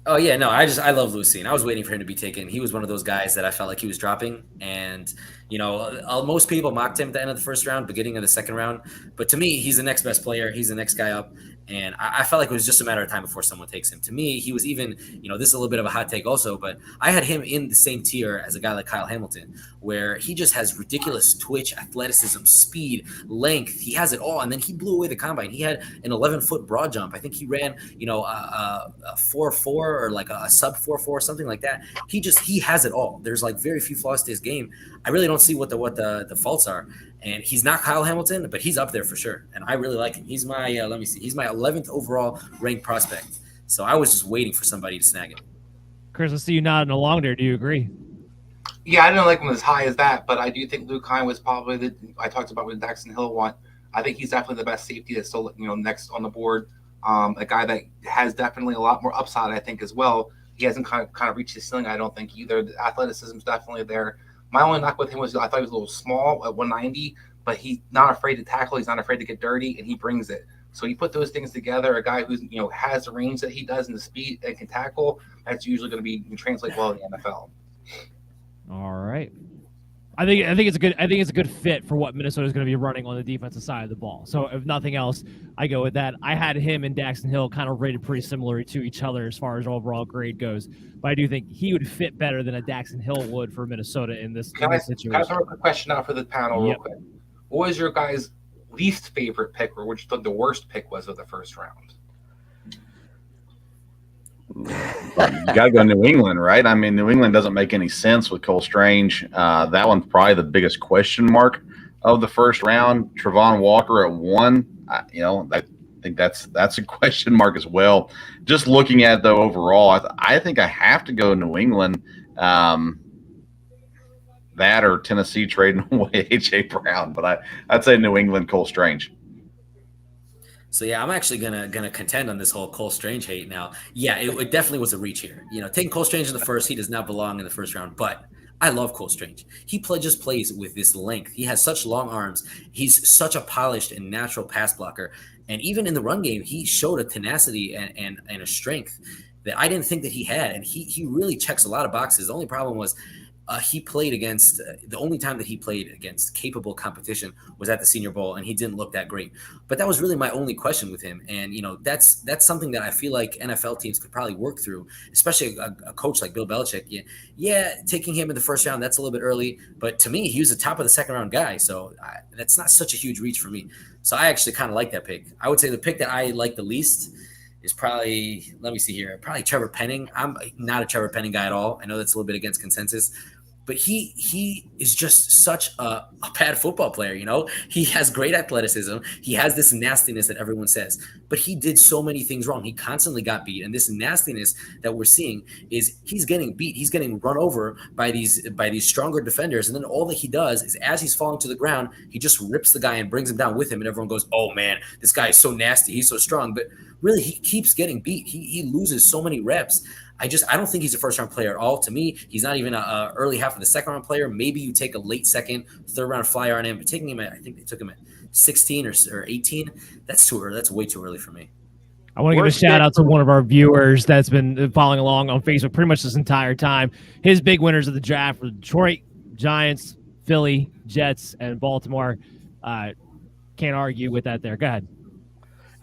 Oh, yeah, no, I love Lucien. I was waiting for him to be taken. He was one of those guys that I felt like he was dropping. And, most people mocked him at the end of the 1st round, beginning of the 2nd round. But to me, he's the next best player. He's the next guy up. And I felt like it was just a matter of time before someone takes him. To me, he was even, this is a little bit of a hot take also, but I had him in the same tier as a guy like Kyle Hamilton, where he just has ridiculous twitch, athleticism, speed, length. He has it all. And then he blew away the combine. He had an 11-foot broad jump. I think he ran, a 4.4 or like a sub 4.4, something like that. He has it all. There's like very few flaws to his game. I really don't see what the faults are. And he's not Kyle Hamilton, but he's up there for sure. And I really like him. He's my, he's my 11th overall ranked prospect. So I was just waiting for somebody to snag him. Chris, I see you nodding along there. Do you agree? Yeah, I didn't like him as high as that, but I do think Luke Hine was probably I talked about with Daxton Hill one. I think he's definitely the best safety that's still, next on the board. A guy that has definitely a lot more upside, I think, as well. He hasn't kind of reached his ceiling, I don't think, either. The athleticism is definitely there. My only knock with him was I thought he was a little small at 190, but he's not afraid to tackle. He's not afraid to get dirty, and he brings it. So you put those things together, a guy who's has the range that he does and the speed and can tackle, that's usually going to be translate well in the NFL. All right. I think it's a good fit for what Minnesota is going to be running on the defensive side of the ball. So if nothing else, I go with that. I had him and Daxton Hill kind of rated pretty similar to each other as far as overall grade goes, but I do think he would fit better than a Daxton Hill would for Minnesota in this situation. Can I throw a quick question out for the panel real quick? What was your guys' least favorite pick, or which the worst pick was of the 1st round? You got to go New England, right? I mean, New England doesn't make any sense with Cole Strange. That one's probably the biggest question mark of the 1st round. Trevon Walker at 1, I think that's a question mark as well. Just looking at it, though, overall, I think I have to go New England. That or Tennessee trading away A.J. Brown, but I'd say New England, Cole Strange. So yeah, I'm actually gonna contend on this whole Cole Strange hate now. Yeah, it definitely was a reach here. Taking Cole Strange in the 1st, he does not belong in the 1st round. But I love Cole Strange. He just plays with this length. He has such long arms. He's such a polished and natural pass blocker. And even in the run game, he showed a tenacity and a strength that I didn't think that he had. And he really checks a lot of boxes. The only problem was he played against the only time that he played against capable competition was at the Senior Bowl, and he didn't look that great. But that was really my only question with him. And, that's something that I feel like NFL teams could probably work through, especially a coach like Bill Belichick. Yeah, taking him in the 1st round, that's a little bit early. But to me, he was the top of the 2nd round guy. So that's not such a huge reach for me. So I actually kind of like that pick. I would say the pick that I like the least is probably, let me see here, probably Trevor Penning. I'm not a Trevor Penning guy at all. I know that's a little bit against consensus. But he is just such a bad football player, you know? He has great athleticism. He has this nastiness that everyone says. But he did so many things wrong. He constantly got beat. And this nastiness that we're seeing is he's getting beat. He's getting run over by these stronger defenders. And then all that he does is as he's falling to the ground, he just rips the guy and brings him down with him. And everyone goes, oh, man, this guy is so nasty. He's so strong. But really, he keeps getting beat. He loses so many reps. I don't think he's a first-round player at all. To me, he's not even an early half of the second-round player. Maybe you take a late second, third-round flyer on him. But taking him I think they took him at 16 or 18. That's too early. That's way too early for me. I want to give a shout-out to one of our viewers that's been following along on Facebook pretty much this entire time. His big winners of the draft were Detroit, Giants, Philly, Jets, and Baltimore. Can't argue with that there. Go ahead.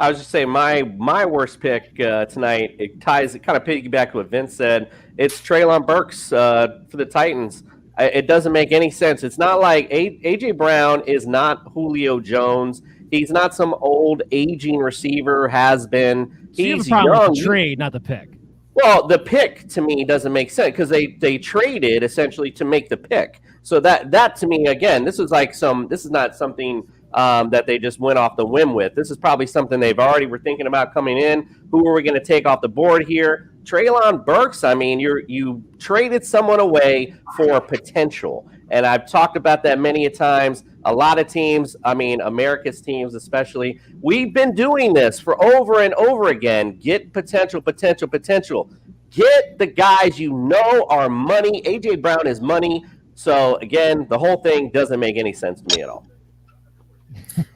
I was just saying my worst pick tonight. It kind of piggyback to what Vince said. It's Treylon Burks for the Titans. It doesn't make any sense. It's not like AJ Brown is not Julio Jones. He's not some old aging receiver. Has been. So you have He's a problem young. with the trade, not the pick. Well, the pick to me doesn't make sense because they traded essentially to make the pick. So that to me again, this is not something that they just went off the whim with. This is probably something they've already were thinking about coming in. Who are we going to take off the board here? Treylon Burks. I mean, you traded someone away for potential, and I've talked about that many a times. A lot of teams, I mean, America's teams especially, we've been doing this for over and over again. Get potential. Get the guys you know are money. AJ Brown is money. So again, the whole thing doesn't make any sense to me at all.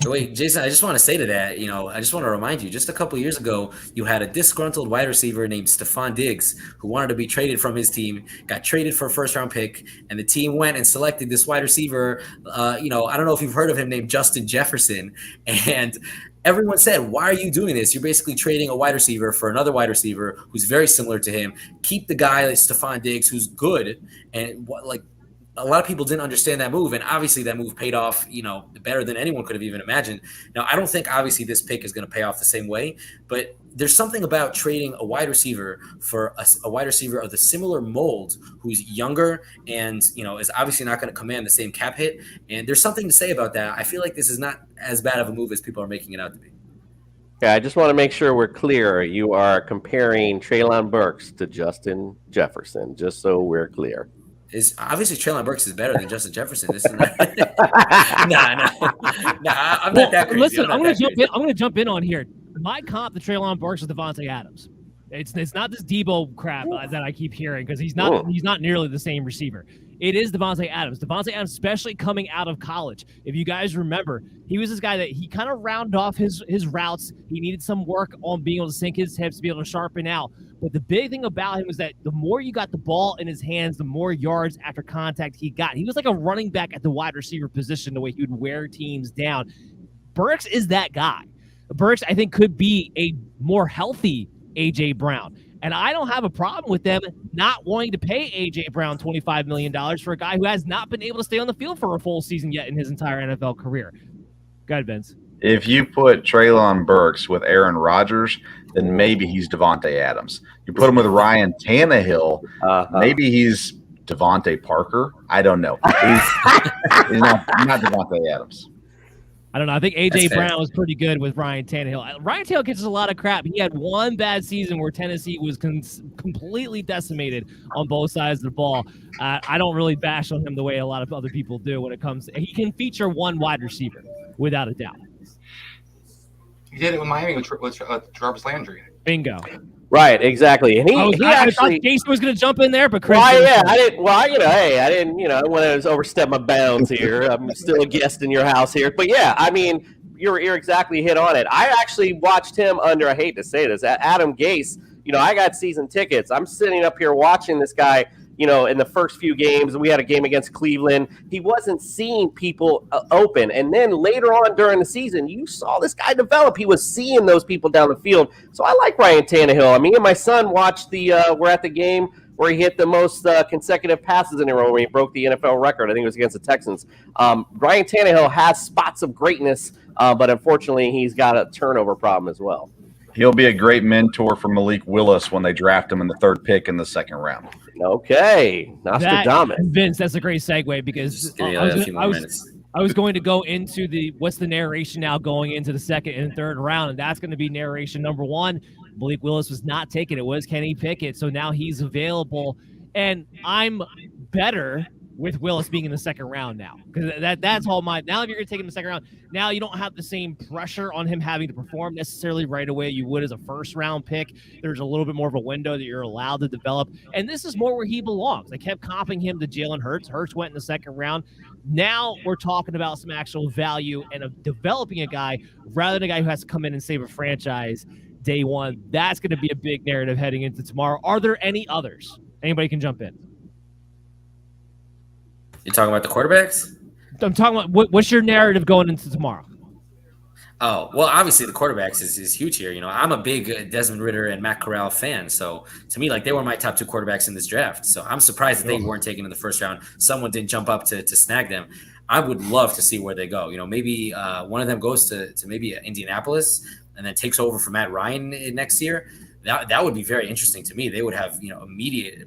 Wait, Jason, I just want to say to that, I just want to remind you, just a couple years ago, you had a disgruntled wide receiver named Stephon Diggs who wanted to be traded from his team, got traded for a first-round pick, and the team went and selected this wide receiver, I don't know if you've heard of him, named Justin Jefferson, and everyone said, why are you doing this? You're basically trading a wide receiver for another wide receiver who's very similar to him. Keep the guy like Stephon Diggs who's good, and a lot of people didn't understand that move, and obviously that move paid off, better than anyone could have even imagined. Now, I don't think obviously this pick is going to pay off the same way, but there's something about trading a wide receiver for a wide receiver of the similar mold who's younger and, is obviously not going to command the same cap hit. And there's something to say about that. I feel like this is not as bad of a move as people are making it out to be. Yeah, I just want to make sure we're clear. You are comparing Treylon Burks to Justin Jefferson, just so we're clear. Is obviously Treylon Burks is better than Justin Jefferson. This is not, I'm not that crazy. Listen, I'm going to jump in on here. My comp to Treylon Burks is Devontae Adams. It's not this Debo crap that I keep hearing because he's not nearly the same receiver. It is Devontae Adams. Devontae Adams, especially coming out of college. If you guys remember, he was this guy that he kind of rounded off his routes. He needed some work on being able to sink his hips, to be able to sharpen out. But the big thing about him was that the more you got the ball in his hands, the more yards after contact he got. He was like a running back at the wide receiver position, the way he would wear teams down. Burks is that guy. Burks, I think, could be a more healthy A.J. Brown. And I don't have a problem with them not wanting to pay A.J. Brown $25 million for a guy who has not been able to stay on the field for a full season yet in his entire NFL career. Go ahead, Vince. If you put Treylon Burks with Aaron Rodgers, then maybe he's Devontae Adams. You put him with Ryan Tannehill, maybe he's Devontae Parker. I don't know. He's not Devontae Adams. I don't know. I think A.J. Brown was pretty good with Ryan Tannehill. Ryan Tannehill gets us a lot of crap. He had one bad season where Tennessee was completely decimated on both sides of the ball. I don't really bash on him the way a lot of other people do when it comes – he can feature one wide receiver, without a doubt. He did it with Miami with Jarvis Landry. Bingo. Right, exactly. And I thought Jason was going to jump in there, but Chris. I didn't want to overstep my bounds here. I'm still a guest in your house here, but yeah, I mean, you're exactly hit on it. I actually watched him under. I hate to say this, Adam Gase. I got season tickets. I'm sitting up here watching this guy. In the first few games, we had a game against Cleveland. He wasn't seeing people open. And then later on during the season, you saw this guy develop. He was seeing those people down the field. So I like Ryan Tannehill. I mean, and my son watched we're at the game where he hit the most consecutive passes in a row, where he broke the NFL record. I think it was against the Texans. Ryan Tannehill has spots of greatness, but unfortunately, he's got a turnover problem as well. He'll be a great mentor for Malik Willis when they draft him in the 3rd pick in the 2nd round. Okay, Nostradamus. Vince, that's a great segue because I was going to go into what's the narration now going into the 2nd and 3rd round, and that's going to be narration number 1. Malik Willis was not taken. It was Kenny Pickett, so now he's available, and I'm better with Willis being in the 2nd round now, because that's all now if you're going to take him in the 2nd round, now you don't have the same pressure on him having to perform necessarily right away you would as a 1st round pick. There's a little bit more of a window that you're allowed to develop, and this is more where he belongs. I kept comping him to Jalen Hurts. Hurts went in the 2nd round. Now we're talking about some actual value and of developing a guy rather than a guy who has to come in and save a franchise day one. That's going to be a big narrative heading into tomorrow. Are there any others? Anybody can jump in. You're talking about the quarterbacks? I'm talking about what's your narrative going into tomorrow? Oh, well, obviously the quarterbacks is huge here. You know, I'm a big Desmond Ridder and Matt Corral fan. So to me, like, they were my top 2 quarterbacks in this draft. So I'm surprised that they weren't taken in the 1st round. Someone didn't jump up to snag them. I would love to see where they go. You know, maybe one of them goes to maybe Indianapolis and then takes over for Matt Ryan next year. That would be very interesting to me. They would have,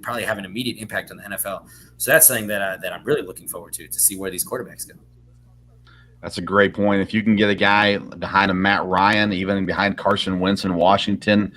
probably have an immediate impact on the NFL. So that's something that I'm really looking forward to see where these quarterbacks go. That's a great point. If you can get a guy behind a Matt Ryan, even behind Carson Wentz in Washington,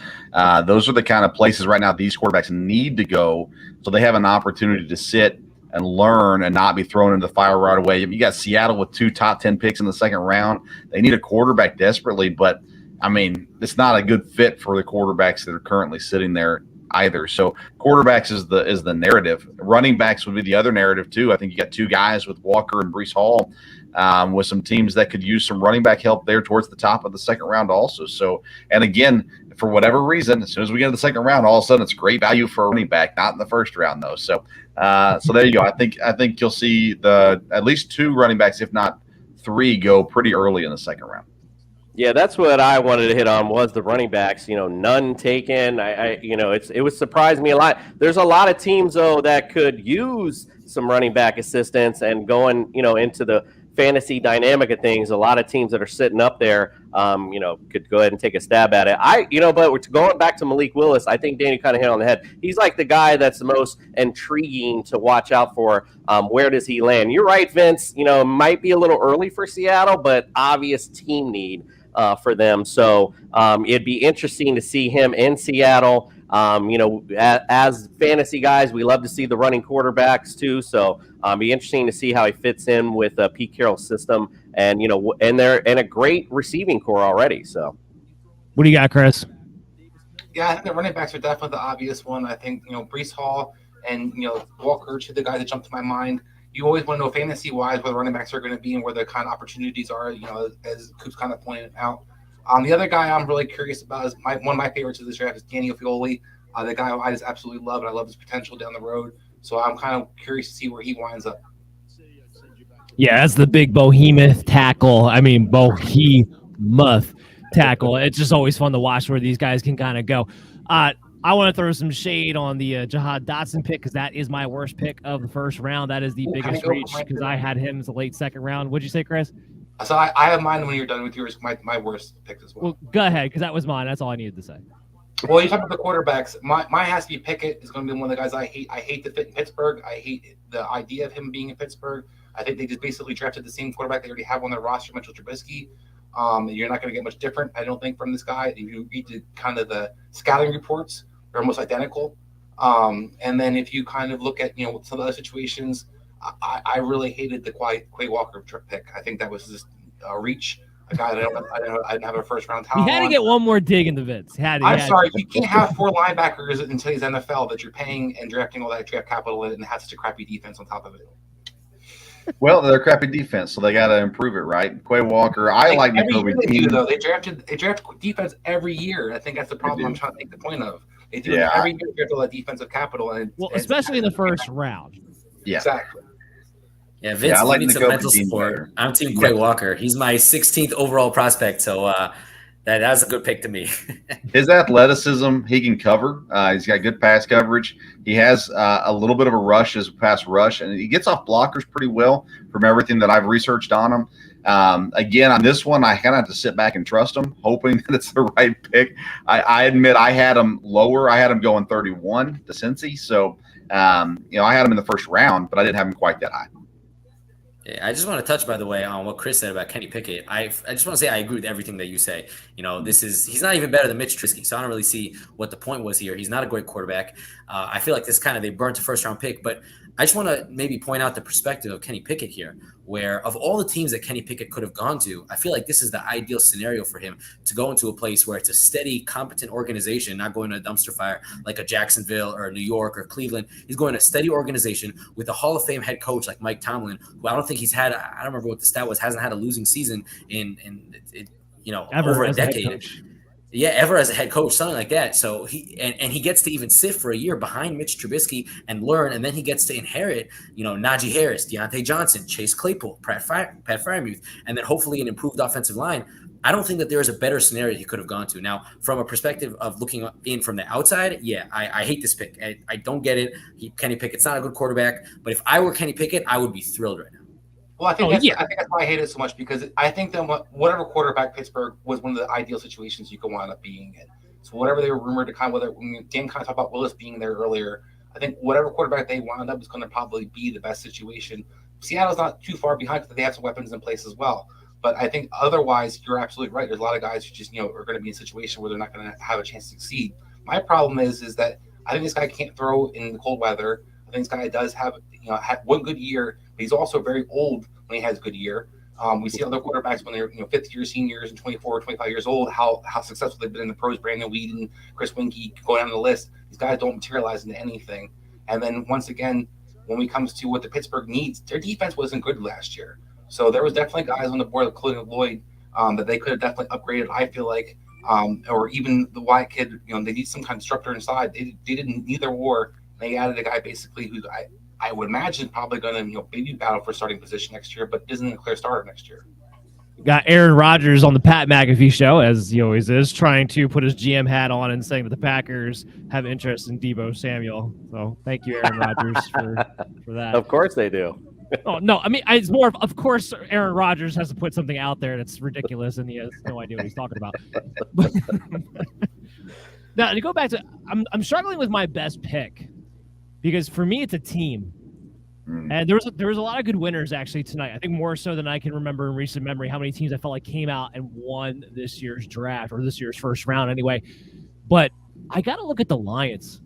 those are the kind of places right now these quarterbacks need to go, so they have an opportunity to sit and learn and not be thrown into the fire right away. You got Seattle with 2 top 10 picks in the 2nd round. They need a quarterback desperately, but I mean, it's not a good fit for the quarterbacks that are currently sitting there either. So quarterbacks is the narrative. Running backs would be the other narrative too. I think you got 2 guys with Walker and Breece Hall, with some teams that could use some running back help there towards the top of the 2nd round also. So, and again, for whatever reason, as soon as we get to the 2nd round, all of a sudden it's great value for a running back, not in the 1st round though. So, so there you go. I think you'll see at least 2 running backs, if not 3, go pretty early in the 2nd round. Yeah, that's what I wanted to hit on was the running backs. None taken. It was surprising me a lot. There's a lot of teams though that could use some running back assistance, and going into the fantasy dynamic of things, a lot of teams that are sitting up there, could go ahead and take a stab at it. But going back to Malik Willis, I think Danny kind of hit on the head. He's like the guy that's the most intriguing to watch out for. Where does he land? You're right, Vince. It might be a little early for Seattle, but obvious team need for them. So it'd be interesting to see him in Seattle. As fantasy guys, we love to see the running quarterbacks too. So be interesting to see how he fits in with Pete Carroll's system, and they're in a great receiving core already. So, what do you got, Chris? Yeah, I think the running backs are definitely the obvious one. I think Breece Hall and Walker, 2 the guys that jump to my mind. You always want to know fantasy-wise where the running backs are going to be and where the kind of opportunities are, as Coop's kind of pointed out. The other guy I'm really curious about is one of my favorites of this draft is Daniel Fioli, the guy who I just absolutely love, and I love his potential down the road. So I'm kind of curious to see where he winds up. Yeah, that's the big behemoth tackle. Behemoth tackle. It's just always fun to watch where these guys can kind of go. I want to throw some shade on the Jahan Dotson pick, because that is my worst pick of the 1st round. That is the biggest reach, because I had him as a late 2nd round. What'd you say, Chris? So I have mine when you're done with yours, my worst pick as well. Well, go ahead, because that was mine. That's all I needed to say. Well, you talk about the quarterbacks. Mine has to be Pickett. Is going to be one of the guys I hate. I hate the fit in Pittsburgh. I hate the idea of him being in Pittsburgh. I think they just basically drafted the same quarterback they already have on their roster, Mitchell Trubisky. You're not going to get much different, I don't think, from this guy. If you read the scouting reports, they're almost identical. And then if you kind of look at some other situations, I really hated the Quay Walker pick. I think that was just a reach. A guy that I didn't have a 1st round talent. He had to get one more dig in the Vince. I'm sorry, you can't have 4 linebackers in today's NFL that you're paying and drafting all that draft capital in and have such a crappy defense on top of it. Well, they're a crappy defense, so they got to improve it, right? Quay Walker, I like Nakobe Dean. They draft defense every year. I think that's the problem I'm trying to make the point of. They do it every year. They draft all that defensive capital, especially in the 1st round. Yeah, exactly. Yeah, Vince, you need some mental support. I'm Team Quay Walker. He's my 16th overall prospect, so that's a good pick to me. His athleticism, he can cover. He's got good pass coverage. He has a little bit of a rush as a pass rush, and he gets off blockers pretty well from everything that I've researched on him. Again, on this one, I kind of have to sit back and trust him, hoping that it's the right pick. I admit I had him lower. I had him going 31 to Cincy. So, I had him in the first round, but I didn't have him quite that high. I just want to touch, by the way, on what Chris said about Kenny Pickett. I just want to say I agree with everything that you say. He's not even better than Mitch Trubisky, so I don't really see what the point was here. He's not a great quarterback. I feel like they burnt a first-round pick, but I just want to maybe point out the perspective of Kenny Pickett here, where of all the teams that Kenny Pickett could have gone to, I feel like this is the ideal scenario for him to go into a place where it's a steady, competent organization, not going to a dumpster fire like a Jacksonville or New York or Cleveland. He's going to a steady organization with a Hall of Fame head coach like Mike Tomlin, who I don't think he's had, I don't remember what the stat was, hasn't had a losing season in over a decade. Yeah, ever as a head coach, something like that. So he gets to even sit for a year behind Mitch Trubisky and learn, and then he gets to inherit, Najee Harris, Deontay Johnson, Chase Claypool, Pat Freiermuth, and then hopefully an improved offensive line. I don't think that there is a better scenario he could have gone to. Now, from a perspective of looking in from the outside, yeah, I hate this pick. I don't get it. Kenny Pickett's not a good quarterback, but if I were Kenny Pickett, I would be thrilled right now. Well, I think that's why I hate it so much, because I think that whatever quarterback Pittsburgh was one of the ideal situations you could wind up being in. So whatever they were rumored to Dan kind of talked about Willis being there earlier, I think whatever quarterback they wound up is going to probably be the best situation. Seattle's not too far behind because they have some weapons in place as well. But I think otherwise, you're absolutely right. There's a lot of guys who just are going to be in a situation where they're not going to have a chance to succeed. My problem is that I think this guy can't throw in the cold weather. I think this guy does have one good year, but he's also very old when he has a good year. We see other quarterbacks when they're fifth year seniors and 24 or 25 years old, how successful they've been in the pros. Brandon Weeden, Chris Winkie, go down the list. These guys don't materialize into anything. And then once again, when it comes to what the Pittsburgh needs, their defense wasn't good last year. So there was definitely guys on the board, including Lloyd, that they could have definitely upgraded. I feel like, or even the Wyatt kid, they need some kind of structure inside. They didn't neither war. They added a guy basically who I would imagine probably going to maybe battle for starting position next year, but isn't a clear starter next year. Got Aaron Rodgers on the Pat McAfee show, as he always is, trying to put his GM hat on and saying that the Packers have interest in Deebo Samuel. So thank you, Aaron Rodgers, for that. Of course they do. Oh, no, I mean, it's more of course, Aaron Rodgers has to put something out there that's ridiculous, and he has no idea what he's talking about. Now, to go back to, I'm struggling with my best pick, because for me, it's a team. And there was a lot of good winners actually tonight. I think more so than I can remember in recent memory how many teams I felt like came out and won this year's draft, or this year's first round anyway. But I got to look at the Lions.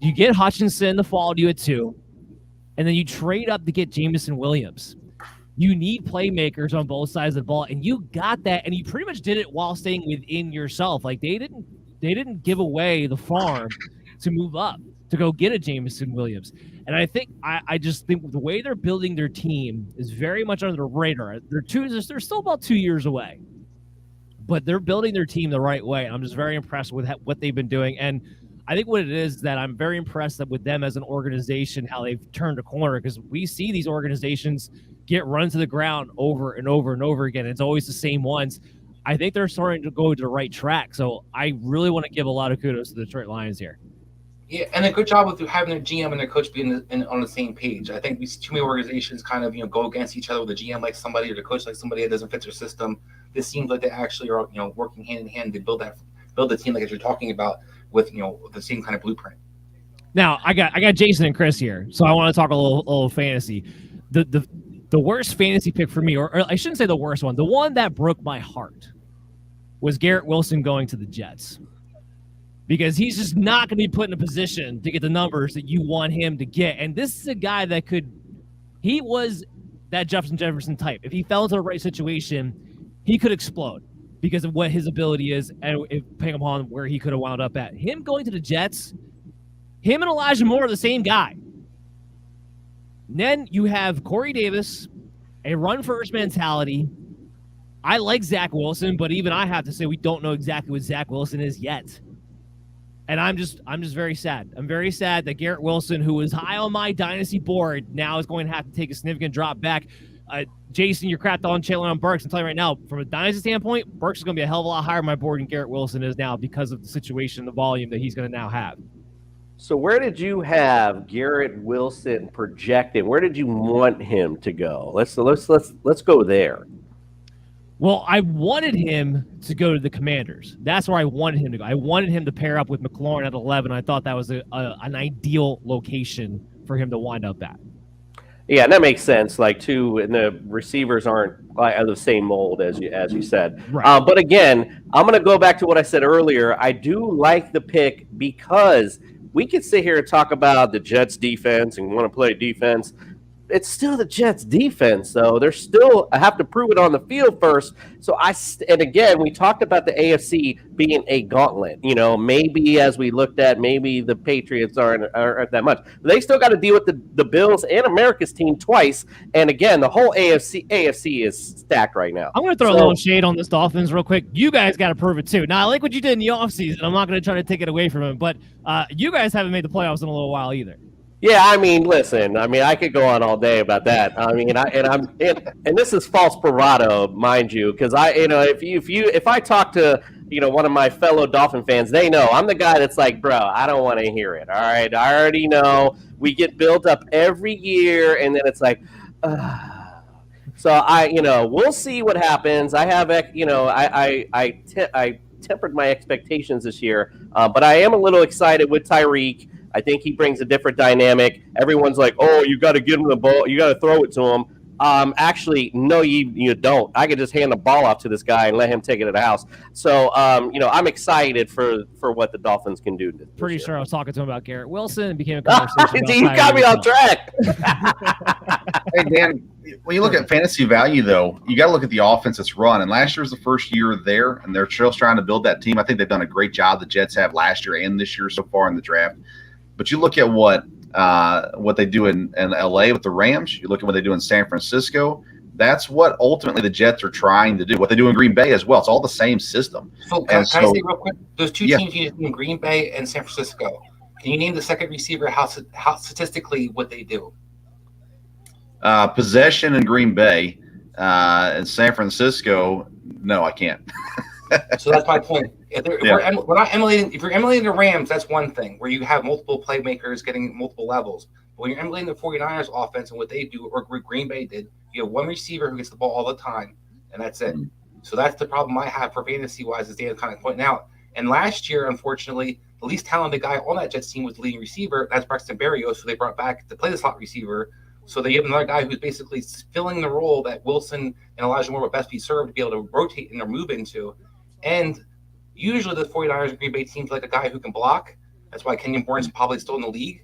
You get Hutchinson to fall to you at 2, and then you trade up to get Jameson Williams. You need playmakers on both sides of the ball, and you got that, and you pretty much did it while staying within yourself. Like they didn't give away the farm to move up to go get a Jameson Williams. And I just think the way they're building their team is very much under the radar. They're still about 2 years away, but they're building their team the right way. I'm just very impressed with what they've been doing. And I think what it is that I'm very impressed with them as an organization, how they've turned a corner, because we see these organizations get run to the ground over and over and over again. It's always the same ones. I think they're starting to go to the right track. So I really want to give a lot of kudos to the Detroit Lions here. Yeah, and a good job with having their GM and their coach being on the same page. I think these too many organizations kind of go against each other with the GM like somebody or the coach like somebody that doesn't fit their system. This seems like they actually are working hand in hand to build the team like as you're talking about with the same kind of blueprint. Now I got Jason and Chris here, so I want to talk a little fantasy. The worst fantasy pick for me, or I shouldn't say the worst one, the one that broke my heart was Garrett Wilson going to the Jets. Because he's just not going to be put in a position to get the numbers that you want him to get. And this is a guy that he was that Justin Jefferson type. If he fell into the right situation, he could explode because of what his ability is and depending upon where he could have wound up at. Him going to the Jets, him and Elijah Moore are the same guy. And then you have Corey Davis, a run-first mentality. I like Zach Wilson, but even I have to say we don't know exactly what Zach Wilson is yet. And I'm just very sad. I'm very sad that Garrett Wilson, who was high on my dynasty board, now is going to have to take a significant drop back. Jason, you're crapped on Traylon Burks. I'm telling you right now, from a dynasty standpoint, Burks is going to be a hell of a lot higher on my board than Garrett Wilson is now because of the situation, the volume that he's going to now have. So where did you have Garrett Wilson projected? Where did you want him to go? Let's go there. Well, I wanted him to go to the Commanders. That's where I wanted him to go. I wanted him to pair up with McLaurin at 11. I thought that was an ideal location for him to wind up at. Yeah, and that makes sense. Like, and the receivers aren't like of the same mold as you said. Right. But again, I'm going to go back to what I said earlier. I do like the pick because we could sit here and talk about the Jets defense and want to play defense. It's still the Jets defense, though. They're still have to prove it on the field first. So and again, we talked about the AFC being a gauntlet. You know, maybe as we looked at, maybe the Patriots aren't that much. But they still got to deal with the Bills and America's team twice. And again, the whole AFC is stacked right now. I'm going to throw a little shade on this Dolphins real quick. You guys got to prove it too. Now, I like what you did in the offseason. I'm not going to try to take it away from him, but you guys haven't made the playoffs in a little while either. Yeah, I mean, listen. I mean, I could go on all day about that. I mean, and this is false bravado, mind you, because if I talk to one of my fellow Dolphin fans, they know I'm the guy that's like, bro, I don't want to hear it. All right, I already know. We get built up every year, and then it's like, so we'll see what happens. I have, I tempered my expectations this year, but I am a little excited with Tyreek. I think he brings a different dynamic. Everyone's like, oh, you got to give him the ball. You got to throw it to him. Actually, no, you don't. I could just hand the ball off to this guy and let him take it to the house. So, I'm excited for what the Dolphins can do. Pretty sure I was talking to him about Garrett Wilson and became a conversation. You got me on track. Hey, Dan, when you look at fantasy value, though, you got to look at the offense that's run. And last year was the first year there, and they're still trying to build that team. I think they've done a great job. The Jets have last year and this year so far in the draft. But you look at what they do in LA with the Rams. You look at what they do in San Francisco. That's what ultimately the Jets are trying to do. What they do in Green Bay as well. It's all the same system. So can I say real quick? Those two teams you in Green Bay and San Francisco. Can you name the second receiver? How statistically what they do? Possession in Green Bay and San Francisco. No, I can't. So that's my point. If you're emulating the Rams, that's one thing where you have multiple playmakers getting multiple levels. But when you're emulating the 49ers offense and what they do, or Green Bay did, you have one receiver who gets the ball all the time, and that's it. So that's the problem I have for fantasy-wise, as Dan kind of pointing out. And last year, unfortunately, the least talented guy on that Jets team was the leading receiver. That's Braxton Berrios, who they brought back to play the slot receiver. So they have another guy who's basically filling the role that Wilson and Elijah Moore would best be served to be able to rotate and or move into. And usually the 49ers and Green Bay teams like a guy who can block. That's why Kenyon Bourne's probably still in the league.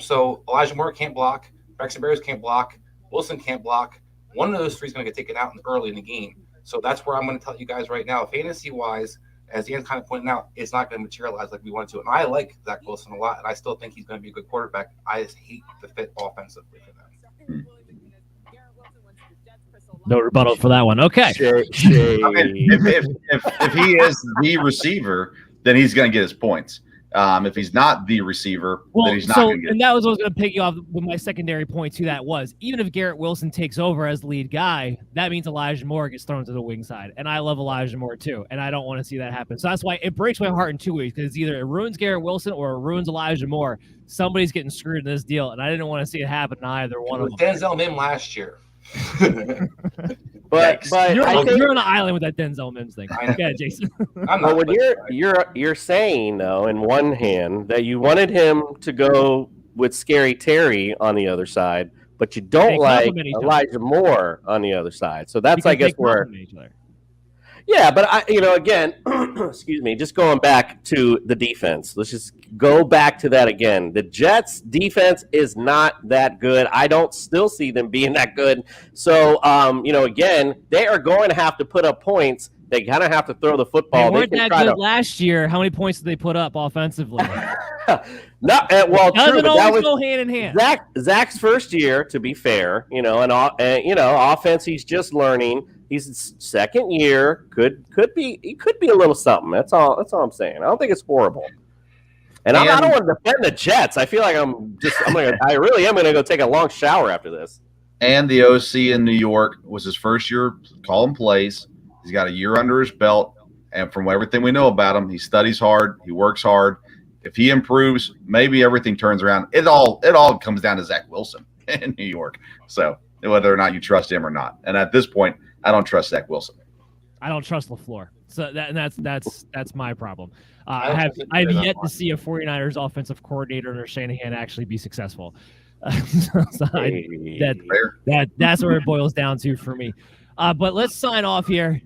So Elijah Moore can't block. Braxton Berrios can't block. Wilson can't block. One of those three is going to get taken out early in the game. So that's where I'm going to tell you guys right now, fantasy-wise, as Dan's kind of pointing out, it's not going to materialize like we want to. And I like Zach Wilson a lot, and I still think he's going to be a good quarterback. I just hate the fit offensively for them. No rebuttal for that one. Okay. I mean, if he is the receiver, then he's going to get his points. If he's not the receiver, then he's not going to get. And that was what I was going to pick you off with my secondary point to that was even if Garrett Wilson takes over as the lead guy, that means Elijah Moore gets thrown to the wing side, and I love Elijah Moore too, and I don't want to see that happen. So that's why it breaks my heart in two ways because either it ruins Garrett Wilson or it ruins Elijah Moore. Somebody's getting screwed in this deal, and I didn't want to see it happen in either one of them. Denzel Mims last year. But you're on an island with that Denzel Mims thing. Yeah, Jason. But when you're saying though, in one hand, that you wanted him to go with Scary Terry on the other side, but you don't like Elijah Moore on the other side. So that's I guess where. Yeah, but again, excuse me, just going back to the defense. Let's just go back to that again. The Jets' defense is not that good. I don't still see them being that good. So, again, they are going to have to put up points. They kind of have to throw the football. They weren't that good last year. How many points did they put up offensively? Doesn't always go hand in hand. Zach's first year, to be fair, offense. He's just learning. He's second year. Could be a little something. That's all I'm saying. I don't think it's horrible. And I don't want to defend the Jets. I feel like I really am gonna go take a long shower after this. And the OC in New York was his first year calling plays. He's got a year under his belt, and from everything we know about him, he studies hard, he works hard. If he improves, maybe everything turns around. It all comes down to Zach Wilson in New York. So whether or not you trust him or not. And at this point, I don't trust Zach Wilson. I don't trust LaFleur. So that's my problem. I have yet to see a 49ers offensive coordinator under Shanahan actually be successful. That's where it boils down to for me. But let's sign off here.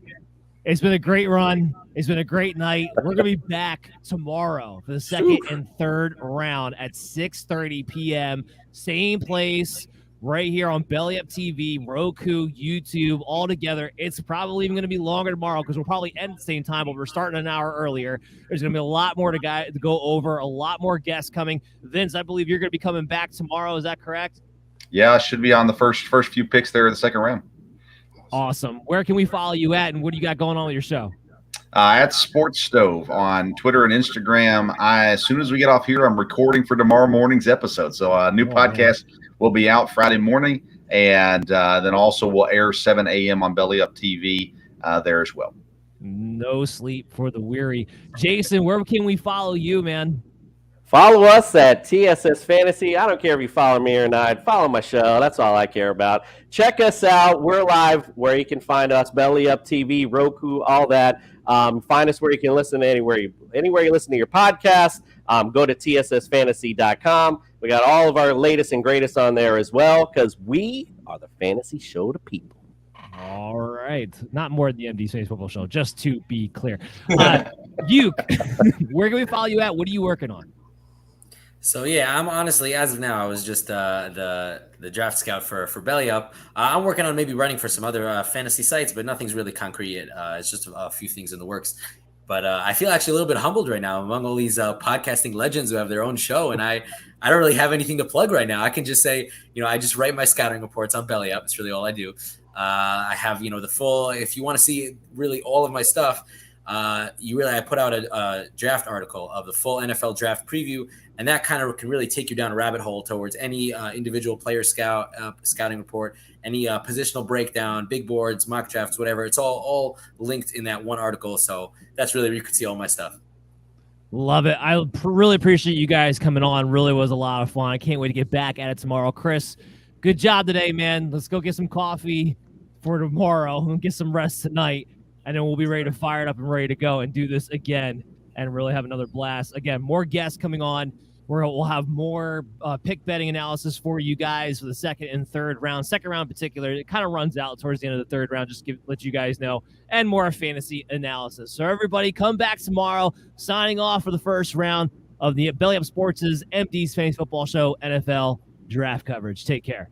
It's been a great run. It's been a great night. We're going to be back tomorrow for the second and third round at 6:30 p.m. Same place, right here on Belly Up TV, Roku, YouTube, all together. It's probably even going to be longer tomorrow because we'll probably end at the same time, but we're starting an hour earlier. There's going to be a lot more to go over, a lot more guests coming. Vince, I believe you're going to be coming back tomorrow. Is that correct? Yeah, I should be on the first few picks there in the second round. Awesome. Where can we follow you at, and what do you got going on with your show? At Sports Stove on Twitter and Instagram. As soon as we get off here, I'm recording for tomorrow morning's episode. So a new podcast will be out Friday morning, and then also will air 7 a.m. on Belly Up TV there as well. No sleep for the weary. Jason, where can we follow you, man? Follow us at TSS Fantasy. I don't care if you follow me or not. Follow my show. That's all I care about. Check us out. We're live where you can find us. Belly Up TV, Roku, all that. Find us where you can listen to anywhere you listen to your podcast. Go to tssfantasy.com. We got all of our latest and greatest on there as well because we are the fantasy show to people. All right. Not more than the MD's Fantasy Football Show, just to be clear. You, where can we follow you at? What are you working on? So yeah, I'm honestly, as of now, I was just the draft scout for Belly Up. I'm working on maybe running for some other fantasy sites, but nothing's really concrete yet. It's just a few things in the works. But I feel actually a little bit humbled right now among all these podcasting legends who have their own show, and I don't really have anything to plug right now. I can just say, I just write my scouting reports on Belly Up. It's really all I do. I have, the full. If you want to see really all of my stuff, I put out a draft article of the full NFL draft preview. And that kind of can really take you down a rabbit hole towards any individual player scouting report, any positional breakdown, big boards, mock drafts, whatever. It's all linked in that one article. So that's really where you can see all my stuff. Love it. I really appreciate you guys coming on. Really was a lot of fun. I can't wait to get back at it tomorrow. Chris, good job today, man. Let's go get some coffee for tomorrow and get some rest tonight. And then we'll be ready to fire it up and ready to go and do this again and really have another blast. Again, more guests coming on. We'll have more pick betting analysis for you guys for the second and third round. Second round in particular, it kind of runs out towards the end of the third round, just let you guys know, and more fantasy analysis. So everybody come back tomorrow, signing off for the first round of the Belly Up Sports' MD's Fantasy Football Show NFL Draft coverage. Take care.